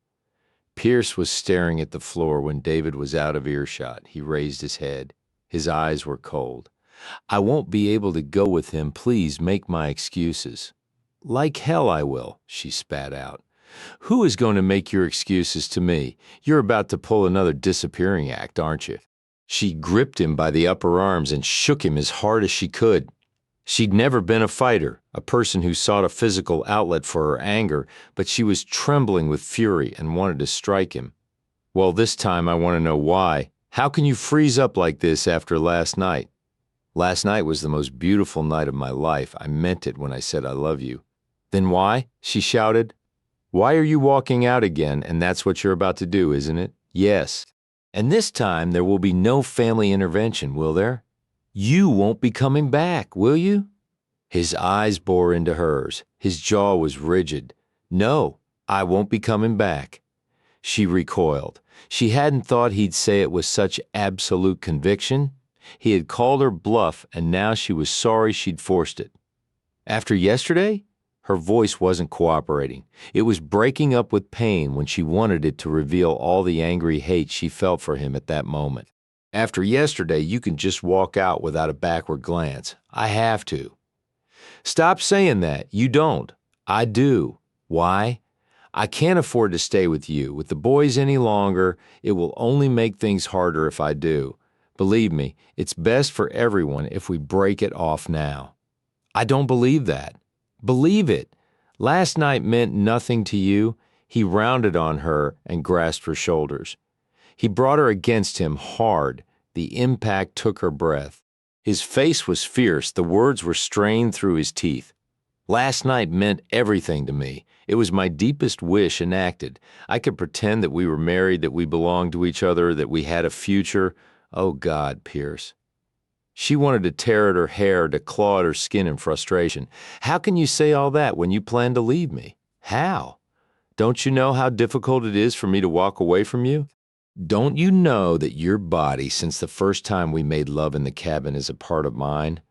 Pierce was staring at the floor when David was out of earshot. He raised his head. His eyes were cold. "I won't be able to go with him. Please make my excuses." "Like hell I will," she spat out. "Who is going to make your excuses to me? You're about to pull another disappearing act, aren't you?" She gripped him by the upper arms and shook him as hard as she could. She'd never been a fighter, a person who sought a physical outlet for her anger, but she was trembling with fury and wanted to strike him. "Well, this time I want to know why. How can you freeze up like this after last night?" "Last night was the most beautiful night of my life. I meant it when I said I love you." "Then why?" she shouted. "Why are you walking out again, and that's what you're about to do, isn't it?" "Yes. And this time there will be no family intervention, will there? You won't be coming back, will you?" His eyes bore into hers. His jaw was rigid. "No, I won't be coming back." She recoiled. She hadn't thought he'd say it with such absolute conviction. He had called her bluff, and now she was sorry she'd forced it. "After yesterday?" Her voice wasn't cooperating. It was breaking up with pain when she wanted it to reveal all the angry hate she felt for him at that moment. "After yesterday, you can just walk out without a backward glance. I have to." "Stop saying that. You don't. I do. Why? I can't afford to stay with you. With the boys any longer, it will only make things harder if I do. Believe me, it's best for everyone if we break it off now." "I don't believe that." "Believe it. Last night meant nothing to you." He rounded on her and grasped her shoulders. He brought her against him hard. The impact took her breath. His face was fierce. The words were strained through his teeth. "Last night meant everything to me. It was my deepest wish enacted. I could pretend that we were married, that we belonged to each other, that we had a future. Oh, God, Pierce." She wanted to tear at her hair, to claw at her skin in frustration. "How can you say all that when you plan to leave me? How? Don't you know how difficult it is for me to walk away from you? Don't you know that your body, since the first time we made love in the cabin, is a part of mine?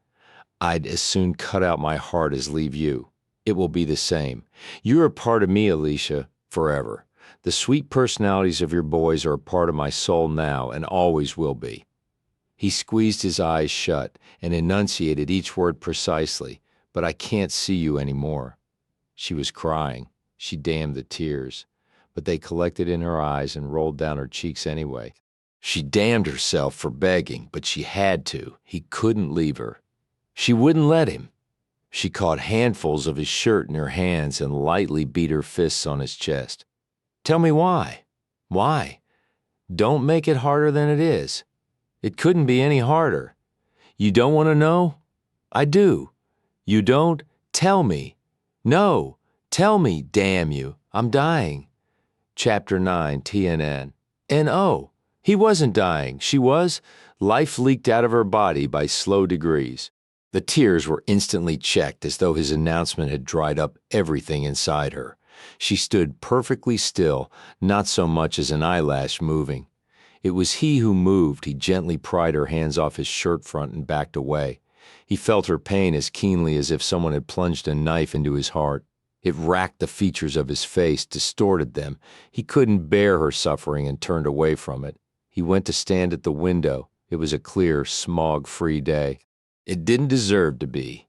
I'd as soon cut out my heart as leave you. It will be the same. You're a part of me, Alicia, forever. The sweet personalities of your boys are a part of my soul now and always will be." He squeezed his eyes shut and enunciated each word precisely. "But I can't see you anymore." She was crying. She damned the tears, but they collected in her eyes and rolled down her cheeks anyway. She damned herself for begging, but she had to. He couldn't leave her. She wouldn't let him. She caught handfuls of his shirt in her hands and lightly beat her fists on his chest. "Tell me why. Why? Don't make it harder than it is. It couldn't be any harder. You don't want to know? I do. You don't? Tell me. No, tell me, damn you. I'm dying." Chapter 9, TNN. And oh, he wasn't dying. She was. Life leaked out of her body by slow degrees. The tears were instantly checked as though his announcement had dried up everything inside her. She stood perfectly still, not so much as an eyelash moving. It was he who moved. He gently pried her hands off his shirt front and backed away. He felt her pain as keenly as if someone had plunged a knife into his heart. It racked the features of his face, distorted them. He couldn't bear her suffering and turned away from it. He went to stand at the window. It was a clear, smog-free day. It didn't deserve to be.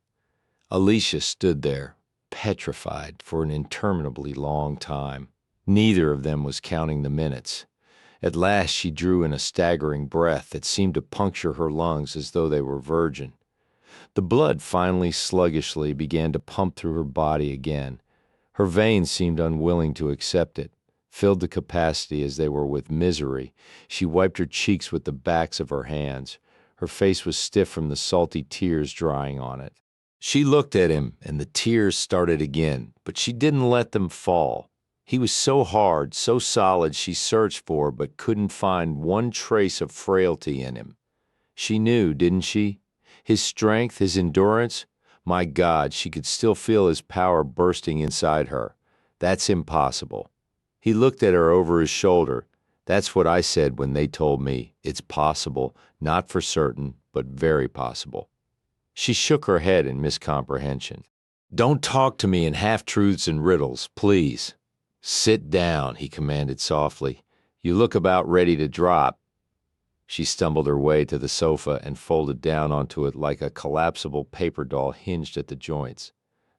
Alicia stood there, petrified, for an interminably long time. Neither of them was counting the minutes. At last she drew in a staggering breath that seemed to puncture her lungs as though they were virgin. The blood finally sluggishly began to pump through her body again. Her veins seemed unwilling to accept it, filled to capacity as they were with misery. She wiped her cheeks with the backs of her hands. Her face was stiff from the salty tears drying on it. She looked at him, and the tears started again, but she didn't let them fall. He was so hard, so solid she searched for, but couldn't find one trace of frailty in him. She knew, didn't she? His strength, his endurance. My God, she could still feel his power bursting inside her. That's impossible. He looked at her over his shoulder. That's what I said when they told me. It's possible, not for certain, but very possible. She shook her head in miscomprehension. Don't talk to me in half-truths and riddles, please. Sit down, he commanded softly. You look about ready to drop. She stumbled her way to the sofa and folded down onto it like a collapsible paper doll hinged at the joints.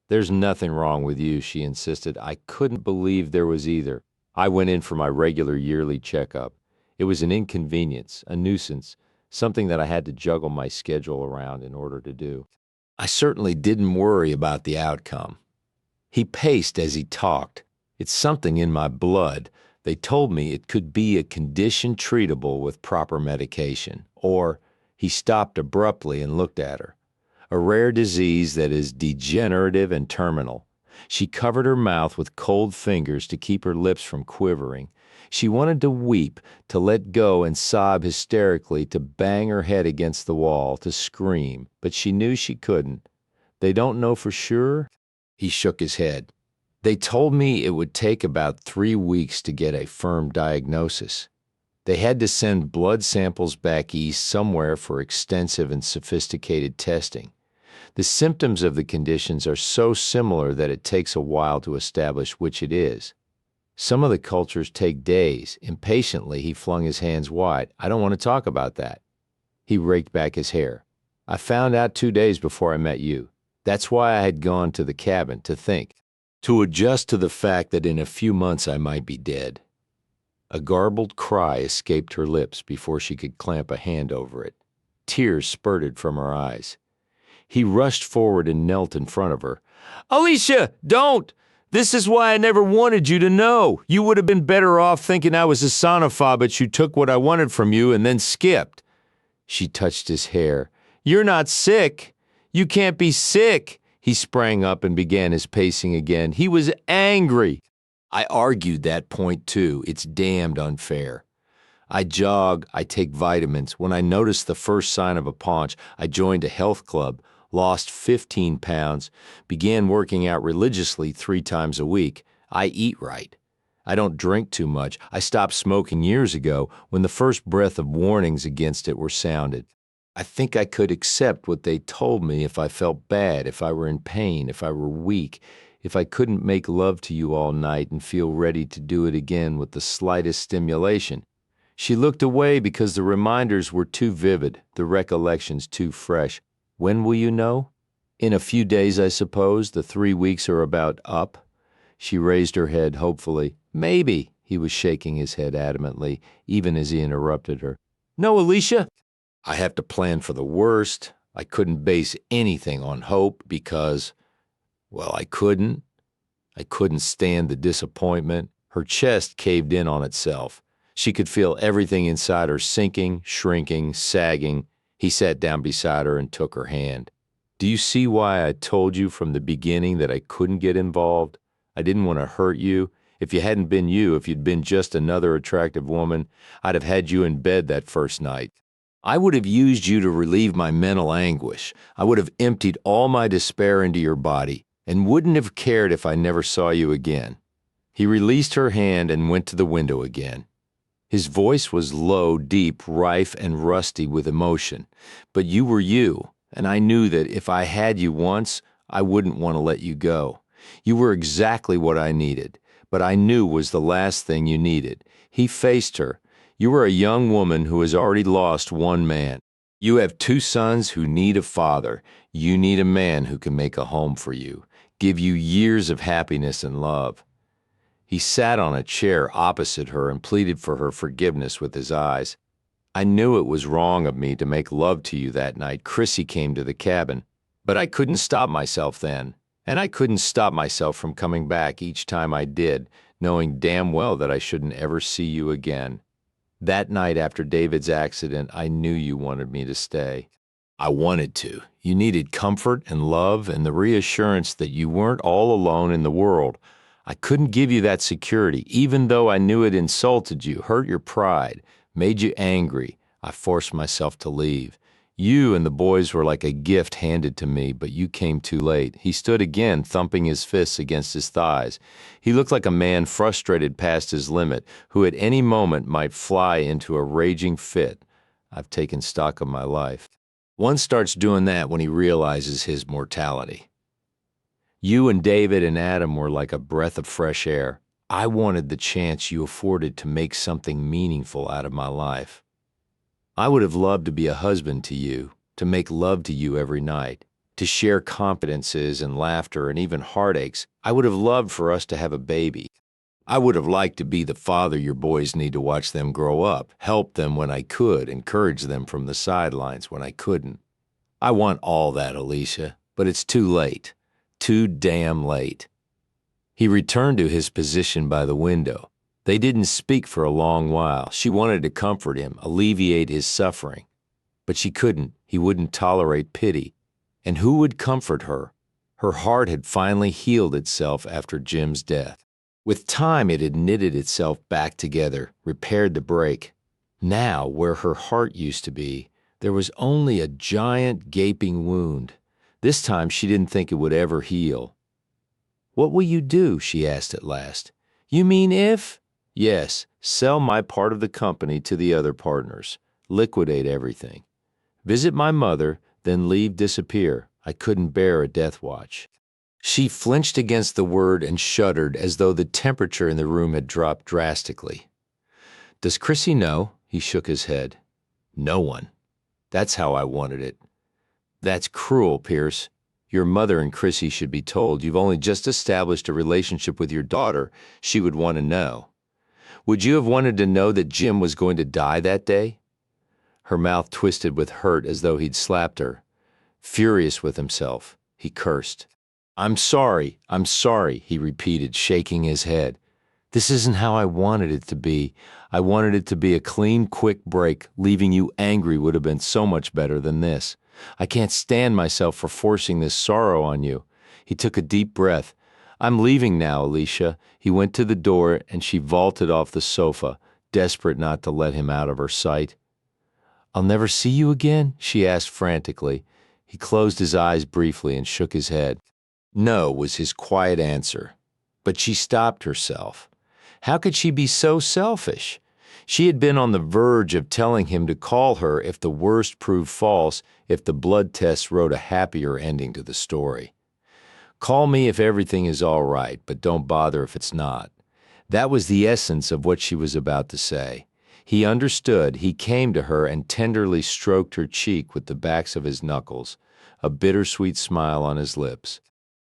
There's nothing wrong with you, she insisted. I couldn't believe there was either. I went in for my regular yearly checkup. It was an inconvenience, a nuisance, something that I had to juggle my schedule around in order to do. I certainly didn't worry about the outcome. He paced as he talked. It's something in my blood. They told me it could be a condition treatable with proper medication. Or, he stopped abruptly and looked at her. A rare disease that is degenerative and terminal. She covered her mouth with cold fingers to keep her lips from quivering. She wanted to weep, to let go and sob hysterically, to bang her head against the wall, to scream, but she knew she couldn't. They don't know for sure? He shook his head. They told me it would take about 3 weeks to get a firm diagnosis. They had to send blood samples back east somewhere for extensive and sophisticated testing. The symptoms of the conditions are so similar that it takes a while to establish which it is. Some of the cultures take days. Impatiently, he flung his hands wide. I don't want to talk about that. He raked back his hair. I found out 2 days before I met you. That's why I had gone to the cabin, to think. To adjust to the fact that in a few months I might be dead. A garbled cry escaped her lips before she could clamp a hand over it. Tears spurted from her eyes. He rushed forward and knelt in front of her. Alicia, don't! This is why I never wanted you to know. You would have been better off thinking I was a sonophobe, but you took what I wanted from you and then skipped. She touched his hair. You're not sick. You can't be sick. He sprang up and began his pacing again. He was angry. I argued that point too. It's damned unfair. I jog, I take vitamins. When I noticed the first sign of a paunch, I joined a health club, lost 15 pounds, began working out religiously 3 times a week. I eat right. I don't drink too much. I stopped smoking years ago when the first breath of warnings against it were sounded. I think I could accept what they told me if I felt bad, if I were in pain, if I were weak, if I couldn't make love to you all night and feel ready to do it again with the slightest stimulation. She looked away because the reminders were too vivid, the recollections too fresh. When will you know? In a few days, I suppose. The 3 weeks are about up. She raised her head hopefully. Maybe. He was shaking his head adamantly, even as he interrupted her. No, Alicia. I have to plan for the worst. I couldn't base anything on hope because, well, I couldn't. I couldn't stand the disappointment. Her chest caved in on itself. She could feel everything inside her sinking, shrinking, sagging. He sat down beside her and took her hand. Do you see why I told you from the beginning that I couldn't get involved? I didn't want to hurt you. If you hadn't been you, if you'd been just another attractive woman, I'd have had you in bed that first night. I would have used you to relieve my mental anguish. I would have emptied all my despair into your body and wouldn't have cared if I never saw you again." He released her hand and went to the window again. His voice was low, deep, rife, and rusty with emotion. "But you were you, and I knew that if I had you once, I wouldn't want to let you go. You were exactly what I needed, but I knew was the last thing you needed." He faced her. "You are a young woman who has already lost one man. You have 2 sons who need a father. You need a man who can make a home for you, give you years of happiness and love." He sat on a chair opposite her and pleaded for her forgiveness with his eyes. "I knew it was wrong of me to make love to you that night Chrissy came to the cabin, but I couldn't stop myself then, and I couldn't stop myself from coming back each time I did, knowing damn well that I shouldn't ever see you again. That night after David's accident, I knew you wanted me to stay. I wanted to. You needed comfort and love and the reassurance that you weren't all alone in the world. I couldn't give you that security, even though I knew it insulted you, hurt your pride, made you angry. I forced myself to leave. You and the boys were like a gift handed to me, but you came too late." He stood again, thumping his fists against his thighs. He looked like a man frustrated past his limit, who at any moment might fly into a raging fit. "I've taken stock of my life." One starts doing that when he realizes his mortality. You and David and Adam were like a breath of fresh air. I wanted the chance you afforded to make something meaningful out of my life. I would have loved to be a husband to you, to make love to you every night, to share confidences and laughter and even heartaches. I would have loved for us to have a baby. I would have liked to be the father your boys need to watch them grow up, help them when I could, encourage them from the sidelines when I couldn't. I want all that, Alicia, but it's too late. Too damn late. He returned to his position by the window. They didn't speak for a long while. She wanted to comfort him, alleviate his suffering. But she couldn't. He wouldn't tolerate pity. And who would comfort her? Her heart had finally healed itself after Jim's death. With time, it had knitted itself back together, repaired the break. Now, where her heart used to be, there was only a giant gaping wound. This time she didn't think it would ever heal. "What will you do?" she asked at last. "You mean if?" "Yes, sell my part of the company to the other partners. Liquidate everything. Visit my mother, then leave disappear. I couldn't bear a death watch." She flinched against the word and shuddered as though the temperature in the room had dropped drastically. "Does Chrissy know?" He shook his head. "No one. That's how I wanted it." "That's cruel, Pierce. Your mother and Chrissy should be told. You've only just established a relationship with your daughter. She would want to know." "Would you have wanted to know that Jim was going to die that day?" Her mouth twisted with hurt as though he'd slapped her. Furious with himself, he cursed. I'm sorry," he repeated, shaking his head. "This isn't how I wanted it to be. I wanted it to be a clean, quick break. Leaving you angry would have been so much better than this. I can't stand myself for forcing this sorrow on you." He took a deep breath. "I'm leaving now, Alicia." He went to the door and she vaulted off the sofa, desperate not to let him out of her sight. "I'll never see you again?" she asked frantically. He closed his eyes briefly and shook his head. "No," was his quiet answer. But she stopped herself. How could she be so selfish? She had been on the verge of telling him to call her if the worst proved false, if the blood tests wrote a happier ending to the story. "Call me if everything is all right, but don't bother if it's not." That was the essence of what she was about to say. He understood. He came to her and tenderly stroked her cheek with the backs of his knuckles, a bittersweet smile on his lips.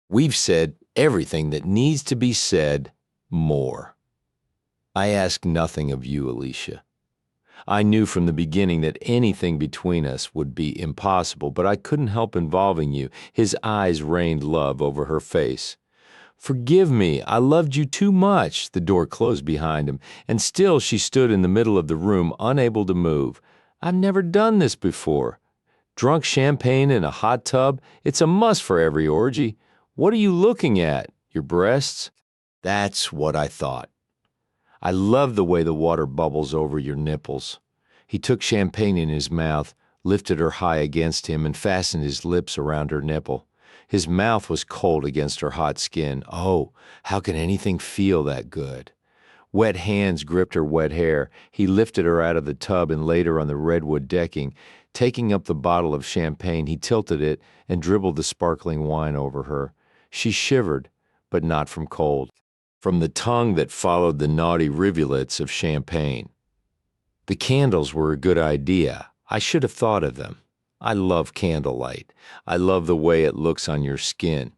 "We've said everything that needs to be said, more. I ask nothing of you, Alicia. I knew from the beginning that anything between us would be impossible, but I couldn't help involving you." His eyes rained love over her face. "Forgive me, I loved you too much." The door closed behind him, and still she stood in the middle of the room, unable to move. "I've never done this before. Drunk champagne in a hot tub, it's a must for every orgy. What are you looking at? Your breasts?" "That's what I thought. I love the way the water bubbles over your nipples." He took champagne in his mouth, lifted her high against him, and fastened his lips around her nipple. His mouth was cold against her hot skin. Oh, how can anything feel that good? Wet hands gripped her wet hair. He lifted her out of the tub and laid her on the redwood decking. Taking up the bottle of champagne, he tilted it and dribbled the sparkling wine over her. She shivered, but not from cold, from the tongue that followed the naughty rivulets of champagne. The candles were a good idea. I should have thought of them. I love candlelight. I love the way it looks on your skin.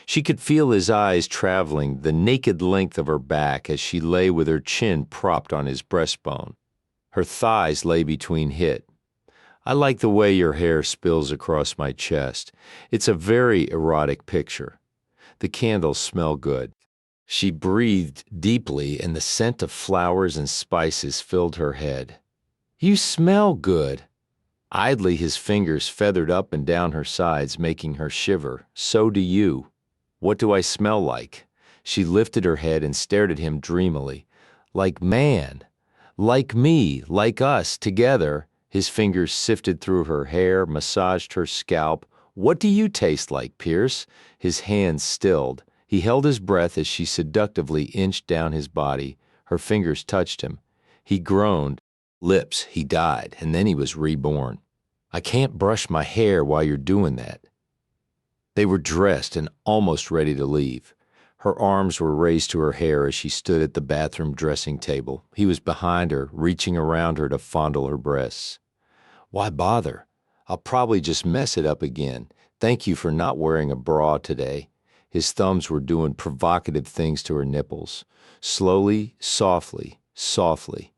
She could feel his eyes traveling the naked length of her back as she lay with her chin propped on his breastbone. Her thighs lay between his. I like the way your hair spills across my chest. It's a very erotic picture. The candles smell good. She breathed deeply, and the scent of flowers and spices filled her head. You smell good. Idly his fingers feathered up and down her sides, making her shiver. So do you. What do I smell like? She lifted her head and stared at him dreamily. Like man. Like me. Like us. Together. His fingers sifted through her hair, massaged her scalp. What do you taste like, Pierce? His hands stilled. He held his breath as she seductively inched down his body. Her fingers touched him. He groaned. Lips, he died, and then he was reborn. I can't brush my hair while you're doing that. They were dressed and almost ready to leave. Her arms were raised to her hair as she stood at the bathroom dressing table. He was behind her, reaching around her to fondle her breasts. Why bother? I'll probably just mess it up again. Thank you for not wearing a bra today. His thumbs were doing provocative things to her nipples. Slowly, softly, softly.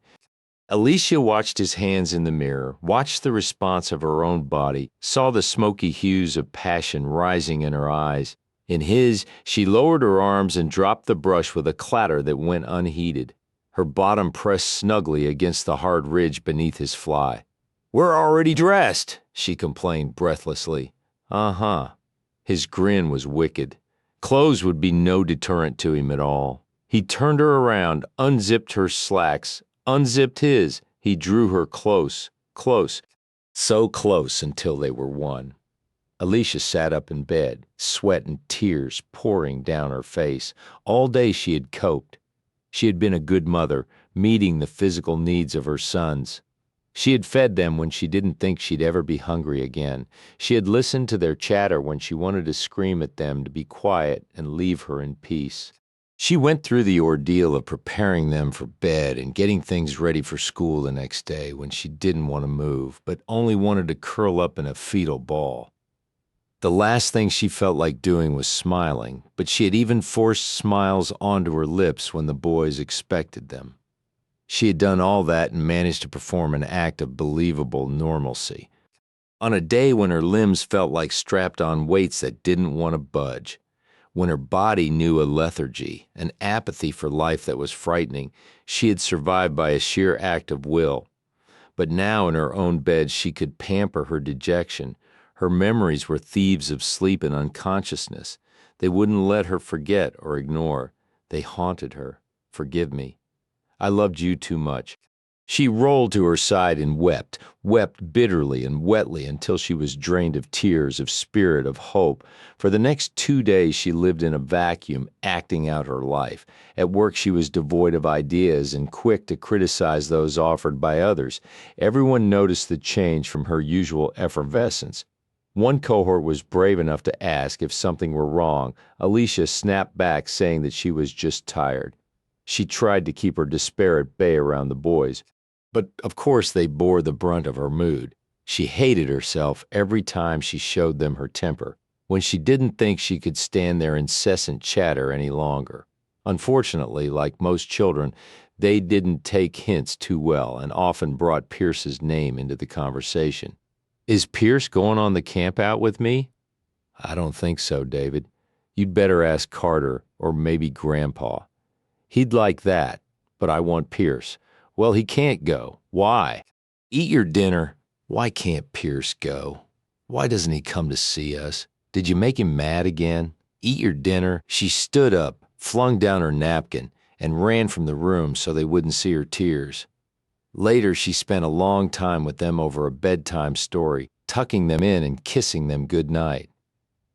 Alicia watched his hands in the mirror, watched the response of her own body, saw the smoky hues of passion rising in her eyes. In his, she lowered her arms and dropped the brush with a clatter that went unheeded. Her bottom pressed snugly against the hard ridge beneath his fly. We're already dressed, she complained breathlessly. Uh-huh. His grin was wicked. Clothes would be no deterrent to him at all. He turned her around, unzipped her slacks, unzipped his. He drew her close, close, so close until they were one. Alicia sat up in bed, sweat and tears pouring down her face. All day she had coped. She had been a good mother, meeting the physical needs of her sons. She had fed them when she didn't think she'd ever be hungry again. She had listened to their chatter when she wanted to scream at them to be quiet and leave her in peace. She went through the ordeal of preparing them for bed and getting things ready for school the next day when she didn't want to move, but only wanted to curl up in a fetal ball. The last thing she felt like doing was smiling, but she had even forced smiles onto her lips when the boys expected them. She had done all that and managed to perform an act of believable normalcy. On a day when her limbs felt like strapped-on weights that didn't want to budge, when her body knew a lethargy, an apathy for life that was frightening, she had survived by a sheer act of will. But now in her own bed she could pamper her dejection. Her memories were thieves of sleep and unconsciousness. They wouldn't let her forget or ignore. They haunted her. Forgive me. I loved you too much. She rolled to her side and wept bitterly and wetly until she was drained of tears, of spirit, of hope. For the next 2 days she lived in a vacuum, acting out her life. At work she was devoid of ideas and quick to criticize those offered by others. Everyone noticed the change from her usual effervescence. One cohort was brave enough to ask if something were wrong. Alicia snapped back, saying that she was just tired. She tried to keep her despair at bay around the boys. But of course they bore the brunt of her mood. She hated herself every time she showed them her temper, when she didn't think she could stand their incessant chatter any longer. Unfortunately, like most children, they didn't take hints too well and often brought Pierce's name into the conversation. Is Pierce going on the camp out with me? I don't think so, David. You'd better ask Carter or maybe Grandpa. He'd like that, but I want Pierce. Well, he can't go. Why? Eat your dinner. Why can't Pierce go? Why doesn't he come to see us? Did you make him mad again? Eat your dinner. She stood up, flung down her napkin, and ran from the room so they wouldn't see her tears. Later, she spent a long time with them over a bedtime story, tucking them in and kissing them goodnight.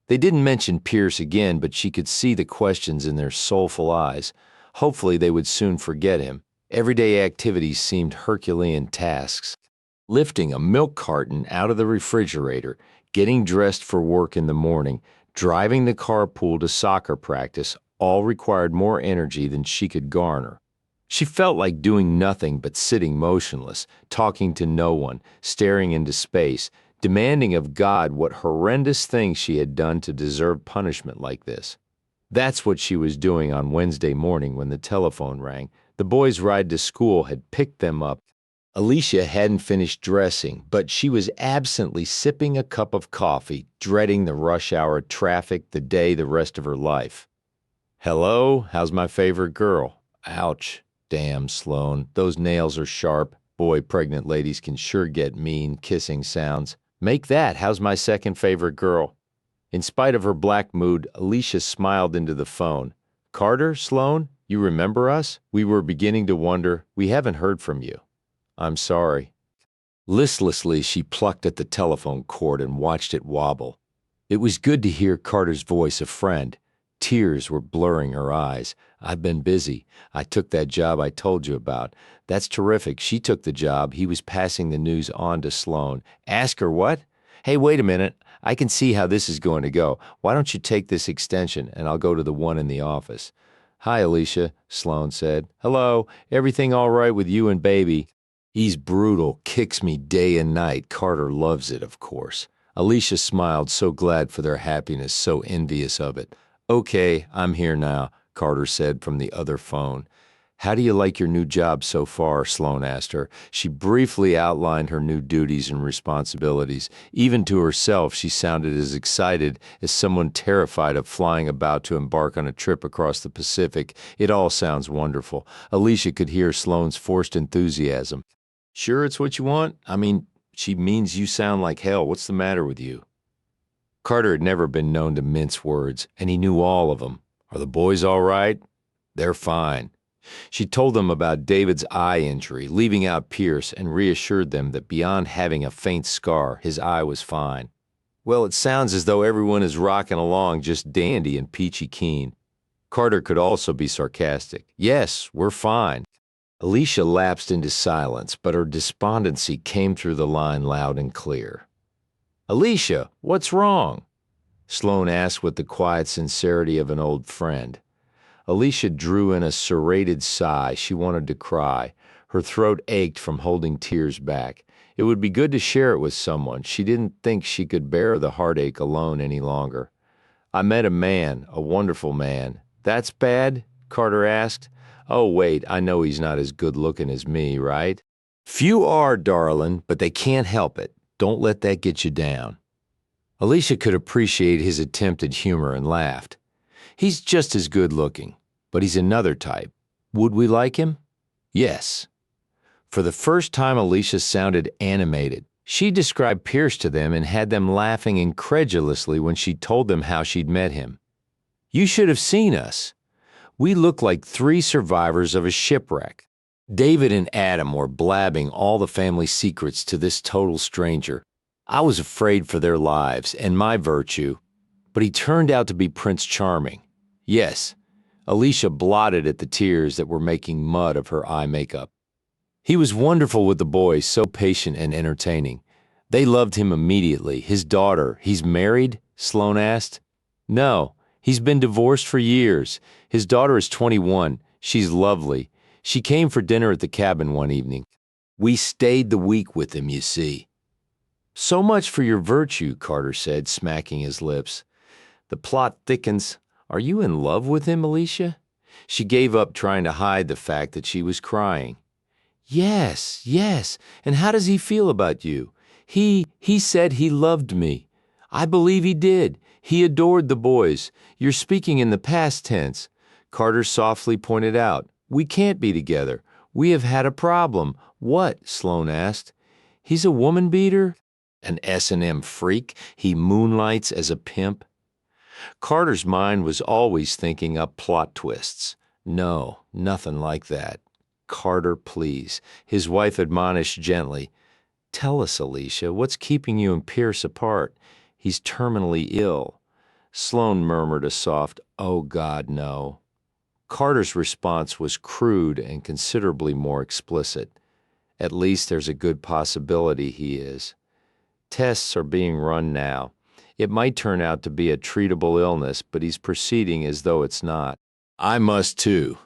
They didn't mention Pierce again, but she could see the questions in their soulful eyes. Hopefully they would soon forget him. Everyday activities seemed Herculean tasks. Lifting a milk carton out of the refrigerator, getting dressed for work in the morning, driving the carpool to soccer practice, all required more energy than she could garner. She felt like doing nothing but sitting motionless, talking to no one, staring into space, demanding of God what horrendous things she had done to deserve punishment like this. That's what she was doing on Wednesday morning when the telephone rang. The boys' ride to school had picked them up. Alicia hadn't finished dressing, but she was absently sipping a cup of coffee, dreading the rush hour traffic, the day, the rest of her life. "Hello, how's my favorite girl?" Ouch. Damn, Sloan, those nails are sharp. Boy, pregnant ladies can sure get mean, kissing sounds. Make that, how's my second favorite girl? In spite of her black mood, Alicia smiled into the phone. "Carter, Sloan, you remember us? We were beginning to wonder. We haven't heard from you." "I'm sorry." Listlessly, she plucked at the telephone cord and watched it wobble. It was good to hear Carter's voice, a friend. Tears were blurring her eyes. "I've been busy. I took that job I told you about." "That's terrific. She took the job." He was passing the news on to Sloan. "Ask her what?" "Hey, wait a minute. I can see how this is going to go. Why don't you take this extension and I'll go to the one in the office." "Hi, Alicia," Sloan said. "Hello. Everything all right with you and baby?" "He's brutal, kicks me day and night. Carter loves it, of course." Alicia smiled, so glad for their happiness, so envious of it. "Okay, I'm here now," Carter said from the other phone. "How do you like your new job so far?" Sloan asked her. She briefly outlined her new duties and responsibilities. Even to herself, she sounded as excited as someone terrified of flying about to embark on a trip across the Pacific. "It all sounds wonderful." Alicia could hear Sloan's forced enthusiasm. "Sure it's what you want? I mean, she means you sound like hell. What's the matter with you?" Carter had never been known to mince words, and he knew all of them. "Are the boys all right?" "They're fine." She told them about David's eye injury, leaving out Pierce, and reassured them that beyond having a faint scar, his eye was fine. "Well, it sounds as though everyone is rocking along just dandy and peachy keen." Carter could also be sarcastic. "Yes, we're fine." Alicia lapsed into silence, but her despondency came through the line loud and clear. "Alicia, what's wrong?" Sloan asked with the quiet sincerity of an old friend. Alicia drew in a serrated sigh. She wanted to cry. Her throat ached from holding tears back. It would be good to share it with someone. She didn't think she could bear the heartache alone any longer. "I met a man, a wonderful man." "That's bad?" Carter asked. "Oh, wait, I know he's not as good-looking as me, right?" "Few are, darling, but they can't help it. Don't let that get you down." Alicia could appreciate his attempt at humor and laughed. "He's just as good-looking, but he's another type. Would we like him?" "Yes." For the first time, Alicia sounded animated. She described Pierce to them and had them laughing incredulously when she told them how she'd met him. "You should have seen us. We looked like three survivors of a shipwreck." David and Adam were blabbing all the family secrets to this total stranger. I was afraid for their lives and my virtue, but he turned out to be Prince Charming. Yes, Alicia blotted at the tears that were making mud of her eye makeup. He was wonderful with the boys, so patient and entertaining. They loved him immediately. His daughter, he's married? Sloan asked. No, he's been divorced for years. His daughter is 21. She's lovely. She came for dinner at the cabin one evening. We stayed the week with him, you see. So much for your virtue, Carter said, smacking his lips. The plot thickens. Are you in love with him, Alicia? She gave up trying to hide the fact that she was crying. Yes, yes. And how does he feel about you? He said he loved me. I believe he did. He adored the boys. You're speaking in the past tense. Carter softly pointed out. We can't be together. We have had a problem. What? Sloan asked. He's a woman beater? An S&M freak? He moonlights as a pimp? Carter's mind was always thinking up plot twists. No, nothing like that. Carter, please. His wife admonished gently. Tell us, Alicia, what's keeping you and Pierce apart? He's terminally ill. Sloane murmured a soft, "Oh, God, no." Carter's response was crude and considerably more explicit. At least there's a good possibility he is. Tests are being run now. It might turn out to be a treatable illness, but he's proceeding as though it's not. I must too.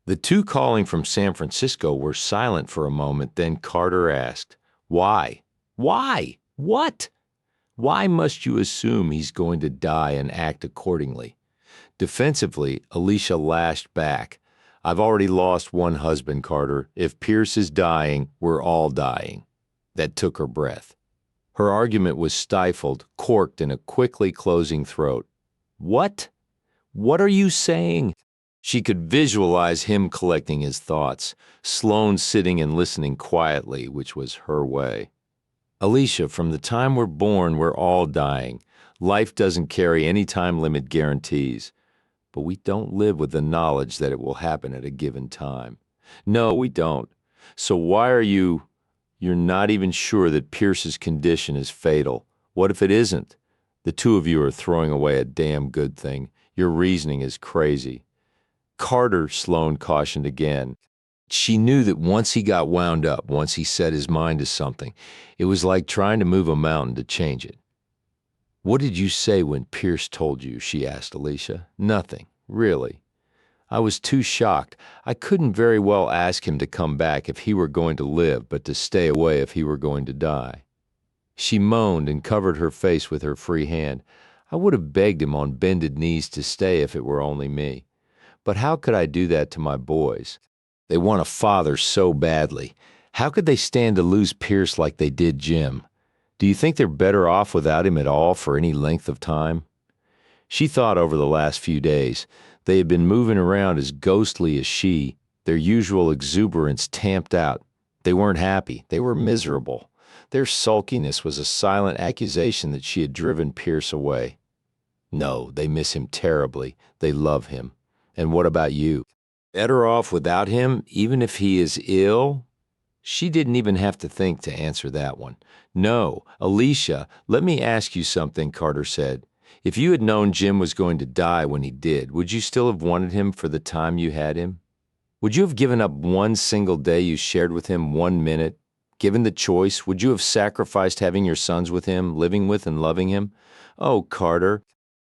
The two calling from San Francisco were silent for a moment, then Carter asked, Why? Why? What? Why must you assume he's going to die and act accordingly? Defensively, Alicia lashed back. I've already lost one husband, Carter. If Pierce is dying, we're all dying. That took her breath. Her argument was stifled, corked in a quickly closing throat. What? What are you saying? She could visualize him collecting his thoughts, Sloane sitting and listening quietly, which was her way. Alicia, from the time we're born, we're all dying. Life doesn't carry any time limit guarantees. But we don't live with the knowledge that it will happen at a given time. No, we don't. So why are you're not even sure that Pierce's condition is fatal? What if it isn't? The two of you are throwing away a damn good thing. Your reasoning is crazy. Carter, Sloane cautioned again. She knew that once he got wound up, once he set his mind to something, it was like trying to move a mountain to change it. What did you say when Pierce told you? She asked Alicia. Nothing, really. I was too shocked. I couldn't very well ask him to come back if he were going to live, but to stay away if he were going to die. She moaned and covered her face with her free hand. I would have begged him on bended knees to stay if it were only me. But how could I do that to my boys? They want a father so badly. How could they stand to lose Pierce like they did Jim? Do you think they're better off without him at all for any length of time? She thought over the last few days. They had been moving around as ghostly as she, their usual exuberance tamped out. They weren't happy. They were miserable. Their sulkiness was a silent accusation that she had driven Pierce away. No, they miss him terribly. They love him. And what about you? Better off without him, even if he is ill? She didn't even have to think to answer that one. No, Alicia, let me ask you something, Carter said. If you had known Jim was going to die when he did, would you still have wanted him for the time you had him? Would you have given up one single day you shared with him 1 minute? Given the choice, would you have sacrificed having your sons with him, living with and loving him? Oh, Carter.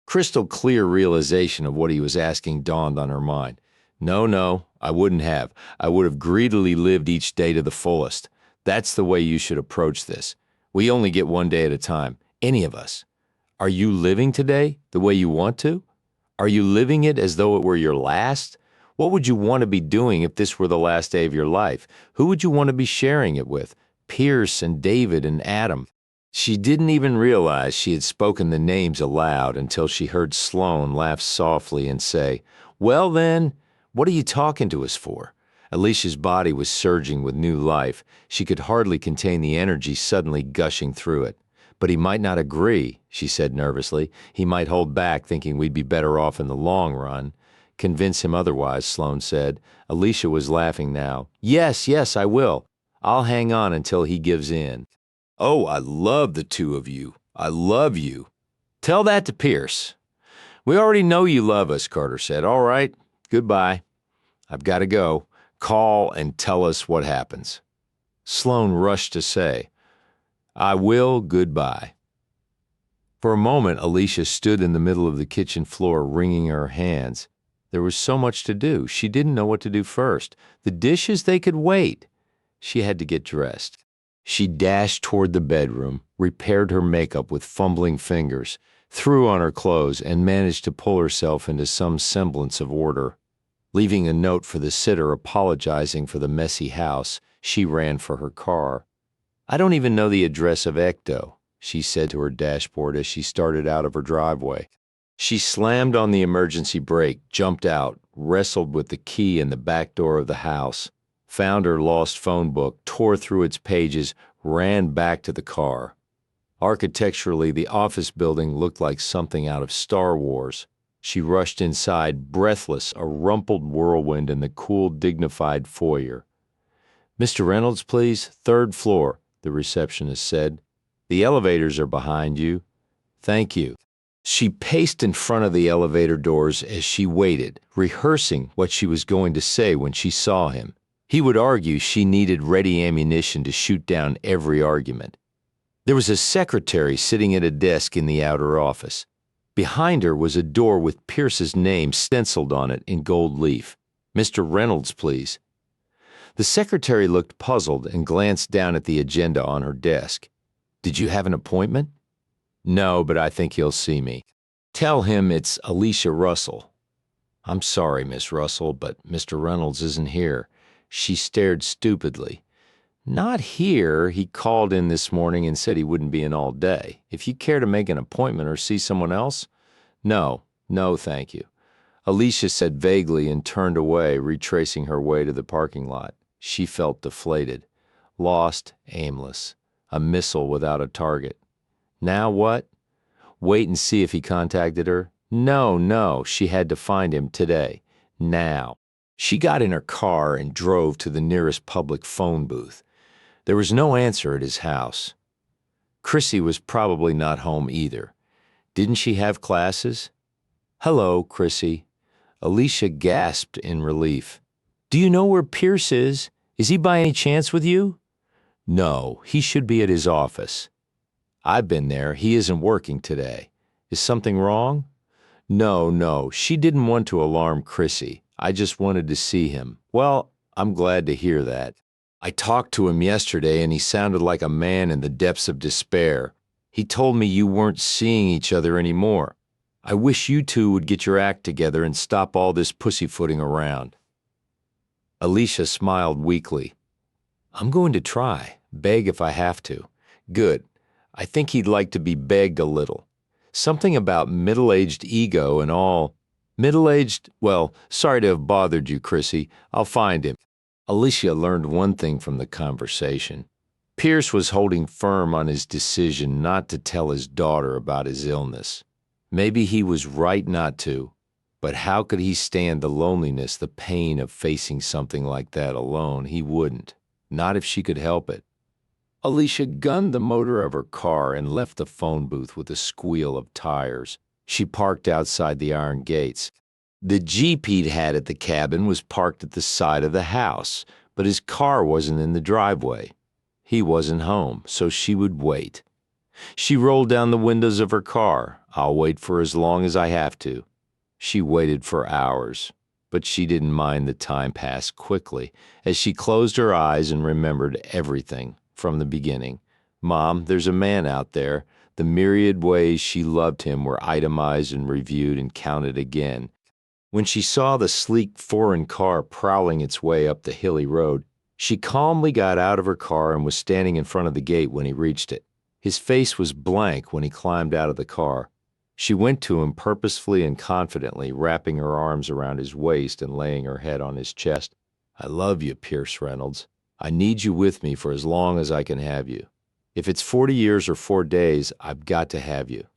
Crystal clear realization of what he was asking dawned on her mind. No, I wouldn't have. I would have greedily lived each day to the fullest. That's the way you should approach this. We only get one day at a time, any of us. Are you living today the way you want to? Are you living it as though it were your last? What would you want to be doing if this were the last day of your life? Who would you want to be sharing it with? Pierce and David and Adam. She didn't even realize she had spoken the names aloud until she heard Sloane laugh softly and say, Well then, what are you talking to us for? Alicia's body was surging with new life. She could hardly contain the energy suddenly gushing through it. But he might not agree, she said nervously. He might hold back, thinking we'd be better off in the long run. Convince him otherwise, Sloane said. Alicia was laughing now. Yes, I will. I'll hang on until he gives in. Oh, I love the two of you. I love you. Tell that to Pierce. We already know you love us, Carter said. All right, goodbye. I've got to go. Call and tell us what happens. Sloane rushed to say, I will, goodbye. For a moment, Alicia stood in the middle of the kitchen floor, wringing her hands. There was so much to do. She didn't know what to do first. The dishes, they could wait. She had to get dressed. She dashed toward the bedroom, repaired her makeup with fumbling fingers, threw on her clothes, and managed to pull herself into some semblance of order. Leaving a note for the sitter apologizing for the messy house, she ran for her car. I don't even know the address of Ecto, she said to her dashboard as she started out of her driveway. She slammed on the emergency brake, jumped out, wrestled with the key in the back door of the house, found her lost phone book, tore through its pages, ran back to the car. Architecturally, the office building looked like something out of Star Wars. She rushed inside, breathless, a rumpled whirlwind in the cool, dignified foyer. Mr. Reynolds, please, third floor, the receptionist said. The elevators are behind you. Thank you. She paced in front of the elevator doors as she waited, rehearsing what she was going to say when she saw him. He would argue she needed ready ammunition to shoot down every argument. There was a secretary sitting at a desk in the outer office. Behind her was a door with Pierce's name stenciled on it in gold leaf. Mr. Reynolds, please. The secretary looked puzzled and glanced down at the agenda on her desk. Did you have an appointment? No, but I think he'll see me. Tell him it's Alicia Russell. I'm sorry, Miss Russell, but Mr. Reynolds isn't here. She stared stupidly. Not here. He called in this morning and said he wouldn't be in all day. If you care to make an appointment or see someone else? No, thank you. Alicia said vaguely and turned away, retracing her way to the parking lot. She felt deflated, lost, aimless, a missile without a target. Now what? Wait and see if he contacted her? No, she had to find him today. Now. She got in her car and drove to the nearest public phone booth. There was no answer at his house. Chrissy was probably not home either. Didn't she have classes? Hello, Chrissy. Alicia gasped in relief. Do you know where Pierce is? Is he by any chance with you? No, he should be at his office. I've been there. He isn't working today. Is something wrong? No, she didn't want to alarm Chrissy. I just wanted to see him. Well, I'm glad to hear that. I talked to him yesterday and he sounded like a man in the depths of despair. He told me you weren't seeing each other anymore. I wish you two would get your act together and stop all this pussyfooting around. Alicia smiled weakly. I'm going to try. Beg if I have to. Good. I think he'd like to be begged a little. Something about middle-aged ego and all. Middle-aged? Well, sorry to have bothered you, Chrissy. I'll find him. Alicia learned one thing from the conversation. Pierce was holding firm on his decision not to tell his daughter about his illness. Maybe he was right not to, but how could he stand the loneliness, the pain of facing something like that alone? He wouldn't. Not if she could help it. Alicia gunned the motor of her car and left the phone booth with a squeal of tires. She parked outside the iron gates. The Jeep he'd had at the cabin was parked at the side of the house, but his car wasn't in the driveway. He wasn't home, so she would wait. She rolled down the windows of her car. I'll wait for as long as I have to. She waited for hours, but she didn't mind the time pass quickly as she closed her eyes and remembered everything from the beginning. Mom, there's a man out there. The myriad ways she loved him were itemized and reviewed and counted again. When she saw the sleek foreign car prowling its way up the hilly road, she calmly got out of her car and was standing in front of the gate when he reached it. His face was blank when he climbed out of the car. She went to him purposefully and confidently, wrapping her arms around his waist and laying her head on his chest. I love you, Pierce Reynolds. I need you with me for as long as I can have you. If it's 40 years or 4 days, I've got to have you.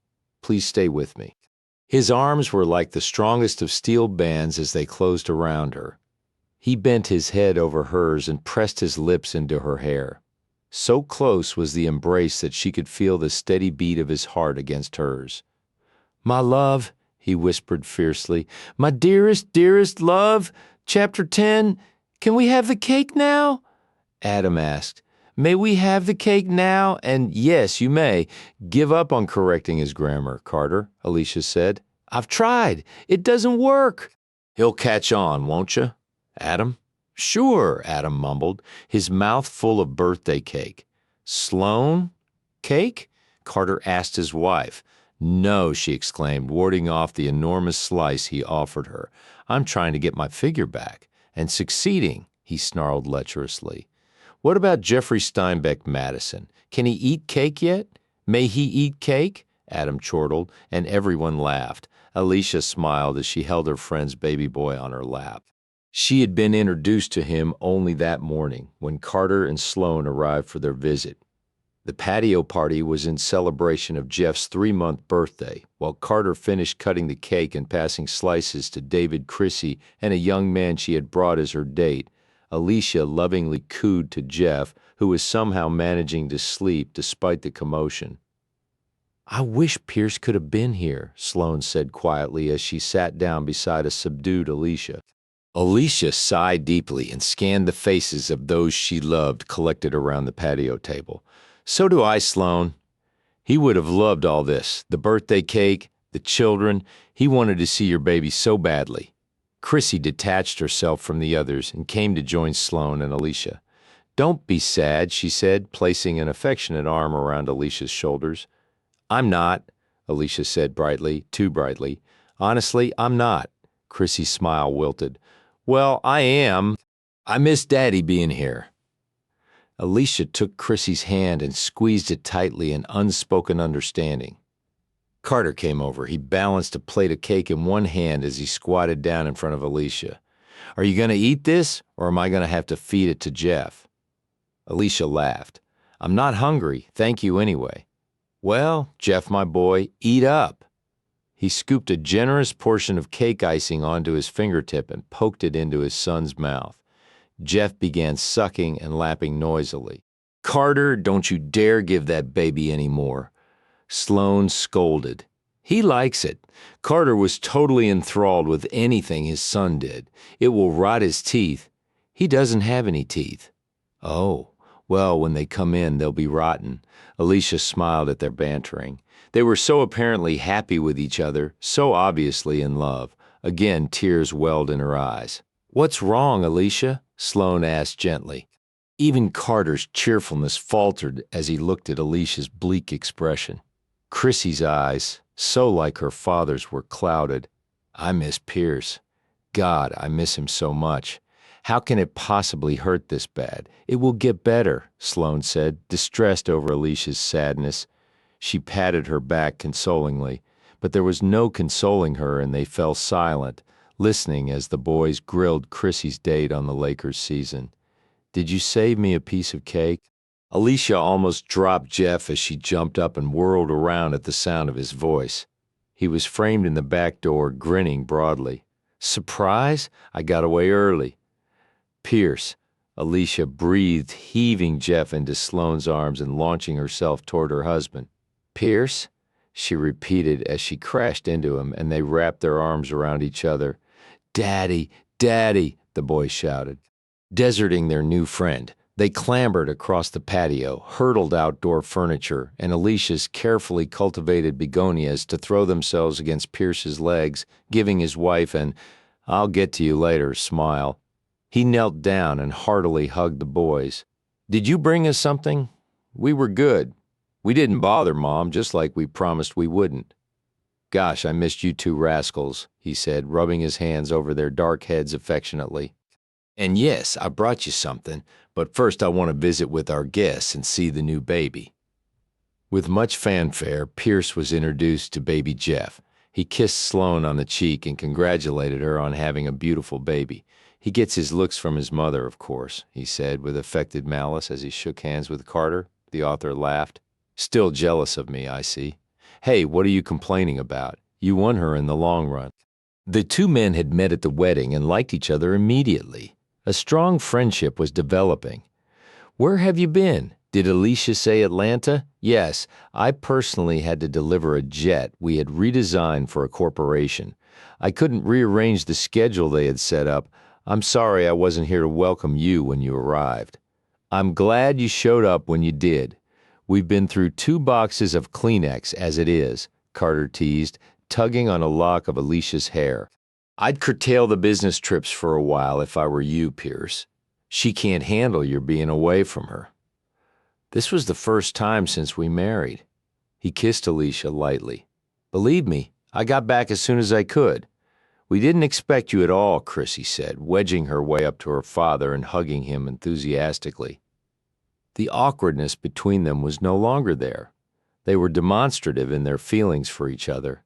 Please stay with me. His arms were like the strongest of steel bands as they closed around her. He bent his head over hers and pressed his lips into her hair. So close was the embrace that she could feel the steady beat of his heart against hers. My love, he whispered fiercely, my dearest, dearest love, Chapter 10, can we have the cake now? Adam asked. May we have the cake now? And yes, you may. Give up on correcting his grammar, Carter, Alicia said. I've tried. It doesn't work. He'll catch on, won't you? Adam? Sure, Adam mumbled, his mouth full of birthday cake. Sloan? Cake? Carter asked his wife. No, she exclaimed, warding off the enormous slice he offered her. I'm trying to get my figure back. And succeeding, he snarled lecherously. What about Jeffrey Steinbeck Madison? Can he eat cake yet? May he eat cake? Adam chortled, and everyone laughed. Alicia smiled as she held her friend's baby boy on her lap. She had been introduced to him only that morning when Carter and Sloan arrived for their visit. The patio party was in celebration of Jeff's 3-month birthday, while Carter finished cutting the cake and passing slices to David Chrissy and a young man she had brought as her date, Alicia lovingly cooed to Jeff, who was somehow managing to sleep despite the commotion. "I wish Pierce could have been here," Sloane said quietly as she sat down beside a subdued Alicia. Alicia sighed deeply and scanned the faces of those she loved collected around the patio table. "So do I, Sloane. He would have loved all this, the birthday cake, the children. He wanted to see your baby so badly." Chrissy detached herself from the others and came to join Sloane and Alicia. "Don't be sad," she said, placing an affectionate arm around Alicia's shoulders. "I'm not," Alicia said brightly, too brightly. "Honestly, I'm not." Chrissy's smile wilted. "Well, I am. I miss Daddy being here." Alicia took Chrissy's hand and squeezed it tightly in unspoken understanding. Carter came over. He balanced a plate of cake in one hand as he squatted down in front of Alicia. "Are you going to eat this, or am I going to have to feed it to Jeff?" Alicia laughed. "I'm not hungry, thank you anyway." "Well, Jeff, my boy, eat up." He scooped a generous portion of cake icing onto his fingertip and poked it into his son's mouth. Jeff began sucking and lapping noisily. "Carter, don't you dare give that baby any more." Sloane scolded. "He likes it. Carter was totally enthralled with anything his son did. It will rot his teeth. He doesn't have any teeth." "Oh, well, when they come in, they'll be rotten." Alicia smiled at their bantering. They were so apparently happy with each other, so obviously in love. Again, tears welled in her eyes. "What's wrong, Alicia?" Sloane asked gently. Even Carter's cheerfulness faltered as he looked at Alicia's bleak expression. Chrissy's eyes, so like her father's, were clouded. "I miss Pierce. God, I miss him so much. How can it possibly hurt this bad? It will get better," Sloane said, distressed over Alicia's sadness. She patted her back consolingly, but there was no consoling her, and they fell silent, listening as the boys grilled Chrissy's date on the Lakers season. "Did you save me a piece of cake?" Alicia almost dropped Jeff as she jumped up and whirled around at the sound of his voice. He was framed in the back door, grinning broadly. "Surprise? I got away early." "Pierce," Alicia breathed, heaving Jeff into Sloane's arms and launching herself toward her husband. "Pierce?" she repeated as she crashed into him, and they wrapped their arms around each other. "Daddy, Daddy," the boys shouted. Deserting their new friend, they clambered across the patio, hurdled outdoor furniture and Alicia's carefully cultivated begonias to throw themselves against Pierce's legs, giving his wife an "I'll get to you later" smile. He knelt down and heartily hugged the boys. "Did you bring us something? We were good. We didn't bother Mom, just like we promised we wouldn't." "Gosh, I missed you two rascals," he said, rubbing his hands over their dark heads affectionately. "And yes, I brought you something, but first I want to visit with our guests and see the new baby." With much fanfare, Pierce was introduced to baby Jeff. He kissed Sloane on the cheek and congratulated her on having a beautiful baby. "He gets his looks from his mother, of course," he said with affected malice as he shook hands with Carter. The author laughed. "Still jealous of me, I see. Hey, what are you complaining about? You won her in the long run." The two men had met at the wedding and liked each other immediately. A strong friendship was developing. "Where have you been? Did Alicia say Atlanta?" "Yes, I personally had to deliver a jet we had redesigned for a corporation. I couldn't rearrange the schedule they had set up. I'm sorry I wasn't here to welcome you when you arrived." "I'm glad you showed up when you did. We've been through 2 boxes of Kleenex as it is," Carter teased, tugging on a lock of Alicia's hair. "I'd curtail the business trips for a while if I were you, Pierce. She can't handle your being away from her." "This was the first time since we married." He kissed Alicia lightly. "Believe me, I got back as soon as I could." "We didn't expect you at all," Chrissy said, wedging her way up to her father and hugging him enthusiastically. The awkwardness between them was no longer there. They were demonstrative in their feelings for each other.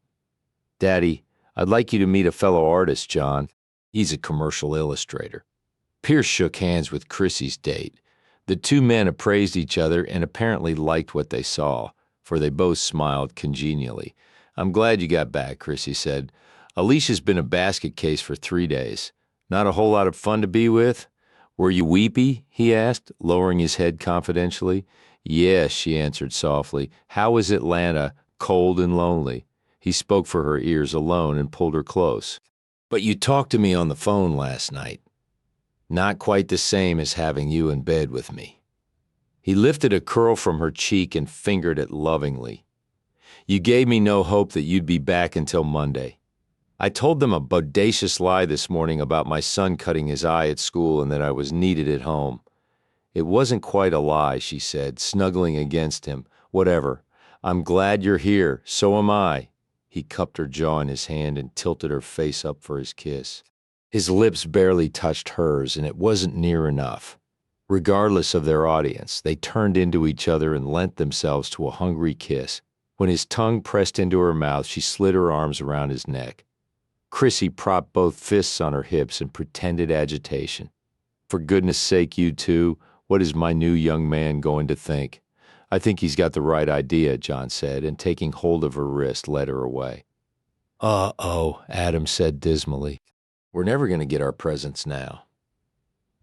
"Daddy, I'd like you to meet a fellow artist, John. He's a commercial illustrator." Pierce shook hands with Chrissy's date. The two men appraised each other and apparently liked what they saw, for they both smiled congenially. "I'm glad you got back," Chrissy said. "Alicia's been a basket case for 3 days. Not a whole lot of fun to be with?" Were you weepy? He asked, lowering his head confidentially. Yes, she answered softly. How is Atlanta? Cold and lonely. He spoke for her ears alone and pulled her close. But you talked to me on the phone last night. Not quite the same as having you in bed with me. He lifted a curl from her cheek and fingered it lovingly. You gave me no hope that you'd be back until Monday. I told them a bodacious lie this morning about my son cutting his eye at school and that I was needed at home. It wasn't quite a lie, she said, snuggling against him. Whatever. I'm glad you're here. So am I. He cupped her jaw in his hand and tilted her face up for his kiss. His lips barely touched hers, and it wasn't near enough. Regardless of their audience, they turned into each other and lent themselves to a hungry kiss. When his tongue pressed into her mouth, she slid her arms around his neck. Chrissy propped both fists on her hips and pretended agitation. For goodness sake, you two, what is my new young man going to think? I think he's got the right idea, John said, and taking hold of her wrist, led her away. Uh-oh, Adam said dismally. We're never going to get our presents now.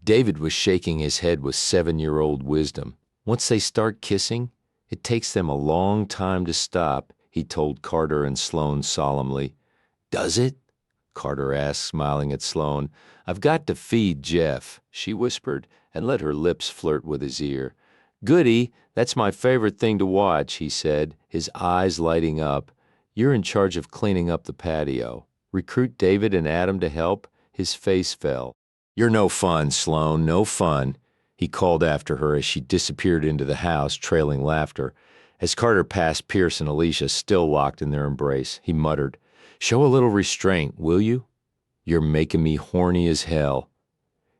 David was shaking his head with 7-year-old wisdom. Once they start kissing, it takes them a long time to stop, he told Carter and Sloane solemnly. Does it? Carter asked, smiling at Sloane. I've got to feed Jeff, she whispered, and let her lips flirt with his ear. Goody, that's my favorite thing to watch, he said, his eyes lighting up. You're in charge of cleaning up the patio. Recruit David and Adam to help? His face fell. You're no fun, Sloane, no fun, he called after her as she disappeared into the house, trailing laughter. As Carter passed Pierce and Alicia, still locked in their embrace, he muttered, Show a little restraint, will you? You're making me horny as hell.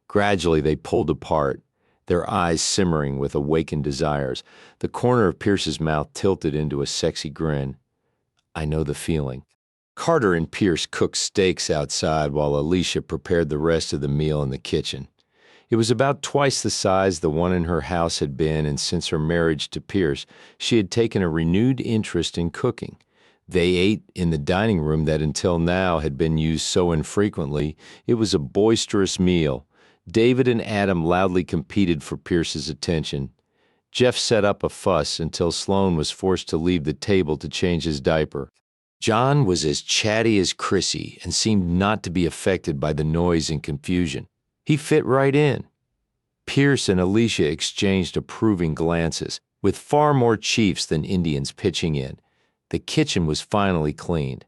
Gradually they pulled apart, their eyes simmering with awakened desires. The corner of Pierce's mouth tilted into a sexy grin. I know the feeling. Carter and Pierce cooked steaks outside while Alicia prepared the rest of the meal in the kitchen. It was about twice the size the one in her house had been, and since her marriage to Pierce, she had taken a renewed interest in cooking. They ate in the dining room that until now had been used so infrequently. It was a boisterous meal. David and Adam loudly competed for Pierce's attention. Jeff set up a fuss until Sloane was forced to leave the table to change his diaper. John was as chatty as Chrissy and seemed not to be affected by the noise and confusion. He fit right in. Pierce and Alicia exchanged approving glances, with far more chiefs than Indians pitching in. The kitchen was finally cleaned.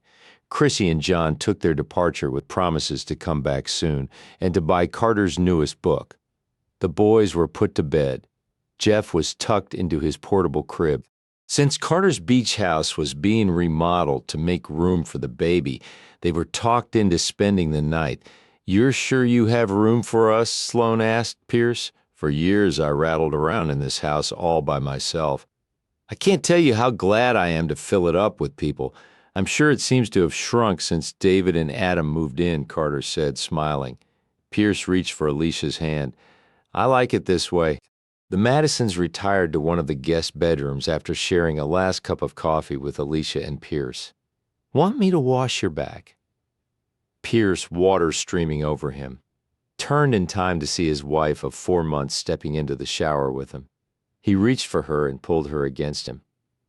Chrissy and John took their departure with promises to come back soon and to buy Carter's newest book. The boys were put to bed. Jeff was tucked into his portable crib. Since Carter's beach house was being remodeled to make room for the baby, they were talked into spending the night. You're sure you have room for us? Sloane asked Pierce. For years I rattled around in this house all by myself. I can't tell you how glad I am to fill it up with people. I'm sure it seems to have shrunk since David and Adam moved in, Carter said, smiling. Pierce reached for Alicia's hand. I like it this way. The Madisons retired to one of the guest bedrooms after sharing a last cup of coffee with Alicia and Pierce. Want me to wash your back? Pierce, water streaming over him, turned in time to see his wife of 4 months stepping into the shower with him. He reached for her and pulled her against him.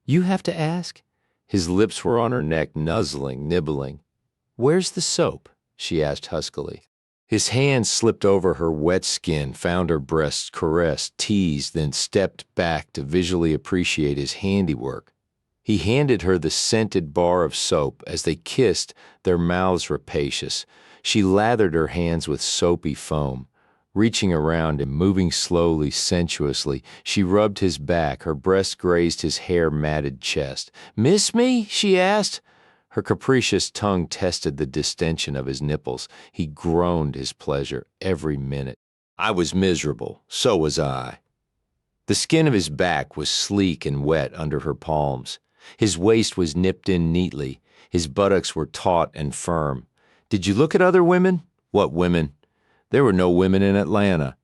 You have to ask? His lips were on her neck, nuzzling, nibbling. Where's the soap? She asked huskily. His hand slipped over her wet skin, found her breasts, caressed, teased, then stepped back to visually appreciate his handiwork. He handed her the scented bar of soap. As they kissed, their mouths rapacious. She lathered her hands with soapy foam. Reaching around him, moving slowly, sensuously, she rubbed his back, her breast grazed his hair-matted chest. Miss me? She asked. Her capricious tongue tested the distension of his nipples. He groaned his pleasure every minute. I was miserable. So was I. The skin of his back was sleek and wet under her palms. His waist was nipped in neatly. His buttocks were taut and firm. Did you look at other women? What women? There were no women in Atlanta.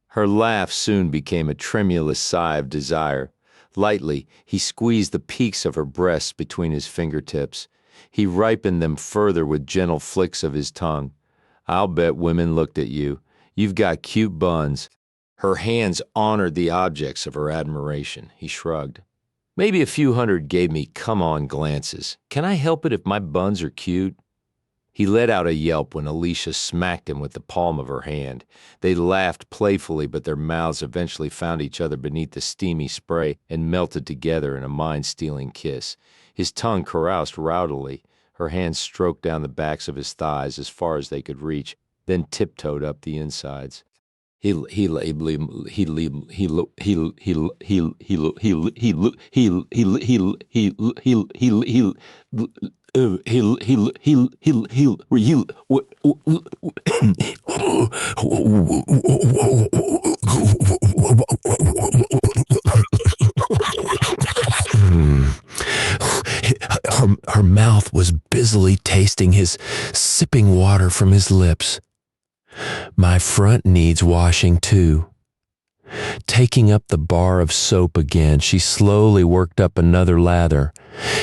Her laugh soon became a tremulous sigh of desire. Lightly, he squeezed the peaks of her breasts between his fingertips. He ripened them further with gentle flicks of his tongue. I'll bet women looked at you. You've got cute buns. Her hands honored the objects of her admiration. He shrugged. Maybe a few hundred gave me come-on glances. Can I help it if my buns are cute? He let out a yelp when Alicia smacked him with the palm of her hand. They laughed playfully, but their mouths eventually found each other beneath the steamy spray and melted together in a mind-stealing kiss. His tongue caroused rowdily. Her hands stroked down the backs of his thighs as far as they could reach, then tiptoed up the insides. Her mouth was busily tasting his, sipping water from his lips. My front needs washing too. Taking up the bar of soap again, she slowly worked up another lather.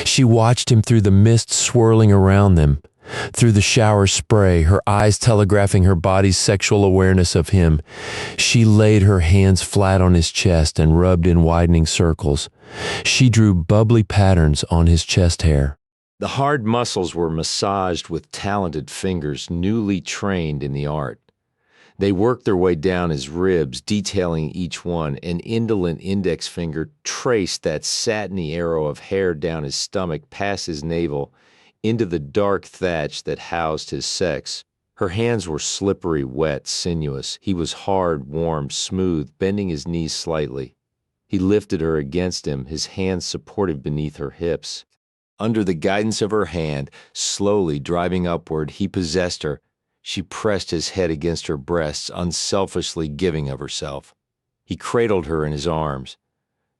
She watched him through the mist swirling around them, through the shower spray, her eyes telegraphing her body's sexual awareness of him. She laid her hands flat on his chest and rubbed in widening circles. She drew bubbly patterns on his chest hair. The hard muscles were massaged with talented fingers newly trained in the art. They worked their way down his ribs, detailing each one. An indolent index finger traced that satiny arrow of hair down his stomach, past his navel, into the dark thatch that housed his sex. Her hands were slippery, wet, sinuous. He was hard, warm, smooth, bending his knees slightly. He lifted her against him, his hands supported beneath her hips. Under the guidance of her hand, slowly driving upward, he possessed her. She pressed his head against her breasts, unselfishly giving of herself. He cradled her in his arms.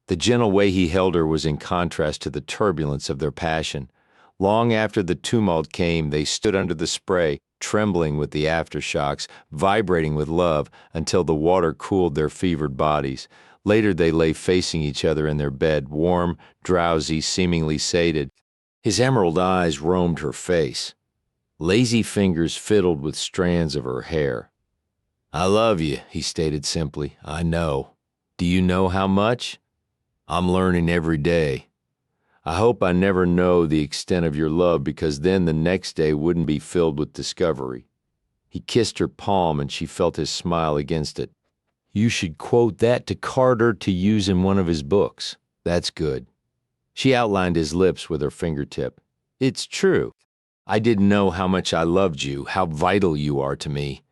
The gentle way he held her was in contrast to the turbulence of their passion. Long after the tumult came, they stood under the spray, trembling with the aftershocks, vibrating with love, until the water cooled their fevered bodies. Later they lay facing each other in their bed, warm, drowsy, seemingly sated. His emerald eyes roamed her face. Lazy fingers fiddled with strands of her hair. "I love you," he stated simply. "I know. Do you know how much? I'm learning every day. I hope I never know the extent of your love, because then the next day wouldn't be filled with discovery." He kissed her palm and she felt his smile against it. "You should quote that to Carter to use in one of his books. That's good." She outlined his lips with her fingertip. "It's true. I didn't know how much I loved you, how vital you are to me,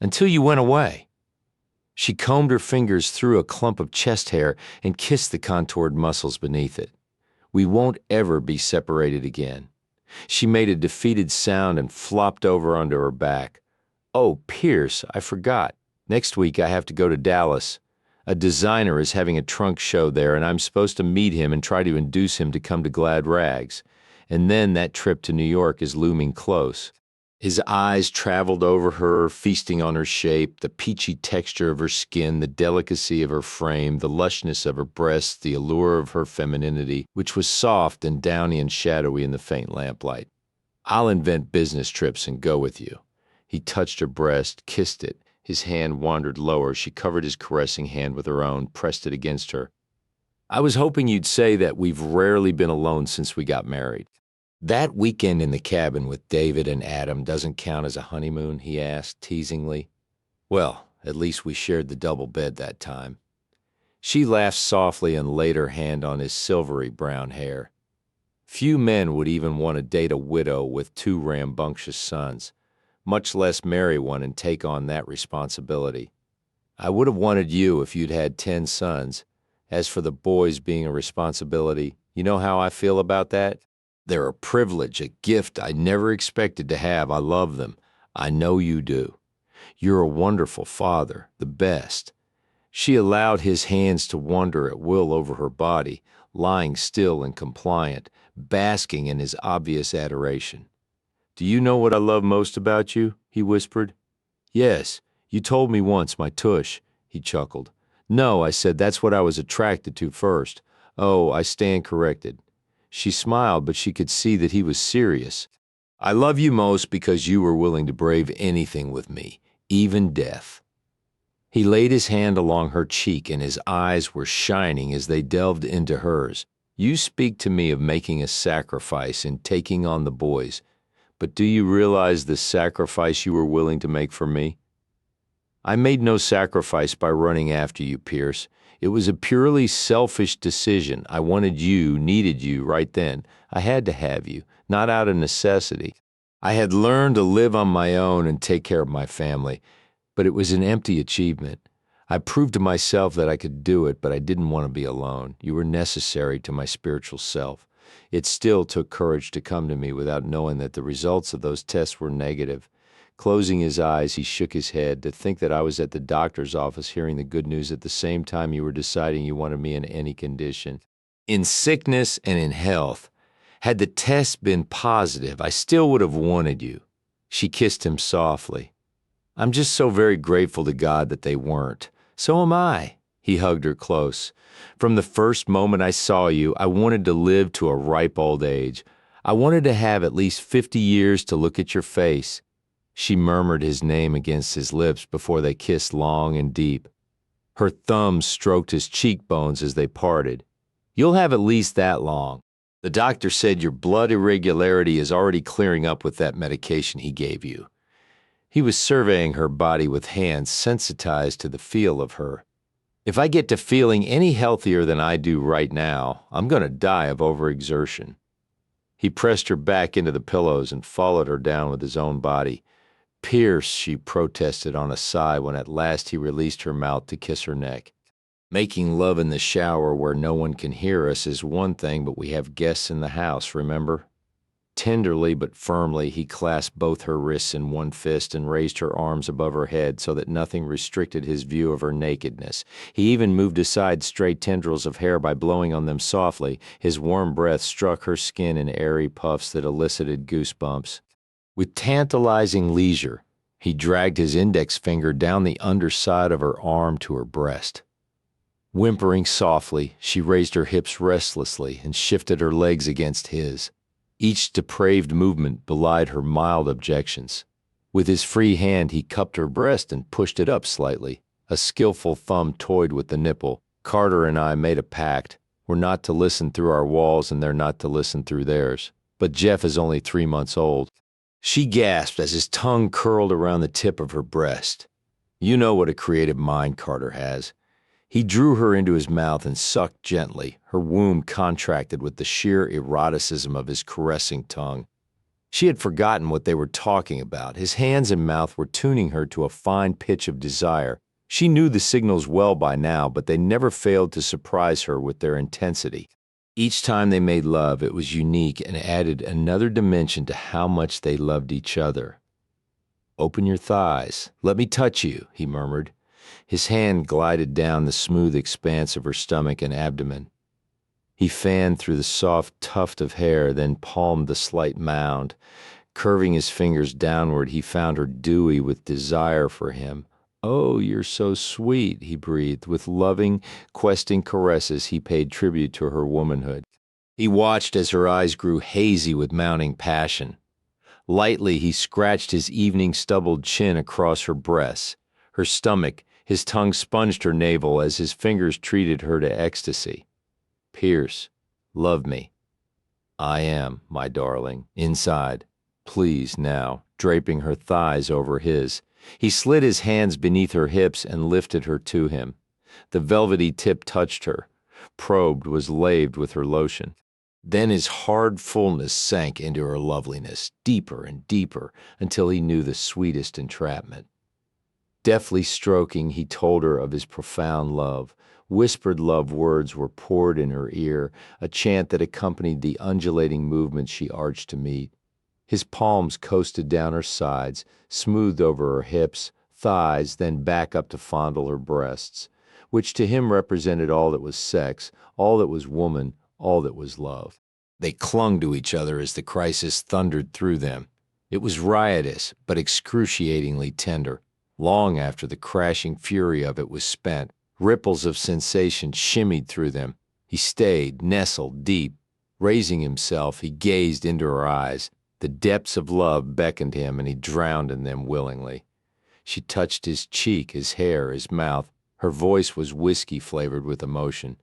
until you went away." She combed her fingers through a clump of chest hair and kissed the contoured muscles beneath it. "We won't ever be separated again." She made a defeated sound and flopped over onto her back. "Oh, Pierce, I forgot. Next week I have to go to Dallas. A designer is having a trunk show there, and I'm supposed to meet him and try to induce him to come to Glad Rags. And then that trip to New York is looming close." His eyes traveled over her, feasting on her shape, the peachy texture of her skin, the delicacy of her frame, the lushness of her breasts, the allure of her femininity, which was soft and downy and shadowy in the faint lamplight. "I'll invent business trips and go with you." He touched her breast, kissed it. His hand wandered lower. She covered his caressing hand with her own, pressed it against her. "I was hoping you'd say that we've rarely been alone since we got married." "That weekend in the cabin with David and Adam doesn't count as a honeymoon?" he asked, teasingly. "Well, at least we shared the double bed that time." She laughed softly and laid her hand on his silvery brown hair. Few men would even want to date a widow with 2 rambunctious sons, much less marry one and take on that responsibility. "I would have wanted you if you'd had 10 sons. As for the boys being a responsibility, you know how I feel about that? They're a privilege, a gift I never expected to have. I love them. I know you do. You're a wonderful father, the best." She allowed his hands to wander at will over her body, lying still and compliant, basking in his obvious adoration. "Do you know what I love most about you?" he whispered. "Yes, you told me once, my tush," he chuckled. "No," I said, "that's what I was attracted to first. Oh, I stand corrected." She smiled, but she could see that he was serious. "I love you most because you were willing to brave anything with me, even death." He laid his hand along her cheek, and his eyes were shining as they delved into hers. You speak to me of making a sacrifice and taking on the boys, but do you realize the sacrifice you were willing to make for me? I made no sacrifice by running after you, Pierce. It was a purely selfish decision. I wanted you, needed you right then. I had to have you, not out of necessity. I had learned to live on my own and take care of my family, but it was an empty achievement. I proved to myself that I could do it, but I didn't want to be alone. You were necessary to my spiritual self. It still took courage to come to me without knowing that the results of those tests were negative. Closing his eyes, he shook his head. To think that I was at the doctor's office hearing the good news at the same time you were deciding you wanted me in any condition. In sickness and in health. Had the test been positive, I still would have wanted you. She kissed him softly. I'm just so very grateful to God that they weren't. So am I. He hugged her close. From the first moment I saw you, I wanted to live to a ripe old age. I wanted to have at least 50 years to look at your face. She murmured his name against his lips before they kissed long and deep. Her thumbs stroked his cheekbones as they parted. You'll have at least that long. The doctor said your blood irregularity is already clearing up with that medication he gave you. He was surveying her body with hands sensitized to the feel of her. If I get to feeling any healthier than I do right now, I'm going to die of overexertion. He pressed her back into the pillows and followed her down with his own body. Pierce, she protested on a sigh when at last he released her mouth to kiss her neck. Making love in the shower where no one can hear us is one thing, but we have guests in the house, remember? Tenderly but firmly, he clasped both her wrists in one fist and raised her arms above her head so that nothing restricted his view of her nakedness. He even moved aside stray tendrils of hair by blowing on them softly. His warm breath struck her skin in airy puffs that elicited goosebumps. With tantalizing leisure, he dragged his index finger down the underside of her arm to her breast. Whimpering softly, she raised her hips restlessly and shifted her legs against his. Each depraved movement belied her mild objections. With his free hand, he cupped her breast and pushed it up slightly. A skillful thumb toyed with the nipple. Carter and I made a pact. We're not to listen through our walls and they're not to listen through theirs. But Jeff is only 3 months old. She gasped as his tongue curled around the tip of her breast. You know what a creative mind Carter has. He drew her into his mouth and sucked gently. Her womb contracted with the sheer eroticism of his caressing tongue. She had forgotten what they were talking about. His hands and mouth were tuning her to a fine pitch of desire. She knew the signals well by now, but they never failed to surprise her with their intensity. Each time they made love, it was unique and added another dimension to how much they loved each other. Open your thighs. Let me touch you, he murmured. His hand glided down the smooth expanse of her stomach and abdomen. He fanned through the soft tuft of hair, then palmed the slight mound. Curving his fingers downward, he found her dewy with desire for him. Oh, you're so sweet, he breathed. With loving, questing caresses, he paid tribute to her womanhood. He watched as her eyes grew hazy with mounting passion. Lightly, he scratched his evening-stubbled chin across her breasts. Her stomach, his tongue sponged her navel as his fingers treated her to ecstasy. Pierce, love me. I am, my darling, inside. Please now, draping her thighs over his. He slid his hands beneath her hips and lifted her to him. The velvety tip touched her. Probed, was laved with her lotion. Then his hard fullness sank into her loveliness, deeper and deeper, until he knew the sweetest entrapment. Deftly stroking, he told her of his profound love. Whispered love words were poured in her ear, a chant that accompanied the undulating movements she arched to meet. His palms coasted down her sides, smoothed over her hips, thighs, then back up to fondle her breasts, which to him represented all that was sex, all that was woman, all that was love. They clung to each other as the crisis thundered through them. It was riotous, but excruciatingly tender. Long after the crashing fury of it was spent, ripples of sensation shimmied through them. He stayed, nestled deep. Raising himself, he gazed into her eyes. The depths of love beckoned him, and he drowned in them willingly. She touched his cheek, his hair, his mouth. Her voice was whiskey flavored with emotion.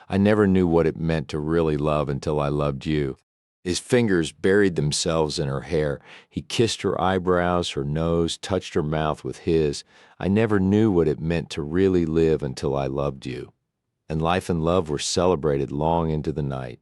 I never knew what it meant to really love until I loved you. His fingers buried themselves in her hair. He kissed her eyebrows, her nose, touched her mouth with his. I never knew what it meant to really live until I loved you. And life and love were celebrated long into the night.